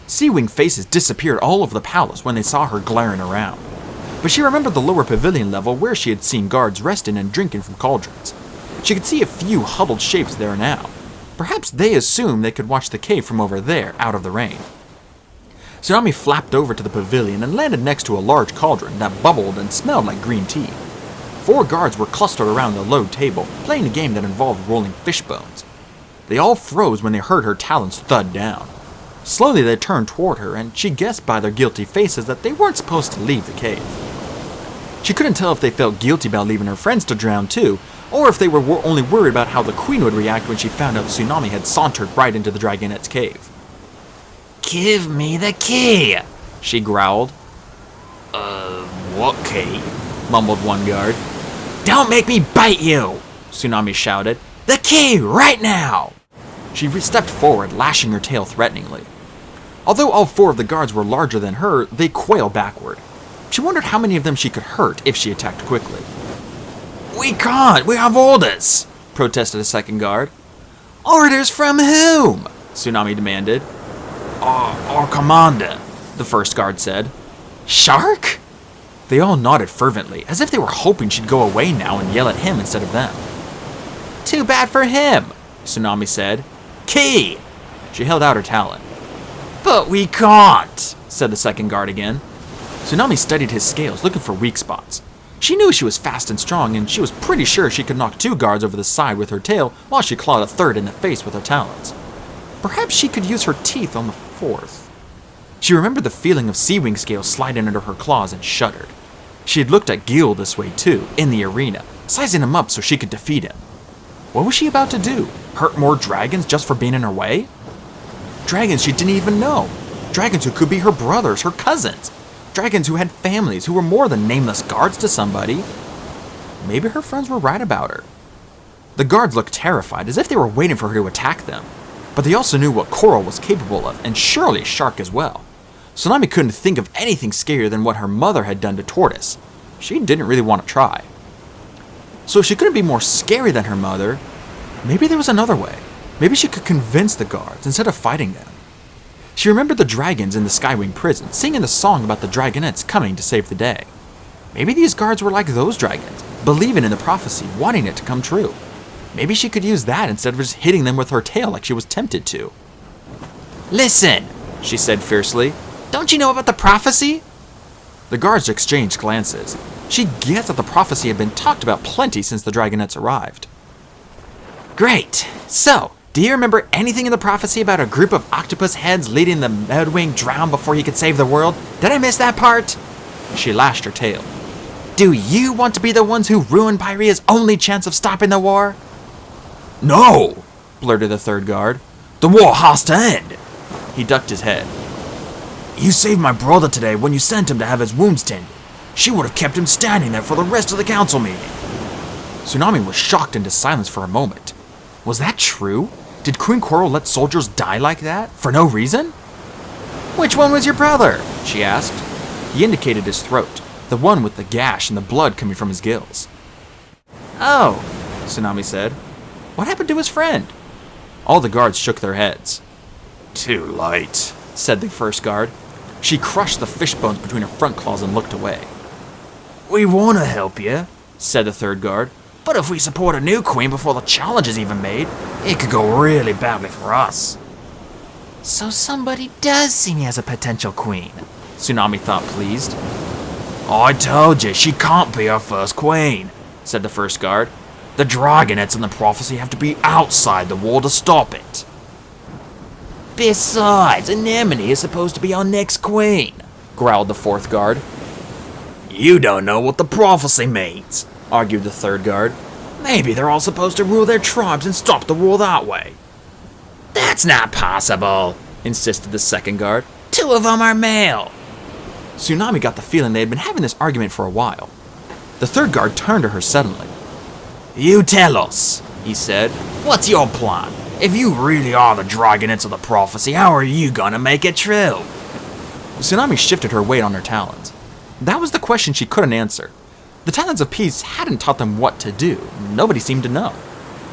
Speaker 1: Sea-wing faces disappeared all over the palace when they saw her glaring around. But she remembered the lower pavilion level where she had seen guards resting and drinking from cauldrons. She could see a few huddled shapes there now. Perhaps they assumed they could watch the cave from over there, out of the rain. Tsunami flapped over to the pavilion and landed next to a large cauldron that bubbled and smelled like green tea. 4 guards were clustered around the low table, playing a game that involved rolling fish bones. They all froze when they heard her talons thud down. Slowly they turned toward her, and she guessed by their guilty faces that they weren't supposed to leave the cave. She couldn't tell if they felt guilty about leaving her friends to drown too, or if they were only worried about how the Queen would react when she found out Tsunami had sauntered right into the dragonette's cave.
Speaker 2: Give me the key,
Speaker 1: she growled.
Speaker 2: What key?
Speaker 1: Mumbled one guard.
Speaker 2: Don't make me bite you,
Speaker 1: Tsunami shouted.
Speaker 2: The key, right now!
Speaker 1: She stepped forward, lashing her tail threateningly. Although all 4 of the guards were larger than her, they quailed backward. She wondered how many of them she could hurt if she attacked quickly.
Speaker 2: We can't, we have orders,
Speaker 1: protested a second guard.
Speaker 2: Orders from whom?
Speaker 1: Tsunami demanded.
Speaker 2: Our commander,
Speaker 1: the first guard said.
Speaker 2: Shark?
Speaker 1: They all nodded fervently, as if they were hoping she'd go away now and yell at him instead of them.
Speaker 2: Too bad for him,
Speaker 1: Tsunami said. Key! She held out her talon.
Speaker 2: But we can't,
Speaker 1: Said the second guard again. Tsunami studied his scales, looking for weak spots. She knew she was fast and strong, and she was pretty sure she could knock 2 guards over the side with her tail while she clawed a 3rd in the face with her talons. Perhaps she could use her teeth on the 4th. She remembered the feeling of sea wing scales sliding under her claws and shuddered. She had looked at Gil this way too, in the arena, sizing him up so she could defeat him. What was she about to do? Hurt more dragons just for being in her way? Dragons she didn't even know. Dragons who could be her brothers, her cousins. Dragons who had families, who were more than nameless guards to somebody. Maybe her friends were right about her. The guards looked terrified, as if they were waiting for her to attack them. But they also knew what Coral was capable of, and surely Shark as well. Tsunami couldn't think of anything scarier than what her mother had done to Tortoise. She didn't really want to try. So if she couldn't be more scary than her mother, maybe there was another way. Maybe she could convince the guards instead of fighting them. She remembered the dragons in the Skywing prison, singing the song about the dragonettes coming to save the day. Maybe these guards were like those dragons, believing in the prophecy, wanting it to come true. Maybe she could use that instead of just hitting them with her tail like she was tempted to.
Speaker 2: Listen,
Speaker 1: She said fiercely.
Speaker 2: don't you know about the prophecy?
Speaker 1: The guards exchanged glances. She guessed that the prophecy had been talked about plenty since the dragonettes arrived.
Speaker 2: Great. So, do you remember anything in the prophecy about a group of octopus heads leading the Mudwing drown before he could save the world? Did I miss that part?
Speaker 1: She lashed her tail.
Speaker 2: Do you want to be the ones who ruin Pyrea's only chance of stopping the war?
Speaker 1: No, blurted the 3rd guard. The war has to end. He ducked his head. You saved my brother today when you sent him to have his wounds tended. She would have kept him standing there for the rest of the council meeting. Tsunami was shocked into silence for a moment. Was that true? Did Queen Coral let soldiers die like that? For no reason?
Speaker 2: Which one was your brother?
Speaker 1: She asked. He indicated his throat, the one with the gash and the blood coming from his gills.
Speaker 2: Oh,
Speaker 1: Tsunami said. What happened to his friend? All the guards shook their heads. Too late, said the 1st guard. She crushed the fish bones between her front claws and looked away. We want to help you, said the 3rd guard.
Speaker 2: but if we support a new queen before the challenge is even made,
Speaker 3: It could go really badly for us.
Speaker 2: so somebody does see me as a potential queen.
Speaker 1: Tsunami thought pleased.
Speaker 3: I told you, she can't be our first queen,
Speaker 1: Said the 1st guard.
Speaker 3: The dragonettes in the prophecy have to be outside the wall to stop it.
Speaker 2: Besides, Anemone is supposed to be our next queen.
Speaker 1: Growled the 4th guard.
Speaker 3: You don't know what the prophecy means,
Speaker 1: Argued the 3rd guard.
Speaker 3: Maybe they're all supposed to rule their tribes and stop the war that way.
Speaker 2: That's not possible.
Speaker 1: Insisted the 2nd guard.
Speaker 2: 2 of them are male.
Speaker 1: Tsunami got the feeling they had been having this argument for a while. The 3rd guard turned to her suddenly.
Speaker 3: You tell us,
Speaker 1: He said.
Speaker 3: what's your plan? If you really are the dragonettes of the prophecy, how are you gonna make it true?
Speaker 1: Tsunami shifted her weight on her talons. That was the question she couldn't answer. The Talons of Peace hadn't taught them what to do. Nobody seemed to know.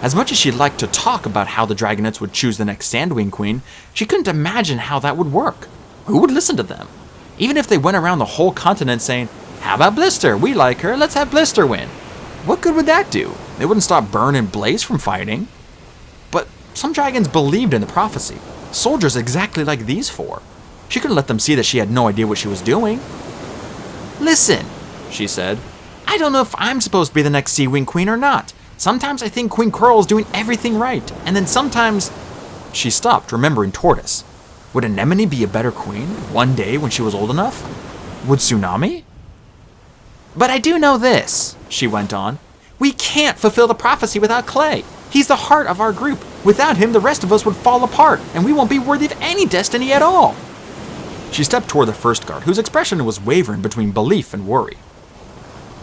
Speaker 1: As much as she'd like to talk about how the dragonettes would choose the next Sandwing Queen, she couldn't imagine how that would work. Who would listen to them? Even if they went around the whole continent saying, how about Blister? We like her, let's have Blister win. What good would that do? They wouldn't stop Burn and Blaze from fighting. But some dragons believed in the prophecy. Soldiers exactly like these 4. She couldn't let them see that she had no idea what she was doing.
Speaker 2: Listen,
Speaker 1: She said.
Speaker 2: I don't know if I'm supposed to be the next Sea Wing Queen or not. Sometimes I think Queen Coral is doing everything right, and then sometimes...
Speaker 1: She stopped, remembering Tortoise. Would Anemone be a better queen one day when she was old enough? Would Tsunami?
Speaker 2: But I do know this, she went on. We can't fulfill the prophecy without Clay. He's the heart of our group. Without him, the rest of us would fall apart, and we won't be worthy of any destiny at all.
Speaker 1: She stepped toward the 1st guard, whose expression was wavering between belief and worry.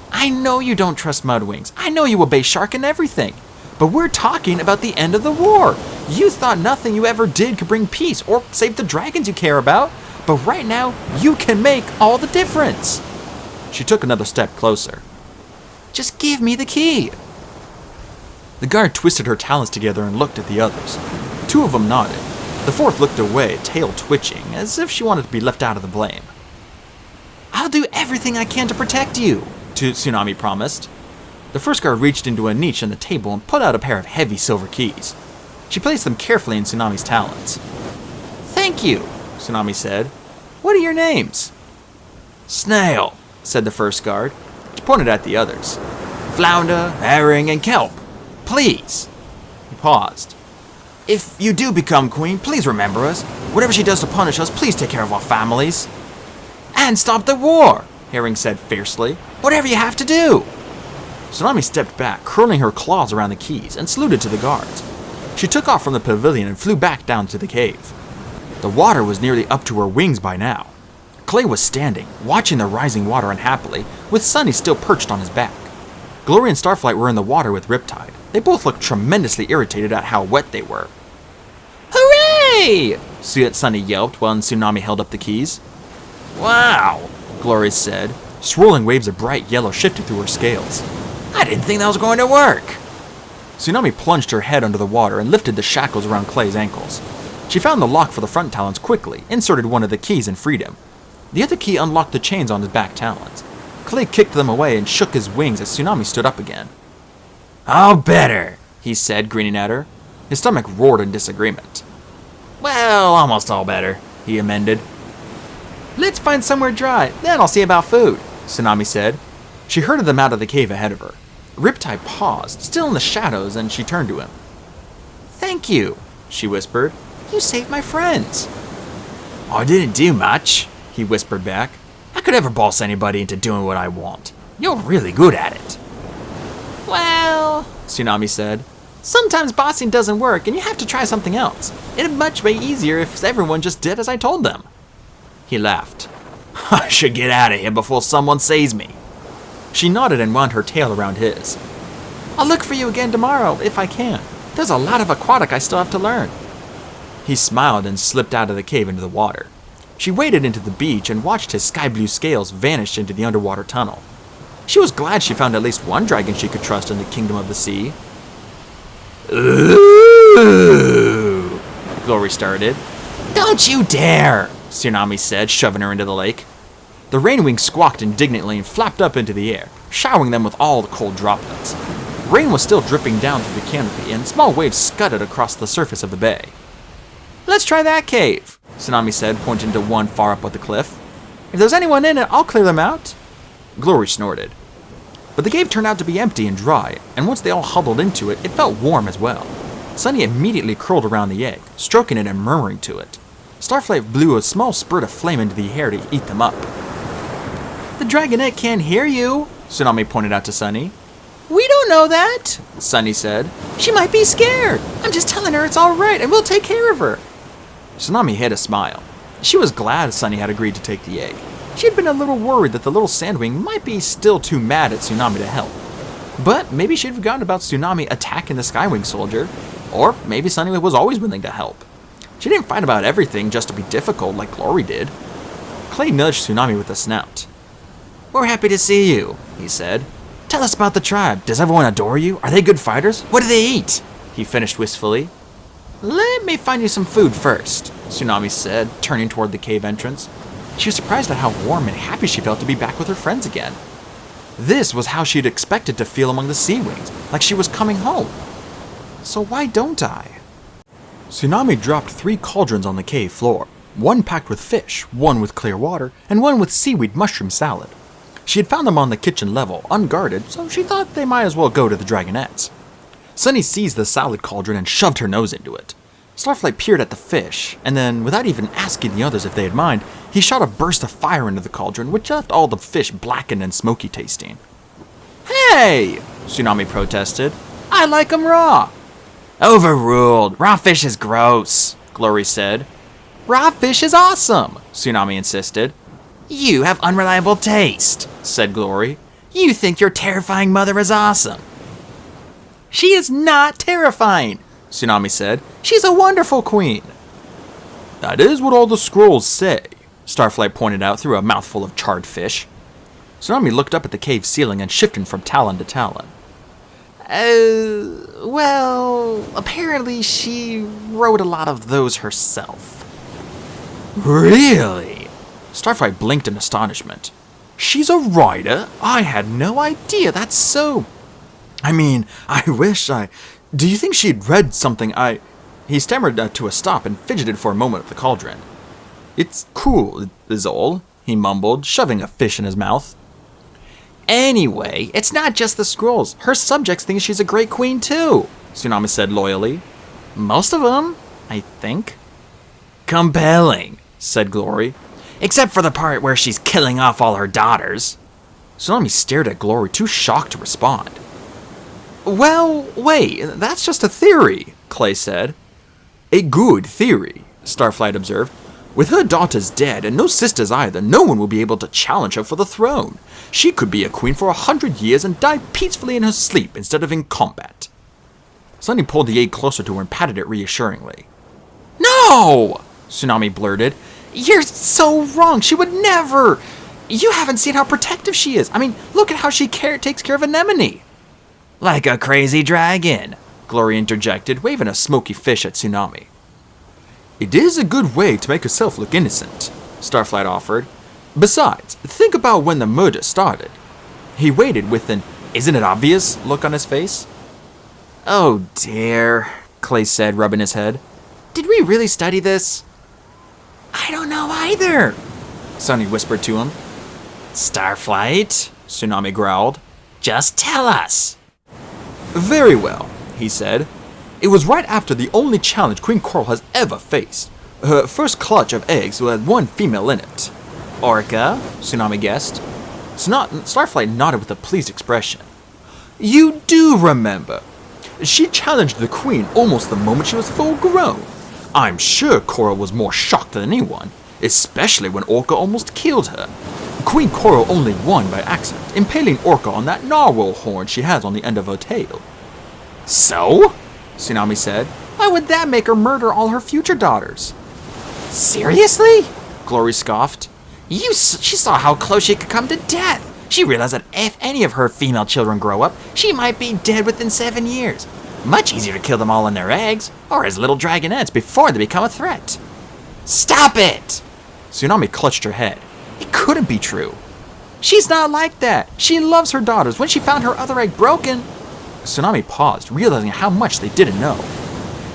Speaker 2: I know you don't trust Mudwings. I know you obey Shark and everything. But we're talking about the end of the war. You thought nothing you ever did could bring peace or save the dragons you care about. But right now, you can make all the difference.
Speaker 1: She took another step closer.
Speaker 2: Just give me the key.
Speaker 1: The guard twisted her talons together and looked at the others. 2 of them nodded. The 4th looked away, tail twitching, as if she wanted to be left out of the blame.
Speaker 2: I'll do everything I can to protect you,
Speaker 1: Tsunami promised. The 1st guard reached into a niche in the table and pulled out a pair of heavy silver keys. She placed them carefully in Tsunami's talons.
Speaker 4: Thank you, Tsunami said. What are your names?
Speaker 1: Snail, said the first guard. She pointed at the others. Flounder, herring, and kelp. Please. He paused. If you do become queen, please remember us. Whatever she does to punish us, please take care of our families. And stop the war, Herring said fiercely. Whatever you have to do. Tsunami stepped back, curling her claws around the keys, and saluted to the guards. She took off from the pavilion and flew back down to the cave. The water was nearly up to her wings by now. Clay was standing, watching the rising water unhappily, with Sunny still perched on his back. Glory and Starflight were in the water with Riptide. They both looked tremendously irritated at how wet they were.
Speaker 4: Hooray!
Speaker 1: Sunny yelped while Tsunami held up the keys.
Speaker 3: Wow,
Speaker 1: Glory said. Swirling waves of bright yellow shifted through her scales.
Speaker 4: I didn't think that was going to work.
Speaker 1: Tsunami plunged her head under the water and lifted the shackles around Clay's ankles. She found the lock for the front talons quickly, inserted one of the keys, and freed him. The other key unlocked the chains on his back talons. Clay kicked them away and shook his wings as Tsunami stood up again.
Speaker 4: All better,
Speaker 1: he said, grinning at her. His stomach roared in disagreement.
Speaker 4: Well, almost all better,
Speaker 1: He amended.
Speaker 4: Let's find somewhere dry, then I'll see about food,
Speaker 1: Tsunami said. She herded them out of the cave ahead of her. Riptide paused, still in the shadows, and she turned to him.
Speaker 4: Thank you,
Speaker 1: she whispered.
Speaker 4: You saved my friends.
Speaker 1: I didn't do much, he whispered back. I could never boss anybody into doing what I want. You're really good at it.
Speaker 4: Well,
Speaker 1: Tsunami said.
Speaker 4: Sometimes bossing doesn't work and you have to try something else. It'd much be easier if everyone just did as I told them.
Speaker 1: He laughed. I should get out of here before someone sees me. She nodded and wound her tail around his.
Speaker 4: I'll look for you again tomorrow if I can. There's a lot of aquatic I still have to learn.
Speaker 1: He smiled and slipped out of the cave into the water. She waded into the beach and watched his sky blue scales vanish into the underwater tunnel. She was glad she found at least one dragon she could trust in the kingdom of the sea.
Speaker 4: Ooh,
Speaker 1: Glory started.
Speaker 4: Don't you dare,
Speaker 1: Tsunami said, shoving her into the lake. The rainwing squawked indignantly and flapped up into the air, showering them with all the cold droplets. Rain was still dripping down through the canopy, and small waves scudded across the surface of the bay.
Speaker 4: Let's try that cave,
Speaker 1: Tsunami said, pointing to one far up on the cliff.
Speaker 4: If there's anyone in it, I'll clear them out.
Speaker 1: Glory snorted. But the cave turned out to be empty and dry, and once they all huddled into it, it felt warm as well. Sunny immediately curled around the egg, stroking it and murmuring to it. Starflight blew a small spurt of flame into the air to eat them up.
Speaker 4: The dragonette can't hear you,
Speaker 1: Tsunami pointed out to Sunny.
Speaker 4: We don't know that,
Speaker 1: Sunny said.
Speaker 4: She might be scared. I'm just telling her it's all right and we'll take care of her.
Speaker 1: Tsunami hid a smile. She was glad Sunny had agreed to take the egg. She had been a little worried that the little sandwing might be still too mad at Tsunami to help. But maybe she'd forgotten about Tsunami attacking the Skywing soldier, or maybe Sunny was always willing to help. She didn't fight about everything just to be difficult like Glory did. Clay nudged Tsunami with a snout. We're happy to see you, he said. Tell us about the tribe. Does everyone adore you? Are they good fighters? What do they eat? He finished wistfully. Let me find you some food first, Tsunami said, turning toward the cave entrance. She was surprised at how warm and happy she felt to be back with her friends again. This was how she'd expected to feel among the sea wings, like she was coming home. So why don't I? Tsunami dropped 3 cauldrons on the cave floor, one packed with fish, one with clear water, and one with seaweed mushroom salad. She had found them on the kitchen level, unguarded, so she thought they might as well go to the dragonettes. Sunny seized the salad cauldron and shoved her nose into it. Starflight peered at the fish, and then, without even asking the others if they'd mind, he shot a burst of fire into the cauldron, which left all the fish blackened and smoky tasting.
Speaker 4: Hey,
Speaker 1: Tsunami protested.
Speaker 4: I like 'em raw.
Speaker 1: Overruled. Raw fish is gross, Glory said.
Speaker 4: Raw fish is awesome,
Speaker 1: Tsunami insisted.
Speaker 4: You have unreliable taste,
Speaker 1: said Glory.
Speaker 4: You think your terrifying mother is awesome. She is not terrifying,
Speaker 1: Tsunami said.
Speaker 4: She's a wonderful queen.
Speaker 1: That is what all the scrolls say, Starflight pointed out through a mouthful of charred fish. Tsunami looked up at the cave ceiling and shifted from talon to talon.
Speaker 4: Well, apparently she wrote a lot of those herself.
Speaker 1: Really? Starflight blinked in astonishment. She's a writer? I had no idea. That's so... I mean, I wish I... Do you think she'd read something He stammered to a stop and fidgeted for a moment at the cauldron. It's cool, is all, he mumbled, shoving a fish in his mouth.
Speaker 4: Anyway, it's not just the scrolls. Her subjects think she's a great queen too, Tsunami said loyally. Most of them, I think.
Speaker 1: Compelling, said Glory.
Speaker 4: Except for the part where she's killing off all her daughters.
Speaker 1: Tsunami stared at Glory, too shocked to respond.
Speaker 4: Well, wait, that's just a theory, Clay said.
Speaker 1: A good theory, Starflight observed. With her daughters dead, and no sisters either, no one will be able to challenge her for the throne. She could be a queen for 100 years and die peacefully in her sleep instead of in combat. Sunny pulled the egg closer to her and patted it reassuringly.
Speaker 4: No!
Speaker 1: Tsunami blurted.
Speaker 4: You're so wrong. She would never. You haven't seen how protective she is. I mean, look at how she takes care of Anemone.
Speaker 2: Like a crazy dragon,
Speaker 1: Glory interjected, waving a smoky fish at Tsunami. It is a good way to make herself look innocent, Starflight offered. Besides, think about when the murder started. He waited with an "isn't it obvious" look on his face.
Speaker 4: Oh dear, Clay said, rubbing his head. Did we really study this?
Speaker 2: I don't know either,
Speaker 1: Sunny whispered to him.
Speaker 2: Starflight,
Speaker 1: Tsunami growled.
Speaker 2: Just tell us.
Speaker 1: Very well, he said. It was right after the only challenge Queen Coral has ever faced. Her first clutch of eggs had one female in it.
Speaker 4: Orca,
Speaker 1: Tsunami guessed. Starflight nodded with a pleased expression.
Speaker 4: You do remember.
Speaker 1: She challenged the queen almost the moment she was full grown. I'm sure Coral was more shocked than anyone, especially when Orca almost killed her. Queen Coral only won by accident, impaling Orca on that narwhal horn she has on the end of her tail.
Speaker 4: So?
Speaker 1: Tsunami said.
Speaker 4: Why would that make her murder all her future daughters?
Speaker 2: Seriously?
Speaker 1: Glory scoffed.
Speaker 4: She saw how close she could come to death. She realized that if any of her female children grow up, she might be dead within 7 years. Much easier to kill them all in their eggs, or as little dragonettes before they become a threat. Stop it!
Speaker 1: Tsunami clutched her head.
Speaker 4: It couldn't be true. She's not like that. She loves her daughters. When she found her other egg broken...
Speaker 1: Tsunami paused, realizing how much they didn't know.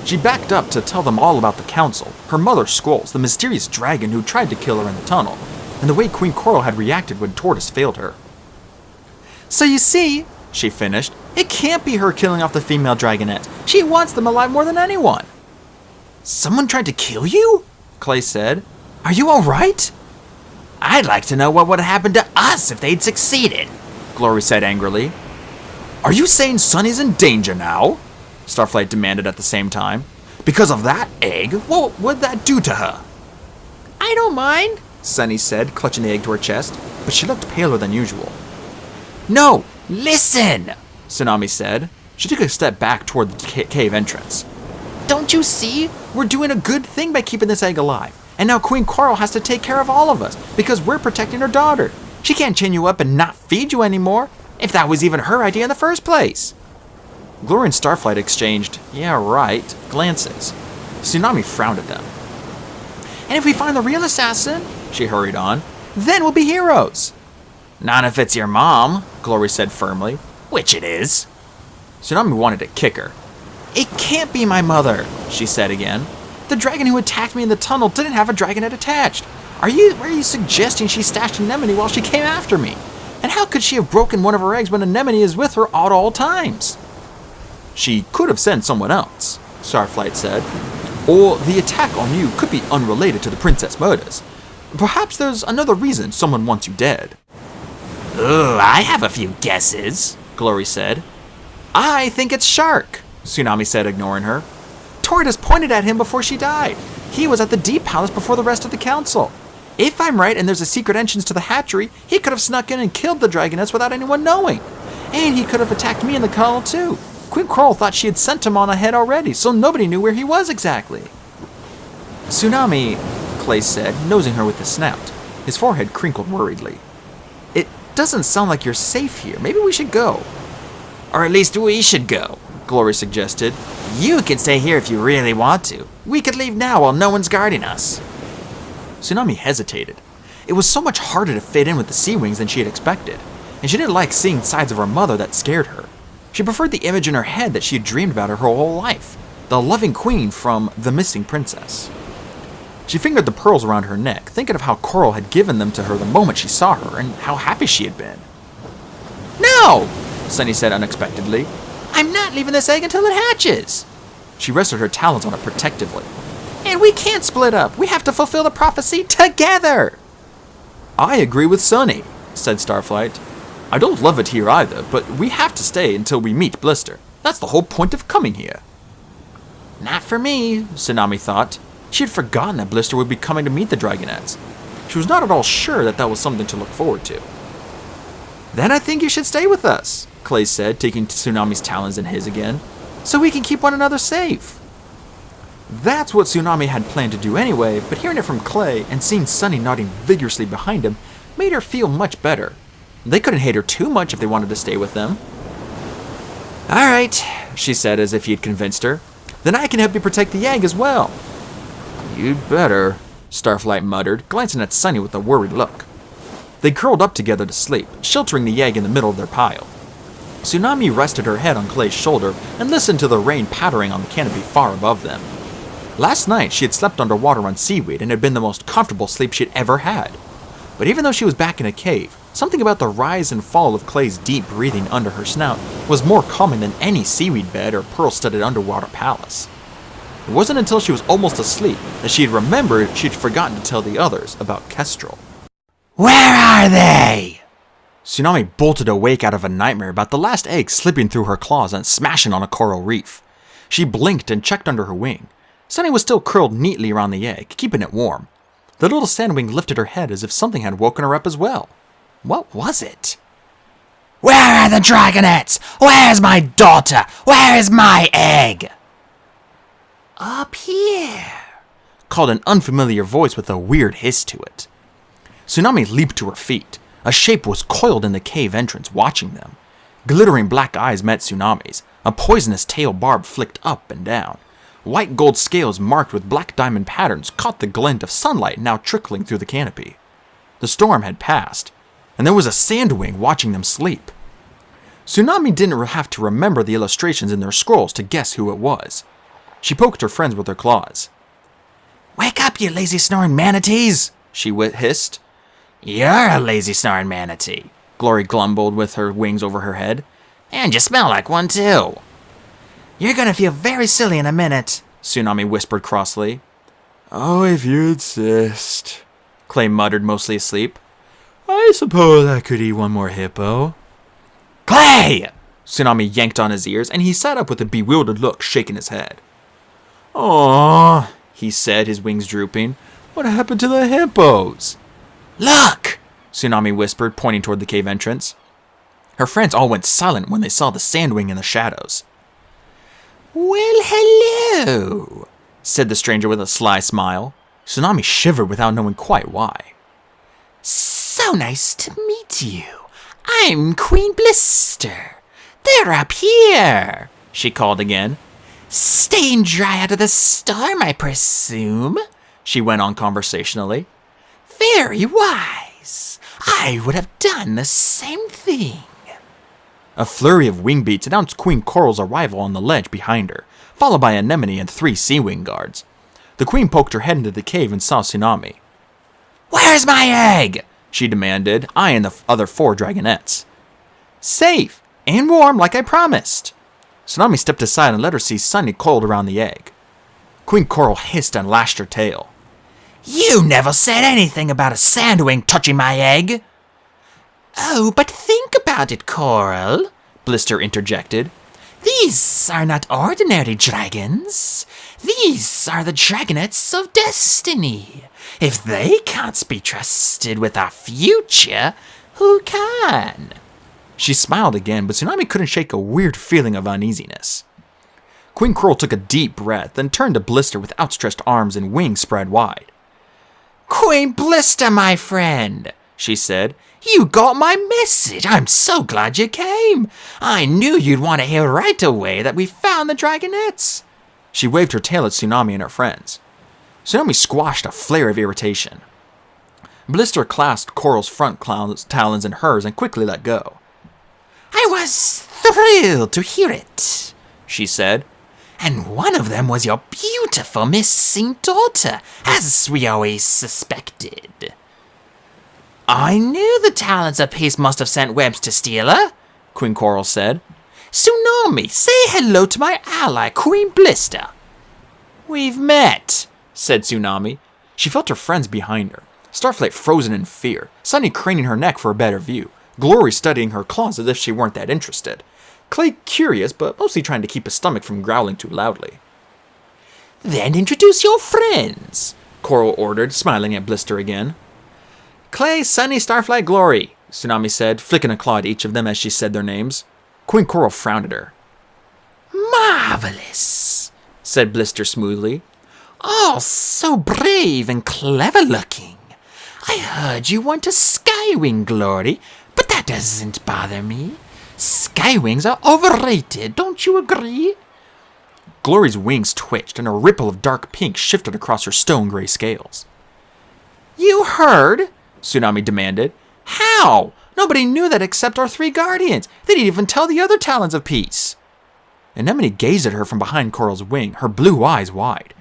Speaker 1: She backed up to tell them all about the council, her mother Squalls, the mysterious dragon who tried to kill her in the tunnel, and the way Queen Coral had reacted when Tortoise failed her.
Speaker 4: So you see, she finished, it can't be her killing off the female dragonettes. She wants them alive more than anyone. Someone tried to kill you? Clay said. Are you all right?
Speaker 2: I'd like to know what would happen to us if they'd succeeded,
Speaker 1: Glory said angrily. Are you saying Sunny's in danger now? Starflight demanded at the same time. Because of that egg? What would that do to her?
Speaker 4: I don't mind,
Speaker 1: Sunny said, clutching the egg to her chest, but she looked paler than usual.
Speaker 4: No,
Speaker 2: listen,
Speaker 1: Tsunami said. She took a step back toward the cave entrance.
Speaker 4: Don't you see? We're doing a good thing by keeping this egg alive. And now Queen Coral has to take care of all of us, because we're protecting her daughter. She can't chain you up and not feed you anymore, if that was even her idea in the first place.
Speaker 1: Glory and Starflight exchanged, yeah right, glances. Tsunami frowned at them.
Speaker 4: And if we find the real assassin, she hurried on, then we'll be heroes.
Speaker 2: Not if it's your mom,
Speaker 1: Glory said firmly.
Speaker 2: Which it is.
Speaker 1: Tsunami wanted to kick her.
Speaker 4: It can't be my mother, she said again. The dragon who attacked me in the tunnel didn't have a dragonette attached. Are you suggesting she stashed Anemone while she came after me? And how could she have broken one of her eggs when Anemone is with her at all times?
Speaker 1: She could have sent someone else, Starflight said. Or the attack on you could be unrelated to the princess murders. Perhaps there's another reason someone wants you dead.
Speaker 2: Ooh, I have a few guesses,
Speaker 1: Glory said.
Speaker 4: I think it's Shark, Tsunami said, ignoring her. Tortoise pointed at him before she died. He was at the Deep Palace before the rest of the council. If I'm right and there's a secret entrance to the hatchery, he could have snuck in and killed the dragonets without anyone knowing. And he could have attacked me in the tunnel too. Queen Coral thought she had sent him on ahead already, so nobody knew where he was exactly.
Speaker 1: Tsunami, Clay said, nosing her with his snout. His forehead crinkled worriedly. It doesn't sound like you're safe here. Maybe we should go.
Speaker 2: Or at least we should go,
Speaker 1: Glory suggested.
Speaker 2: You can stay here if you really want to. We could leave now while no one's guarding us.
Speaker 1: Tsunami hesitated. It was so much harder to fit in with the Sea Wings than she had expected, and she didn't like seeing sides of her mother that scared her. She preferred the image in her head that she had dreamed about her whole life. the loving queen from The Missing Princess. She fingered the pearls around her neck, thinking of how Coral had given them to her the moment she saw her, and how happy she had been.
Speaker 4: No, Sunny said unexpectedly. I'm not leaving this egg until it hatches.
Speaker 1: She rested her talons on it protectively.
Speaker 4: And we can't split up. We have to fulfill the prophecy together.
Speaker 1: I agree with Sunny, said Starflight. I don't love it here either, but we have to stay until we meet Blister. That's the whole point of coming here.
Speaker 4: Not for me,
Speaker 1: Tsunami thought. She had forgotten that Blister would be coming to meet the Dragonettes. She was not at all sure that that was something to look forward to.
Speaker 4: Then I think you should stay with us,
Speaker 1: Clay said, taking Tsunami's talons in his again.
Speaker 4: So we can keep one another safe.
Speaker 1: That's what Tsunami had planned to do anyway, but hearing it from Clay and seeing Sunny nodding vigorously behind him made her feel much better. They couldn't hate her too much if they wanted to stay with them.
Speaker 4: All right,
Speaker 1: she said as if he had convinced her. Then I can help you protect the egg as well.
Speaker 4: You'd better,
Speaker 1: Starflight muttered, glancing at Sunny with a worried look. They curled up together to sleep, sheltering the egg in the middle of their pile. Tsunami rested her head on Clay's shoulder and listened to the rain pattering on the canopy far above them. Last night, she had slept underwater on seaweed and had been the most comfortable sleep she had ever had. But even though she was back in a cave, something about the rise and fall of Clay's deep breathing under her snout was more calming than any seaweed bed or pearl-studded underwater palace. It wasn't until she was almost asleep that she had remembered she'd forgotten to tell the others about Kestrel.
Speaker 2: Where are they?
Speaker 1: Tsunami bolted awake out of a nightmare about the last egg slipping through her claws and smashing on a coral reef. She blinked and checked under her wing. Sunny was still curled neatly around the egg, keeping it warm. The little sandwing lifted her head as if something had woken her up as well. What was it?
Speaker 2: Where are the Dragonettes? Where's my daughter? Where is my egg?
Speaker 4: Up here,
Speaker 1: called an unfamiliar voice with a weird hiss to it. Tsunami leaped to her feet. A shape was coiled in the cave entrance, watching them. Glittering black eyes met Tsunami's. A poisonous tail barb flicked up and down. White gold scales marked with black diamond patterns caught the glint of sunlight now trickling through the canopy. The storm had passed, and there was a sandwing watching them sleep. Tsunami didn't have to remember the illustrations in their scrolls to guess who it was. She poked her friends with her claws.
Speaker 2: Wake up, you lazy snoring manatees,
Speaker 1: she hissed.
Speaker 2: You're a lazy snoring manatee,
Speaker 1: Glory glumbled with her wings over her head.
Speaker 2: And you smell like one too. You're gonna feel very silly in a minute,
Speaker 1: Tsunami whispered crossly. Oh, if you insist, Clay muttered, mostly asleep. I suppose I could eat one more hippo.
Speaker 2: Clay!
Speaker 1: Tsunami yanked on his ears, and he sat up with a bewildered look, shaking his head. Aww, he said, his wings drooping. What happened to the hippos?
Speaker 2: Look!
Speaker 1: Tsunami whispered, pointing toward the cave entrance. Her friends all went silent when they saw the sandwing in the shadows.
Speaker 4: Well, hello,
Speaker 1: said the stranger with a sly smile. Tsunami shivered without knowing quite why.
Speaker 4: So nice to meet you. I'm Queen Blister. They're up here, she called again. Staying dry out of the storm, I presume, she went on conversationally. Very wise. I would have done the same thing.
Speaker 1: A flurry of wing beats announced Queen Coral's arrival on the ledge behind her, followed by Anemone and 3 sea wing guards. The queen poked her head into the cave and saw Tsunami.
Speaker 2: Where's my egg?
Speaker 1: She demanded, eyeing the other 4 dragonettes.
Speaker 4: Safe and warm like I promised.
Speaker 1: Tsunami stepped aside and let her see Sunny coiled around the egg. Queen Coral hissed and lashed her tail.
Speaker 2: You never said anything about a sandwing touching my egg.
Speaker 4: Oh, but think about it, Coral, Blister interjected. These are not ordinary dragons. These are the Dragonettes of Destiny. If they can't be trusted with our future, who can?
Speaker 1: She smiled again, but Tsunami couldn't shake a weird feeling of uneasiness. Queen Coral took a deep breath, then turned to Blister with outstretched arms and wings spread wide.
Speaker 4: Queen Blister, my friend, she said. You got my message. I'm so glad you came. I knew you'd want to hear right away that we found the Dragonettes.
Speaker 1: She waved her tail at Tsunami and her friends. Tsunami squashed a flare of irritation. Blister clasped Coral's front talons in hers and quickly let go.
Speaker 4: I was thrilled to hear it, she said.
Speaker 2: And one of them was your beautiful missing daughter, as we always suspected. I knew the talents of peace must have sent webs to steal her, Queen Coral said. Tsunami, say hello to my ally, Queen Blister.
Speaker 4: We've met, said Tsunami. She felt her friends behind her. Starflight frozen in fear, Sunny craning her neck for a better view, Glory studying her claws as if she weren't that interested, Clay curious but mostly trying to keep his stomach from growling too loudly.
Speaker 2: Then introduce your friends,
Speaker 4: Coral ordered, smiling at Blister again. Clay, Sunny, Starflight, Glory, Tsunami said, flicking a claw at each of them as she said their names. Queen Coral frowned at her.
Speaker 2: Marvelous, said Blister smoothly. All so brave and clever looking. I heard you want a Skywing, Glory, but that doesn't bother me. Skywings are overrated, don't you agree?
Speaker 4: Glory's wings twitched and a ripple of dark pink shifted across her stone-gray scales. You heard? Tsunami demanded. How? Nobody knew that except our 3 guardians. They didn't even tell the other talents of peace. Anemone gazed at her from behind Coral's wing, her blue eyes wide.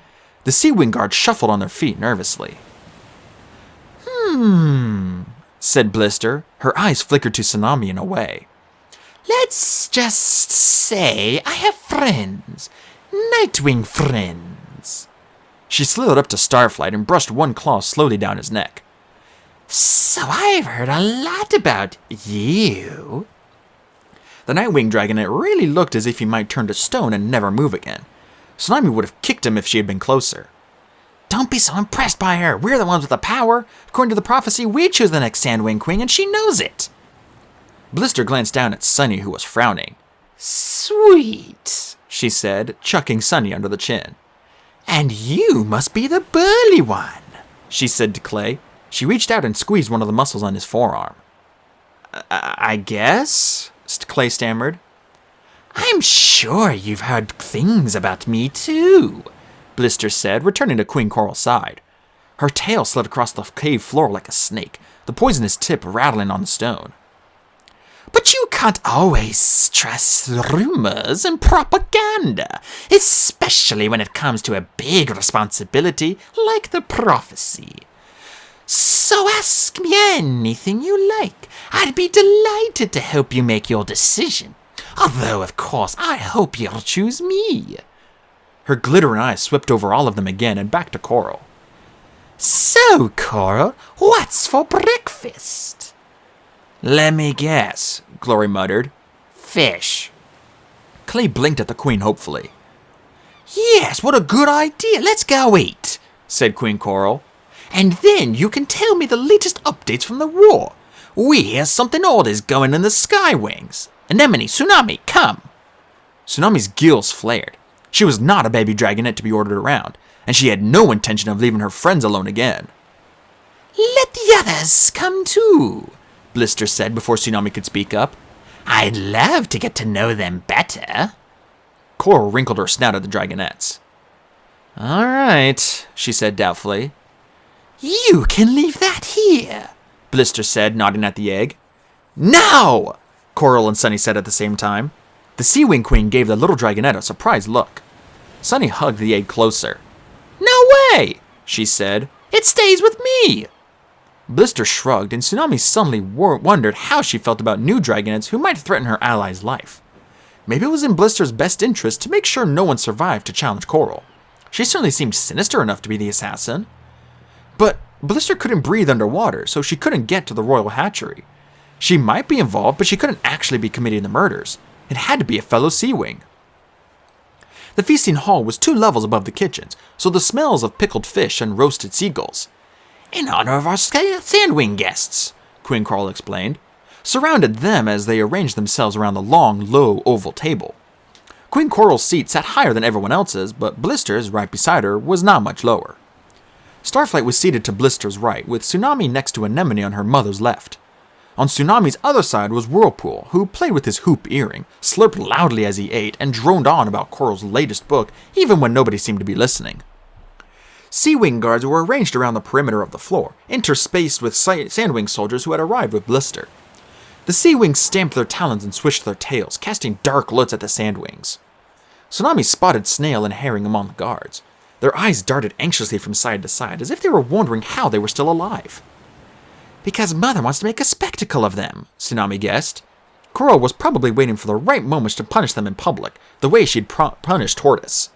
Speaker 4: The Sea Wing guards shuffled on their feet nervously. Said Blister. Her eyes flickered to Tsunami in a way.
Speaker 2: Let's just say I have friends. Nightwing friends.
Speaker 4: She slid up to Starflight and brushed one claw slowly down his neck.
Speaker 2: So I've heard a lot about you.
Speaker 4: The Nightwing Dragonet really looked as if he might turn to stone and never move again. Tsunami would have kicked him if she had been closer. Don't be so impressed by her. We're the ones with the power. According to the prophecy, we choose the next Sandwing Queen, and she knows it. Blister glanced down at Sunny, who was frowning.
Speaker 2: Sweet,
Speaker 4: she said, chucking Sunny under the chin.
Speaker 2: And you must be the burly one,
Speaker 4: she said to Clay. She reached out and squeezed one of the muscles on his forearm. I guess? Clay stammered.
Speaker 2: I'm sure you've heard things about me too,
Speaker 4: Blister said, returning to Queen Coral's side. Her tail slid across the cave floor like a snake, the poisonous tip rattling on the stone.
Speaker 2: But you can't always trust rumors and propaganda, especially when it comes to a big responsibility like the prophecy. So ask me anything you like. I'd be delighted to help you make your decision. Although, of course, I hope you'll choose me.
Speaker 4: Her glittering eyes swept over all of them again and back to Coral.
Speaker 2: So, Coral, what's for breakfast?
Speaker 4: Let me guess, Glory muttered.
Speaker 2: Fish.
Speaker 4: Clay blinked at the Queen hopefully.
Speaker 2: Yes, what a good idea. Let's go eat,
Speaker 4: said Queen Coral.
Speaker 2: And then you can tell me the latest updates from the war. We hear something odd is going in the Skywings. Anemone, Tsunami, come.
Speaker 4: Tsunami's gills flared. She was not a baby dragonet to be ordered around, and she had no intention of leaving her friends alone again.
Speaker 2: Let the others come too,
Speaker 4: Blister said before Tsunami could speak up.
Speaker 2: I'd love to get to know them better.
Speaker 4: Coral wrinkled her snout at the dragonets. All right, she said doubtfully.
Speaker 2: You can leave that here,
Speaker 4: Blister said, nodding at the egg. No! Coral and Sunny said at the same time. The Sea Wing Queen gave the little dragonet a surprised look. Sunny hugged the egg closer.
Speaker 2: No way, she said. It stays with me.
Speaker 4: Blister shrugged, and Tsunami suddenly wondered how she felt about new dragonets who might threaten her ally's life. Maybe it was in Blister's best interest to make sure no one survived to challenge Coral. She certainly seemed sinister enough to be the assassin. But Blister couldn't breathe underwater, so she couldn't get to the royal hatchery. She might be involved, but she couldn't actually be committing the murders. It had to be a fellow Sea Wing. The feasting hall was 2 levels above the kitchens, so the smells of pickled fish and roasted seagulls.
Speaker 2: In honor of our Sandwing guests,
Speaker 4: Queen Coral explained, surrounded them as they arranged themselves around the long, low, oval table. Queen Coral's seat sat higher than everyone else's, but Blister's, right beside her, was not much lower. Starflight was seated to Blister's right, with Tsunami next to Anemone on her mother's left. On Tsunami's other side was Whirlpool, who played with his hoop earring, slurped loudly as he ate, and droned on about Coral's latest book, even when nobody seemed to be listening. Sea Wing guards were arranged around the perimeter of the floor, interspaced with Sandwing soldiers who had arrived with Blister. The Sea Wings stamped their talons and swished their tails, casting dark looks at the Sandwings.
Speaker 1: Tsunami spotted Snail and Herring among the guards. Their eyes darted anxiously from side to side, as if they were wondering how they were still alive.
Speaker 4: Because Mother wants to make a spectacle of them, Tsunami guessed. Coral was probably waiting for the right moments to punish them in public, the way she'd punished Tortoise.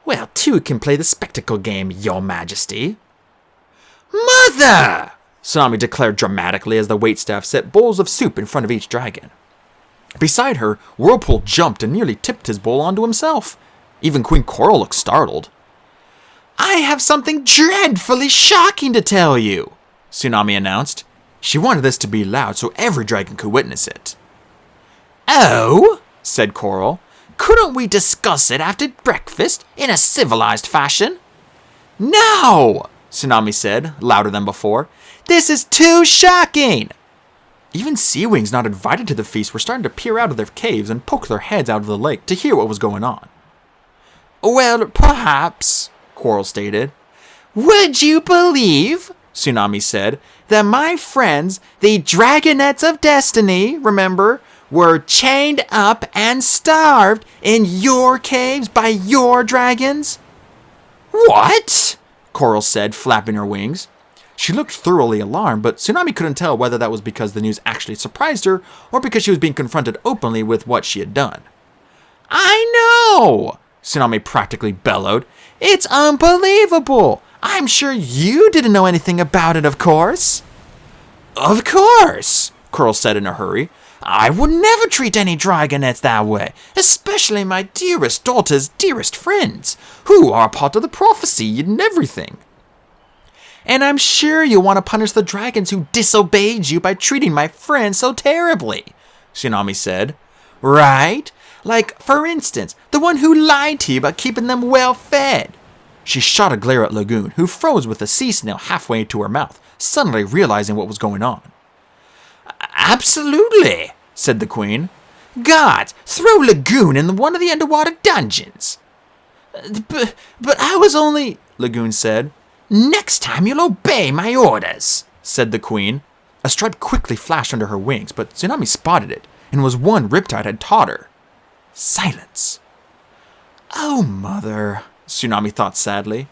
Speaker 2: Well, two can play the spectacle game, Your Majesty.
Speaker 4: Mother! Tsunami declared dramatically as the waitstaff set bowls of soup in front of each dragon. Beside her, Whirlpool jumped and nearly tipped his bowl onto himself. Even Queen Coral looked startled.
Speaker 2: I have something dreadfully shocking to tell you,
Speaker 4: Tsunami announced. She wanted this to be loud so every dragon could witness it.
Speaker 2: Oh, said Coral. Couldn't we discuss it after breakfast in a civilized fashion?
Speaker 4: No, Tsunami said, louder than before. This is too shocking! Even sea wings not invited to the feast were starting to peer out of their caves and poke their heads out of the lake to hear what was going on.
Speaker 2: Well, perhaps, Coral stated. Would you believe, Tsunami said, that my friends, the Dragonettes of Destiny, remember, were chained up and starved in your caves by your dragons?
Speaker 4: What? Coral said, flapping her wings. She looked thoroughly alarmed, but Tsunami couldn't tell whether that was because the news actually surprised her or because she was being confronted openly with what she had done.
Speaker 2: I know, Tsunami practically bellowed. It's unbelievable. I'm sure you didn't know anything about it, of course.
Speaker 4: Of course, Coral said in a hurry.
Speaker 2: I would never treat any dragonettes that way, especially my dearest daughter's dearest friends, who are part of the prophecy and everything. And I'm sure you want to punish the dragons who disobeyed you by treating my friends so terribly, Tsunami said. Right? Like, for instance, the one who lied to you about keeping them well fed.
Speaker 4: She shot a glare at Lagoon, who froze with a sea snail halfway into her mouth, suddenly realizing what was going on.
Speaker 2: Absolutely, said the Queen. Guards, throw Lagoon in one of the underwater dungeons. But I was only, Lagoon said. Next time you'll obey my orders, said the Queen.
Speaker 4: A stripe quickly flashed under her wings, but Tsunami spotted it, and was one Riptide had taught her. Silence. Oh, Mother, Tsunami thought sadly.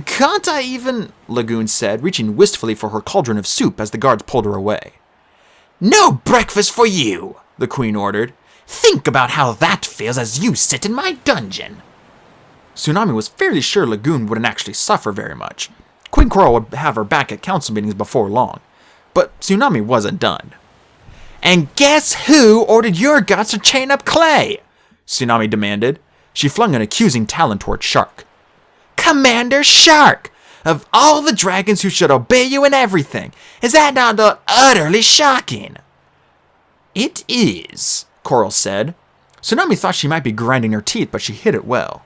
Speaker 2: Can't I even, Lagoon said, reaching wistfully for her cauldron of soup as the guards pulled her away. No breakfast for you, the Queen ordered. Think about how that feels as you sit in my dungeon.
Speaker 4: Tsunami was fairly sure Lagoon wouldn't actually suffer very much. Queen Coral would have her back at council meetings before long. But Tsunami wasn't done.
Speaker 2: And guess who ordered your guts to chain up Clay?
Speaker 4: Tsunami demanded. She flung an accusing talon toward Shark.
Speaker 2: Commander Shark! Of all the dragons who should obey you in everything, is that not utterly shocking?
Speaker 4: It is, Coral said. Tsunami thought she might be grinding her teeth, but she hid it well.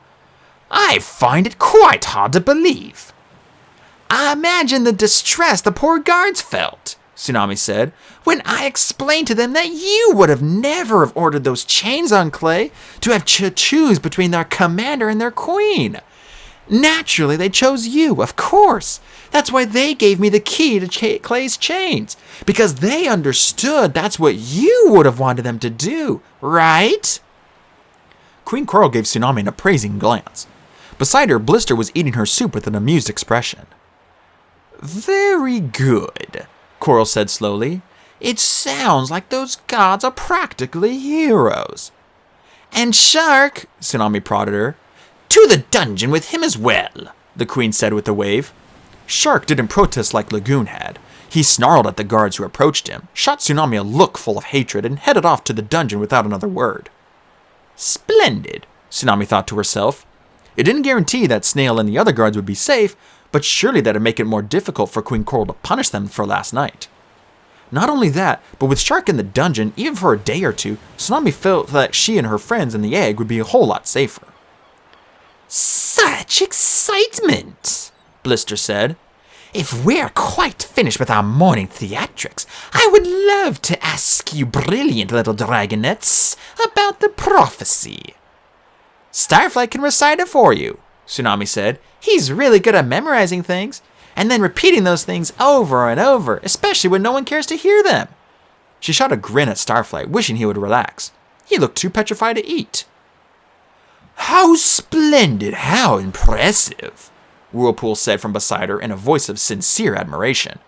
Speaker 2: I find it quite hard to believe. I imagine the distress the poor guards felt, Tsunami said, when I explained to them that you would have never have ordered those chains on Clay to have to choose between their commander and their queen. Naturally, they chose you, of course. That's why they gave me the key to Clay's chains, because they understood that's what you would have wanted them to do, right?
Speaker 4: Queen Coral gave Tsunami an appraising glance. Beside her, Blister was eating her soup with an amused expression.
Speaker 2: Very good, Coral said slowly. It sounds like those gods are practically heroes. And Shark, Tsunami prodded her. To the dungeon with him as well, the Queen said with a wave.
Speaker 4: Shark didn't protest like Lagoon had. He snarled at the guards who approached him, shot Tsunami a look full of hatred, and headed off to the dungeon without another word. Splendid, Tsunami thought to herself. It didn't guarantee that Snail and the other guards would be safe, but surely that'd make it more difficult for Queen Coral to punish them for last night. Not only that, but with Shark in the dungeon, even for a day or two, Tsunami felt that she and her friends in the egg would be a whole lot safer.
Speaker 2: Such excitement, Blister said. If we're quite finished with our morning theatrics, I would love to ask you brilliant little dragonettes about the prophecy. Starflight can recite it for you, Tsunami said. He's really good at memorizing things, and then repeating those things over and over, especially when no one cares to hear them.
Speaker 4: She shot a grin at Starflight, wishing he would relax. He looked too petrified to eat. How splendid, how impressive, Whirlpool said from beside her in a voice of sincere admiration.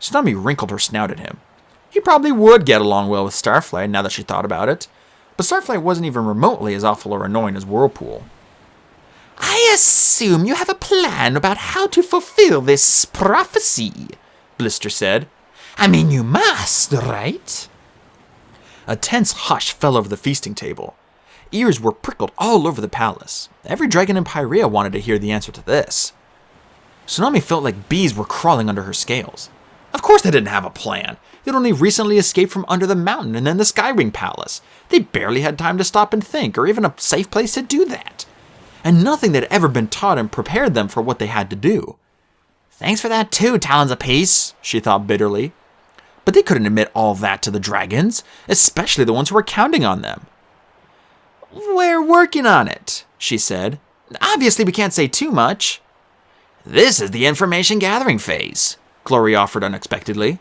Speaker 4: Tsunami wrinkled her snout at him. He probably would get along well with Starflight now that she thought about it, but Starflight wasn't even remotely as awful or annoying as Whirlpool.
Speaker 2: I assume you have a plan about how to fulfill this prophecy, Blister said. I mean, you must, right?
Speaker 4: A tense hush fell over the feasting table. Ears were prickled all over the palace. Every dragon in Pyrrhia wanted to hear the answer to this. Tsunami felt like bees were crawling under her scales. Of course they didn't have a plan. They'd only recently escaped from under the mountain and then the Skywing Palace. They barely had time to stop and think, or even a safe place to do that. And nothing that had ever been taught and prepared them for what they had to do.
Speaker 2: Thanks for that too, Talons apiece,
Speaker 4: she thought bitterly. But they couldn't admit all that to the dragons, especially the ones who were counting on them. We're working on it, she said. Obviously we can't say too much.
Speaker 2: This is the information gathering phase,
Speaker 4: Glory offered unexpectedly.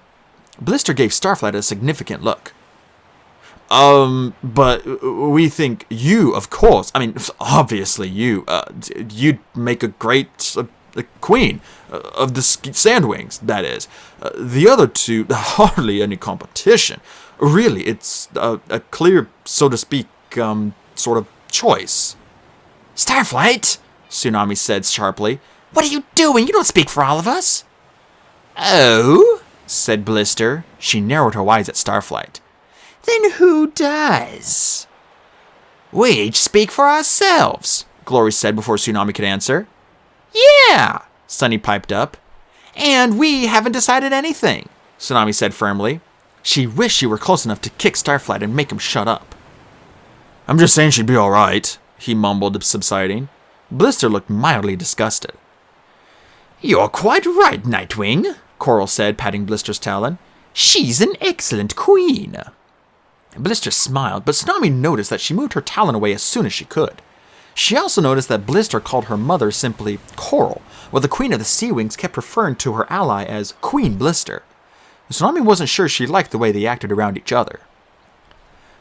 Speaker 4: Blister gave Starflight a significant look. But we think you, of course, obviously you'd make a great queen of the Sandwings, that is. The other two, hardly any competition. Really, it's a clear, so to speak, sort of choice.
Speaker 2: Starflight,
Speaker 4: Tsunami said sharply.
Speaker 2: What are you doing? You don't speak for all of us.
Speaker 4: Oh, said Blister. She narrowed her eyes at Starflight.
Speaker 2: Then who does?
Speaker 4: We each speak for ourselves, Glory said before Tsunami could answer.
Speaker 2: Yeah,
Speaker 4: Sunny piped up. And we haven't decided anything, Tsunami said firmly. She wished she were close enough to kick Starflight and make him shut up. I'm just saying she'd be all right, he mumbled, subsiding. Blister looked mildly disgusted.
Speaker 2: You're quite right, Nightwing, Coral said, patting Blister's talon. She's an excellent queen.
Speaker 4: Blister smiled, but Tsunami noticed that she moved her talon away as soon as she could. She also noticed that Blister called her mother simply Coral, while the Queen of the Sea Wings kept referring to her ally as Queen Blister. Tsunami wasn't sure she liked the way they acted around each other.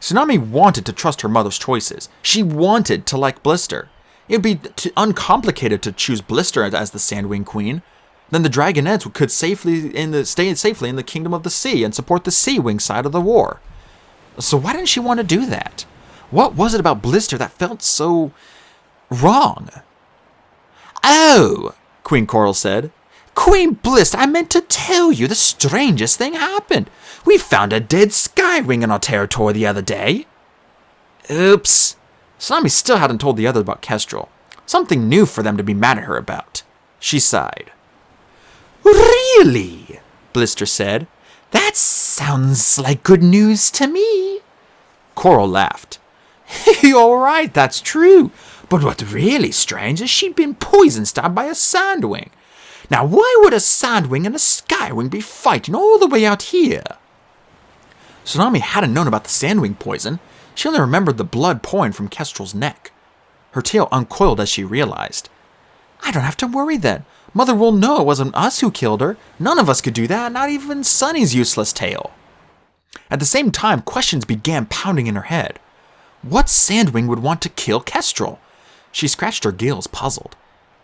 Speaker 4: Tsunami wanted to trust her mother's choices. She wanted to like Blister. It would be uncomplicated to choose Blister as the Sandwing Queen. Then the Dragonettes could stay safely in the Kingdom of the Sea and support the Sea Wing side of the war. So why didn't she want to do that? What was it about Blister that felt so wrong?
Speaker 2: Oh,
Speaker 4: Queen Coral said.
Speaker 2: Queen Blister, I meant to tell you the strangest thing happened. We found a dead Skywing in our territory the other day.
Speaker 4: Oops. Tsunami still hadn't told the others about Kestrel. Something new for them to be mad at her about. She sighed.
Speaker 2: Really? Blister said. That sounds like good news to me.
Speaker 4: Coral laughed.
Speaker 2: You're right, that's true. But what's really strange is she'd been poison-stabbed by a Sandwing. Now, why would a Sandwing and a Skywing be fighting all the way out here?
Speaker 4: Tsunami hadn't known about the Sandwing poison. She only remembered the blood pouring from Kestrel's neck. Her tail uncoiled as she realized. I don't have to worry then. Mother will know it wasn't us who killed her. None of us could do that, not even Sunny's useless tail. At the same time, questions began pounding in her head. What Sandwing would want to kill Kestrel? She scratched her gills, puzzled.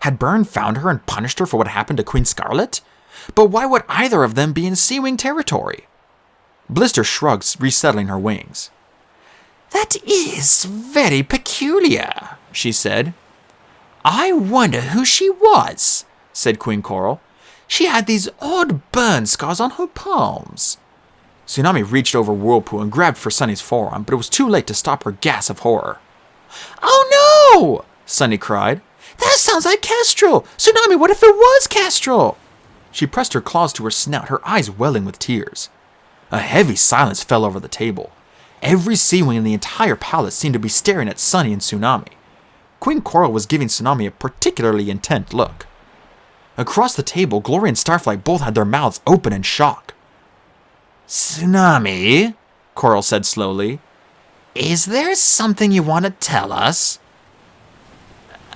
Speaker 4: Had Byrne found her and punished her for what happened to Queen Scarlet? But why would either of them be in Sea Wing territory? Blister shrugged, resettling her wings.
Speaker 2: That is very peculiar, she said. I wonder who she was, said Queen Coral. She had these odd burn scars on her palms.
Speaker 4: Tsunami reached over Whirlpool and grabbed for Sunny's forearm, but it was too late to stop her gasp of horror.
Speaker 2: Oh no!
Speaker 4: Sunny cried.
Speaker 2: That sounds like Kestrel! Tsunami, what if it was Kestrel?
Speaker 4: She pressed her claws to her snout, her eyes welling with tears. A heavy silence fell over the table. Every Sea Wing in the entire palace seemed to be staring at Sunny and Tsunami. Queen Coral was giving Tsunami a particularly intent look. Across the table, Glory and Starflight both had their mouths open in shock.
Speaker 2: Tsunami,
Speaker 4: Coral said slowly,
Speaker 2: is there something you want to tell us?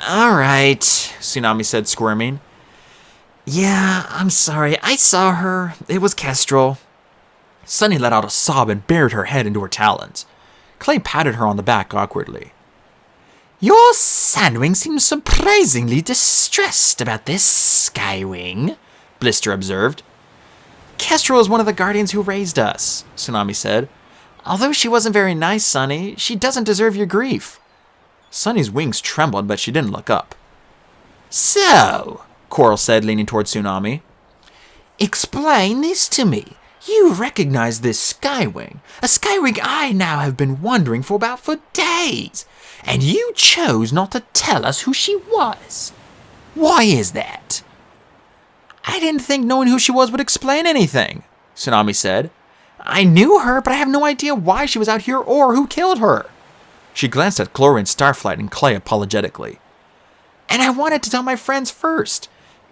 Speaker 4: All right, Tsunami said, squirming. Yeah, I'm sorry. I saw her. It was Kestrel. Sunny let out a sob and buried her head into her talons. Clay patted her on the back awkwardly.
Speaker 2: Your Sandwing seems surprisingly distressed about this, Skywing, Blister observed.
Speaker 4: Kestrel is one of the guardians who raised us, Tsunami said. Although she wasn't very nice, Sunny, she doesn't deserve your grief. Sunny's wings trembled, but she didn't look up.
Speaker 2: So,
Speaker 4: Coral said, leaning toward Tsunami.
Speaker 2: Explain this to me. You recognize this Skywing, a Skywing I now have been wondering for days, and you chose not to tell us who she was. Why is that?
Speaker 4: I didn't think knowing who she was would explain anything, Tsunami said. I knew her, but I have no idea why she was out here or who killed her. She glanced at Glory and Starflight and Clay apologetically. And I wanted to tell my friends first.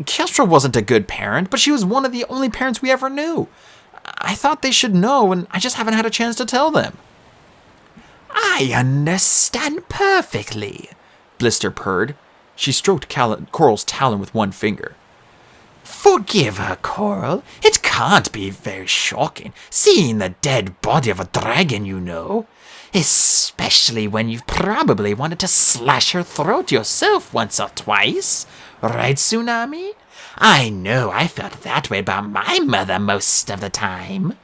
Speaker 4: Kestrel wasn't a good parent, but she was one of the only parents we ever knew. I thought they should know, and I just haven't had a chance to tell them.
Speaker 2: I understand perfectly,
Speaker 4: Blister purred. She stroked Coral's talon with one finger.
Speaker 2: Forgive her, Coral. It can't be very shocking, seeing the dead body of a dragon you know. Especially when you've probably wanted to slash her throat yourself once or twice. Right, Tsunami? I know I felt that way about my mother most of the time.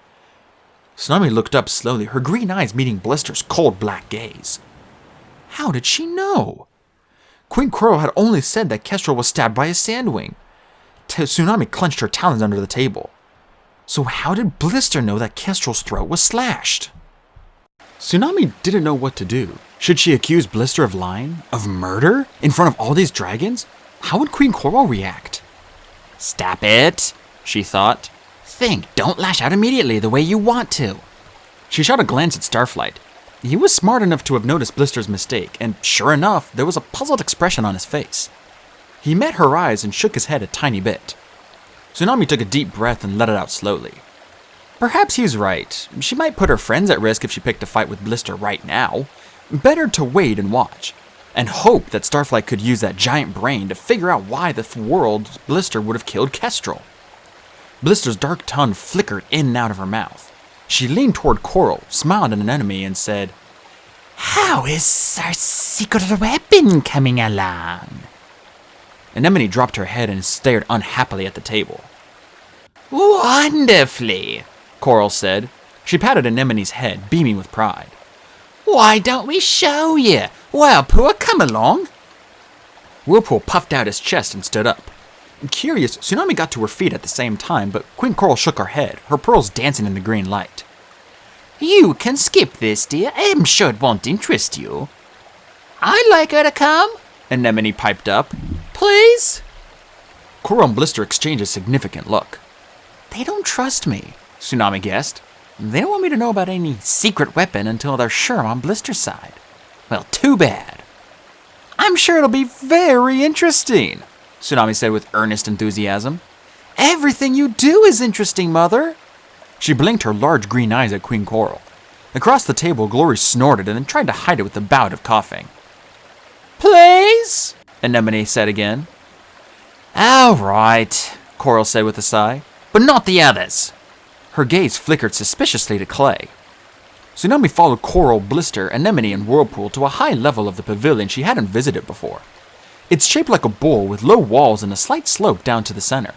Speaker 4: Tsunami looked up slowly, her green eyes meeting Blister's cold black gaze. How did she know? Queen Coral had only said that Kestrel was stabbed by a sandwing. Tsunami clenched her talons under the table. So how did Blister know that Kestrel's throat was slashed? Tsunami didn't know what to do. Should she accuse Blister of lying? Of murder? In front of all these dragons? How would Queen Coral react?
Speaker 2: Stop it, she thought. Think, don't lash out immediately the way you want to.
Speaker 4: She shot a glance at Starflight. He was smart enough to have noticed Blister's mistake, and sure enough, there was a puzzled expression on his face. He met her eyes and shook his head a tiny bit. Tsunami took a deep breath and let it out slowly. Perhaps he's right. She might put her friends at risk if she picked a fight with Blister right now. Better to wait and watch, and hope that Starflight could use that giant brain to figure out why the world Blister would have killed Kestrel. Blister's dark tongue flickered in and out of her mouth. She leaned toward Coral, smiled at an enemy, and said,
Speaker 2: How is our secret weapon coming along?
Speaker 4: Anemone dropped her head and stared unhappily at the table.
Speaker 2: Wonderfully,
Speaker 4: Coral said. She patted Anemone's head, beaming with pride.
Speaker 2: Why don't we show you? Whirlpool, come along.
Speaker 4: Whirlpool puffed out his chest and stood up. Curious, Tsunami got to her feet at the same time, but Queen Coral shook her head, her pearls dancing in the green light.
Speaker 2: You can skip this, dear. I'm sure it won't interest you. I'd like her to come,
Speaker 4: Anemone piped up.
Speaker 2: Please?
Speaker 4: Coral and Blister exchanged a significant look.
Speaker 2: They don't trust me,
Speaker 4: Tsunami guessed.
Speaker 2: They don't want me to know about any secret weapon until they're sure I'm on Blister's side. Well, too bad.
Speaker 4: I'm sure it'll be very interesting, Tsunami said with earnest enthusiasm. Everything you do is interesting, Mother. She blinked her large green eyes at Queen Coral. Across the table, Glory snorted and then tried to hide it with a bout of coughing.
Speaker 2: Please?
Speaker 4: Anemone said again.
Speaker 2: All right, Coral said with a sigh, but not the others.
Speaker 4: Her gaze flickered suspiciously to Clay. Tsunami followed Coral, Blister, Anemone, and Whirlpool to a high level of the pavilion she hadn't visited before. It's shaped like a bowl with low walls and a slight slope down to the center.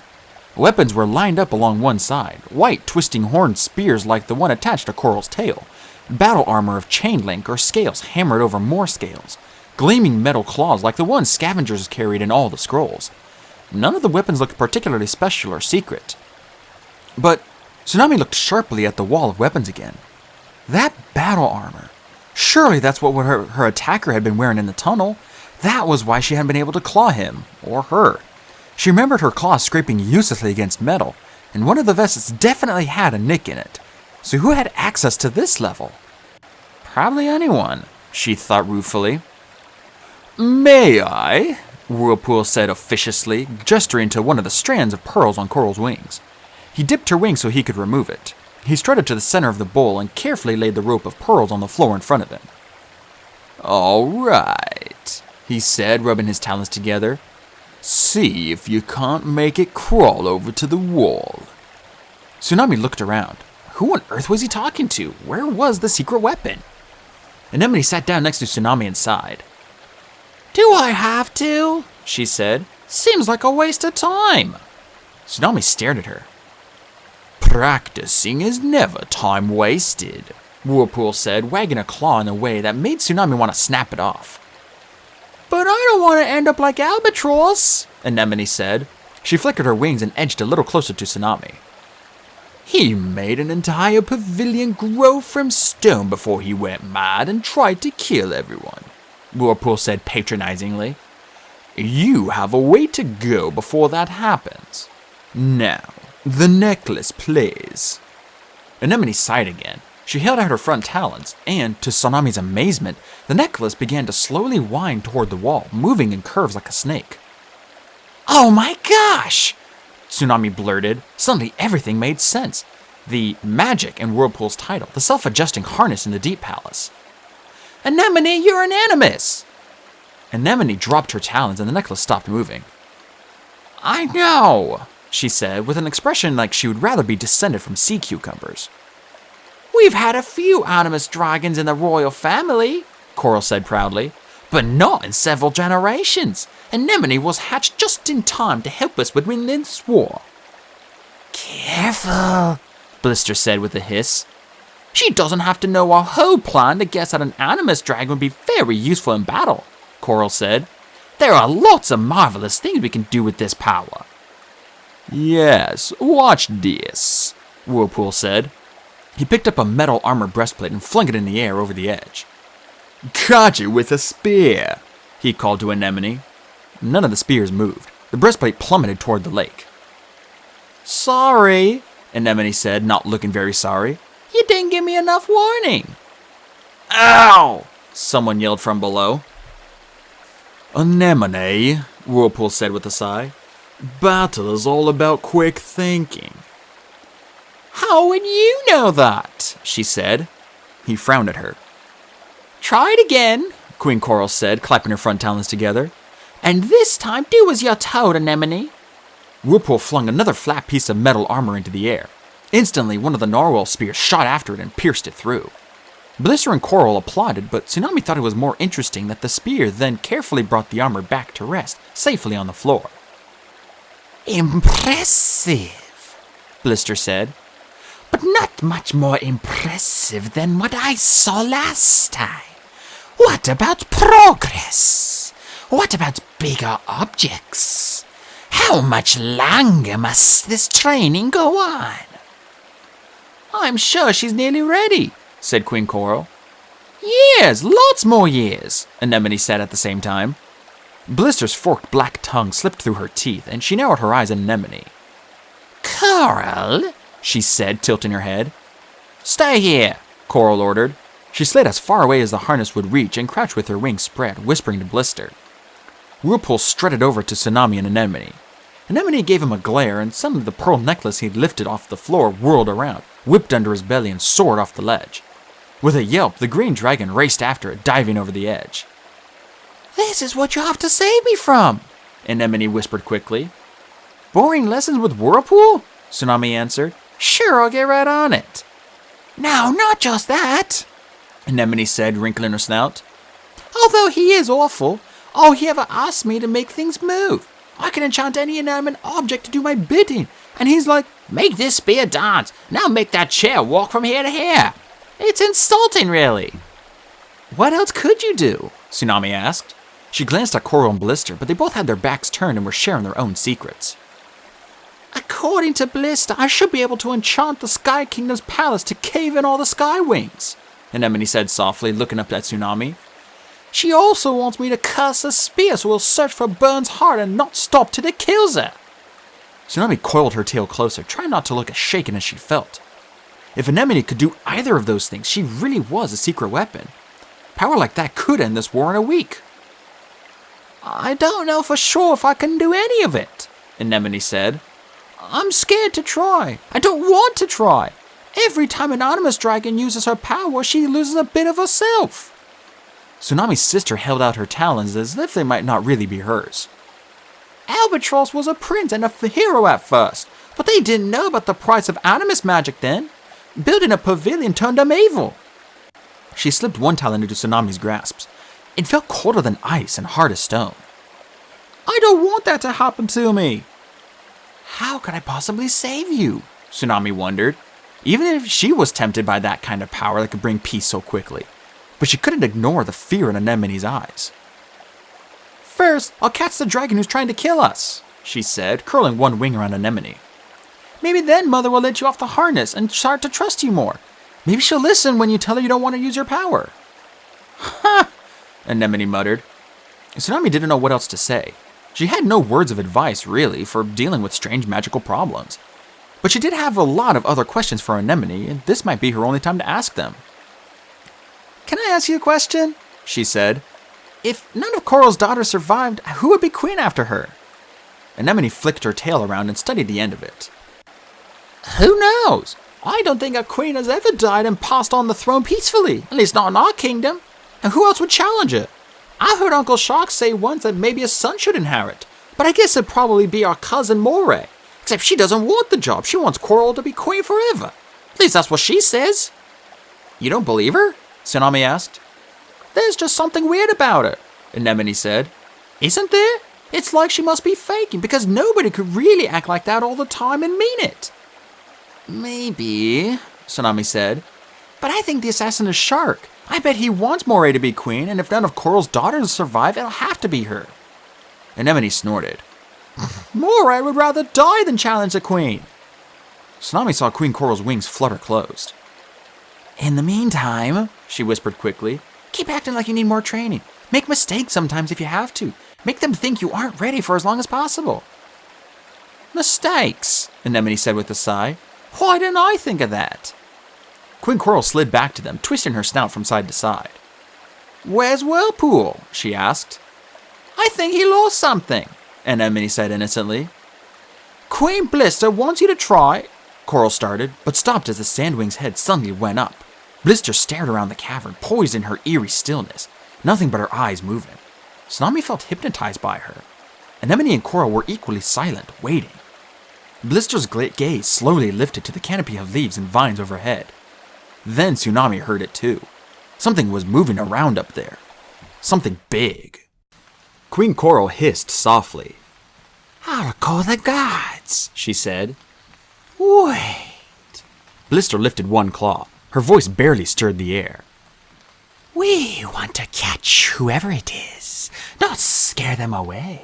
Speaker 4: Weapons were lined up along one side, white twisting horned spears like the one attached to Coral's tail, battle armor of chain link or scales hammered over more scales, gleaming metal claws like the ones scavengers carried in all the scrolls. None of the weapons looked particularly special or secret. But Tsunami looked sharply at the wall of weapons again. That battle armor. Surely that's what her attacker had been wearing in the tunnel. That was why she hadn't been able to claw him, or her. She remembered her claws scraping uselessly against metal, and one of the vests definitely had a nick in it. So who had access to this level? Probably anyone, she thought ruefully. May I? Whirlpool said officiously, gesturing to one of the strands of pearls on Coral's wings. He dipped her wing so he could remove it. He strutted to the center of the bowl and carefully laid the rope of pearls on the floor in front of him. All right, he said, rubbing his talons together. See if you can't make it crawl over to the wall. Tsunami looked around. Who on earth was he talking to? Where was the secret weapon? Anemone sat down next to Tsunami and sighed. Do I have to? She said. Seems like a waste of time. Tsunami stared at her. Practicing is never time wasted, Whirlpool said, wagging a claw in a way that made Tsunami want to snap it off. But I don't want to end up like Albatross, Anemone said. She flickered her wings and edged a little closer to Tsunami. He made an entire pavilion grow from stone before he went mad and tried to kill everyone, Whirlpool said patronizingly. You have a way to go before that happens. Now, the necklace, please. Anemone sighed again. She held out her front talons, and, to Tsunami's amazement, the necklace began to slowly wind toward the wall, moving in curves like a snake. Oh my gosh! Tsunami blurted. Suddenly everything made sense. The magic in Whirlpool's title, the self-adjusting harness in the Deep Palace. Anemone, you're an animus! Anemone dropped her talons and the necklace stopped moving. I know, she said, with an expression like she would rather be descended from sea cucumbers. We've had a few animus dragons in the royal family, Coral said proudly, but not in several generations. Anemone was hatched just in time to help us win this war. Careful, Blister said with a hiss. She doesn't have to know our whole plan to guess that an animus dragon would be very useful in battle, Coral said. There are lots of marvelous things we can do with this power. Yes, watch this, Whirlpool said. He picked up a metal armor breastplate and flung it in the air over the edge. Caught you with a spear, he called to Anemone. None of the spears moved. The breastplate plummeted toward the lake. Sorry, Anemone said, not looking very sorry. You didn't give me enough warning. Ow! Someone yelled from below. Anemone, Whirlpool said with a sigh. Battle is all about quick thinking. How would you know that? She said. He frowned at her. Try it again, Queen Coral said, clapping her front talons together. And this time do as you're told, Anemone. Whirlpool flung another flat piece of metal armor into the air. Instantly, one of the narwhal spears shot after it and pierced it through. Blister and Coral applauded, but Tsunami thought it was more interesting that the spear then carefully brought the armor back to rest, safely on the floor. Impressive, Blister said. But not much more impressive than what I saw last time. What about progress? What about bigger objects? How much longer must this training go on? I'm sure she's nearly ready, said Queen Coral. Years, lots more years, Anemone said at the same time. Blister's forked black tongue slipped through her teeth, and she narrowed her eyes at Anemone. Coral, she said, tilting her head. Stay here, Coral ordered. She slid as far away as the harness would reach and crouched with her wings spread, whispering to Blister. Whirlpool strutted over to Tsunami and Anemone. Anemone gave him a glare, and suddenly the pearl necklace he'd lifted off the floor whirled around, whipped under his belly, and soared off the ledge. With a yelp, the green dragon raced after it, diving over the edge. This is what you have to save me from, Anemone whispered quickly. Boring lessons with Whirlpool? Tsunami answered. Sure, I'll get right on it. No, not just that, Anemone said, wrinkling her snout. Although he is awful, all he ever asks me to make things move. I can enchant any inanimate object to do my bidding, and he's like, make this spear dance, now make that chair walk from here to here. It's insulting, really. What else could you do? Tsunami asked. She glanced at Coral and Blister, but they both had their backs turned and were sharing their own secrets. According to Blister, I should be able to enchant the Sky Kingdom's palace to cave in all the sky wings, Anemone said softly, looking up at Tsunami. She also wants me to curse a spear so we'll search for Burns' heart and not stop till it kills her. Tsunami coiled her tail closer, trying not to look as shaken as she felt. If Anemone could do either of those things, she really was a secret weapon. Power like that could end this war in a week. I don't know for sure if I can do any of it, Anemone said. I'm scared to try. I don't want to try. Every time an Animus Dragon uses her power, she loses a bit of herself. Tsunami's sister held out her talons as if they might not really be hers. Albatross was a prince and a hero at first, but they didn't know about the price of Animus magic then. Building a pavilion turned them evil. She slipped one talon into Tsunami's grasp.
Speaker 1: It felt colder than ice and hard as stone. I don't want that to happen to me. How could I possibly save you? Tsunami wondered, even if she was tempted by that kind of power that could bring peace so quickly. But she couldn't ignore the fear in Anemone's eyes. First, I'll catch the dragon who's trying to kill us, she said, curling one wing around Anemone. Maybe then Mother will let you off the harness and start to trust you more. Maybe she'll listen when you tell her you don't want to use your power. Ha! Anemone muttered. Tsunami didn't know what else to say. She had no words of advice, really, for dealing with strange magical problems. But she did have a lot of other questions for Anemone, and this might be her only time to ask them. Can I ask you a question? She said. If none of Coral's daughters survived, who would be queen after her? Anemone flicked her tail around and studied the end of it. Who knows? I don't think a queen has ever died and passed on the throne peacefully, at least not in our kingdom. And who else would challenge it? I heard Uncle Shark say once that maybe a son should inherit, but I guess it'd probably be our cousin Moray. Except she doesn't want the job. She wants Coral to be queen forever. At least that's what she says. You don't believe her? Tsunami asked. There's just something weird about her, Anemone said. Isn't there? It's like she must be faking, because nobody could really act like that all the time and mean it. Maybe, Tsunami said. But I think the assassin is Shark. I bet he wants Moray to be queen, and if none of Coral's daughters survive, it'll have to be her. Anemone snorted. Moray would rather die than challenge the queen. Tsunami saw Queen Coral's wings flutter closed. In the meantime, she whispered quickly, keep acting like you need more training. Make mistakes sometimes if you have to. Make them think you aren't ready for as long as possible. Mistakes, Anemone said with a sigh. Why didn't I think of that? Queen Coral slid back to them, twisting her snout from side to side. Where's Whirlpool? She asked. I think he lost something, Anemone said innocently. Queen Blister wants you to try, Coral started, but stopped as the Sandwing's head suddenly went up. Blister stared around the cavern, poised in her eerie stillness, nothing but her eyes moving. Tsunami felt hypnotized by her. Anemone and Coral were equally silent, waiting. Blister's gaze slowly lifted to the canopy of leaves and vines overhead. Then Tsunami heard it too. Something was moving around up there. Something big. Queen Coral hissed softly. I'll call the gods, she said. Wait. Blister lifted one claw. Her voice barely stirred the air. We want to catch whoever it is, not scare them away.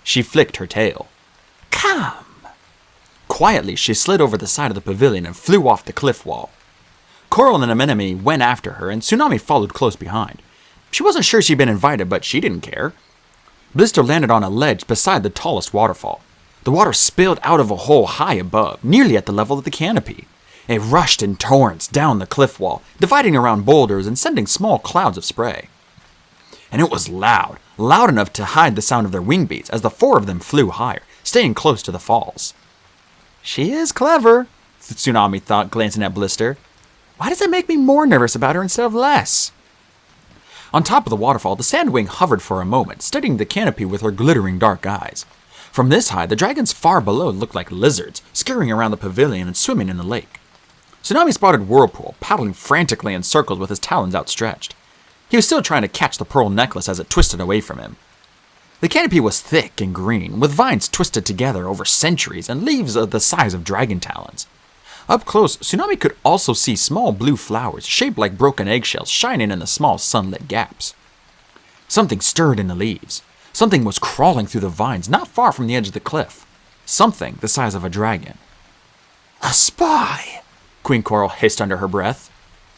Speaker 1: She flicked her tail. Come. Quietly, she slid over the side of the pavilion and flew off the cliff wall. Coral and Anemone went after her, and Tsunami followed close behind. She wasn't sure she'd been invited, but she didn't care. Blister landed on a ledge beside the tallest waterfall. The water spilled out of a hole high above, nearly at the level of the canopy. It rushed in torrents down the cliff wall, dividing around boulders and sending small clouds of spray. And it was loud, loud enough to hide the sound of their wing beats as the four of them flew higher, staying close to the falls. She is clever, Tsunami thought, glancing at Blister. Why does that make me more nervous about her instead of less? On top of the waterfall, the Sandwing hovered for a moment, studying the canopy with her glittering dark eyes. From this height, the dragons far below looked like lizards, scurrying around the pavilion and swimming in the lake. Tsunami spotted Whirlpool, paddling frantically in circles with his talons outstretched. He was still trying to catch the pearl necklace as it twisted away from him. The canopy was thick and green, with vines twisted together over centuries and leaves of the size of dragon talons. Up close, Tsunami could also see small blue flowers shaped like broken eggshells shining in the small sunlit gaps. Something stirred in the leaves. Something was crawling through the vines not far from the edge of the cliff. Something the size of a dragon. A spy! Queen Coral hissed under her breath.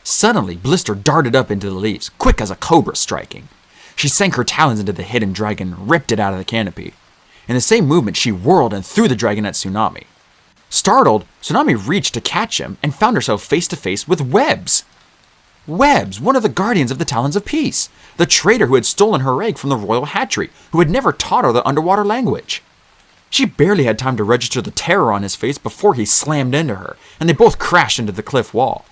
Speaker 1: Suddenly, Blister darted up into the leaves, quick as a cobra striking. She sank her talons into the hidden dragon and ripped it out of the canopy. In the same movement, she whirled and threw the dragon at Tsunami. Startled, Tsunami reached to catch him and found herself face to face with Webs. Webs, one of the guardians of the Talons of Peace, the traitor who had stolen her egg from the royal hatchery, who had never taught her the underwater language. She barely had time to register the terror on his face before he slammed into her, and they both crashed into the cliff wall.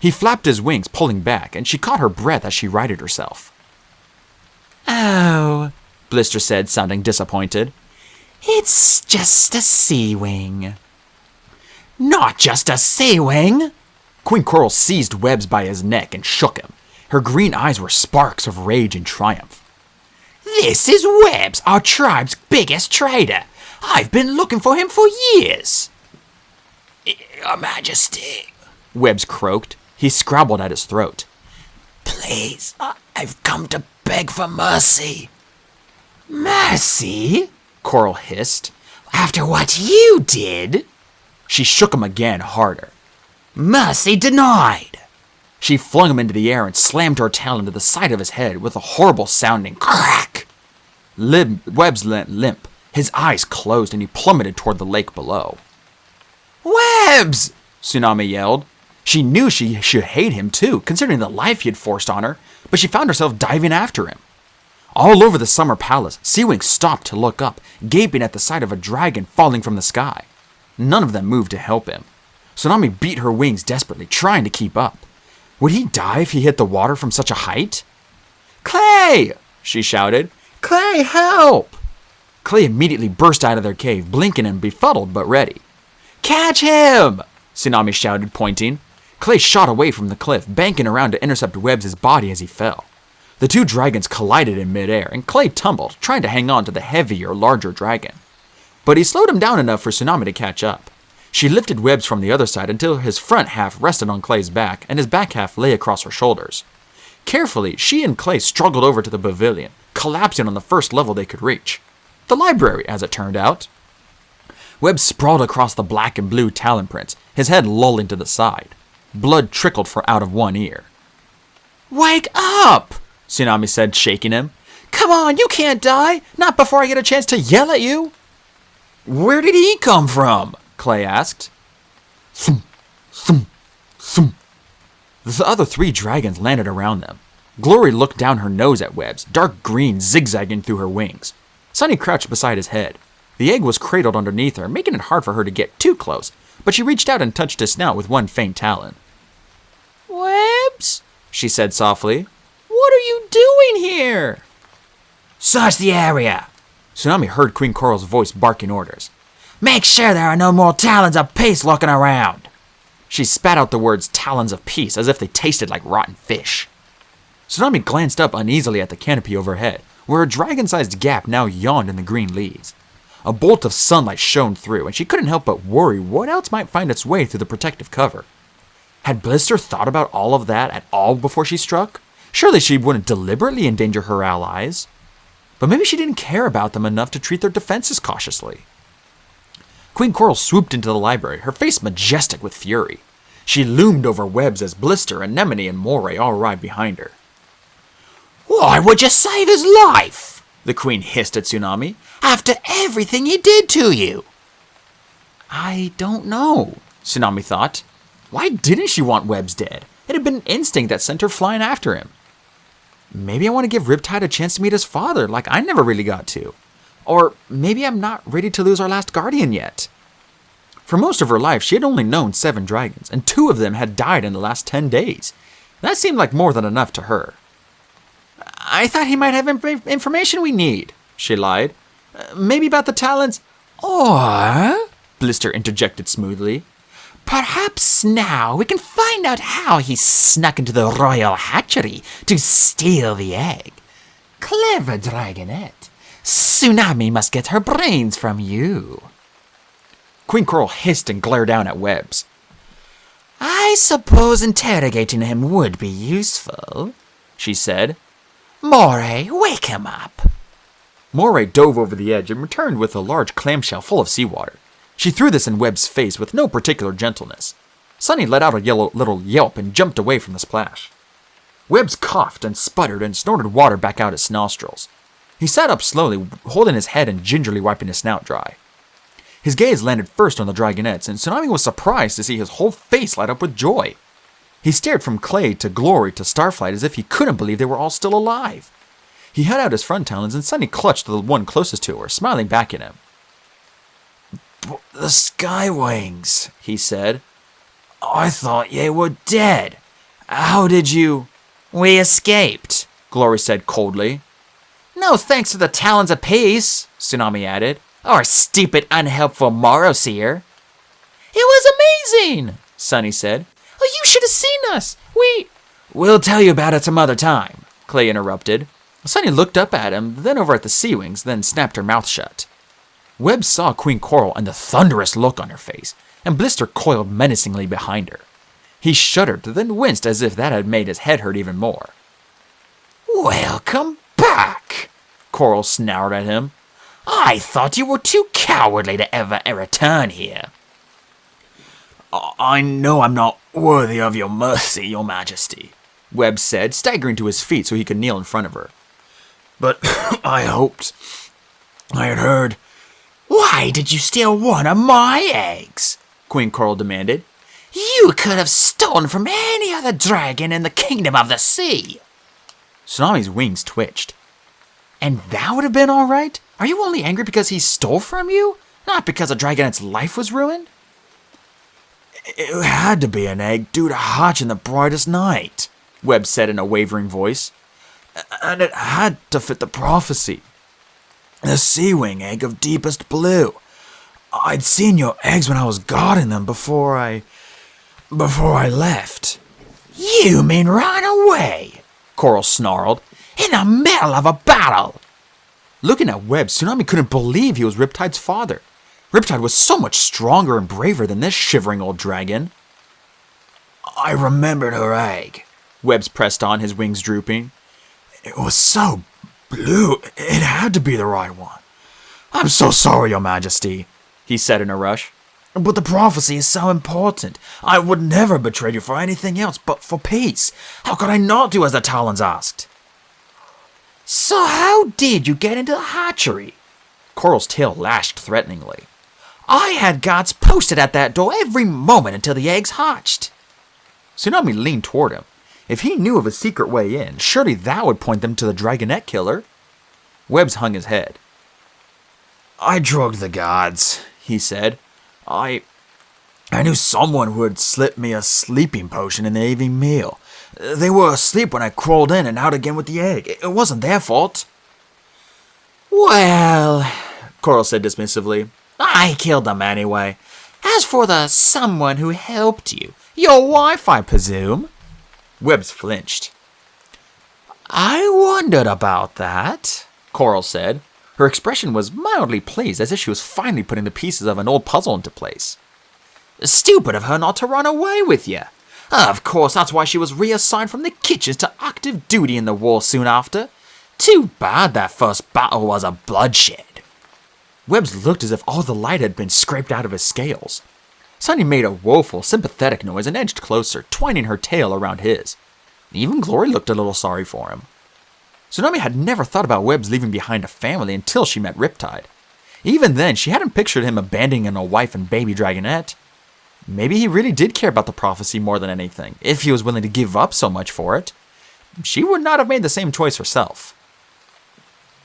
Speaker 1: He flapped his wings, pulling back, and she caught her breath as she righted herself. Oh, Blister said, sounding disappointed. It's just a sea wing. Not just a sea wing! Queen Coral seized Webs by his neck and shook him. Her green eyes were sparks of rage and triumph.
Speaker 2: This is Webbs, our tribe's biggest trader. I've been looking for him for years. Your Majesty,
Speaker 1: Webbs croaked. He scrabbled at his throat.
Speaker 2: please, I've come to beg for mercy.
Speaker 1: Mercy? Coral hissed.
Speaker 2: After what you did?
Speaker 1: She shook him again harder.
Speaker 2: Mercy denied.
Speaker 1: She flung him into the air and slammed her tail into the side of his head with a horrible sounding crack. Webbs went limp. His eyes closed and he plummeted toward the lake below. Webbs! Tsunami yelled. She knew she should hate him too, considering the life he had forced on her, but she found herself diving after him. All over the summer palace, Sea Wing stopped to look up, gaping at the sight of a dragon falling from the sky. None of them moved to help him. Tsunami beat her wings desperately, trying to keep up. Would he die if he hit the water from such a height? Clay! She shouted. Clay, help! Clay immediately burst out of their cave, blinking and befuddled but ready. Catch him! Tsunami shouted, pointing. Clay shot away from the cliff, banking around to intercept Webbs' body as he fell. The two dragons collided in midair, and Clay tumbled, trying to hang on to the heavier, larger dragon. But he slowed him down enough for Tsunami to catch up. She lifted Webbs from the other side until his front half rested on Clay's back and his back half lay across her shoulders. Carefully, she and Clay struggled over to the pavilion, collapsing on the first level they could reach. The library, as it turned out. Webbs sprawled across the black and blue talon prints, his head lolling to the side. Blood trickled from out of one ear. Wake up! Tsunami said, shaking him. Come on, you can't die! Not before I get a chance to yell at you! Where did he come from? Clay asked. Thump, thump, thump. The other three dragons landed around them. Glory looked down her nose at Webbs, dark green zigzagging through her wings. Sunny crouched beside his head. The egg was cradled underneath her, making it hard for her to get too close, but she reached out and touched his snout with one faint talon. Webbs, she said softly, what are you doing here?
Speaker 2: Search the area.
Speaker 1: Tsunami heard Queen Coral's voice barking orders.
Speaker 2: Make sure there are no more talons of peace looking around.
Speaker 1: She spat out the words talons of peace as if they tasted like rotten fish. Tsunami glanced up uneasily at the canopy overhead, where a dragon-sized gap now yawned in the green leaves. A bolt of sunlight shone through, and she couldn't help but worry what else might find its way through the protective cover. Had Blister thought about all of that at all before she struck? Surely she wouldn't deliberately endanger her allies. But maybe she didn't care about them enough to treat their defenses cautiously. Queen Coral swooped into the library, her face majestic with fury. She loomed over Webbs as Blister, Anemone, and Moray all arrived behind her.
Speaker 2: Why would you save his life?
Speaker 1: The Queen hissed at Tsunami.
Speaker 2: After everything he did to you.
Speaker 1: I don't know, Tsunami thought. Why didn't she want Webbs dead? It had been an instinct that sent her flying after him. Maybe I want to give Riptide a chance to meet his father, like I never really got to. Or maybe I'm not ready to lose our last guardian yet. For most of her life, she had only known 7 dragons, and 2 of them had died in the last 10 days. That seemed like more than enough to her. I thought he might have information we need, she lied. Maybe about the talents. Or, Blister interjected smoothly,
Speaker 2: perhaps now we can find out how he snuck into the royal hatchery to steal the egg. Clever dragonette. Tsunami must get her brains from you.
Speaker 1: Queen Coral hissed and glared down at Webbs.
Speaker 2: I suppose interrogating him would be useful, she said. Moray, wake him up.
Speaker 1: Moray dove over the edge and returned with a large clamshell full of seawater. She threw this in Webb's face with no particular gentleness. Sunny let out a little yelp and jumped away from the splash. Webbs coughed and sputtered and snorted water back out his nostrils. He sat up slowly, holding his head and gingerly wiping his snout dry. His gaze landed first on the dragonettes, and Tsunami was surprised to see his whole face light up with joy. He stared from Clay to Glory to Starflight as if he couldn't believe they were all still alive. He had out his front talons, and Sunny clutched the one closest to her, smiling back at him. The Skywings, he said. I thought ye were dead. How did you...
Speaker 2: We escaped,
Speaker 1: Glory said coldly.
Speaker 2: No thanks to the talons of peace, Tsunami added. Or stupid, unhelpful Moroseer.
Speaker 1: It was amazing, Sunny said. Oh, you should have seen us.
Speaker 4: We'll tell you about it some other time, Clay interrupted. Sunny looked up at him, then over at the Sea Wings, then snapped her mouth shut. Webb saw Queen Coral and the thunderous look on her face, and Blister coiled menacingly behind her. He shuddered, then winced as if that had made his head hurt even more.
Speaker 2: Welcome back, Coral snarled at him. I thought you were too cowardly to ever return here.
Speaker 4: I know I'm not worthy of your mercy, your majesty, Webb said, staggering to his feet so he could kneel in front of her. But I hoped I had heard.
Speaker 2: Why did you steal one of my eggs? Queen Coral demanded. You could have stolen from any other dragon in the kingdom of the sea.
Speaker 4: Tsunami's wings twitched. And that would have been all right? Are you only angry because he stole from you? Not because a dragonette's life was ruined? It had to be an egg due to hatch in the brightest night, Webb said in a wavering voice. And it had to fit the prophecy. The sea wing egg of deepest blue. I'd seen your eggs when I was guarding them before I left.
Speaker 2: You mean run away? Coral snarled. In the middle of a battle.
Speaker 4: Looking at Webb, Tsunami couldn't believe he was Riptide's father. Riptide was so much stronger and braver than this shivering old dragon. I remembered her egg, Webbs pressed on, his wings drooping. It was so blue, it had to be the right one. I'm so sorry, your majesty, he said in a rush. But the prophecy is so important. I would never betray you for anything else but for peace. How could I not do as the Talons asked?
Speaker 2: So how did you get into the hatchery?
Speaker 4: Coral's tail lashed threateningly.
Speaker 2: I had guards posted at that door every moment until the eggs hatched.
Speaker 4: Tsunami leaned toward him. If he knew of a secret way in, surely that would point them to the dragonette killer. Webbs hung his head. I drugged the guards, he said. I knew someone who had slipped me a sleeping potion in the evening meal. They were asleep when I crawled in and out again with the egg. It wasn't their fault.
Speaker 2: Well,
Speaker 4: Coral said dismissively,
Speaker 2: I killed them anyway. As for the someone who helped you, your wife, I presume.
Speaker 4: Webbs flinched.
Speaker 2: I wondered about that,
Speaker 4: Coral said. Her expression was mildly pleased, as if she was finally putting the pieces of an old puzzle into place.
Speaker 2: Stupid of her not to run away with you. Of course, that's why she was reassigned from the kitchens to active duty in the war soon after. Too bad that first battle was a bloodshed.
Speaker 4: Webbs looked as if all the light had been scraped out of his scales. Sunny made a woeful, sympathetic noise and edged closer, twining her tail around his. Even Glory looked a little sorry for him. Tsunami had never thought about Webbs leaving behind a family until she met Riptide. Even then, she hadn't pictured him abandoning a wife and baby dragonette. Maybe he really did care about the prophecy more than anything, if he was willing to give up so much for it. She would not have made the same choice herself.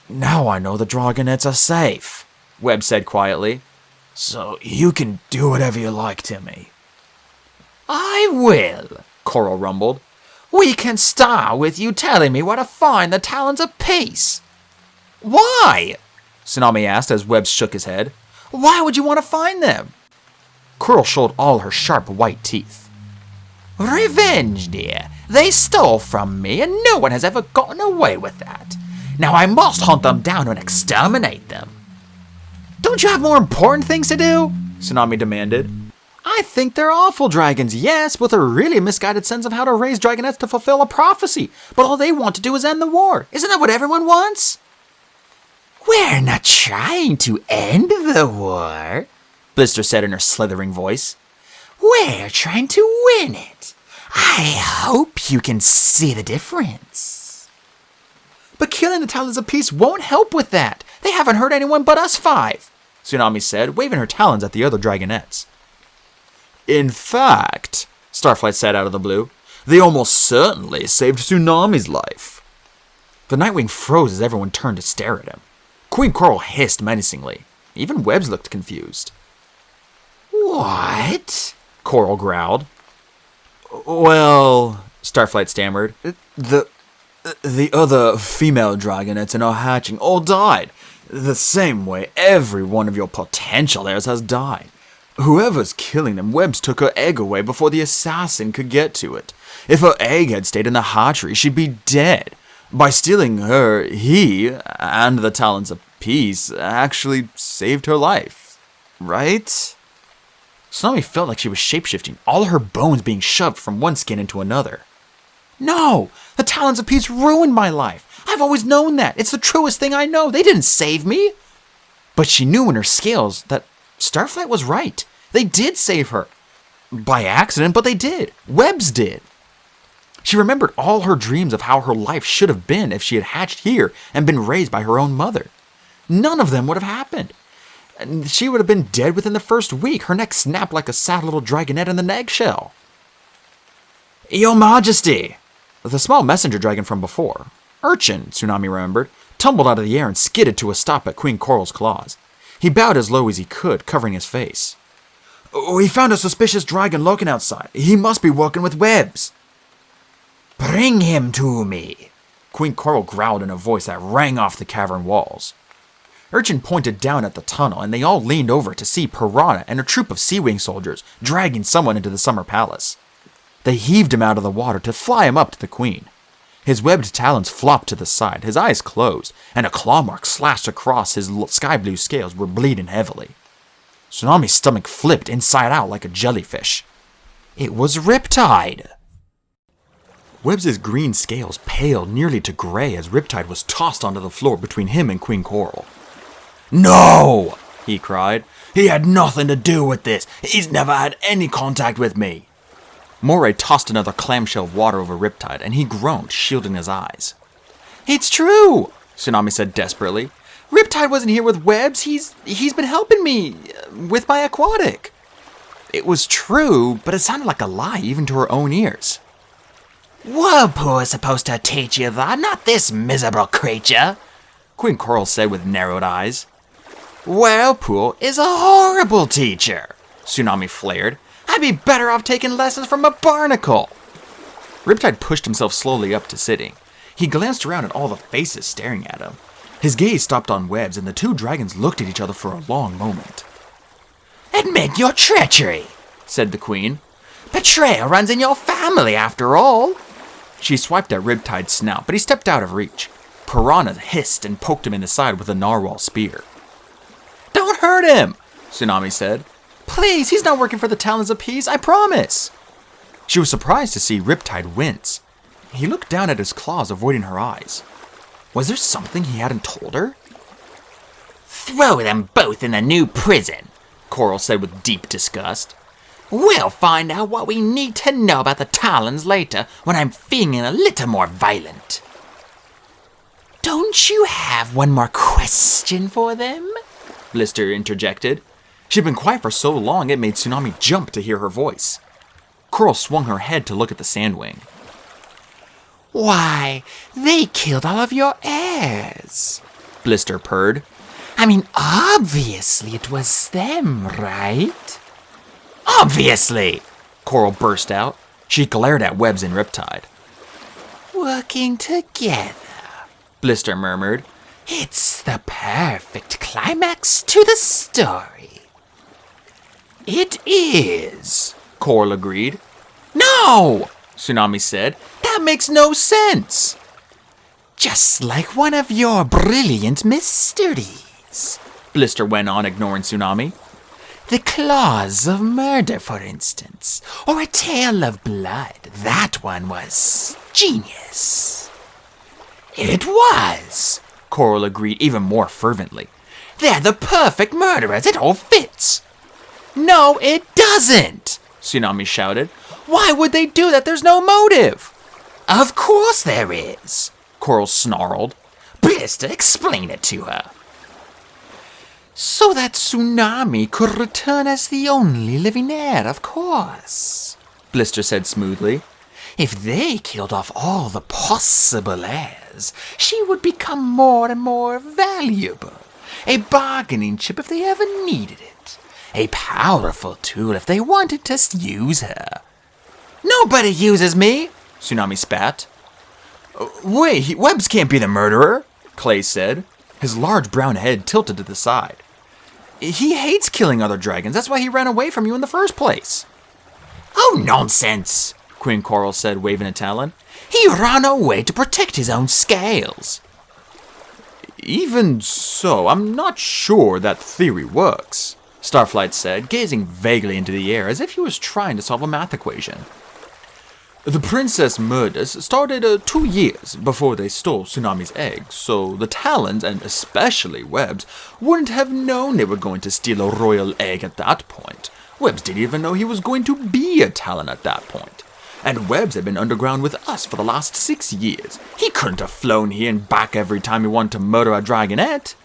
Speaker 4: Now I know the dragonettes are safe, Webb said quietly. So you can do whatever you like, Timmy.
Speaker 2: I will, Coral rumbled. We can start with you telling me where to find the Talons of Peace. Why?
Speaker 4: Tsunami asked as Webb shook his head.
Speaker 2: Why would you want to find them?
Speaker 4: Coral showed all her sharp white teeth.
Speaker 2: Revenge, dear. They stole from me, and no one has ever gotten away with that. Now I must hunt them down and exterminate them.
Speaker 4: Don't you have more important things to do? Tsunami demanded. I think they're awful dragons, yes, with a really misguided sense of how to raise dragonettes to fulfill a prophecy. But all they want to do is end the war. Isn't that what everyone wants?
Speaker 2: We're not trying to end the war, Blister said in her slithering voice. We're trying to win it. I hope you can see the difference.
Speaker 4: But killing the Talons of Peace won't help with that. They haven't hurt anyone but us five, Tsunami said, waving her talons at the other dragonettes. In fact, Starflight said out of the blue, they almost certainly saved Tsunami's life. The Nightwing froze as everyone turned to stare at him. Queen Coral hissed menacingly. Even Webbs looked confused.
Speaker 2: What?
Speaker 4: Coral growled. Well, Starflight stammered, the other female dragonettes in our hatching all died. The same way every one of your potential heirs has died.
Speaker 1: Whoever's killing them, Webbs took her egg away before the assassin could get to it. If her egg had stayed in the hatchery, she'd be dead. By stealing her, he, and the talons of peace, actually saved her life. Right? Tsunami felt like she was shapeshifting, all her bones being shoved from one skin into another. No! The talons of peace ruined my life! I've always known that! It's the truest thing I know! They didn't save me! But she knew in her scales that Starflight was right. They did save her. By accident, but they did. Webbs did. She remembered all her dreams of how her life should have been if she had hatched here and been raised by her own mother. None of them would have happened. And she would have been dead within the first week. Her neck snapped like a sad little dragonette in the eggshell. Your Majesty! The small messenger dragon from before, Urchin, Tsunami remembered, tumbled out of the air and skidded to a stop at Queen Coral's claws. He bowed as low as he could, covering his face. We found a suspicious dragon lurking outside. He must be working with Webbs.
Speaker 2: Bring him to me.
Speaker 1: Queen Coral growled in a voice that rang off the cavern walls. Urchin pointed down at the tunnel, and they all leaned over to see Piranha and a troop of Sea-Wing soldiers dragging someone into the summer palace. They heaved him out of the water to fly him up to the queen. His webbed talons flopped to the side, his eyes closed, and a claw mark slashed across his sky blue scales were bleeding heavily. Tsunami's stomach flipped inside out like a jellyfish. It was Riptide! Webbs' green scales paled nearly to gray as Riptide was tossed onto the floor between him and Queen Coral. No! He cried. He had nothing to do with this. He's never had any contact with me. Moray tossed another clamshell of water over Riptide, and he groaned, shielding his eyes. It's true, Tsunami said desperately. Riptide wasn't here with Webbs. He's been helping me with my aquatic. It was true, but it sounded like a lie even to her own ears.
Speaker 2: Whirlpool is supposed to teach you that, not this miserable creature,
Speaker 1: Queen Coral said with narrowed eyes.
Speaker 2: Whirlpool is a horrible teacher,
Speaker 1: Tsunami flared. I'd be better off taking lessons from a barnacle. Riptide pushed himself slowly up to sitting. He glanced around at all the faces staring at him. His gaze stopped on Webbs, and the two dragons looked at each other for a long moment.
Speaker 2: Admit your treachery,
Speaker 1: said the queen.
Speaker 2: Betrayal runs in your family, after all.
Speaker 1: She swiped at Riptide's snout, but he stepped out of reach. Piranha hissed and poked him in the side with a narwhal spear. Don't hurt him, Tsunami said. Please, he's not working for the Talons of Peace, I promise. She was surprised to see Riptide wince. He looked down at his claws, avoiding her eyes. Was there something he hadn't told her?
Speaker 2: Throw them both in the new prison,
Speaker 1: Coral said with deep disgust.
Speaker 2: We'll find out what we need to know about the Talons later when I'm feeling a little more violent. Don't you have one more question for them?
Speaker 1: Blister interjected. She'd been quiet for so long it made Tsunami jump to hear her voice. Coral swung her head to look at the Sandwing.
Speaker 2: Why, they killed all of your heirs,
Speaker 1: Blister purred.
Speaker 2: I mean, obviously it was them, right? Obviously,
Speaker 1: Coral burst out. She glared at Webbs and Riptide.
Speaker 2: Working together,
Speaker 1: Blister murmured.
Speaker 2: It's the perfect climax to the story.
Speaker 1: It is, Coral agreed.
Speaker 2: No,
Speaker 1: Tsunami said. That makes no sense.
Speaker 2: Just like one of your brilliant mysteries,
Speaker 1: Blister went on, ignoring Tsunami.
Speaker 2: The Claws of Murder, for instance, or A Tale of Blood. That one was genius.
Speaker 1: It was, Coral agreed even more fervently.
Speaker 2: They're the perfect murderers. It all fits.
Speaker 1: No, it doesn't, Tsunami shouted. Why would they do that? There's no motive.
Speaker 2: Of course there is,
Speaker 1: Coral snarled.
Speaker 2: Blister, explain it to her.
Speaker 1: So that Tsunami could return as the only living heir, of course, Blister said smoothly.
Speaker 2: If they killed off all the possible heirs, she would become more and more valuable. A bargaining chip if they ever needed it. A powerful tool if they wanted to use her.
Speaker 1: Nobody uses me, Tsunami spat. Wait, Webbs can't be the murderer, Clay said. His large brown head tilted to the side.
Speaker 4: He hates killing other dragons. That's why he ran away from you in the first place.
Speaker 2: Oh, nonsense, Queen Coral said, waving a talon. He ran away to protect his own scales.
Speaker 4: Even so, I'm not sure that theory works, Starflight said, gazing vaguely into the air as if he was trying to solve a math equation. The princess murders started 2 years before they stole Tsunami's eggs, so the Talons, and especially Webbs, wouldn't have known they were going to steal a royal egg at that point. Webbs didn't even know he was going to be a Talon at that point. And Webbs had been underground with us for the last 6 years. He couldn't have flown here and back every time he wanted to murder a dragonette.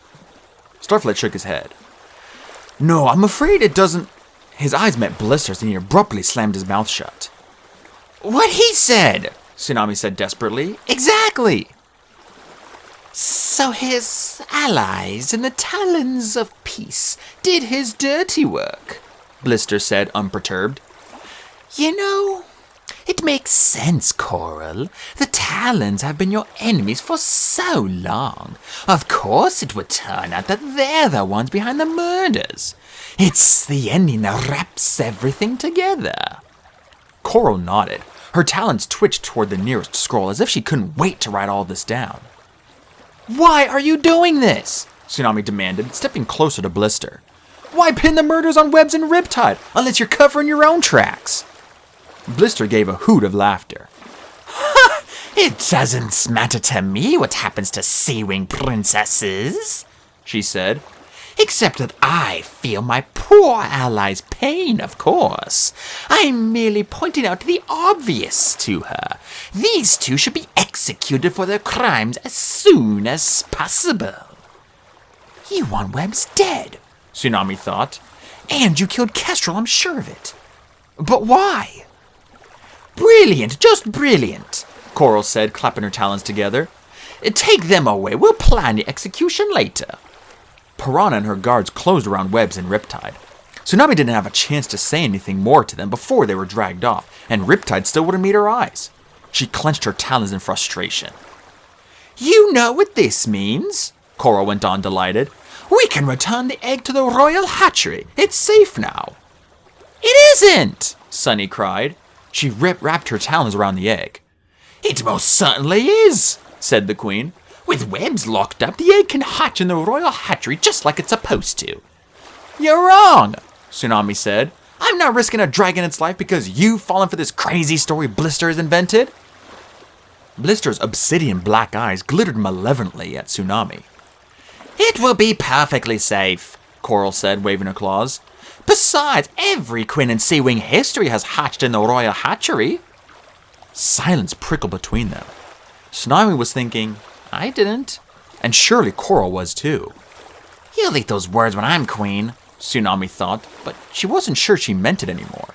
Speaker 4: Starflight shook his head. No, I'm afraid it doesn't... His eyes met Blister's and he abruptly slammed his mouth shut.
Speaker 2: What he said,
Speaker 4: Tsunami said desperately.
Speaker 2: Exactly. So his allies in the Talons of Peace did his dirty work, Blister said, unperturbed. You know, it makes sense, Coral. The Talons have been your enemies for so long. Of course it would turn out that they're the ones behind the murders. It's the ending that wraps everything together.
Speaker 4: Coral nodded. Her talons twitched toward the nearest scroll as if she couldn't wait to write all this down.
Speaker 2: Why are you doing this?
Speaker 4: Tsunami demanded, stepping closer to Blister. Why pin the murders on Webbs and Riptide, unless you're covering your own tracks? Blister gave a hoot of laughter.
Speaker 2: It doesn't matter to me what happens to Sea-Wing princesses, she said. Except that I feel my poor ally's pain, of course. I'm merely pointing out the obvious to her. These two should be executed for their crimes as soon as possible. You want Webbs dead, Tsunami thought. And you killed Kestrel, I'm sure of it. But why? Brilliant, just brilliant, Coral said, clapping her talons together. Take them away, we'll plan the execution later.
Speaker 4: Piranha and her guards closed around Webbs and Riptide. Tsunami didn't have a chance to say anything more to them before they were dragged off, and Riptide still wouldn't meet her eyes. She clenched her talons in frustration.
Speaker 2: You know what this means, Coral went on, delighted. We can return the egg to the royal hatchery. It's safe now. It isn't, Sunny cried.
Speaker 4: She wrapped her talons around the egg.
Speaker 2: It most certainly is, said the queen. With Webbs locked up, the egg can hatch in the royal hatchery just like it's supposed to.
Speaker 4: You're wrong, Tsunami said. I'm not risking a dragonette's life because you've fallen for this crazy story Blister has invented. Blister's obsidian black eyes glittered malevolently at Tsunami.
Speaker 2: It will be perfectly safe, Coral said, waving her claws. Besides, every queen in Sea-Wing history has hatched in the royal hatchery.
Speaker 4: Silence prickled between them. Tsunami was thinking, I didn't. And surely Coral was too.
Speaker 2: You'll eat those words when I'm queen, Tsunami thought, but she wasn't sure she meant it anymore.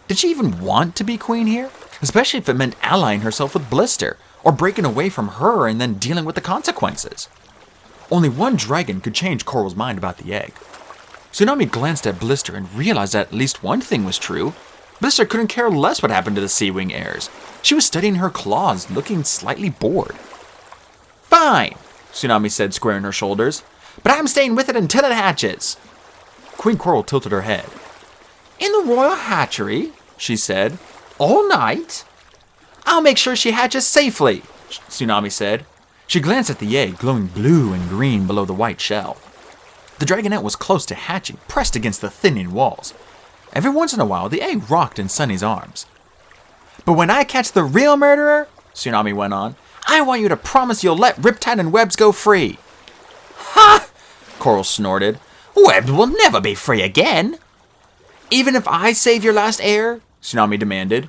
Speaker 4: Did she even want to be queen here? Especially if it meant allying herself with Blister, or breaking away from her and then dealing with the consequences. Only one dragon could change Coral's mind about the egg. Tsunami glanced at Blister and realized that at least one thing was true. Blister couldn't care less what happened to the Sea-Wing heirs. She was studying her claws, looking slightly bored.
Speaker 2: Fine, Tsunami said, squaring her shoulders. But I'm staying with it until it hatches.
Speaker 4: Queen Coral tilted her head.
Speaker 2: In the royal hatchery, she said. All night? I'll make sure she hatches safely, Tsunami said.
Speaker 4: She glanced at the egg, glowing blue and green below the white shell. The dragonette was close to hatching, pressed against the thinning walls. Every once in a while, the egg rocked in Sunny's arms.
Speaker 2: But when I catch the real murderer, Tsunami went on, I want you to promise you'll let Riptide and Webbs go free. Ha! Coral snorted. Webbs will never be free again. Even if I save your last heir? Tsunami demanded.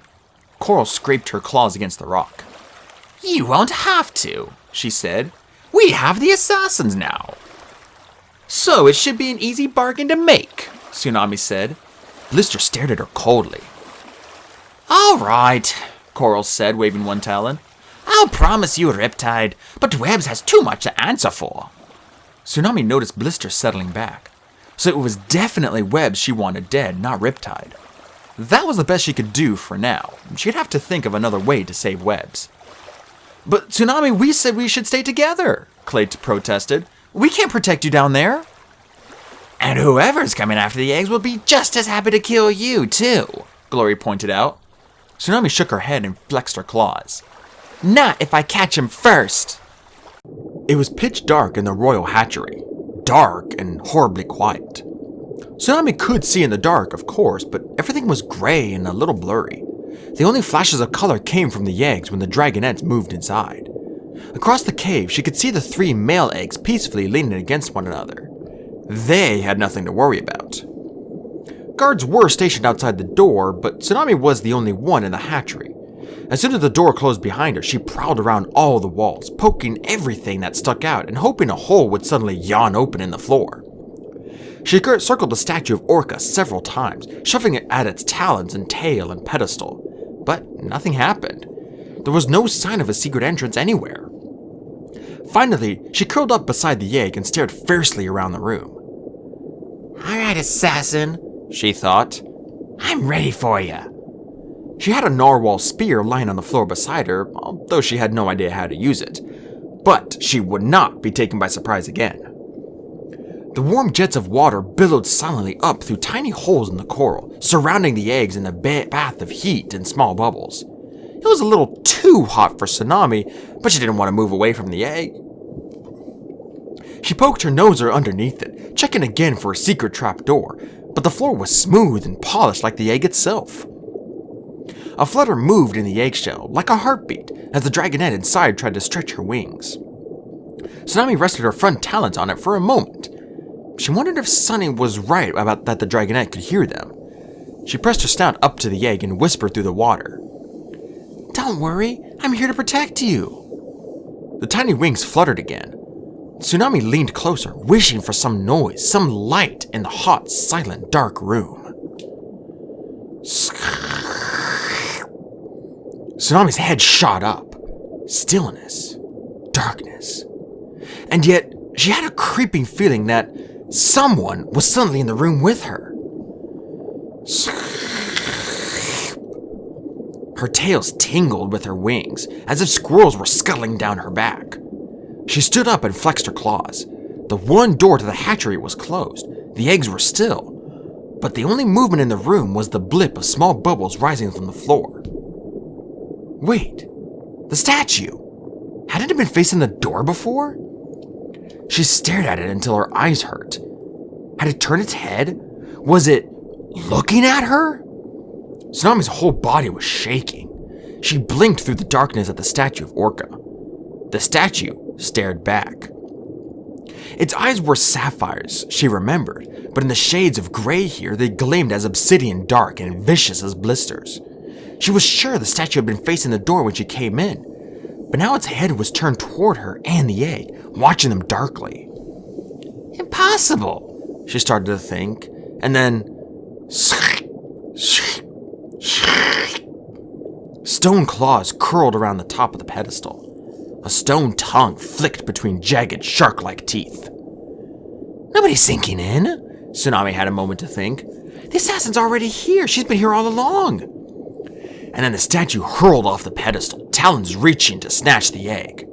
Speaker 4: Coral scraped her claws against the rock.
Speaker 2: You won't have to, she said. We have the assassins now. So it should be an easy bargain to make, Tsunami said.
Speaker 4: Blister stared at her coldly.
Speaker 2: All right, Coral said, waving one talon. I'll promise you Riptide, but Webbs has too much to answer for.
Speaker 4: Tsunami noticed Blister settling back. So it was definitely Webbs she wanted dead, not Riptide. That was the best she could do for now. She'd have to think of another way to save Webbs. But Tsunami, we said we should stay together, Clay protested. We can't protect you down there. And whoever's coming after the eggs will be just as happy to kill you, too, Glory pointed out. Tsunami shook her head and flexed her claws. Not if I catch him first. It was pitch dark in the royal hatchery. Dark and horribly quiet. Tsunami could see in the dark, of course, but everything was gray and a little blurry. The only flashes of color came from the eggs when the dragonettes moved inside. Across the cave, she could see the 3 male eggs peacefully leaning against one another. They had nothing to worry about. Guards were stationed outside the door, but Tsunami was the only one in the hatchery. As soon as the door closed behind her, she prowled around all the walls, poking everything that stuck out and hoping a hole would suddenly yawn open in the floor. She circled the statue of Orca several times, shoving it at its talons and tail and pedestal, but nothing happened. There was no sign of a secret entrance anywhere. Finally, she curled up beside the egg and stared fiercely around the room.
Speaker 2: Alright, assassin, she thought. I'm ready for you.
Speaker 1: She had a narwhal spear lying on the floor beside her, although she had no idea how to use it. But she would not be taken by surprise again. The warm jets of water billowed silently up through tiny holes in the coral, surrounding the eggs in a bath of heat and small bubbles. It was a little too hot for Tsunami, but she didn't want to move away from the egg. She poked her nose underneath it, checking again for a secret trap door, but the floor was smooth and polished like the egg itself. A flutter moved in the eggshell, like a heartbeat, as the dragonette inside tried to stretch her wings. Tsunami rested her front talons on it for a moment. She wondered if Sunny was right about that the dragonette could hear them. She pressed her snout up to the egg and whispered through the water. Don't worry, I'm here to protect you. The tiny wings fluttered again. Tsunami leaned closer, wishing for some noise, some light in the hot, silent, dark room. Tsunami's head shot up. Stillness. Darkness. And yet, she had a creeping feeling that someone was suddenly in the room with her. Her tails tingled with her wings, as if squirrels were scuttling down her back. She stood up and flexed her claws. The one door to the hatchery was closed. The eggs were still. But the only movement in the room was the blip of small bubbles rising from the floor. Wait, the statue! Hadn't it been facing the door before? She stared at it until her eyes hurt. Had it turned its head? Was it looking at her? Tsunami's whole body was shaking. She blinked through the darkness at the statue of Orca. The statue stared back. Its eyes were sapphires, she remembered, but in the shades of gray here, they gleamed as obsidian dark and vicious as blisters. She was sure the statue had been facing the door when she came in, but now its head was turned toward her and the egg, watching them darkly. Impossible, she started to think, and then... Stone claws curled around the top of the pedestal. A stone tongue flicked between jagged, shark-like teeth. Nobody's sinking in, Tsunami had a moment to think. The assassin's already here. She's been here all along. And then the statue hurled off the pedestal, talons reaching to snatch the egg.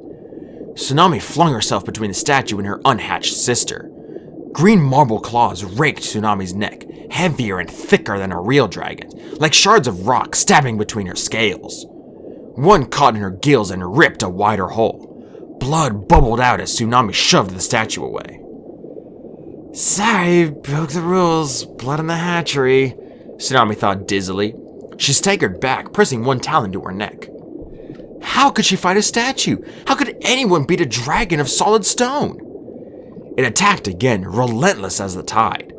Speaker 1: Tsunami flung herself between the statue and her unhatched sister. Green marble claws raked Tsunami's neck, heavier and thicker than a real dragon's, like shards of rock stabbing between her scales. One caught in her gills and ripped a wider hole. Blood bubbled out as Tsunami shoved the statue away. Sorry, broke the rules. Blood in the hatchery, Tsunami thought dizzily. She staggered back, pressing one talon to her neck. How could she fight a statue? How could anyone beat a dragon of solid stone? It attacked again, relentless as the tide.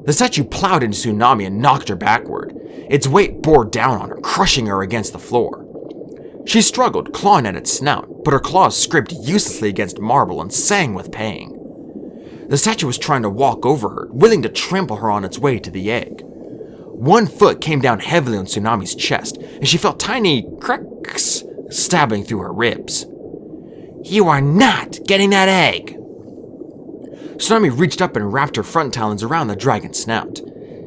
Speaker 1: The statue plowed into Tsunami and knocked her backward. Its weight bore down on her, crushing her against the floor. She struggled, clawing at its snout, but her claws scraped uselessly against marble and sang with pain. The statue was trying to walk over her, willing to trample her on its way to the egg. One foot came down heavily on Tsunami's chest, and she felt tiny cracks stabbing through her ribs. You are not getting that egg! Tsunami reached up and wrapped her front talons around the dragon's snout.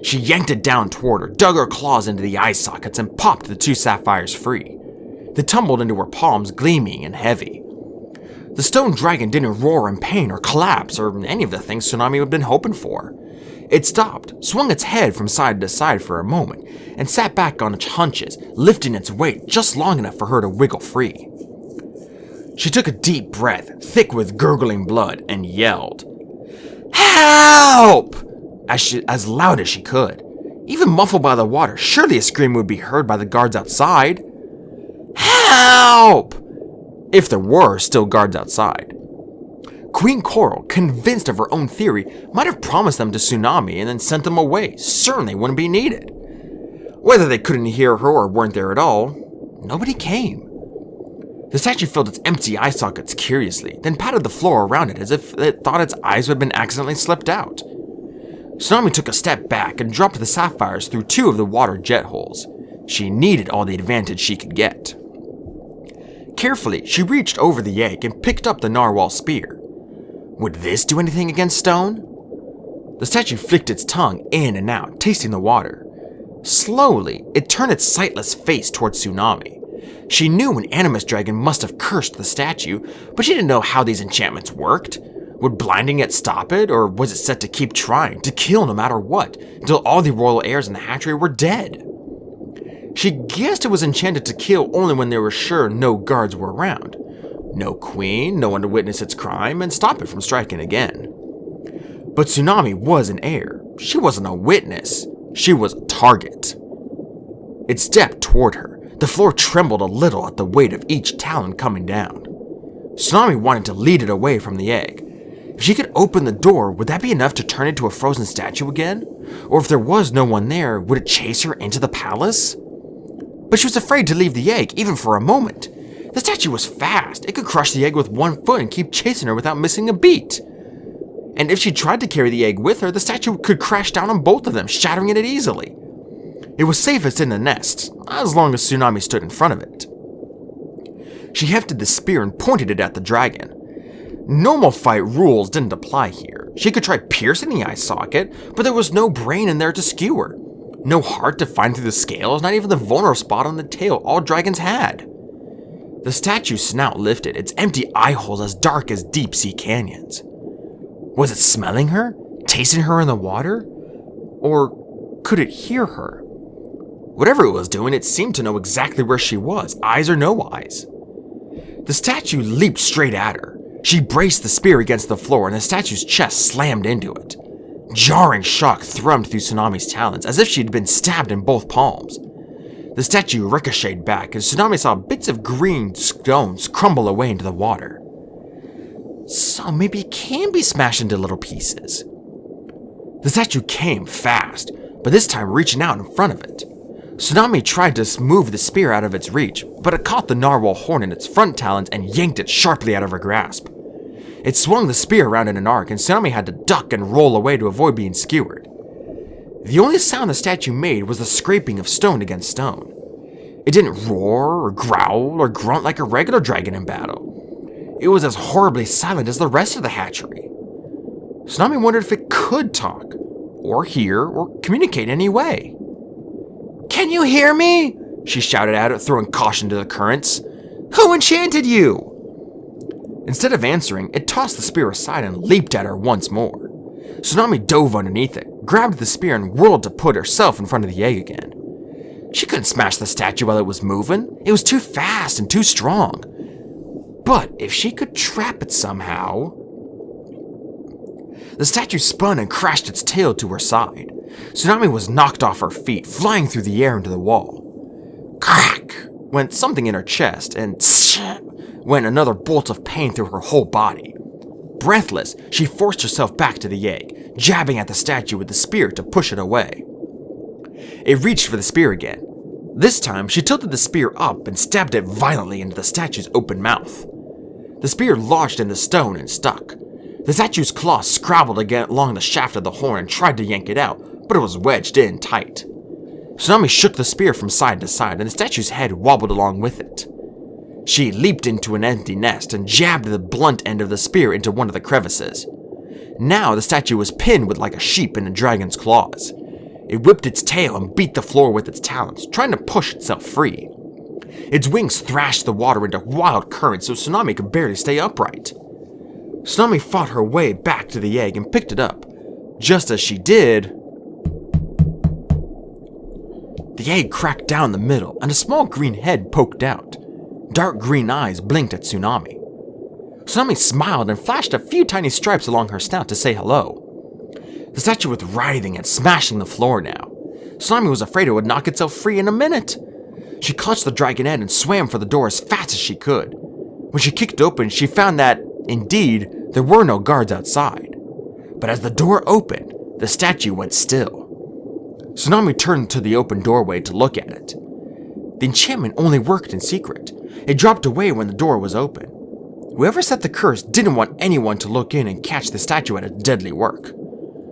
Speaker 1: She yanked it down toward her, dug her claws into the eye sockets, and popped the two sapphires free. They tumbled into her palms, gleaming and heavy. The stone dragon didn't roar in pain or collapse or any of the things Tsunami had been hoping for. It stopped, swung its head from side to side for a moment, and sat back on its haunches, lifting its weight just long enough for her to wiggle free. She took a deep breath, thick with gurgling blood, and yelled, "Help!" as loud as she could. Even muffled by the water, surely a scream would be heard by the guards outside. Help! If there were still guards outside. Queen Coral, convinced of her own theory, might have promised them to Tsunami and then sent them away. Certainly wouldn't be needed. Whether they couldn't hear her or weren't there at all, nobody came. The statue filled its empty eye sockets curiously, then patted the floor around it as if it thought its eyes had been accidentally slipped out. Tsunami took a step back and dropped the sapphires through 2 of the water jet holes. She needed all the advantage she could get. Carefully, she reached over the egg and picked up the narwhal spear. Would this do anything against stone? The statue flicked its tongue in and out, tasting the water. Slowly, it turned its sightless face towards Tsunami. She knew an animus dragon must have cursed the statue, but she didn't know how these enchantments worked. Would blinding it stop it, or was it set to keep trying, to kill no matter what, until all the royal heirs in the hatchery were dead? She guessed it was enchanted to kill only when they were sure no guards were around. No queen, no one to witness its crime and stop it from striking again. But Tsunami was an heir. She wasn't a witness. She was a target. It stepped toward her. The floor trembled a little at the weight of each talon coming down. Tsunami wanted to lead it away from the egg. If she could open the door, would that be enough to turn it into a frozen statue again? Or if there was no one there, would it chase her into the palace? But she was afraid to leave the egg, even for a moment. The statue was fast. It could crush the egg with 1 foot and keep chasing her without missing a beat. And if she tried to carry the egg with her, the statue could crash down on both of them, shattering it easily. It was safest in the nest, as long as Tsunami stood in front of it. She hefted the spear and pointed it at the dragon. Normal fight rules didn't apply here. She could try piercing the eye socket, but there was no brain in there to skewer. No heart to find through the scales, not even the vulnerable spot on the tail all dragons had. The statue's snout lifted, its empty eye holes as dark as deep-sea canyons. Was it smelling her? Tasting her in the water? Or could it hear her? Whatever it was doing, it seemed to know exactly where she was, eyes or no eyes. The statue leaped straight at her. She braced the spear against the floor and the statue's chest slammed into it. Jarring shock thrummed through Tsunami's talons as if she'd been stabbed in both palms. The statue ricocheted back and Tsunami saw bits of green stones crumble away into the water. So maybe it can be smashed into little pieces. The statue came fast, but this time reaching out in front of it. Tsunami tried to move the spear out of its reach, but it caught the narwhal horn in its front talons and yanked it sharply out of her grasp. It swung the spear around in an arc, and Tsunami had to duck and roll away to avoid being skewered. The only sound the statue made was the scraping of stone against stone. It didn't roar or growl or grunt like a regular dragon in battle. It was as horribly silent as the rest of the hatchery. Tsunami wondered if it could talk, or hear, or communicate in any way. "Can you hear me?" she shouted at it, throwing caution to the currents. "Who enchanted you?" Instead of answering, it tossed the spear aside and leaped at her once more. Tsunami dove underneath it, grabbed the spear, and whirled to put herself in front of the egg again. She couldn't smash the statue while it was moving. It was too fast and too strong. But if she could trap it somehow... The statue spun and crashed its tail to her side. Tsunami was knocked off her feet, flying through the air into the wall. Crack! Went something in her chest, and went another bolt of pain through her whole body. Breathless, she forced herself back to the egg, jabbing at the statue with the spear to push it away. It reached for the spear again. This time, she tilted the spear up and stabbed it violently into the statue's open mouth. The spear lodged in the stone and stuck. The statue's claws scrabbled again along the shaft of the horn and tried to yank it out, but it was wedged in tight. Tsunami shook the spear from side to side, and the statue's head wobbled along with it. She leaped into an empty nest and jabbed the blunt end of the spear into one of the crevices. Now the statue was pinned with like a sheep in a dragon's claws. It whipped its tail and beat the floor with its talons, trying to push itself free. Its wings thrashed the water into wild currents so Tsunami could barely stay upright. Tsunami fought her way back to the egg and picked it up. Just as she did, the egg cracked down the middle and a small green head poked out. Dark green eyes blinked at Tsunami. Tsunami smiled and flashed a few tiny stripes along her snout to say hello. The statue was writhing and smashing the floor now. Tsunami was afraid it would knock itself free in a minute. She clutched the dragon head and swam for the door as fast as she could. When she kicked open, she found that, indeed, there were no guards outside. But as the door opened, the statue went still. Tsunami turned to the open doorway to look at it. The enchantment only worked in secret. It dropped away when the door was open. Whoever set the curse didn't want anyone to look in and catch the statue at its deadly work.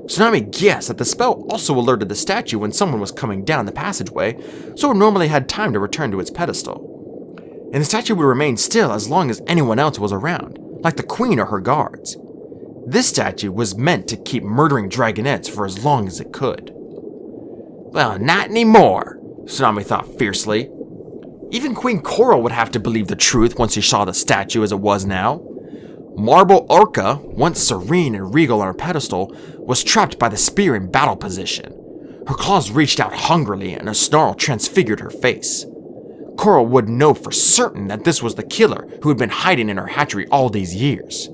Speaker 1: Tsunami guessed that the spell also alerted the statue when someone was coming down the passageway, so it normally had time to return to its pedestal. And the statue would remain still as long as anyone else was around, like the queen or her guards. This statue was meant to keep murdering dragonettes for as long as it could. Well, not anymore, Tsunami thought fiercely. Even Queen Coral would have to believe the truth once she saw the statue as it was now. Marble Orca, once serene and regal on her pedestal, was trapped by the spear in battle position. Her claws reached out hungrily and a snarl transfigured her face. Coral would know for certain that this was the killer who had been hiding in her hatchery all these years.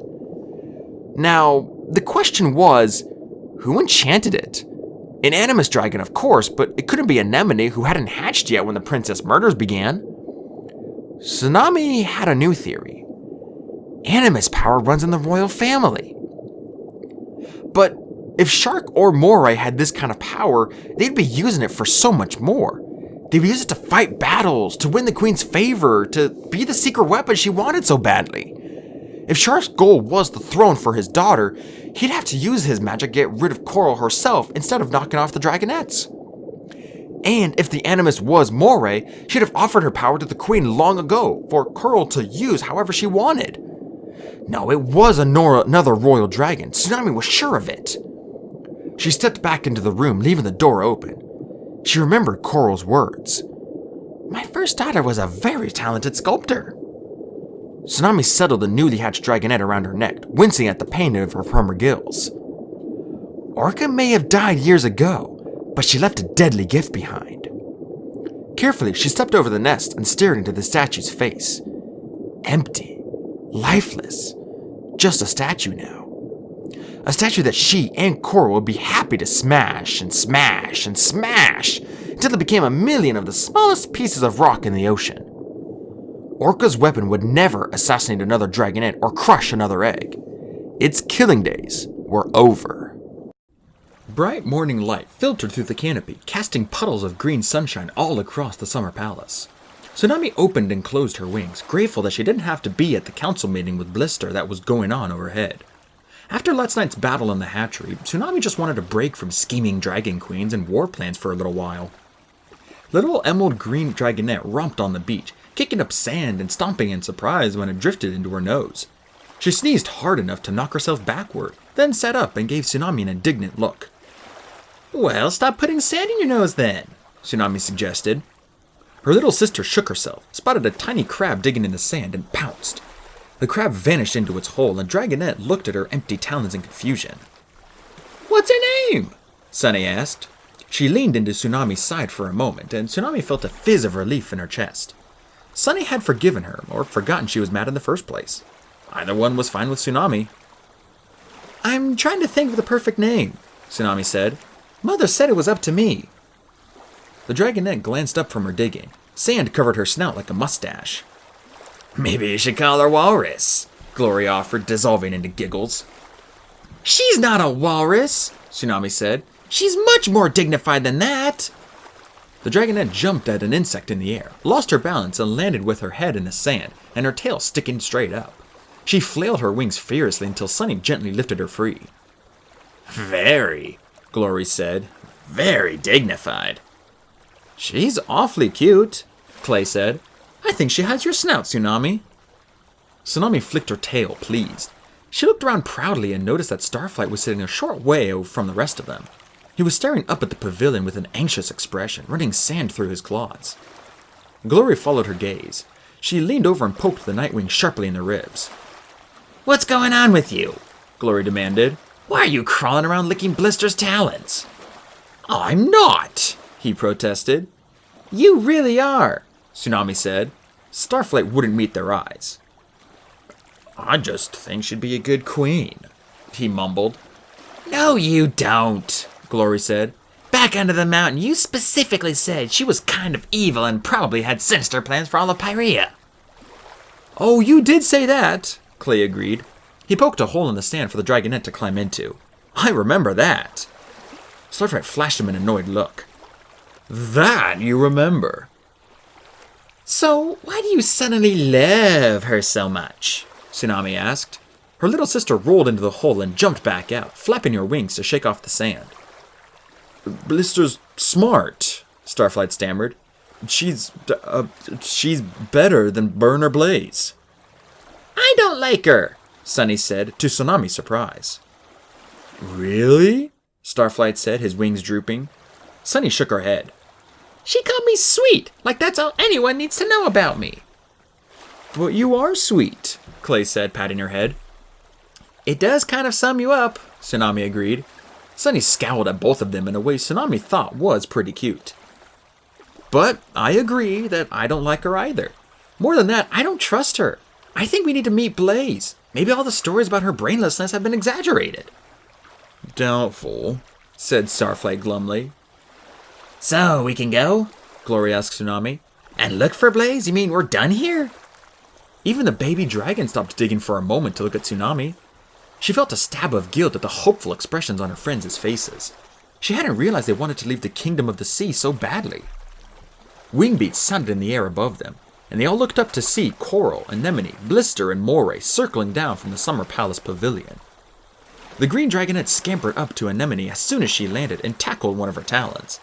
Speaker 1: Now, the question was, who enchanted it? An animus dragon, of course, but it couldn't be Anemone, who hadn't hatched yet when the princess murders began. Tsunami had a new theory. Animus power runs in the royal family. But if Shark or Moray had this kind of power, they'd be using it for so much more. They'd use it to fight battles, to win the queen's favor, to be the secret weapon she wanted so badly. If Shark's goal was the throne for his daughter, he'd have to use his magic to get rid of Coral herself instead of knocking off the dragonettes. And if the animus was Moray, she'd have offered her power to the queen long ago for Coral to use however she wanted. No, it was another royal dragon. Tsunami was sure of it. She stepped back into the room, leaving the door open. She remembered Coral's words. My first daughter was a very talented sculptor. Tsunami settled the newly hatched dragonette around her neck, wincing at the pain from her gills. Orca may have died years ago, but she left a deadly gift behind. Carefully, she stepped over the nest and stared into the statue's face. Empty, lifeless, just a statue now. A statue that she and Coral would be happy to smash and smash and smash until it became a million of the smallest pieces of rock in the ocean. Orca's weapon would never assassinate another dragonette or crush another egg. Its killing days were over. Bright morning light filtered through the canopy, casting puddles of green sunshine all across the summer palace. Tsunami opened and closed her wings, grateful that she didn't have to be at the council meeting with Blister that was going on overhead. After last night's battle in the hatchery, Tsunami just wanted a break from scheming dragon queens and war plans for a little while. Little emerald green dragonette romped on the beach, kicking up sand and stomping in surprise when it drifted into her nose. She sneezed hard enough to knock herself backward, then sat up and gave Tsunami an indignant look. Well, stop putting sand in your nose then, Tsunami suggested. Her little sister shook herself, spotted a tiny crab digging in the sand, and pounced. The crab vanished into its hole, and Dragonette looked at her empty talons in confusion. What's her name? Sunny asked. She leaned into Tsunami's side for a moment, and Tsunami felt a fizz of relief in her chest. Sunny had forgiven her, or forgotten she was mad in the first place. Either one was fine with Tsunami. I'm trying to think of the perfect name, Tsunami said. Mother said it was up to me. The Dragonette glanced up from her digging. Sand covered her snout like a mustache. Maybe you should call her Walrus, Glory offered, dissolving into giggles. She's not a walrus, Tsunami said. She's much more dignified than that. The Dragonette jumped at an insect in the air, lost her balance, and landed with her head in the sand and her tail sticking straight up. She flailed her wings furiously until Sunny gently lifted her free. Very, Glory said. Very dignified. She's awfully cute, Clay said. I think she has your snout, Tsunami. Tsunami flicked her tail, pleased. She looked around proudly and noticed that Starflight was sitting a short way from the rest of them. He was staring up at the pavilion with an anxious expression, running sand through his claws. Glory followed her gaze. She leaned over and poked the Nightwing sharply in the ribs. What's going on with you? Glory demanded.
Speaker 4: Why are you crawling around licking Blister's talons? I'm not, he protested. You really are, Tsunami said. Starflight wouldn't meet their eyes. I just think she'd be a good queen, he mumbled. No, you don't, Glory said. Back under the mountain, you specifically said she was kind of evil and probably had sinister plans for all of Pyrea. Oh, you did say that, Clay agreed. He poked a hole in the sand for the dragonette to climb into. I remember that. Starflight flashed him an annoyed look. That you remember. So, why do you suddenly love her so much? Tsunami asked. Her little sister rolled into the hole and jumped back out, flapping her wings to shake off the sand. Blister's smart, Starflight stammered. She's better than Burn or Blaze. I don't like her, Sunny said, to Tsunami's surprise. Really? Starflight said, his wings drooping. Sunny shook her head. She called me sweet, like that's all anyone needs to know about me. But you are sweet, Clay said, patting her head. It does kind of sum you up, Tsunami agreed. Sunny scowled at both of them in a way Tsunami thought was pretty cute. But I agree that I don't like her either. More than that, I don't trust her. I think we need to meet Blaze. Maybe all the stories about her brainlessness have been exaggerated. Doubtful, said Starflight glumly. So, we can go? Glory asked Tsunami. And look for Blaze? You mean we're done here? Even the baby dragon stopped digging for a moment to look at Tsunami. She felt a stab of guilt at the hopeful expressions on her friends' faces. She hadn't realized they wanted to leave the kingdom of the sea so badly. Wing beats sounded in the air above them, and they all looked up to see Coral, Anemone, Blister, and Moray circling down from the Summer Palace Pavilion. The green dragonette scampered up to Anemone as soon as she landed and tackled one of her talons.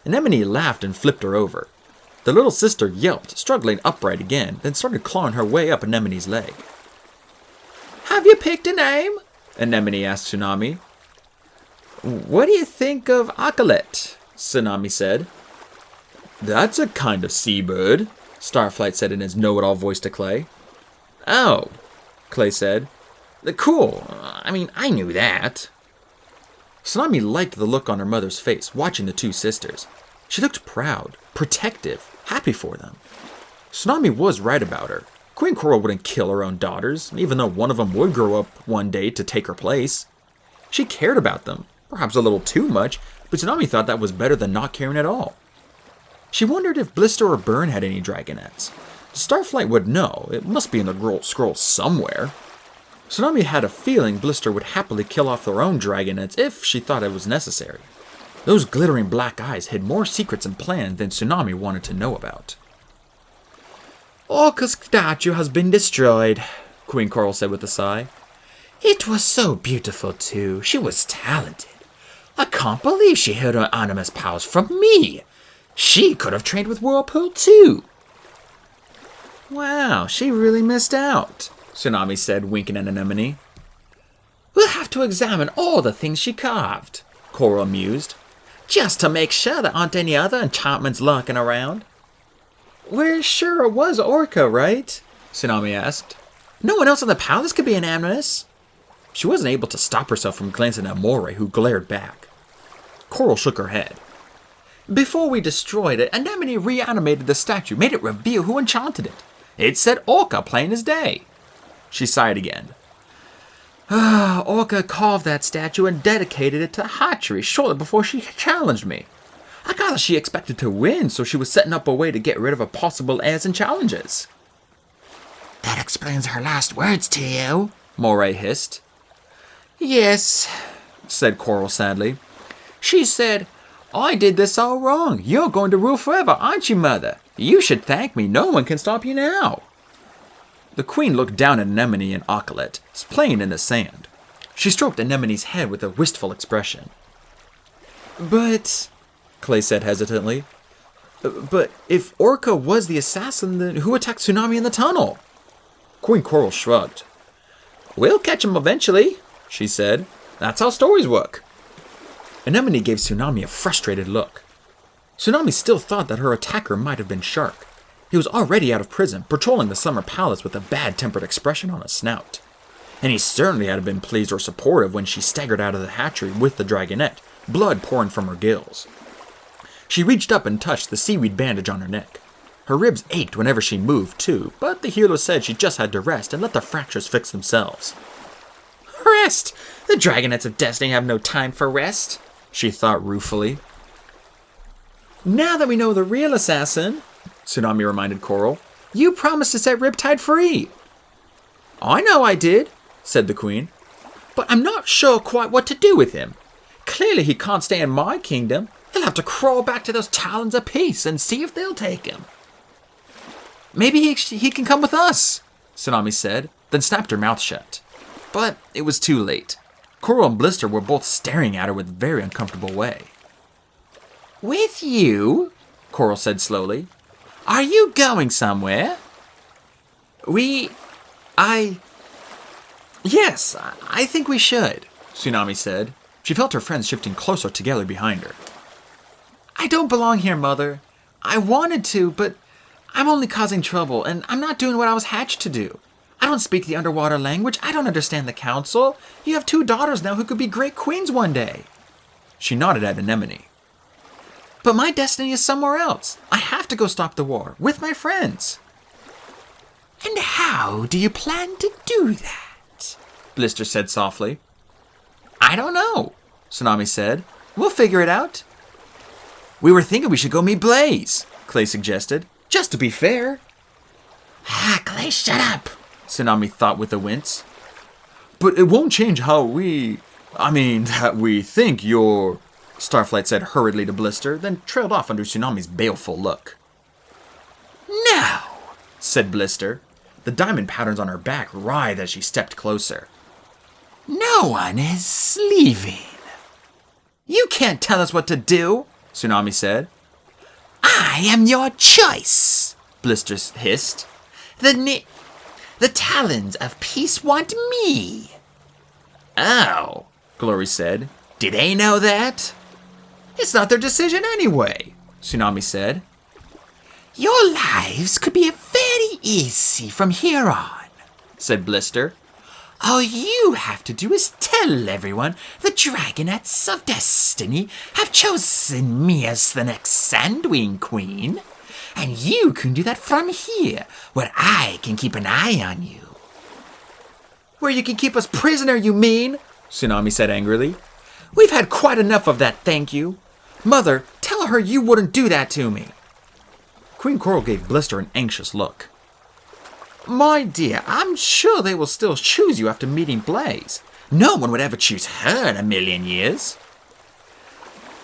Speaker 4: Anemone laughed and flipped her over. The little sister yelped, struggling upright again, then started clawing her way up Anemone's leg. Have you picked a name? Anemone asked Tsunami. What do you think of Akalet? Tsunami said. That's a kind of seabird, Starflight said in his know-it-all voice to Clay. Oh, Clay said. Cool. I mean, I knew that. Tsunami liked the look on her mother's face, watching the two sisters. She looked proud, protective, happy for them. Tsunami was right about her. Queen Coral wouldn't kill her own daughters, even though one of them would grow up one day to take her place. She cared about them, perhaps a little too much, but Tsunami thought that was better than not caring at all. She wondered if Blister or Burn had any dragonettes. Starflight would know. It must be in the scroll somewhere. Tsunami had a feeling Blister would happily kill off their own dragonettes if she thought it was necessary. Those glittering black eyes hid more secrets and plans than Tsunami wanted to know about. Orca's statue has been destroyed, Queen Coral said with a sigh. It was so beautiful, too. She was talented. I can't believe she hid her animus powers from me. She could have trained with Whirlpool, too. Wow, she really missed out, Tsunami said, winking at Anemone. We'll have to examine all the things she carved, Coral mused, just to make sure there aren't any other enchantments lurking around. We're sure it was Orca, right? Tsunami asked. No one else in the palace could be an animus. She wasn't able to stop herself from glancing at Moray, who glared back. Coral shook her head. Before we destroyed it, Anemone reanimated the statue, made it reveal who enchanted it. It said Orca, plain as day. She sighed again. Orca carved that statue and dedicated it to hatchery shortly before she challenged me. I gather she expected to win, so she was setting up a way to get rid of her possible heirs and challenges.
Speaker 2: That explains her last words to you,
Speaker 4: Moray hissed. Yes, said Coral sadly. She said, I did this all wrong. You're going to rule forever, aren't you, Mother? You should thank me. No one can stop you now. The queen looked down at Anemone and Akalet, playing in the sand. She stroked Anemone's head with a wistful expression. But, Clay said hesitantly, but if Orca was the assassin, then who attacked Tsunami in the tunnel? Queen Coral shrugged. We'll catch him eventually, she said. That's how stories work. Anemone gave Tsunami a frustrated look. Tsunami still thought that her attacker might have been Shark. He was already out of prison, patrolling the Summer Palace with a bad-tempered expression on his snout.
Speaker 1: and he certainly had been pleased or supportive when she staggered out of the hatchery with the dragonette, blood pouring from her gills. She reached up and touched the seaweed bandage on her neck. Her ribs ached whenever she moved, too, but the healer said she just had to rest and let the fractures fix themselves.
Speaker 4: Rest! The dragonettes of destiny have no time for rest, she thought ruefully. Now that we know the real assassin, Tsunami reminded Coral, you promised to set Riptide free. I know I did, said the Queen, but I'm not sure quite what to do with him. Clearly he can't stay in my kingdom. He'll have to crawl back to those Talons of Peace and see if they'll take him. Maybe he can come with us, Tsunami said, then snapped her mouth shut. But it was too late. Coral and Blister were both staring at her with a very uncomfortable way. With you? Coral said slowly. Are you going somewhere? Yes, I think we should, Tsunami said. She felt her friends shifting closer together behind her. I don't belong here, Mother. I wanted to, but I'm only causing trouble, and I'm not doing what I was hatched to do. I don't speak the underwater language. I don't understand the council. You have 2 daughters now who could be great queens one day. She nodded at Anemone. But my destiny is somewhere else. I have to go stop the war with my friends. And how do you plan to do that? Blister said softly. I don't know, Tsunami said. We'll figure it out. We were thinking we should go meet Blaze, Clay suggested, just to be fair.
Speaker 2: Clay, shut up,
Speaker 4: Tsunami thought with a wince. But it won't change how that we think you're... Starflight said hurriedly to Blister, then trailed off under Tsunami's baleful look.
Speaker 2: No,
Speaker 4: said Blister. The diamond patterns on her back writhed as she stepped closer.
Speaker 2: no one is leaving.
Speaker 4: You can't tell us what to do, Tsunami said.
Speaker 2: I am your choice,
Speaker 4: Blister hissed.
Speaker 2: The Talons of Peace want me.
Speaker 4: Oh, Glory said. Do they know that? It's not their decision anyway, Tsunami said.
Speaker 2: Your lives could be very easy from here on,
Speaker 4: said Blister.
Speaker 2: All you have to do is tell everyone the Dragonettes of Destiny have chosen me as the next Sandwing Queen. And you can do that from here, where I can keep an eye on you.
Speaker 4: Where you can keep us prisoner, you mean? Tsunami said angrily. We've had quite enough of that, thank you. Mother, tell her you wouldn't do that to me. Queen Coral gave Blister an anxious look. My dear, I'm sure they will still choose you after meeting Blaze. No one would ever choose her in a million years.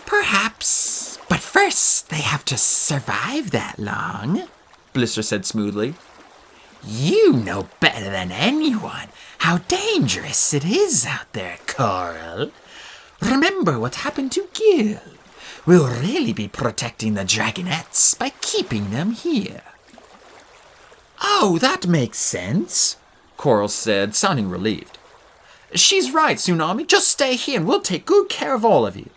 Speaker 2: Perhaps, but first they have to survive that long,
Speaker 4: Blister said smoothly.
Speaker 2: You know better than anyone how dangerous it is out there, Coral. Remember what happened to Gil. We'll really be protecting the Dragonettes by keeping them here.
Speaker 4: Oh, that makes sense, Coral said, sounding relieved. She's right, Tsunami. Just stay here and we'll take good care of all of you.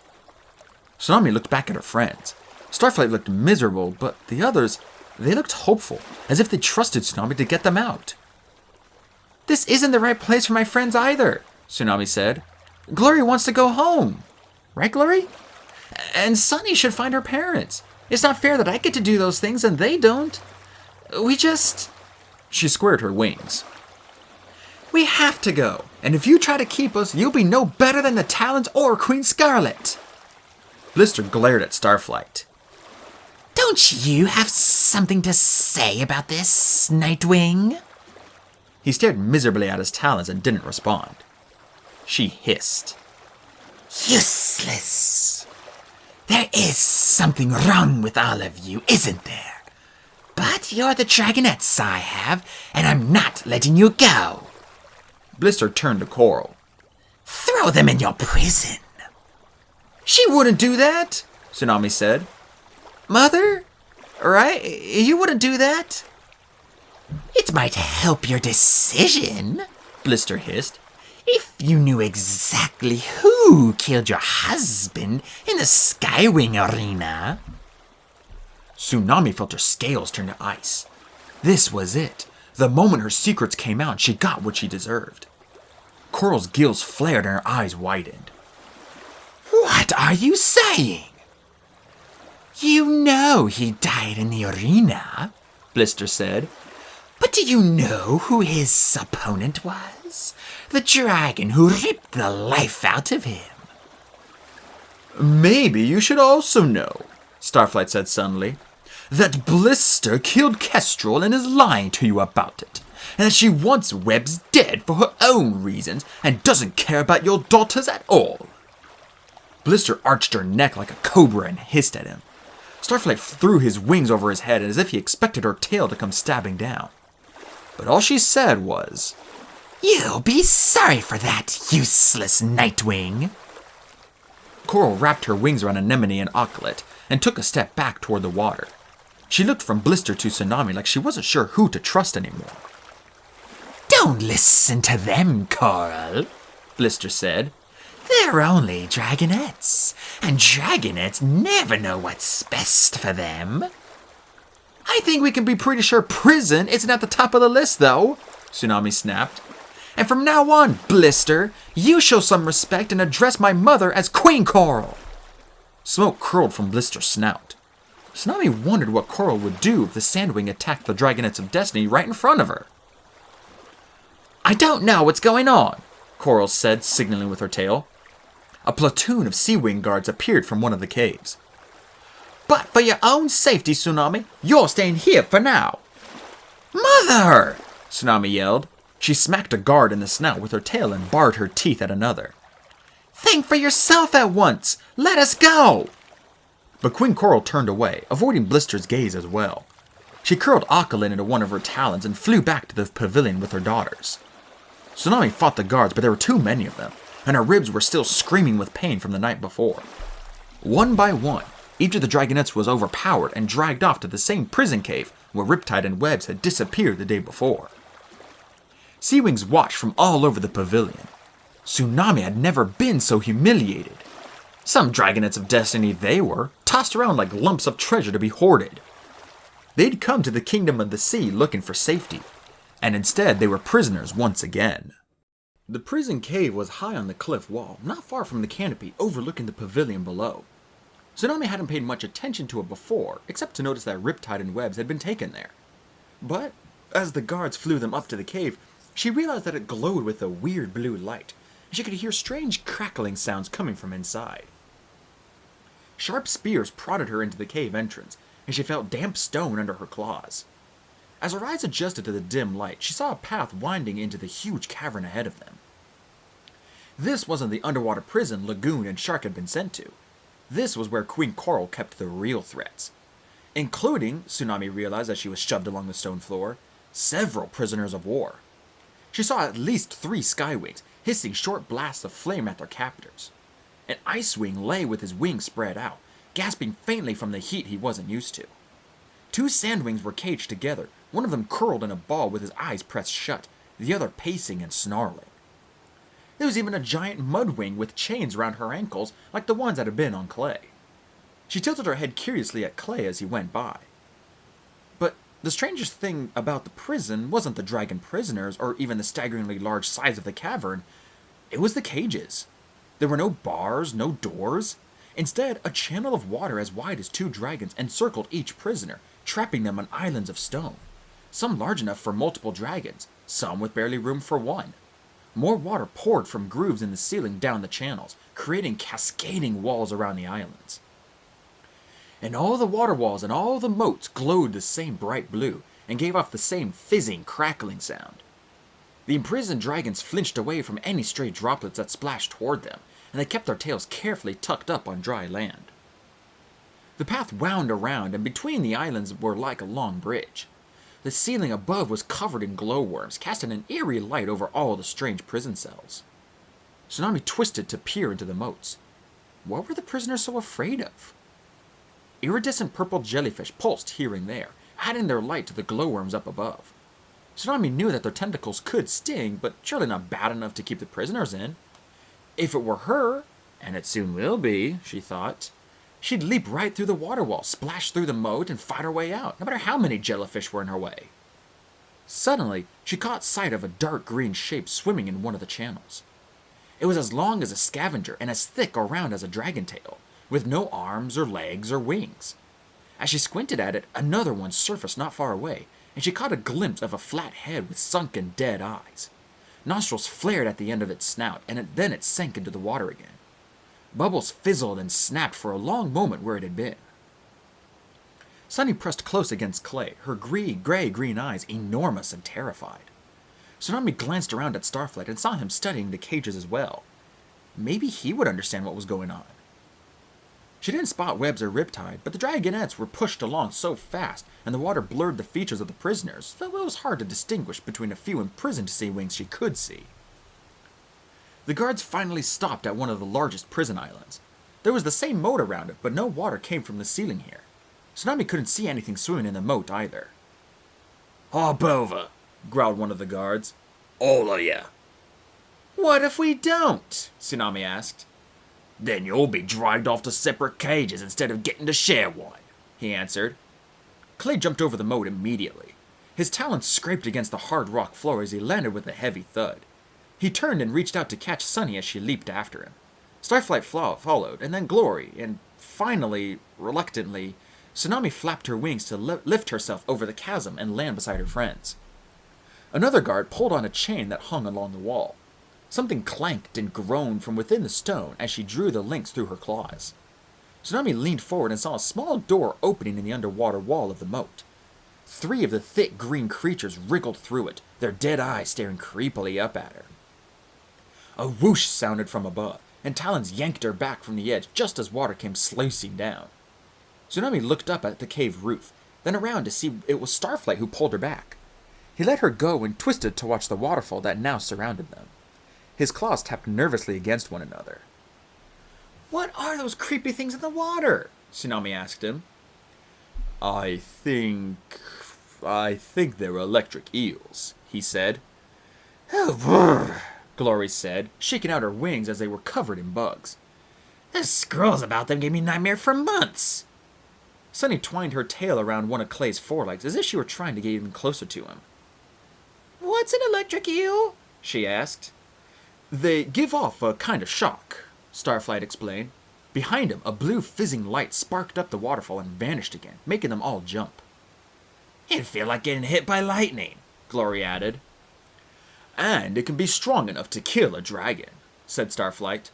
Speaker 4: Tsunami looked back at her friends. Starflight looked miserable, but the others, they looked hopeful, as if they trusted Tsunami to get them out. This isn't the right place for my friends either, Tsunami said. Glory wants to go home. Right, Glory? And Sunny should find her parents. It's not fair that I get to do those things and they don't. She squared her wings. We have to go, and if you try to keep us, you'll be no better than the Talons or Queen Scarlet. Blister glared at Starflight.
Speaker 2: Don't you have something to say about this, Nightwing?
Speaker 4: He stared miserably at his talons and didn't respond. She hissed.
Speaker 2: Useless. There is something wrong with all of you, isn't there? But you're the Dragonettes I have, and I'm not letting you go.
Speaker 4: Blister turned to Coral.
Speaker 2: Throw them in your prison.
Speaker 4: She wouldn't do that, Tsunami said. Mother? Right? You wouldn't do that?
Speaker 2: It might help your decision,
Speaker 4: Blister hissed.
Speaker 2: if you knew exactly who killed your husband in the Skywing arena.
Speaker 4: Tsunami felt her scales turn to ice. This was it. The moment her secrets came out, she got what she deserved.
Speaker 1: Coral's gills flared and her eyes widened.
Speaker 2: What are you saying? You know he died in the arena, Blister said. But do you know who his opponent was? The dragon who ripped the life out of him.
Speaker 1: Maybe you should also know, Starflight said suddenly, that Blister killed Kestrel and is lying to you about it, and that she wants Webbs dead for her own reasons and doesn't care about your daughters at all. Blister arched her neck like a cobra and hissed at him. Starflight threw his wings over his head as if he expected her tail to come stabbing down. But all she said was,
Speaker 2: You'll be sorry for that, useless Nightwing.
Speaker 1: Coral wrapped her wings around Anemone and Auklet and took a step back toward the water. She looked from Blister to Tsunami like she wasn't sure who to trust anymore.
Speaker 2: Don't listen to them, Coral, Blister said. They're only dragonettes, and dragonettes never know what's best for them.
Speaker 1: I think we can be pretty sure prison isn't at the top of the list, though, Tsunami snapped. And from now on, Blister, you show some respect and address my mother as Queen Coral. Smoke curled from Blister's snout. Tsunami wondered what Coral would do if the Sandwing attacked the Dragonettes of Destiny right in front of her. I don't know what's going on, Coral said, signaling with her tail. A platoon of Sea-Wing guards appeared from one of the caves. But for your own safety, Tsunami, you're staying here for now. Mother! Tsunami yelled. She smacked a guard in the snout with her tail and bared her teeth at another. Think for yourself at once! Let us go! But Queen Coral turned away, avoiding Blister's gaze as well. She curled Auklet into one of her talons and flew back to the pavilion with her daughters. Tsunami fought the guards, but there were too many of them, and her ribs were still screaming with pain from the night before. One by one, each of the Dragonettes was overpowered and dragged off to the same prison cave where Riptide and Webbs had disappeared the day before. Sea-Wings watched from all over the pavilion. Tsunami had never been so humiliated. Some Dragonettes of Destiny they were, tossed around like lumps of treasure to be hoarded. They'd come to the Kingdom of the Sea looking for safety, and instead they were prisoners once again. The prison cave was high on the cliff wall, not far from the canopy overlooking the pavilion below. Tsunami hadn't paid much attention to it before, except to notice that Riptide and Webbs had been taken there. But as the guards flew them up to the cave, she realized that it glowed with a weird blue light, and she could hear strange crackling sounds coming from inside. Sharp spears prodded her into the cave entrance, and she felt damp stone under her claws. As her eyes adjusted to the dim light, she saw a path winding into the huge cavern ahead of them. This wasn't the underwater prison Lagoon and Shark had been sent to. This was where Queen Coral kept the real threats, including, Tsunami realized as she was shoved along the stone floor, several prisoners of war. She saw at least 3 Skywings, hissing short blasts of flame at their captors. An Icewing lay with his wings spread out, gasping faintly from the heat he wasn't used to. 2 Sandwings were caged together, one of them curled in a ball with his eyes pressed shut, the other pacing and snarling. There was even a giant Mudwing with chains around her ankles like the ones that had been on Clay. She tilted her head curiously at Clay as he went by. But the strangest thing about the prison wasn't the dragon prisoners or even the staggeringly large size of the cavern. It was the cages. There were no bars, no doors. Instead, a channel of water as wide as 2 dragons encircled each prisoner, trapping them on islands of stone. Some large enough for multiple dragons, some with barely room for one. More water poured from grooves in the ceiling down the channels, creating cascading walls around the islands. And all the water walls and all the moats glowed the same bright blue and gave off the same fizzing, crackling sound. The imprisoned dragons flinched away from any stray droplets that splashed toward them, and they kept their tails carefully tucked up on dry land. The path wound around, and between the islands were like a long bridge. The ceiling above was covered in glowworms, casting an eerie light over all the strange prison cells. Tsunami twisted to peer into the moats. What were the prisoners so afraid of? Iridescent purple jellyfish pulsed here and there, adding their light to the glowworms up above. Tsunami knew that their tentacles could sting, but surely not bad enough to keep the prisoners in. If it were her, and it soon will be, she thought, she'd leap right through the water wall, splash through the moat, and fight her way out, no matter how many jellyfish were in her way. Suddenly, she caught sight of a dark green shape swimming in one of the channels. It was as long as a scavenger and as thick or round as a dragon tail, with no arms or legs or wings. As she squinted at it, another one surfaced not far away, and she caught a glimpse of a flat head with sunken, dead eyes. Nostrils flared at the end of its snout, and then it sank into the water again. Bubbles fizzled and snapped for a long moment where it had been. Sunny pressed close against Clay, her gray-green eyes enormous and terrified. Tsunami glanced around at Starflight and saw him studying the cages as well. Maybe he would understand what was going on. She didn't spot webs or riptide, but the dragonettes were pushed along so fast, and the water blurred the features of the prisoners, so it was hard to distinguish between a few imprisoned sea wings she could see. The guards finally stopped at one of the largest prison islands. There was the same moat around it, but no water came from the ceiling here. Tsunami couldn't see anything swimming in the moat either.
Speaker 3: "Hop over," growled one of the guards. "All of ya."
Speaker 4: What if we don't? Tsunami asked.
Speaker 3: "Then you'll be dragged off to separate cages instead of getting to share one," he answered.
Speaker 1: Clay jumped over the moat immediately. His talons scraped against the hard rock floor as he landed with a heavy thud. He turned and reached out to catch Sunny as she leaped after him. Starflight followed, and then Glory, and finally, reluctantly, Tsunami flapped her wings to lift herself over the chasm and land beside her friends. Another guard pulled on a chain that hung along the wall. Something clanked and groaned from within the stone as she drew the links through her claws. Tsunami leaned forward and saw a small door opening in the underwater wall of the moat. 3 of the thick green creatures wriggled through it, their dead eyes staring creepily up at her. A whoosh sounded from above, and talons yanked her back from the edge just as water came sluicing down. Tsunami looked up at the cave roof, then around to see it was Starflight who pulled her back. He let her go and twisted to watch the waterfall that now surrounded them. His claws tapped nervously against one another.
Speaker 4: What are those creepy things in the water? Tsunami asked him.
Speaker 1: I think they're electric eels, he said.
Speaker 4: Oh,
Speaker 1: Glory said, shaking out her wings as they were covered in bugs.
Speaker 2: The scrolls about them gave me nightmares for months.
Speaker 1: Sunny twined her tail around one of Clay's forelegs as if she were trying to get even closer to him.
Speaker 2: What's an electric eel?
Speaker 1: She asked. They give off a kind of shock, Starflight explained. Behind him, a blue fizzing light sparked up the waterfall and vanished again, making them all jump.
Speaker 2: It'd feel like getting hit by lightning,
Speaker 1: Glory added. And it can be strong enough to kill a dragon, said Starflight.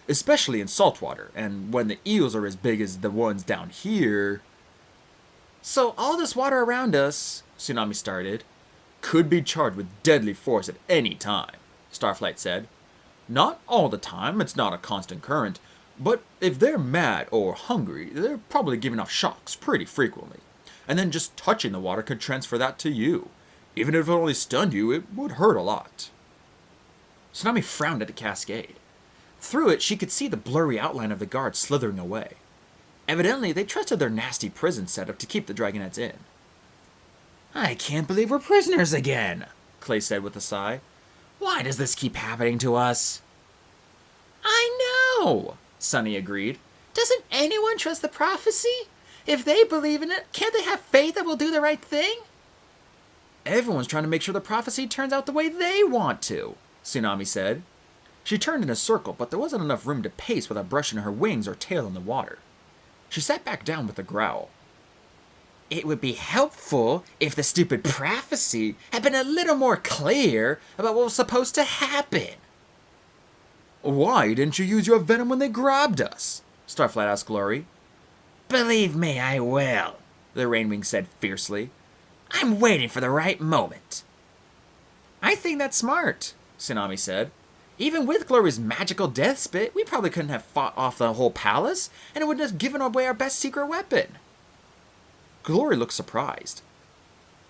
Speaker 1: Especially in saltwater, and when the eels are as big as the ones down here.
Speaker 4: So all this water around us, Tsunami started,
Speaker 1: could be charged with deadly force at any time, Starflight said. Not all the time, it's not a constant current, but if they're mad or hungry, they're probably giving off shocks pretty frequently. And then just touching the water could transfer that to you. Even if it only stunned you, it would hurt a lot. Tsunami frowned at the cascade. Through it, she could see the blurry outline of the guards slithering away. Evidently, they trusted their nasty prison setup to keep the dragonettes in.
Speaker 2: I can't believe we're prisoners again,
Speaker 1: Clay said with a sigh.
Speaker 2: Why does this keep happening to us?
Speaker 4: I know,
Speaker 1: Sunny agreed.
Speaker 4: Doesn't anyone trust the prophecy? If they believe in it, can't they have faith that we'll do the right thing?
Speaker 1: Everyone's trying to make sure the prophecy turns out the way they want to, Tsunami said. She turned in a circle, but there wasn't enough room to pace without brushing her wings or tail in the water. She sat back down with a growl.
Speaker 4: It would be helpful if the stupid prophecy had been a little more clear about what was supposed to happen.
Speaker 1: Why didn't you use your venom when they grabbed us? Starflight asked Glory.
Speaker 2: Believe me, I will,
Speaker 1: the Rainwing said fiercely.
Speaker 2: I'm waiting for the right moment.
Speaker 4: I think that's smart, Tsunami said. Even with Glory's magical death spit, we probably couldn't have fought off the whole palace, and it wouldn't have given away our best secret weapon.
Speaker 1: Glory looked surprised.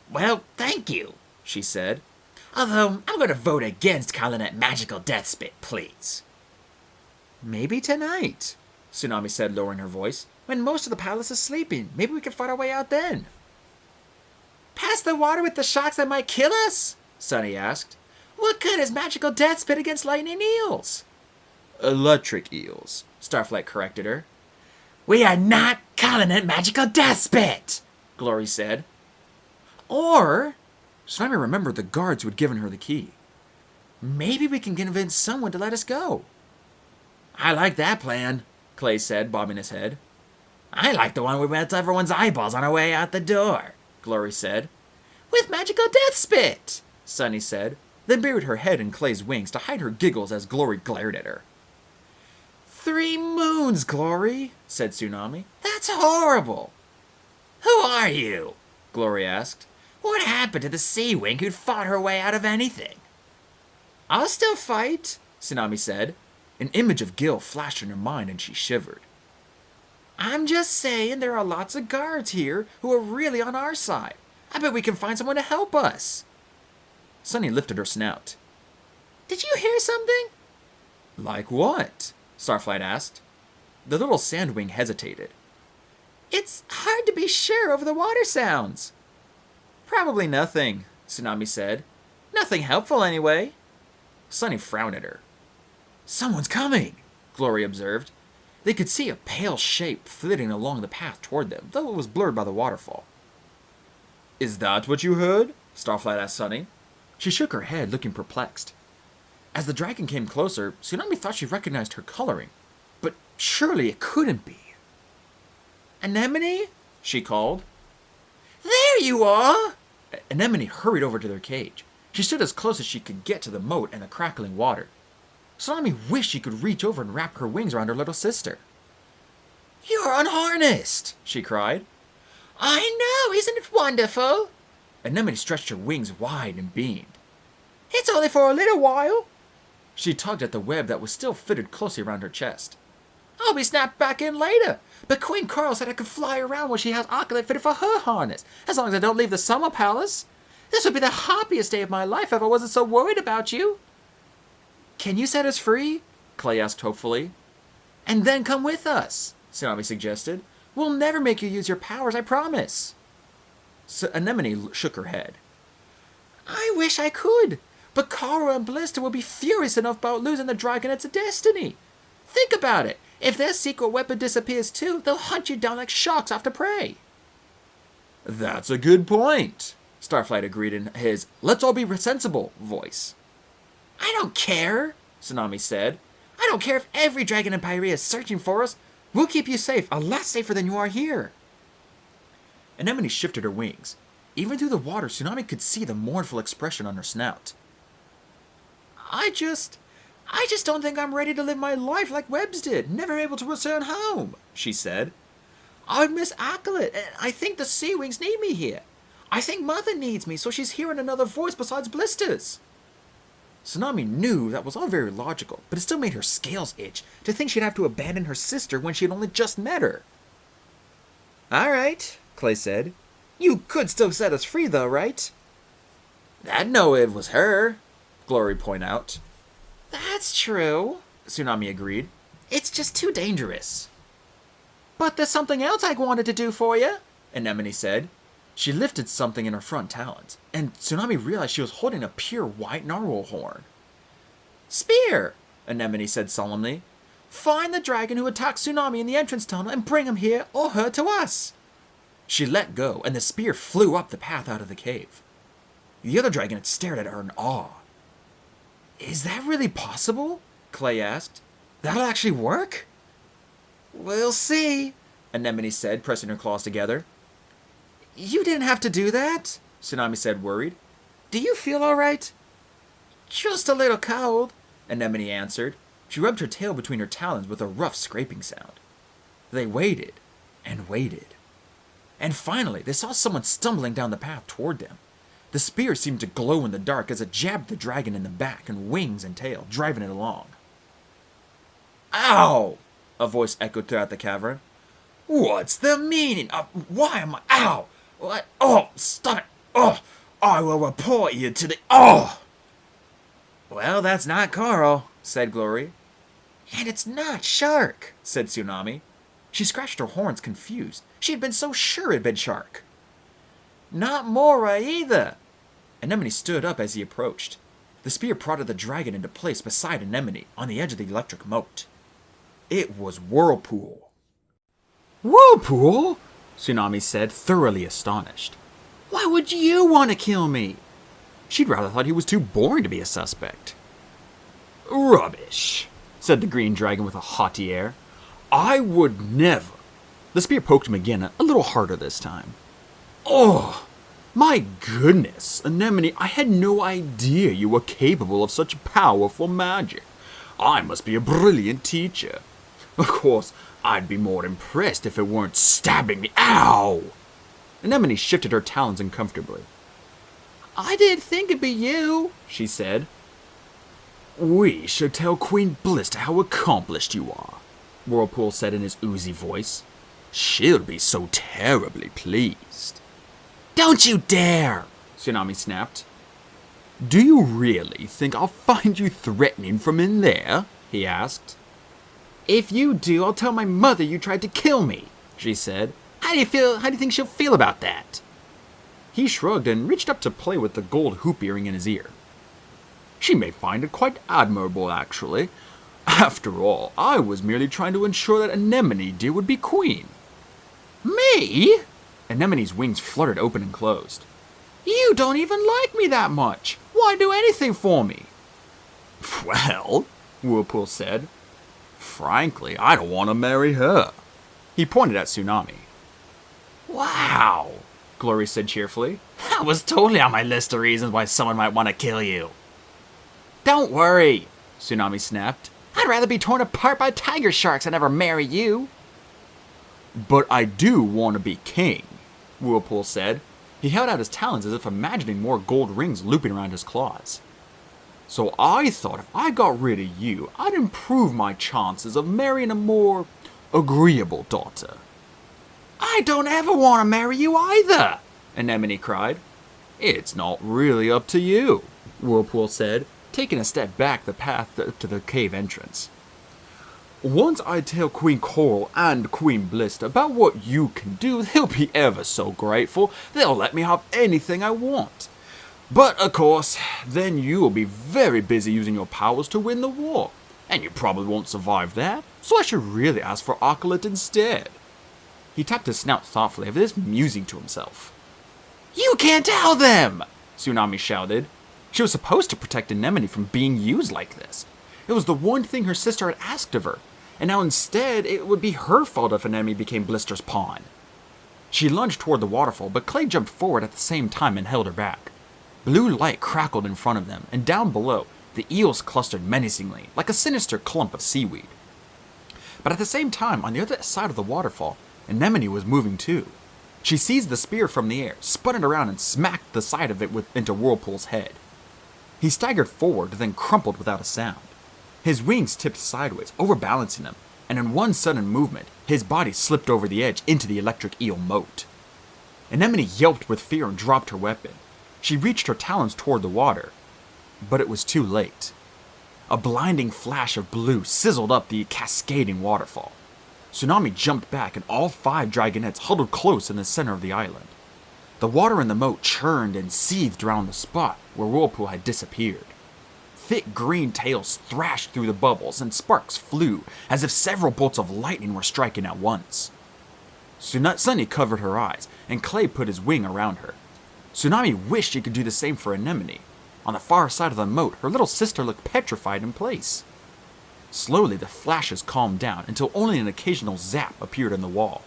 Speaker 2: Well, thank you,
Speaker 4: she said.
Speaker 2: Although, I'm going to vote against calling it magical death spit, please.
Speaker 4: Maybe tonight, Tsunami said, lowering her voice. When most of the palace is sleeping, maybe we can fight our way out then. Pass the water with the shocks that might kill us? Sunny asked. What good is magical death spit against lightning eels?
Speaker 1: Electric eels, Starflight corrected her.
Speaker 2: We are not calling it magical death spit,
Speaker 4: Glory said. Or Tsunami remembered the guards who had given her the key. Maybe we can convince someone to let us go.
Speaker 3: I like that plan, Clay said, bobbing his head. I like the one we melt everyone's eyeballs on our way out the door, Glory said.
Speaker 2: With magical death spit,
Speaker 4: Sunny said, then buried her head in Clay's wings to hide her giggles as Glory glared at her. 3 moons, Glory, said Tsunami. That's horrible.
Speaker 2: Who are you?
Speaker 3: Glory asked.
Speaker 2: What happened to the sea wing who'd fought her way out of anything?
Speaker 4: I'll still fight, Tsunami said. An image of Gil flashed in her mind and she shivered. I'm just saying there are lots of guards here who are really on our side. I bet we can find someone to help us. Sunny lifted her snout.
Speaker 2: Did you hear something?
Speaker 4: Like what? Starflight asked. The little sandwing hesitated. It's hard to be sure over the water sounds. Probably nothing, Tsunami said. Nothing helpful anyway. Sunny frowned at her. Someone's coming, Glory observed. They could see a pale shape flitting along the path toward them, though it was blurred by the waterfall. Is that what you heard? Starflight asked Sunny. She shook her head, looking perplexed. As the dragon came closer, Tsunami thought she recognized her coloring, but surely it couldn't be. Anemone? She called.
Speaker 2: There you are!
Speaker 4: Anemone hurried over to their cage. She stood as close as she could get to the moat and the crackling water. Tsunami wished she could reach over and wrap her wings around her little sister.
Speaker 2: You're unharnessed,
Speaker 4: she cried.
Speaker 2: I know, isn't it wonderful?
Speaker 4: Anemone stretched her wings wide and beamed.
Speaker 2: It's only for a little while.
Speaker 4: She tugged at the web that was still fitted closely around her chest.
Speaker 2: I'll be snapped back in later, but Queen Coral said I could fly around when she has Arcolite fitted for her harness, as long as I don't leave the summer palace. This would be the happiest day of my life if I wasn't so worried about you.
Speaker 4: Can you set us free? Clay asked hopefully. And then come with us, Tsunami suggested. We'll never make you use your powers, I promise. So Anemone shook her head. I wish I could, but Coral and Blister will be furious enough about losing the Dragonette's destiny. Think about it. If their secret weapon disappears too, they'll hunt you down like sharks after prey. That's a good point, Starflight agreed in his let's all be sensible voice.
Speaker 2: I don't care,
Speaker 4: Tsunami said.
Speaker 2: I don't care if every dragon in Pyrea is searching for us.
Speaker 4: We'll keep you safe, a lot safer than you are here. Anemone shifted her wings. Even through the water, Tsunami could see the mournful expression on her snout. I just don't think I'm ready to live my life like Webbs did, never able to return home, she said. I'd miss Arcolite, and I think the Sea Wings need me here. I think Mother needs me, so she's hearing another voice besides Blister's. Tsunami knew that was all very logical, but it still made her scales itch to think she'd have to abandon her sister when she had only just met her. All right, Clay said. You could still set us free, though, right? I'd know it was her, Glory pointed out. That's true, Tsunami agreed. It's just too dangerous. But there's something else I wanted to do for you, Anemone said. She lifted something in her front talons, and Tsunami realized she was holding a pure white narwhal horn. Spear, Anemone said solemnly. Find the dragon who attacked Tsunami in the entrance tunnel and bring him here or her to us. She let go, and the spear flew up the path out of the cave. The other dragon had stared at her in awe. Is that really possible? Clay asked. That'll actually work? We'll see, Anemone said, pressing her claws together. You didn't have to do that, Tsunami said, worried. Do you feel all right? Just a little cold, Anemone answered. She rubbed her tail between her talons with a rough scraping sound. They waited and waited. And finally, they saw someone stumbling down the path toward them. The spear seemed to glow in the dark as it jabbed the dragon in the back and wings and tail, driving it along. Ow! A voice echoed throughout the cavern. What's the meaning of why am I... Ow! What? Oh, stop it! Oh! I will report you to the... Oh! Well, that's not Coral, said Glory. And it's not Shark, said Tsunami. She scratched her horns, confused. She had been so sure it had been Shark. Not Mora either. Anemone stood up as he approached. The spear prodded the dragon into place beside Anemone on the edge of the electric moat. It was Whirlpool. Whirlpool? Tsunami said, thoroughly astonished. Why would you want to kill me?
Speaker 1: She'd rather thought he was too boring to be a suspect.
Speaker 4: Rubbish, said the green dragon with a haughty air. I would never.
Speaker 1: The spear poked him again, a little harder this time.
Speaker 4: Oh, my goodness, Anemone, I had no idea you were capable of such powerful magic. I must be a brilliant teacher. Of course, I'd be more impressed if it weren't stabbing me. Ow!
Speaker 1: Anemone shifted her talons uncomfortably.
Speaker 4: I did think it'd be you, she said. We should tell Queen Blister how accomplished you are, Whirlpool said in his oozy voice. She'll be so terribly pleased.
Speaker 2: Don't you dare!
Speaker 1: Tsunami snapped.
Speaker 4: Do you really think I'll find you threatening from in there? He asked.
Speaker 1: If you do, I'll tell my mother you tried to kill me, she said. How do you think she'll feel about that? He shrugged and reached up to play with the gold hoop earring in his ear.
Speaker 4: She may find it quite admirable, actually. After all, I was merely trying to ensure that Anemone dear would be queen.
Speaker 1: Me?
Speaker 4: Anemone's wings fluttered open and closed.
Speaker 1: You don't even like me that much. Why do anything for me?
Speaker 4: Well, Whirlpool said, frankly, I don't want to marry her.
Speaker 1: He pointed at Tsunami.
Speaker 2: Wow,
Speaker 1: Glory said cheerfully.
Speaker 2: that was totally on my list of reasons why someone might want to kill you.
Speaker 1: Don't worry, Tsunami snapped. I'd rather be torn apart by tiger sharks than ever marry you.
Speaker 4: But I do want to be king, Whirlpool said. He held out his talons as if imagining more gold rings looping around his claws. So I thought if I got rid of you, I'd improve my chances of marrying a more agreeable daughter.
Speaker 1: I don't ever want to marry you either,
Speaker 4: Anemone cried. It's not really up to you, Whirlpool said, taking a step back the path to the cave entrance. Once I tell Queen Coral and Queen Blister about what you can do, they'll be ever so grateful. They'll let me have anything I want. But, of course, then you'll be very busy using your powers to win the war, and you probably won't survive that, so I should really ask for Arcalit instead. He tapped his snout thoughtfully, as if musing to himself.
Speaker 1: You can't tell them,
Speaker 4: Tsunami shouted. She was supposed to protect Anemone from being used like this. It was the one thing her sister had asked of her, and now instead it would be her fault if Anemone became Blister's pawn. She lunged toward the waterfall, but Clay jumped forward at the same time and held her back. Blue light crackled in front of them, and down below, the eels clustered menacingly, like a sinister clump of seaweed. But at the same time, on the other side of the waterfall, Anemone was moving too. She seized the spear from the air, spun it around, and smacked the side of it into Whirlpool's head. He staggered forward, then crumpled without a sound. His wings tipped sideways, overbalancing him, and in one sudden movement, his body slipped over the edge into the electric eel moat. Anemone yelped with fear and dropped her weapon. She reached her talons toward the water, but it was too late. A blinding flash of blue sizzled up the cascading waterfall. Tsunami jumped back, and all 5 dragonettes huddled close in the center of the island. The water in the moat churned and seethed around the spot where Whirlpool had disappeared. Thick green tails thrashed through the bubbles, and sparks flew as if several bolts of lightning were striking at once. Sunny covered her eyes, and Clay put his wing around her. Tsunami wished she could do the same for Anemone. On the far side of the moat, her little sister looked petrified in place. Slowly, the flashes calmed down until only an occasional zap appeared in the wall.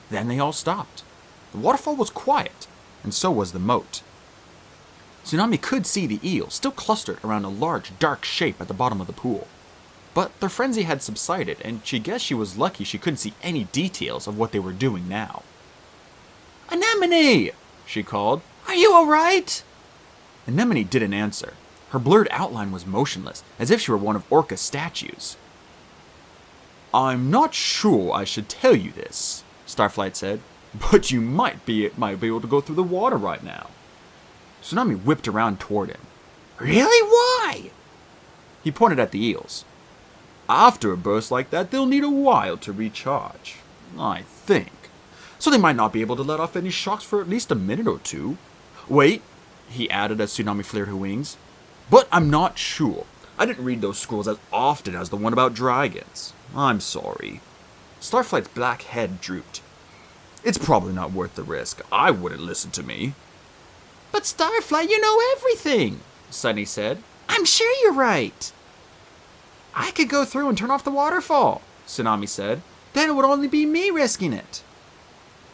Speaker 4: Then they all stopped. The waterfall was quiet, and so was the moat. Tsunami could see the eels still clustered around a large, dark shape at the bottom of the pool. But their frenzy had subsided, and she guessed she was lucky she couldn't see any details of what they were doing now.
Speaker 1: Anemone, she called. Are you alright?
Speaker 4: Anemone didn't answer. Her blurred outline was motionless, as if she were one of Orca's statues. I'm not sure I should tell you this, Starflight said, but you might be able to go through the water right now. Tsunami whipped around toward him.
Speaker 1: Really? Why?
Speaker 4: He pointed at the eels. After a burst like that, they'll need a while to recharge, I think. So they might not be able to let off any shocks for at least a minute or two. Wait, he added as Tsunami flared her wings. But I'm not sure. I didn't read those scrolls as often as the one about dragons. I'm sorry. Starflight's black head drooped. It's probably not worth the risk. I wouldn't listen to me. But Starflight, you know everything, Sunny said. I'm sure you're right. I could go through and turn off the waterfall, Tsunami said. Then it would only be me risking it.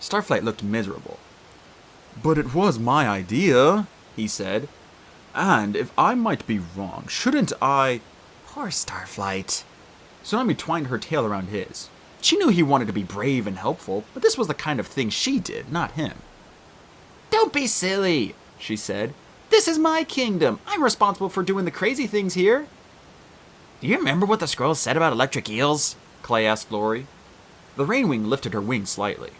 Speaker 4: Starflight looked miserable. But it was my idea, he said. And if I might be wrong, shouldn't I... Poor Starflight. Tsunami twined her tail around his. She knew he wanted to be brave and helpful, but this was the kind of thing she did, not him. Don't be silly, she said. This is my kingdom. I'm responsible for doing the crazy things here. Do you remember what the scroll said about electric eels? Clay asked Glory. The Rainwing lifted her wings slightly.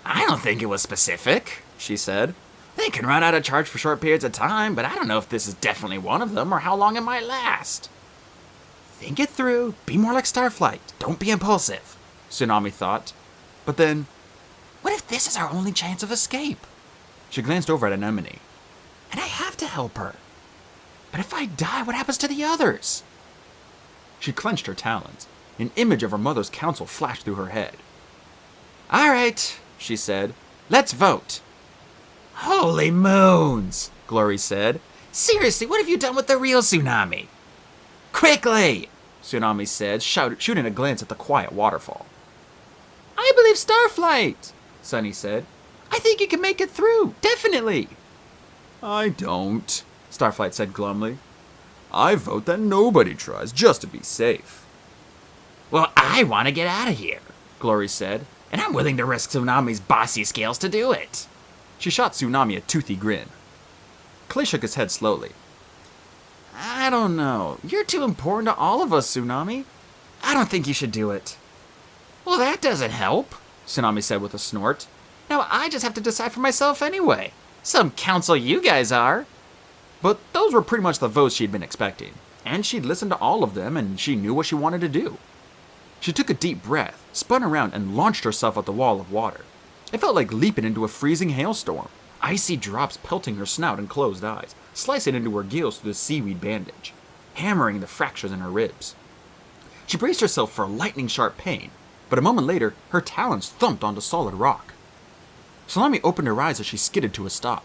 Speaker 4: I don't think it was specific, she said. They can run out of charge for short periods of time, but I don't know if this is definitely one of them or how long it might last. Think it through. Be more like Starflight. Don't be impulsive, Tsunami thought. But then, what if this is our only chance of escape? She glanced over at Anemone. And I have to help her. But if I die, what happens to the others? She clenched her talons. An image of her mother's council flashed through her head. All right, she said. Let's vote. Holy moons, Glory said. Seriously, what have you done with the real Tsunami? Quickly, Tsunami said, shooting a glance at the quiet waterfall. I believe Starflight, Sunny said. I think you can make it through, definitely. I don't, Starflight said glumly. I vote that nobody tries, just to be safe. Well, I want to get out of here, Glory said, and I'm willing to risk Tsunami's bossy scales to do it. She shot Tsunami a toothy grin. Clay shook his head slowly. I don't know. You're too important to all of us, Tsunami. I don't think you should do it. Well, that doesn't help, Tsunami said with a snort. Now I just have to decide for myself anyway. Some council you guys are. But those were pretty much the votes she'd been expecting, and she'd listened to all of them, and she knew what she wanted to do. She took a deep breath, spun around, and launched herself at the wall of water. It felt like leaping into a freezing hailstorm, icy drops pelting her snout and closed eyes, slicing into her gills through the seaweed bandage, hammering the fractures in her ribs. She braced herself for lightning-sharp pain, but a moment later, her talons thumped onto solid rock. Tsunami opened her eyes as she skidded to a stop.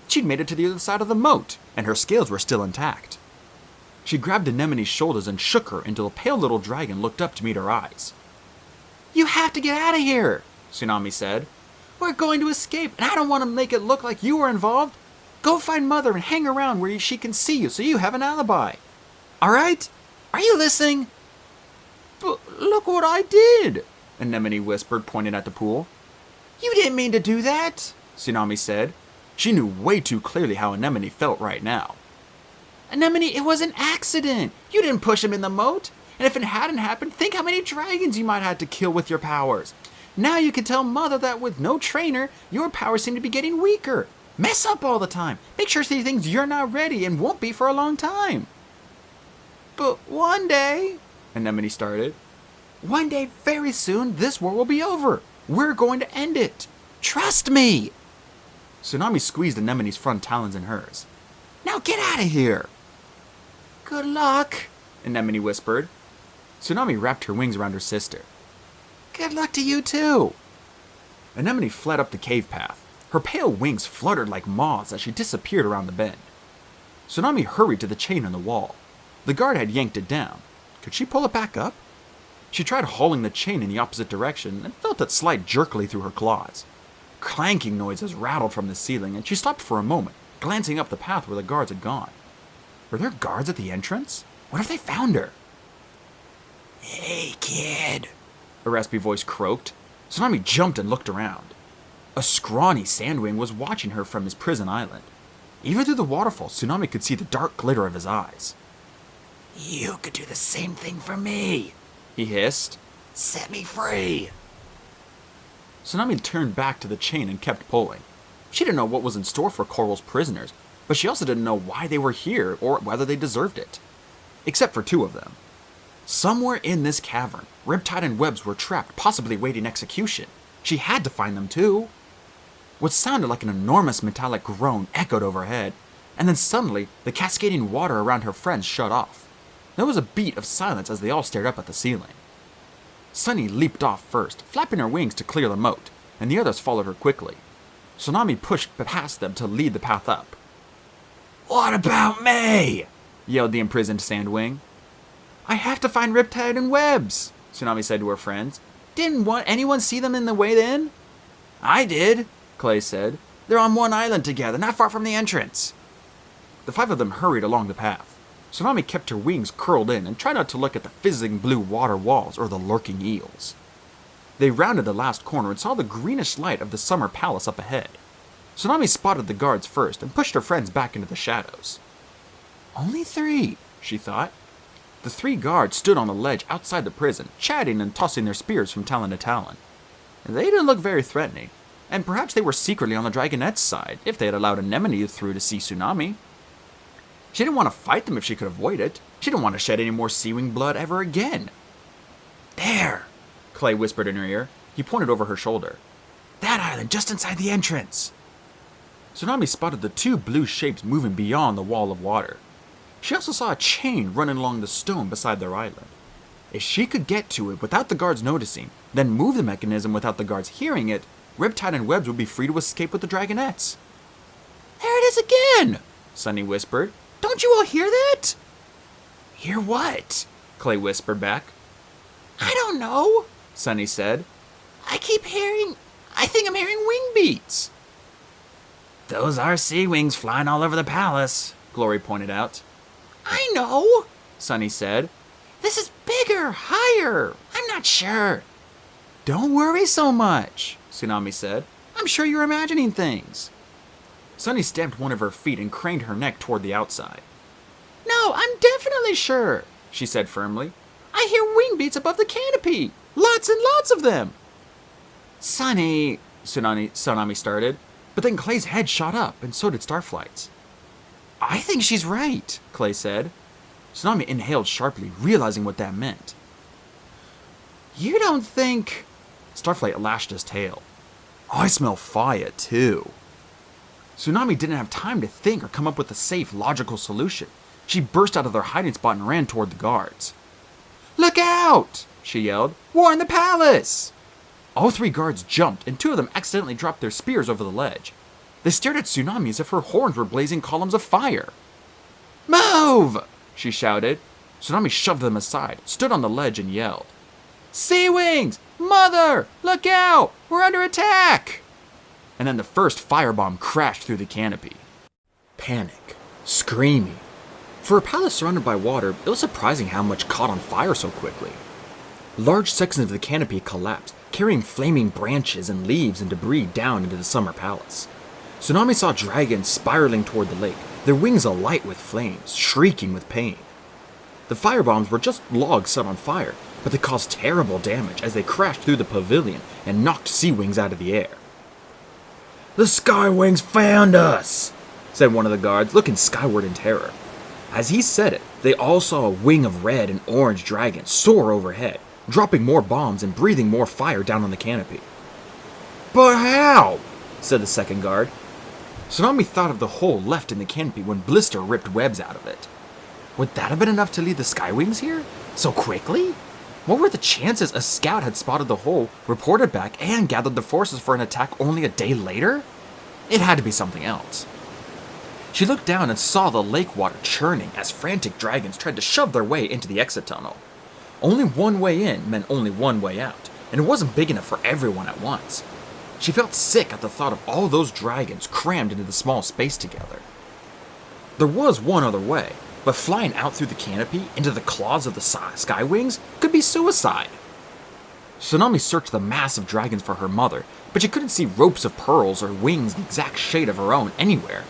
Speaker 4: She'd made it to the other side of the moat, and her scales were still intact. She grabbed Anemone's shoulders and shook her until a pale little dragon looked up to meet her eyes. You have to get out of here, Tsunami said. We're going to escape, and I don't want to make it look like you were involved. Go find Mother and hang around where she can see you so you have an alibi. All right? Are you listening? But look what I did, Anemone whispered, pointing at the pool. You didn't mean to do that, Tsunami said. She knew way too clearly how Anemone felt right now. Anemone, it was an accident. You didn't push him in the moat. And if it hadn't happened, think how many dragons you might have to kill with your powers. Now you can tell Mother that with no trainer, your powers seem to be getting weaker. Mess up all the time. Make sure she thinks you're not ready and won't be for a long time. But one day, Anemone started. One day, very soon, this war will be over. We're going to end it. Trust me. Tsunami squeezed Anemone's front talons in hers. Now get out of here. Good luck, Anemone whispered. Tsunami wrapped her wings around her sister. Good luck to you too. Anemone fled up the cave path. Her pale wings fluttered like moths as she disappeared around the bend. Tsunami hurried to the chain on the wall. The guard had yanked it down. Could she pull it back up? She tried hauling the chain in the opposite direction and felt it slide jerkily through her claws. Clanking noises rattled from the ceiling, and she stopped for a moment, glancing up the path where the guards had gone. Were there guards at the entrance? What if they found her? Hey, kid, a raspy voice croaked. Tsunami jumped and looked around. A scrawny sandwing was watching her from his prison island. Even through the waterfall, Tsunami could see the dark glitter of his eyes. You could do the same thing for me, he hissed. Set me free. Tsunami turned back to the chain and kept pulling. She didn't know what was in store for Coral's prisoners, but she also didn't know why they were here or whether they deserved it. Except for two of them. Somewhere in this cavern, Riptide and Webs were trapped, possibly waiting execution. She had to find them too. What sounded like an enormous metallic groan echoed overhead, and then suddenly the cascading water around her friends shut off. There was a beat of silence as they all stared up at the ceiling. Sunny leaped off first, flapping her wings to clear the moat, and the others followed her quickly.
Speaker 1: Tsunami pushed past them to lead the path up.
Speaker 3: What about me?
Speaker 1: Yelled the imprisoned Sandwing. I have to find Riptide and Webs, Tsunami said to her friends. Didn't anyone see them in the way in?
Speaker 4: I did, Clay said. They're on one island together, not far from the entrance.
Speaker 1: The 5 of them hurried along the path. Tsunami kept her wings curled in and tried not to look at the fizzing blue water walls or the lurking eels. They rounded the last corner and saw the greenish light of the summer palace up ahead. Tsunami spotted the guards first and pushed her friends back into the shadows. Only 3, she thought. The 3 guards stood on a ledge outside the prison, chatting and tossing their spears from talon to talon. They didn't look very threatening, and perhaps they were secretly on the Dragonette's side if they had allowed Anemone through to see Tsunami. She didn't want to fight them if she could avoid it. She didn't want to shed any more Seawing blood ever again.
Speaker 4: There, Clay whispered in her ear.
Speaker 1: He pointed over her shoulder.
Speaker 4: That island just inside the entrance.
Speaker 1: Tsunami spotted the 2 blue shapes moving beyond the wall of water. She also saw a chain running along the stone beside their island. If she could get to it without the guards noticing, then move the mechanism without the guards hearing it, Riptide and Webs would be free to escape with the Dragonettes.
Speaker 4: There it is again,
Speaker 1: Sunny whispered.
Speaker 4: Don't you all hear that?
Speaker 1: Hear what? Clay whispered back.
Speaker 4: I don't know,
Speaker 1: Sunny said.
Speaker 4: I think I'm hearing wing beats.
Speaker 2: Those are sea wings flying all over the palace,
Speaker 1: Glory pointed out.
Speaker 4: I know,
Speaker 1: Sunny said.
Speaker 4: This is bigger, higher. I'm not sure.
Speaker 1: Don't worry so much, Tsunami said. I'm sure you're imagining things. Sunny stamped one of her feet and craned her neck toward the outside.
Speaker 4: No, I'm definitely sure,
Speaker 1: she said firmly.
Speaker 4: I hear wing beats above the canopy. Lots and lots of them.
Speaker 1: Sunny, Tsunami started, but then Clay's head shot up, and so did Starflight's. I think she's right, Clay said. Tsunami inhaled sharply, realizing what that meant. You don't think... Starflight lashed his tail. I smell fire, too. Tsunami didn't have time to think or come up with a safe, logical solution. She burst out of their hiding spot and ran toward the guards. Look out! She yelled. We're in the palace! All 3 guards jumped, and 2 of them accidentally dropped their spears over the ledge. They stared at Tsunami as if her horns were blazing columns of fire. Move! She shouted. Tsunami shoved them aside, stood on the ledge, and yelled. Sea Wings! Mother! Look out! We're under attack! And then the first firebomb crashed through the canopy. Panic. Screaming. For a palace surrounded by water, it was surprising how much caught on fire so quickly. Large sections of the canopy collapsed, carrying flaming branches and leaves and debris down into the summer palace. Tsunami saw dragons spiraling toward the lake, their wings alight with flames, shrieking with pain. The firebombs were just logs set on fire, but they caused terrible damage as they crashed through the pavilion and knocked Sea Wings out of the air. The Sky Wings found us, said one of the guards, looking skyward in terror. As he said it, they all saw a wing of red and orange dragons soar overhead, dropping more bombs and breathing more fire down on the canopy. But how? Said the second guard. Tsunami thought of the hole left in the canopy when Blister ripped webs out of it. Would that have been enough to lead the Skywings here? So quickly? What were the chances a scout had spotted the hole, reported back, and gathered the forces for an attack only a day later? It had to be something else. She looked down and saw the lake water churning as frantic dragons tried to shove their way into the exit tunnel. Only one way in meant only one way out, and it wasn't big enough for everyone at once. She felt sick at the thought of all those dragons crammed into the small space together. There was one other way, but flying out through the canopy into the claws of the Skywings could be suicide. Tsunami searched the mass of dragons for her mother, but she couldn't see ropes of pearls or wings the exact shade of her own anywhere.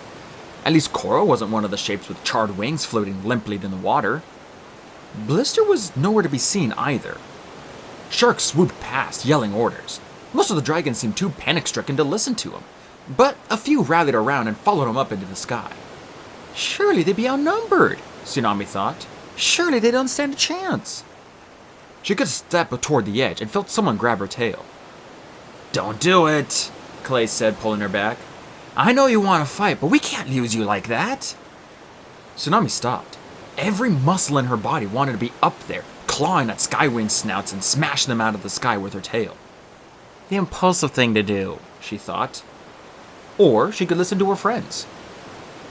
Speaker 1: At least Korra wasn't one of the shapes with charred wings floating limply in the water. Blister was nowhere to be seen either. Shark swooped past, yelling orders. Most of the dragons seemed too panic-stricken to listen to him, but a few rallied around and followed him up into the sky. Surely they'd be outnumbered, Tsunami thought. Surely they don't stand a chance. She could step toward the edge and felt someone grab her tail. Don't do it, Clay said, pulling her back. I know you want to fight, but we can't lose you like that. Tsunami stopped. Every muscle in her body wanted to be up there, clawing at Skywing snouts and smashing them out of the sky with her tail. The impulsive thing to do, she thought.
Speaker 4: Or she could listen to her friends.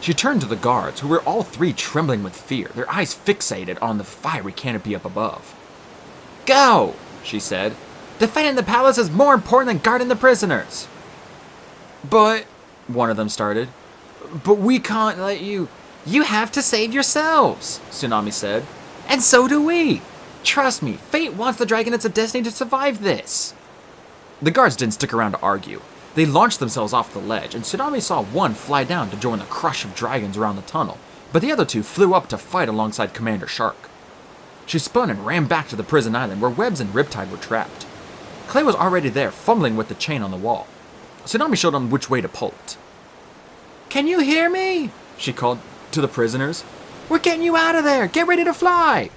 Speaker 4: She turned to the guards, who were all three trembling with fear, their eyes fixated on the fiery canopy up above. "Go!" she said. "Defending the palace is more important than guarding the prisoners." "But," one of them started, "but we can't let you." "You have to save yourselves," Tsunami said. "And so do we. Trust me, fate wants the Dragonets of Destiny to survive this." The guards didn't stick around to argue. They launched themselves off the ledge, and Tsunami saw one fly down to join the crush of dragons around the tunnel, but the other two flew up to fight alongside Commander Shark. She spun and ran back to the prison island where Webs and Riptide were trapped. Clay was already there, fumbling with the chain on the wall. Tsunami showed him which way to pull it. "Can you hear me?" she called to the prisoners. "We're getting you out of there! Get ready to fly!"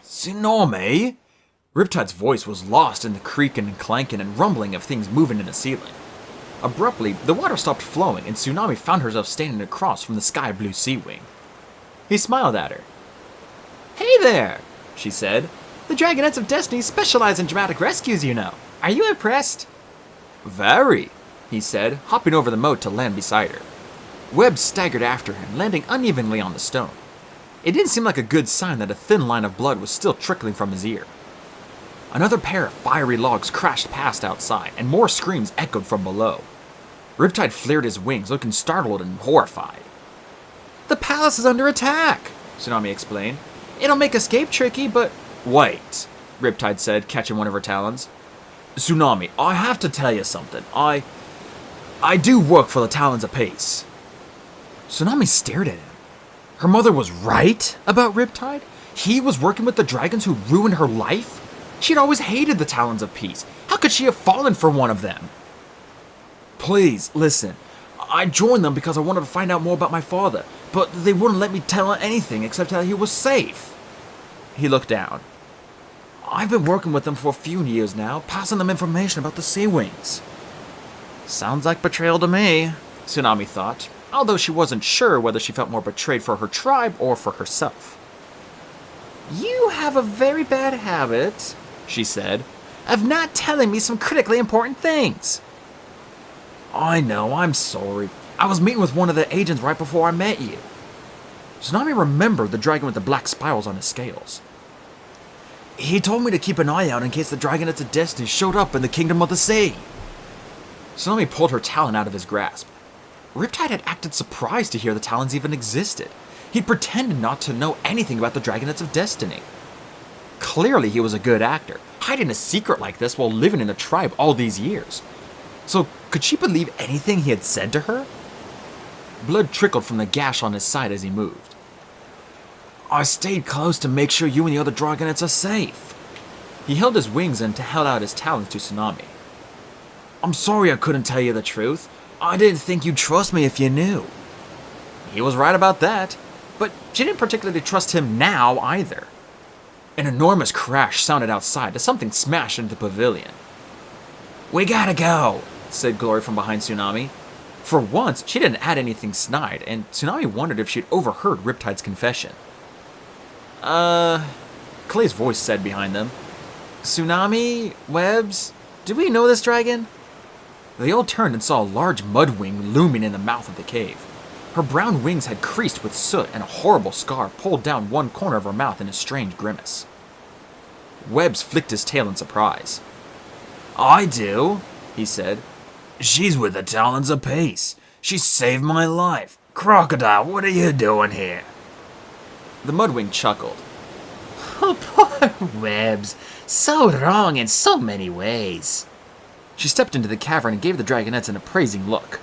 Speaker 4: "Tsunami?" Riptide's voice was lost in the creaking and clanking and rumbling of things moving in the ceiling. Abruptly, the water stopped flowing and Tsunami found herself standing across from the sky blue sea wing. He smiled at her. "Hey there," she said. "The Dragonets of Destiny specialize in dramatic rescues, you know. Are you impressed?" "Very," he said, hopping over the moat to land beside her. Webb staggered after him, landing unevenly on the stone. It didn't seem like a good sign that a thin line of blood was still trickling from his ear. Another pair of fiery logs crashed past outside, and more screams echoed from below. Riptide flared his wings, looking startled and horrified. "The palace is under attack," Tsunami explained. "It'll make escape tricky, but—" "Wait," Riptide said, catching one of her talons. "Tsunami, I have to tell you something. I do work for the Talons of Peace." Tsunami stared at him. Her mother was right about Riptide? He was working with the dragons who ruined her life? She'd always hated the Talons of Peace. How could she have fallen for one of them? "Please, listen. I joined them because I wanted to find out more about my father, but they wouldn't let me tell her anything except that he was safe." He looked down. "I've been working with them for a few years now, passing them information about the Sea Wings." Sounds like betrayal to me, Tsunami thought, although she wasn't sure whether she felt more betrayed for her tribe or for herself. "You have a very bad habit," she said, "of not telling me some critically important things." "I know, I'm sorry. I was meeting with one of the agents right before I met you." Tsunami remembered the dragon with the black spirals on his scales. "He told me to keep an eye out in case the Dragonets of Destiny showed up in the Kingdom of the Sea." Tsunami pulled her talon out of his grasp. Riptide had acted surprised to hear the Talons even existed. He'd pretended not to know anything about the Dragonets of Destiny. Clearly he was a good actor, hiding a secret like this while living in a tribe all these years. So could she believe anything he had said to her? Blood trickled from the gash on his side as he moved. "I stayed close to make sure you and the other Dragonets are safe." He held his wings and held out his talons to Tsunami. "I'm sorry I couldn't tell you the truth. I didn't think you'd trust me if you knew." He was right about that, but she didn't particularly trust him now either. An enormous crash sounded outside as something smashed into the pavilion. "We gotta go," said Glory from behind Tsunami. For once, she didn't add anything snide, and Tsunami wondered if she'd overheard Riptide's confession. Clay's voice said behind them. "Tsunami? Webs? Do we know this dragon?" They all turned and saw a large mudwing looming in the mouth of the cave. Her brown wings had creased with soot, and a horrible scar pulled down one corner of her mouth in a strange grimace. Webbs flicked his tail in surprise. "I do," he said. "She's with the Talons of Peace. She saved my life. Crocodile, what are you doing here?" The mudwing chuckled.
Speaker 2: Oh, poor Webbs. So wrong in so many ways.
Speaker 4: She stepped into the cavern and gave the Dragonets an appraising look.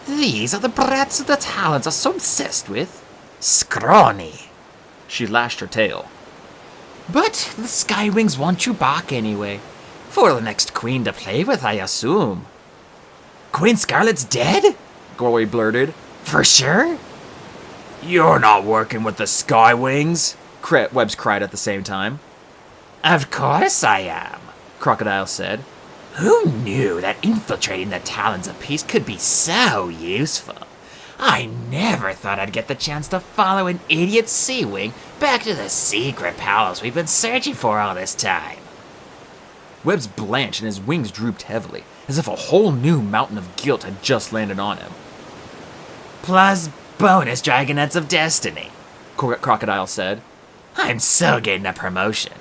Speaker 2: These are the brats that the Talons are so obsessed with. Scrawny.
Speaker 4: She lashed her tail.
Speaker 2: But the Skywings want you back anyway. For the next queen to play with, I assume. Queen Scarlet's dead?
Speaker 4: Glory blurted.
Speaker 2: For sure?
Speaker 3: "You're not working with the Skywings?"
Speaker 4: Webbs cried at the same time.
Speaker 2: Of course I am,
Speaker 4: Crocodile said.
Speaker 2: Who knew that infiltrating the Talons of Peace could be so useful? I never thought I'd get the chance to follow an idiot Sea-Wing back to the secret palace we've been searching for all this time.
Speaker 4: Webb's blanched and his wings drooped heavily, as if a whole new mountain of guilt had just landed on him.
Speaker 2: Plus bonus Dragonets of Destiny,
Speaker 4: Crocodile said.
Speaker 2: I'm so getting a promotion.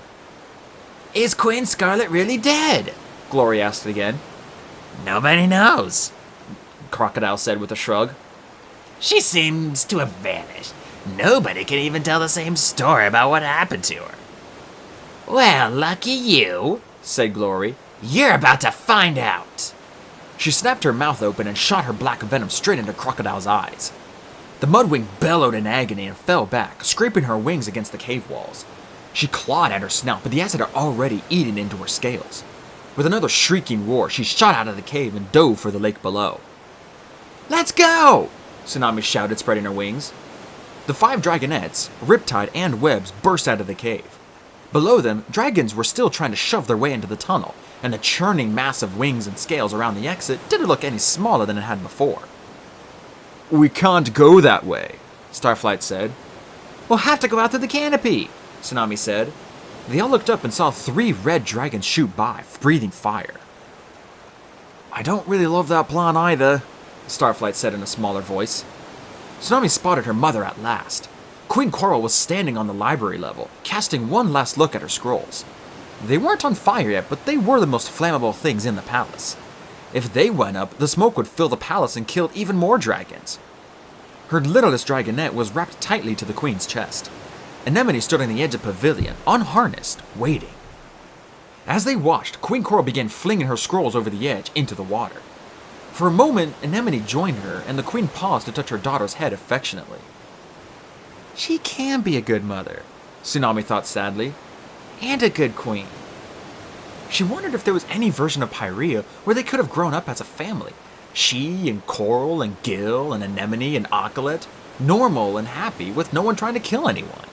Speaker 2: Is Queen Scarlet really dead?
Speaker 4: Glory asked again.
Speaker 2: Nobody knows.
Speaker 4: Crocodile said with a shrug.
Speaker 2: She seems to have vanished. Nobody can even tell the same story about what happened to her. Well, lucky you,
Speaker 4: said Glory.
Speaker 2: You're about to find out.
Speaker 4: She snapped her mouth open and shot her black venom straight into Crocodile's eyes. The Mudwing bellowed in agony and fell back, scraping her wings against the cave walls. She clawed at her snout, but the acid had already eaten into her scales. With another shrieking roar, she shot out of the cave and dove for the lake below. Let's go! Tsunami shouted, spreading her wings. The 5 dragonets, Riptide, and Webbs burst out of the cave. Below them, dragons were still trying to shove their way into the tunnel, and the churning mass of wings and scales around the exit didn't look any smaller than it had before. We can't go that way, Starflight said. We'll have to go out through the canopy, Tsunami said. They all looked up and saw 3 red dragons shoot by, breathing fire. I don't really love that plan either, Starflight said in a smaller voice. Tsunami spotted her mother at last. Queen Coral was standing on the library level, casting one last look at her scrolls. They weren't on fire yet, but they were the most flammable things in the palace. If they went up, the smoke would fill the palace and kill even more dragons. Her littlest dragonet was wrapped tightly to the queen's chest. Anemone stood on the edge of the pavilion, unharnessed, waiting. As they watched, Queen Coral began flinging her scrolls over the edge into the water. For a moment, Anemone joined her, and the queen paused to touch her daughter's head affectionately. She can be a good mother, Tsunami thought sadly, and a good queen. She wondered if there was any version of Pyrea where they could have grown up as a family. She and Coral and Gil and Anemone and Acolyte, normal and happy with no one trying to kill anyone.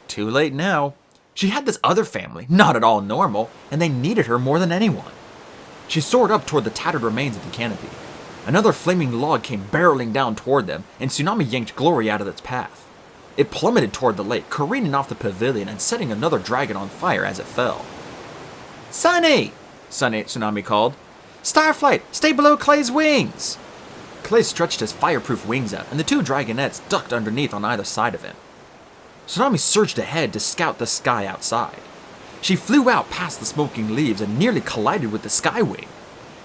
Speaker 4: Too late now. She had this other family, not at all normal, and they needed her more than anyone. She soared up toward the tattered remains of the canopy. Another flaming log came barreling down toward them, and Tsunami yanked Glory out of its path. It plummeted toward the lake, careening off the pavilion and setting another dragon on fire as it fell. Sunny! Tsunami called. Starflight, stay below Clay's wings! Clay stretched his fireproof wings out, and the 2 dragonets ducked underneath on either side of him. Tsunami surged ahead to scout the sky outside. She flew out past the smoking leaves and nearly collided with the Skywing.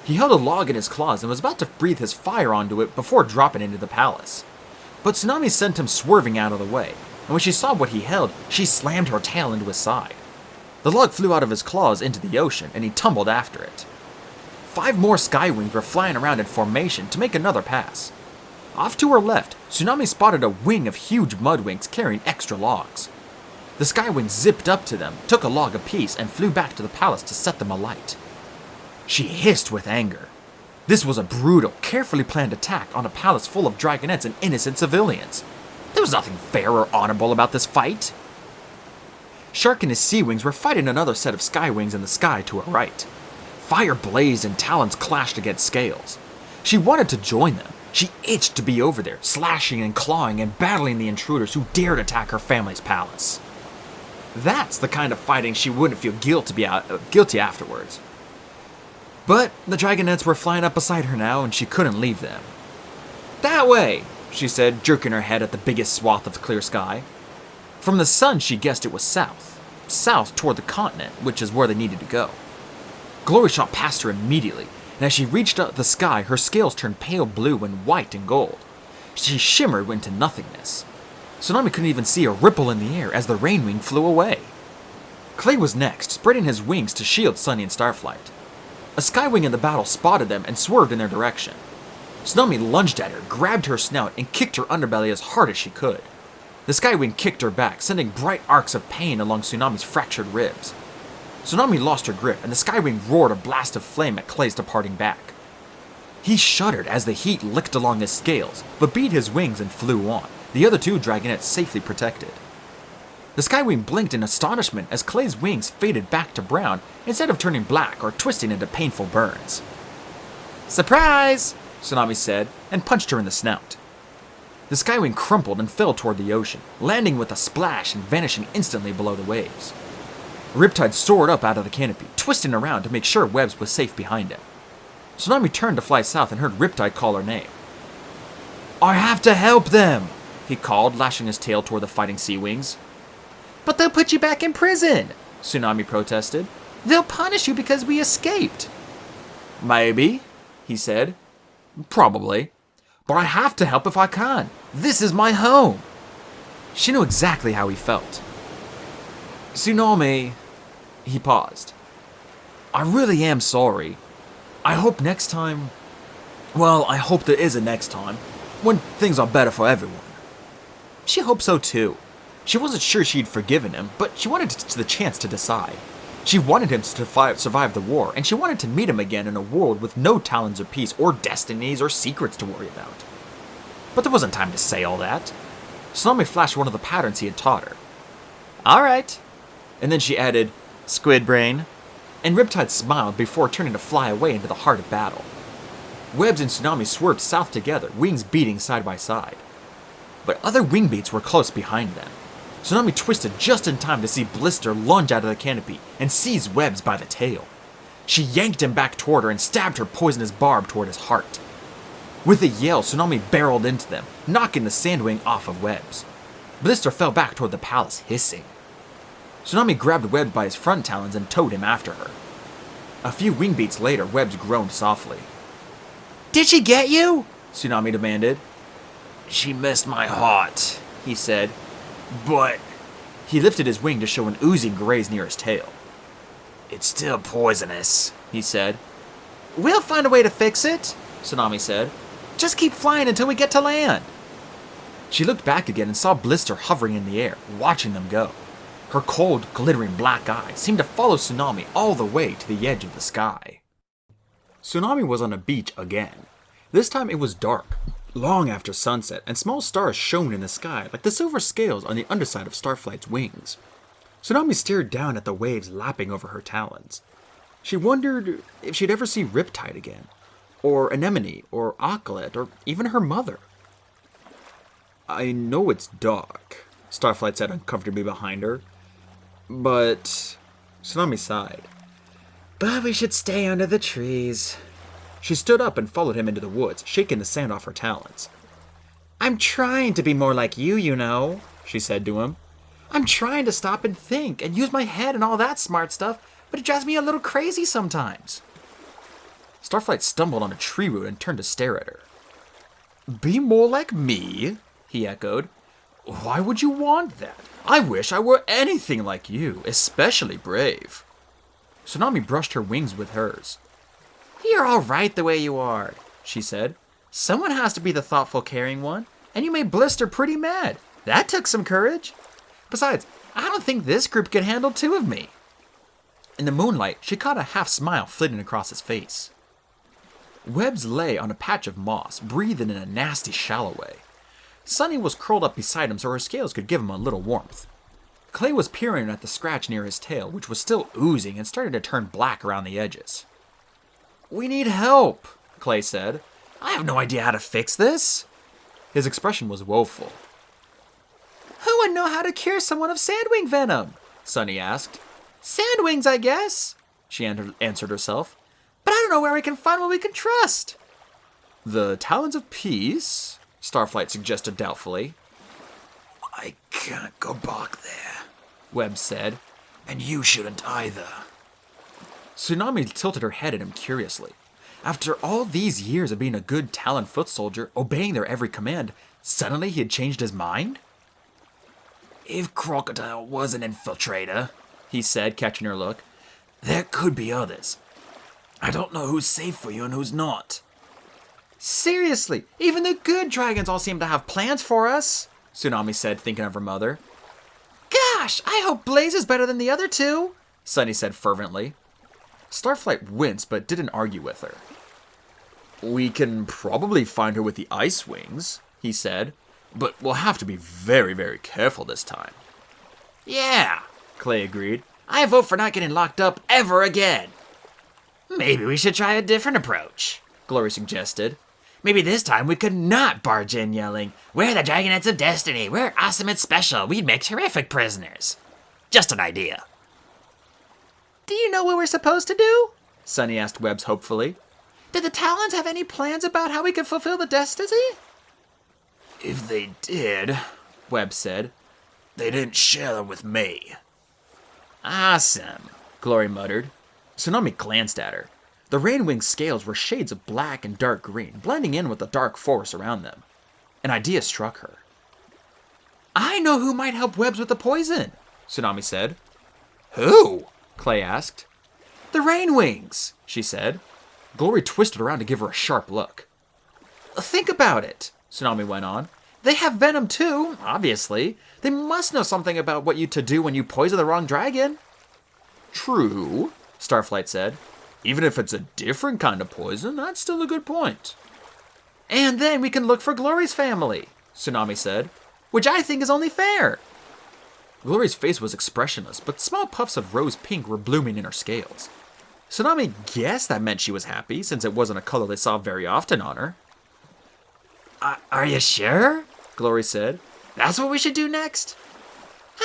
Speaker 4: He held a log in his claws and was about to breathe his fire onto it before dropping into the palace. But Tsunami sent him swerving out of the way, and when she saw what he held, she slammed her tail into his side. The log flew out of his claws into the ocean, and he tumbled after it. 5 more Skywings were flying around in formation to make another pass. Off to her left, Tsunami spotted a wing of huge mudwings carrying extra logs. The Skywing zipped up to them, took a log apiece, and flew back to the palace to set them alight. She hissed with anger. This was a brutal, carefully planned attack on a palace full of dragonets and innocent civilians. There was nothing fair or honorable about this fight. Shark and his sea wings were fighting another set of Skywings in the sky to her right. Fire blazed and talons clashed against scales. She wanted to join them. She itched to be over there, slashing and clawing and battling the intruders who dared attack her family's palace. That's the kind of fighting she wouldn't feel guilty afterwards. But the dragonets were flying up beside her now, and she couldn't leave them. That way, she said, jerking her head at the biggest swath of the clear sky. From the sun, she guessed it was south. South toward the continent, which is where they needed to go. Glory shot past her immediately, and as she reached up the sky, her scales turned pale blue and white and gold. She shimmered into nothingness. Tsunami couldn't even see a ripple in the air as the Rainwing flew away. Clay was next, spreading his wings to shield Sunny and Starflight. A Skywing in the battle spotted them and swerved in their direction. Tsunami lunged at her, grabbed her snout, and kicked her underbelly as hard as she could. The Skywing kicked her back, sending bright arcs of pain along Tsunami's fractured ribs. Tsunami lost her grip, and the Skywing roared a blast of flame at Clay's departing back. He shuddered as the heat licked along his scales, but beat his wings and flew on, the other 2 dragonets safely protected. The Skywing blinked in astonishment as Clay's wings faded back to brown instead of turning black or twisting into painful burns. Surprise! Tsunami said, and punched her in the snout. The Skywing crumpled and fell toward the ocean, landing with a splash and vanishing instantly below the waves.
Speaker 1: Riptide soared up out of the canopy, twisting around to make sure Webbs was safe behind him. Tsunami turned to fly south and heard Riptide call her name. I have to help them, he called, lashing his tail toward the fighting sea wings.
Speaker 4: But they'll put you back in prison, Tsunami protested. They'll punish you because we escaped.
Speaker 1: Maybe, he said. Probably. But I have to help if I can. This is my home. She knew exactly how he felt. Tsunami, he paused. I really am sorry. I hope next time, well, I hope there is a next time, when things are better for everyone. She hoped so too. She wasn't sure she'd forgiven him, but she wanted the chance to decide. She wanted him to survive the war, and she wanted to meet him again in a world with no talons of peace or destinies or secrets to worry about. But there wasn't time to say all that. Tsunami flashed one of the patterns he had taught her. All right. And then she added, Squid Brain. And Riptide smiled before turning to fly away into the heart of battle. Webbs and Tsunami swerved south together, wings beating side by side. But other wing beats were close behind them. Tsunami twisted just in time to see Blister lunge out of the canopy and seize Webbs by the tail. She yanked him back toward her and stabbed her poisonous barb toward his heart. With a yell, Tsunami barreled into them, knocking the sandwing off of Webbs. Blister fell back toward the palace, hissing. Tsunami grabbed Webbs by his front talons and towed him after her. A few wing beats later, Webbs groaned softly.
Speaker 4: Did she get you?
Speaker 1: Tsunami demanded.
Speaker 3: She missed my heart,
Speaker 1: he said.
Speaker 3: but
Speaker 1: He lifted his wing to show an oozing graze near his tail.
Speaker 3: it's still poisonous,
Speaker 1: he said.
Speaker 4: We'll find a way to fix it,
Speaker 1: Tsunami said.
Speaker 4: just keep flying until we get to land.
Speaker 1: She looked back again and saw Blister hovering in the air, watching them go. Her cold, glittering black eyes seemed to follow Tsunami all the way to the edge of the sky. Tsunami was on a beach again. This time it was dark, long after sunset, and small stars shone in the sky like the silver scales on the underside of Starflight's wings. Tsunami stared down at the waves lapping over her talons. She wondered if she'd ever see Riptide again, or Anemone, or Auklet, or even her mother. I know it's dark, Starflight said uncomfortably behind her. But Tsunami sighed.
Speaker 4: But we should stay under the trees.
Speaker 1: She stood up and followed him into the woods, shaking the sand off her talons.
Speaker 4: I'm trying to be more like you know,
Speaker 1: she said to him.
Speaker 4: I'm trying to stop and think and use my head and all that smart stuff, but it drives me a little crazy sometimes.
Speaker 1: Starflight stumbled on a tree root and turned to stare at her. Be more like me? He echoed. Why would you want that? I wish I were anything like you, especially brave. Tsunami brushed her wings with hers.
Speaker 4: You're all right the way you are, she said. Someone has to be the thoughtful, caring one, and you made Blister pretty mad. That took some courage. Besides, I don't think this group could handle two of me.
Speaker 1: In the moonlight, she caught a half smile flitting across his face. Webbs lay on a patch of moss, breathing in a nasty, shallow way. Sunny was curled up beside him so her scales could give him a little warmth. Clay was peering at the scratch near his tail, which was still oozing and started to turn black around the edges. We need help, Clay said. I have no idea how to fix this. His expression was woeful.
Speaker 4: Who would know how to cure someone of sandwing venom? Sunny asked. Sandwings, I guess, she answered herself. But I don't know where we can find one we can trust.
Speaker 1: The Talons of Peace? Starflight suggested doubtfully.
Speaker 3: I can't go back there,
Speaker 1: Webbs said.
Speaker 3: and you shouldn't either.
Speaker 1: Tsunami tilted her head at him curiously. After all these years of being a good Talon foot soldier, obeying their every command, suddenly he had changed his mind?
Speaker 3: If Crocodile was an infiltrator,
Speaker 1: He said, catching her look,
Speaker 3: there could be others. I don't know who's safe for you and who's not.
Speaker 4: Seriously, even the good dragons all seem to have plans for us,
Speaker 1: Tsunami said, thinking of her mother.
Speaker 4: Gosh, I hope Blaze is better than the other two,
Speaker 1: Sunny said fervently. Starflight winced but didn't argue with her. We can probably find her with the ice wings, he said, but we'll have to be very, very careful this time.
Speaker 4: Yeah,
Speaker 1: Clay agreed.
Speaker 4: I vote for not getting locked up ever again.
Speaker 2: Maybe we should try a different approach,
Speaker 1: Glory suggested.
Speaker 2: Maybe this time we could not barge in yelling, "We're the Dragonets of Destiny, we're awesome and special, we'd make terrific prisoners." Just an idea.
Speaker 4: know what we're supposed to do? Sunny asked Webbs hopefully. Did the Talons have any plans about how we could fulfill the destiny?
Speaker 3: If they did,
Speaker 4: Webbs said,
Speaker 3: they didn't share them with me.
Speaker 4: Awesome, Glory muttered. Tsunami glanced at her. The Rainwing's scales were shades of black and dark green, blending in with the dark forest around them. An idea struck her. I know who might help Webbs with the poison, Tsunami said.
Speaker 3: Who?
Speaker 4: Clay asked. The Rainwings, she said. Glory twisted around to give her a sharp look. Think about it, Tsunami went on. They have venom too, obviously. They must know something about what you to do when you poison the wrong dragon.
Speaker 1: True, Starflight said. Even if it's a different kind of poison, that's still a good point.
Speaker 4: And then we can look for Glory's family, Tsunami said, which I think is only fair. Glory's face was expressionless, but small puffs of rose pink were blooming in her scales. Tsunami guessed that meant she was happy, since it wasn't a color they saw very often on her. Are you sure? Glory said. That's what we should do next?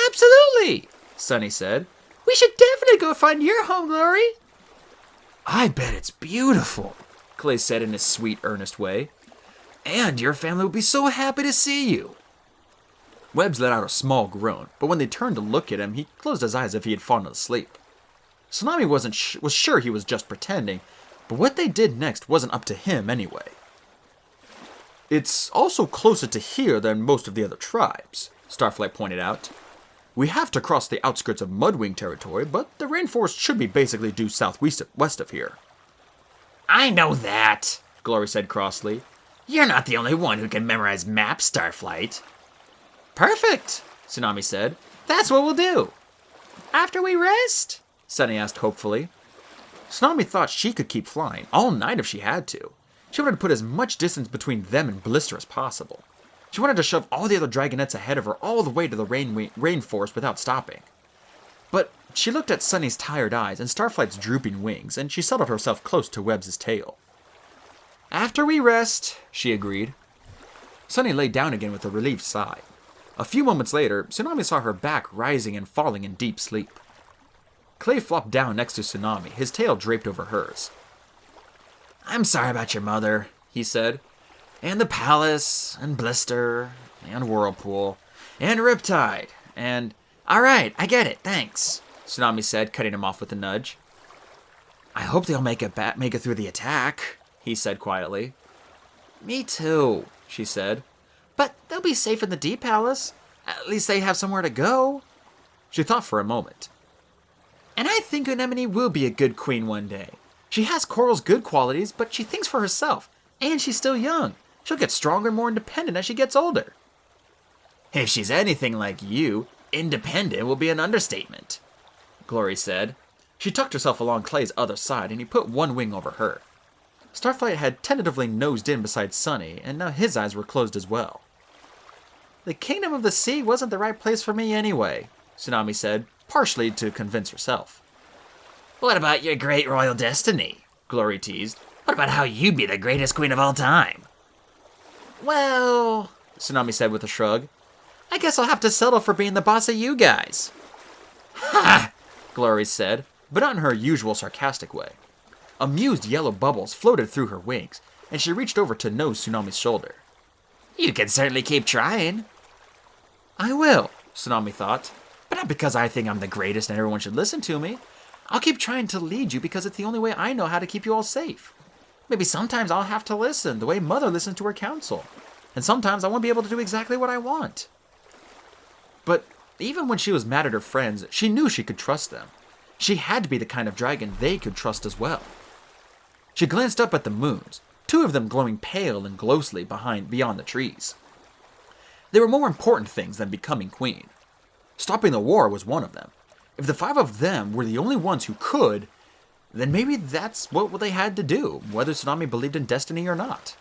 Speaker 4: Absolutely, Sunny said. We should definitely go find your home, Glory. I bet it's beautiful, Clay said in his sweet, earnest way. And your family will be so happy to see you. Webbs let out a small groan, but when they turned to look at him, he closed his eyes as if he had fallen asleep. Tsunami was sure he was just pretending, but what they did next wasn't up to him anyway. It's also closer to here than most of the other tribes, Starflight pointed out. We have to cross the outskirts of Mudwing territory, but the rainforest should be basically due southwest of here.
Speaker 2: I know that,
Speaker 4: Glory said crossly.
Speaker 2: You're not the only one who can memorize maps, Starflight.
Speaker 4: Perfect, Tsunami said. That's what we'll do. After we rest? Sunny asked hopefully. Tsunami thought she could keep flying all night if she had to. She wanted to put as much distance between them and Blister as possible. She wanted to shove all the other dragonettes ahead of her all the way to the rainforest without stopping. But she looked at Sunny's tired eyes and Starflight's drooping wings, and she settled herself close to Webbs' tail. After we rest, she agreed. Sunny lay down again with a relieved sigh. A few moments later, Tsunami saw her back rising and falling in deep sleep. Clay flopped down next to Tsunami, his tail draped over hers. I'm sorry about your mother, he said. And the palace, and Blister, and Whirlpool, and Riptide, and... Alright, I get it, thanks, Tsunami said, cutting him off with a nudge. I hope they'll make it through the attack, he said quietly. Me too, she said. But they'll be safe in the Deep Palace. At least they have somewhere to go. She thought for a moment. And I think Anemone will be a good queen one day. She has Coral's good qualities, but she thinks for herself, and she's still young. She'll get stronger and more independent as she gets older. If she's anything like you, independent will be an understatement, Glory said. She tucked herself along Clay's other side, and he put one wing over her. Starflight had tentatively nosed in beside Sunny, and now his eyes were closed as well. The Kingdom of the Sea wasn't the right place for me anyway, Tsunami said, partially to convince herself.
Speaker 2: What about your great royal destiny? Glory teased. What about how you'd be the greatest queen of all time?
Speaker 4: Well, Tsunami said with a shrug, I guess I'll have to settle for being the boss of you guys.
Speaker 2: Ha!
Speaker 4: Glory said, but not in her usual sarcastic way. Amused yellow bubbles floated through her wings, and she reached over to nose Tsunami's shoulder.
Speaker 2: You can certainly keep trying.
Speaker 4: I will, Tsunami thought, but not because I think I'm the greatest and everyone should listen to me. I'll keep trying to lead you because it's the only way I know how to keep you all safe. Maybe sometimes I'll have to listen the way Mother listens to her counsel, and sometimes I won't be able to do exactly what I want. But even when she was mad at her friends, she knew she could trust them. She had to be the kind of dragon they could trust as well. She glanced up at the moons, two of them glowing pale and ghostly beyond the trees. There were more important things than becoming queen. Stopping the war was one of them. If the five of them were the only ones who could, then maybe that's what they had to do, whether Tsunami believed in destiny or not.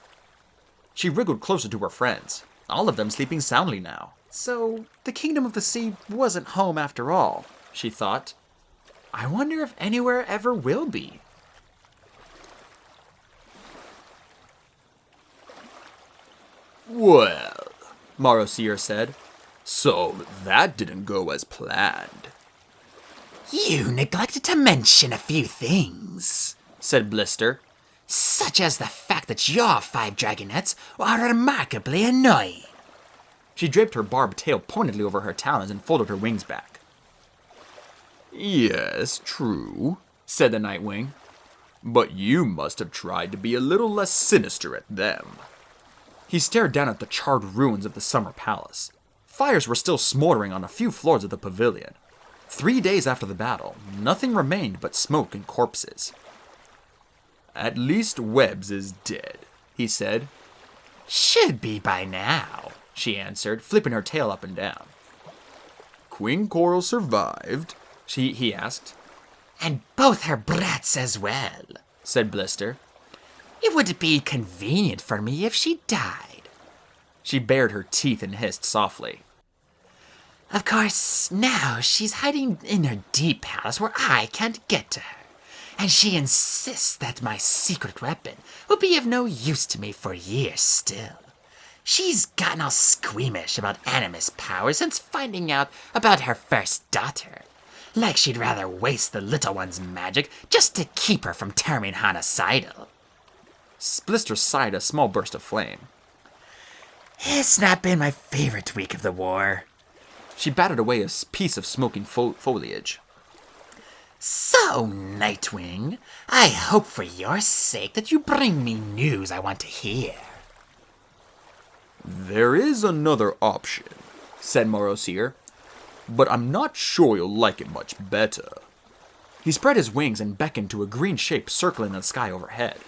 Speaker 4: She wriggled closer to her friends, all of them sleeping soundly now. So, the Kingdom of the Sea wasn't home after all, she thought. I wonder if anywhere ever will be.
Speaker 1: Well, Marosier said, so that didn't go as planned.
Speaker 2: You neglected to mention a few things,
Speaker 4: said Blister.
Speaker 2: such as the fact that your 5 dragonettes are remarkably annoying.
Speaker 4: She draped her barbed tail pointedly over her talons and folded her wings back. Yes, true, said the Nightwing. But you must have tried to be a little less sinister at them. He stared down at the charred ruins of the summer palace. Fires were still smoldering on a few floors of the pavilion. 3 days after the battle, nothing remained but smoke and corpses. At least Webbs is dead, he said.
Speaker 2: Should be by now,
Speaker 4: She answered, flipping her tail up and down. Queen Coral survived? He asked.
Speaker 2: and both her brats as well.
Speaker 4: Said Blister.
Speaker 2: It would be convenient for me if she died.
Speaker 4: She bared her teeth and hissed softly.
Speaker 2: Of course, now she's hiding in her deep palace where I can't get to her. And she insists that my secret weapon will be of no use to me for years still. She's gotten all squeamish about Animus powers since finding out about her first daughter. Like she'd rather waste the little one's magic just to keep her from turning homicidal.
Speaker 4: Blister sighed a small burst of flame.
Speaker 2: It's not been my favorite week of the war.
Speaker 4: She batted away a piece of smoking foliage.
Speaker 2: So, Nightwing, I hope for your sake that you bring me news I want to hear.
Speaker 4: There is another option, said Morosier, but I'm not sure you'll like it much better. He spread his wings and beckoned to a green shape circling in the sky overhead.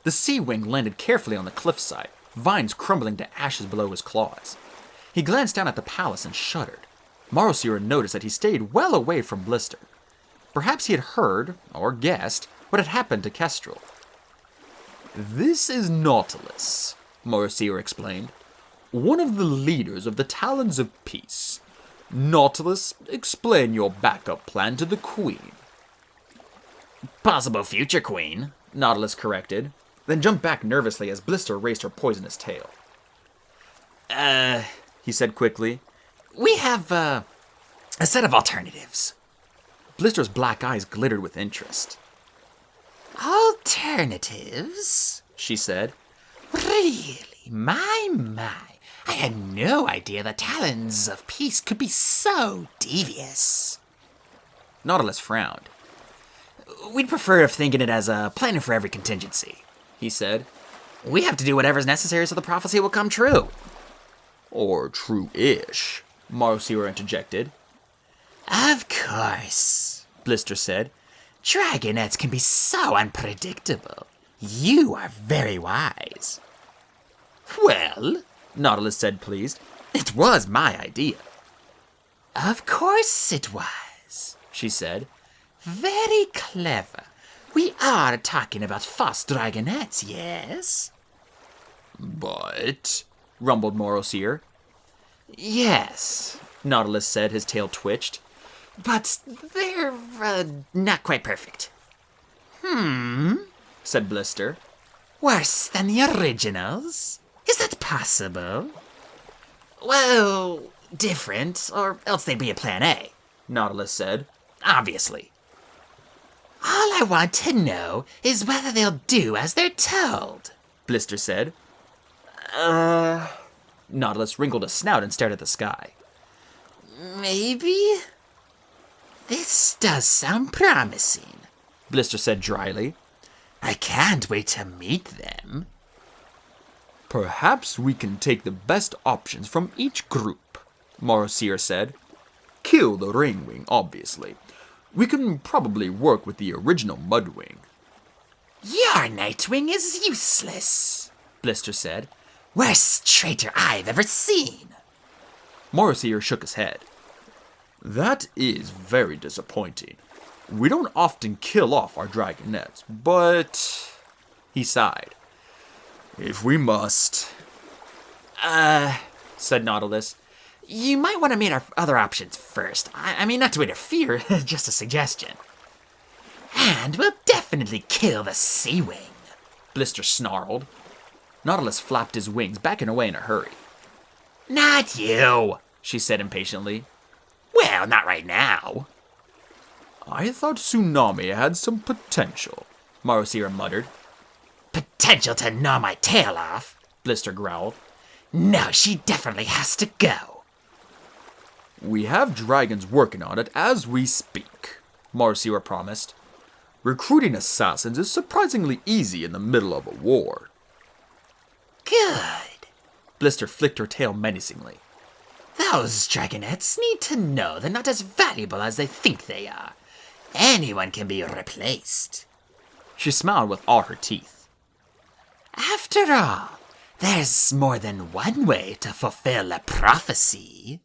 Speaker 4: The sea wing landed carefully on the cliffside, vines crumbling to ashes below his claws. He glanced down at the palace and shuddered. Morosier noticed that he stayed well away from Blister. Perhaps he had heard, or guessed, what had happened to Kestrel. This is Nautilus, Morosier explained. One of the leaders of the Talons of Peace. Nautilus, explain your backup plan to the Queen.
Speaker 2: Possible future queen,
Speaker 4: Nautilus corrected, then jumped back nervously as Blister raised her poisonous tail. He said quickly.
Speaker 2: We have, a set of alternatives.
Speaker 4: Blister's black eyes glittered with interest.
Speaker 2: Alternatives?
Speaker 4: She said.
Speaker 2: Really? My. I had no idea the Talons of Peace could be so devious.
Speaker 4: Nautilus frowned.
Speaker 2: We'd prefer if thinking it as a plan for every contingency,
Speaker 4: he said.
Speaker 2: We have to do whatever's necessary so the prophecy will come true.
Speaker 4: Or true-ish, Morosier interjected.
Speaker 2: Of course, Blister said. Dragonettes can be so unpredictable. You are very wise.
Speaker 4: Well, Nautilus said, pleased, it was my idea.
Speaker 2: Of course it was,
Speaker 4: she said.
Speaker 2: Very clever. We are talking about fast dragonettes, yes?
Speaker 4: But, rumbled Morosier.
Speaker 2: Yes,
Speaker 4: Nautilus said, his tail twitched.
Speaker 2: But they're not quite perfect.
Speaker 4: Said Blister.
Speaker 2: Worse than the originals? Is that possible? Well, different, or else they'd be a plan A,
Speaker 4: Nautilus said.
Speaker 2: Obviously. All I want to know is whether they'll do as they're told,
Speaker 4: Blister said. Nautilus wrinkled a snout and stared at the sky.
Speaker 2: Maybe? This does sound promising,
Speaker 4: Blister said dryly.
Speaker 2: I can't wait to meet them.
Speaker 4: Perhaps we can take the best options from each group, Morosier said. Kill the Rainwing, obviously. We can probably work with the original Mudwing.
Speaker 2: Your Nightwing is useless,
Speaker 4: Blister said.
Speaker 2: Worst traitor I've ever seen.
Speaker 4: Morosier shook his head. That is very disappointing. We don't often kill off our dragonettes, but... He sighed. If we must... said Nautilus.
Speaker 2: You might want to meet our other options first. I mean, not to interfere, just a suggestion. And we'll definitely kill the Sea Wing,
Speaker 4: Blister snarled. Nautilus flapped his wings, backing away in a hurry.
Speaker 2: Not you,
Speaker 4: she said impatiently.
Speaker 2: Well, not right now.
Speaker 1: I thought Tsunami had some potential, Marosira muttered.
Speaker 2: Potential to gnaw my tail off,
Speaker 1: Blister growled.
Speaker 2: No, she definitely has to go.
Speaker 1: We have dragons working on it as we speak, Marosira promised. Recruiting assassins is surprisingly easy in the middle of a war.
Speaker 2: Good.
Speaker 1: Blister flicked her tail menacingly.
Speaker 2: Those dragonettes need to know they're not as valuable as they think they are. Anyone can be replaced.
Speaker 1: She smiled with all her teeth.
Speaker 2: After all, there's more than one way to fulfill a prophecy.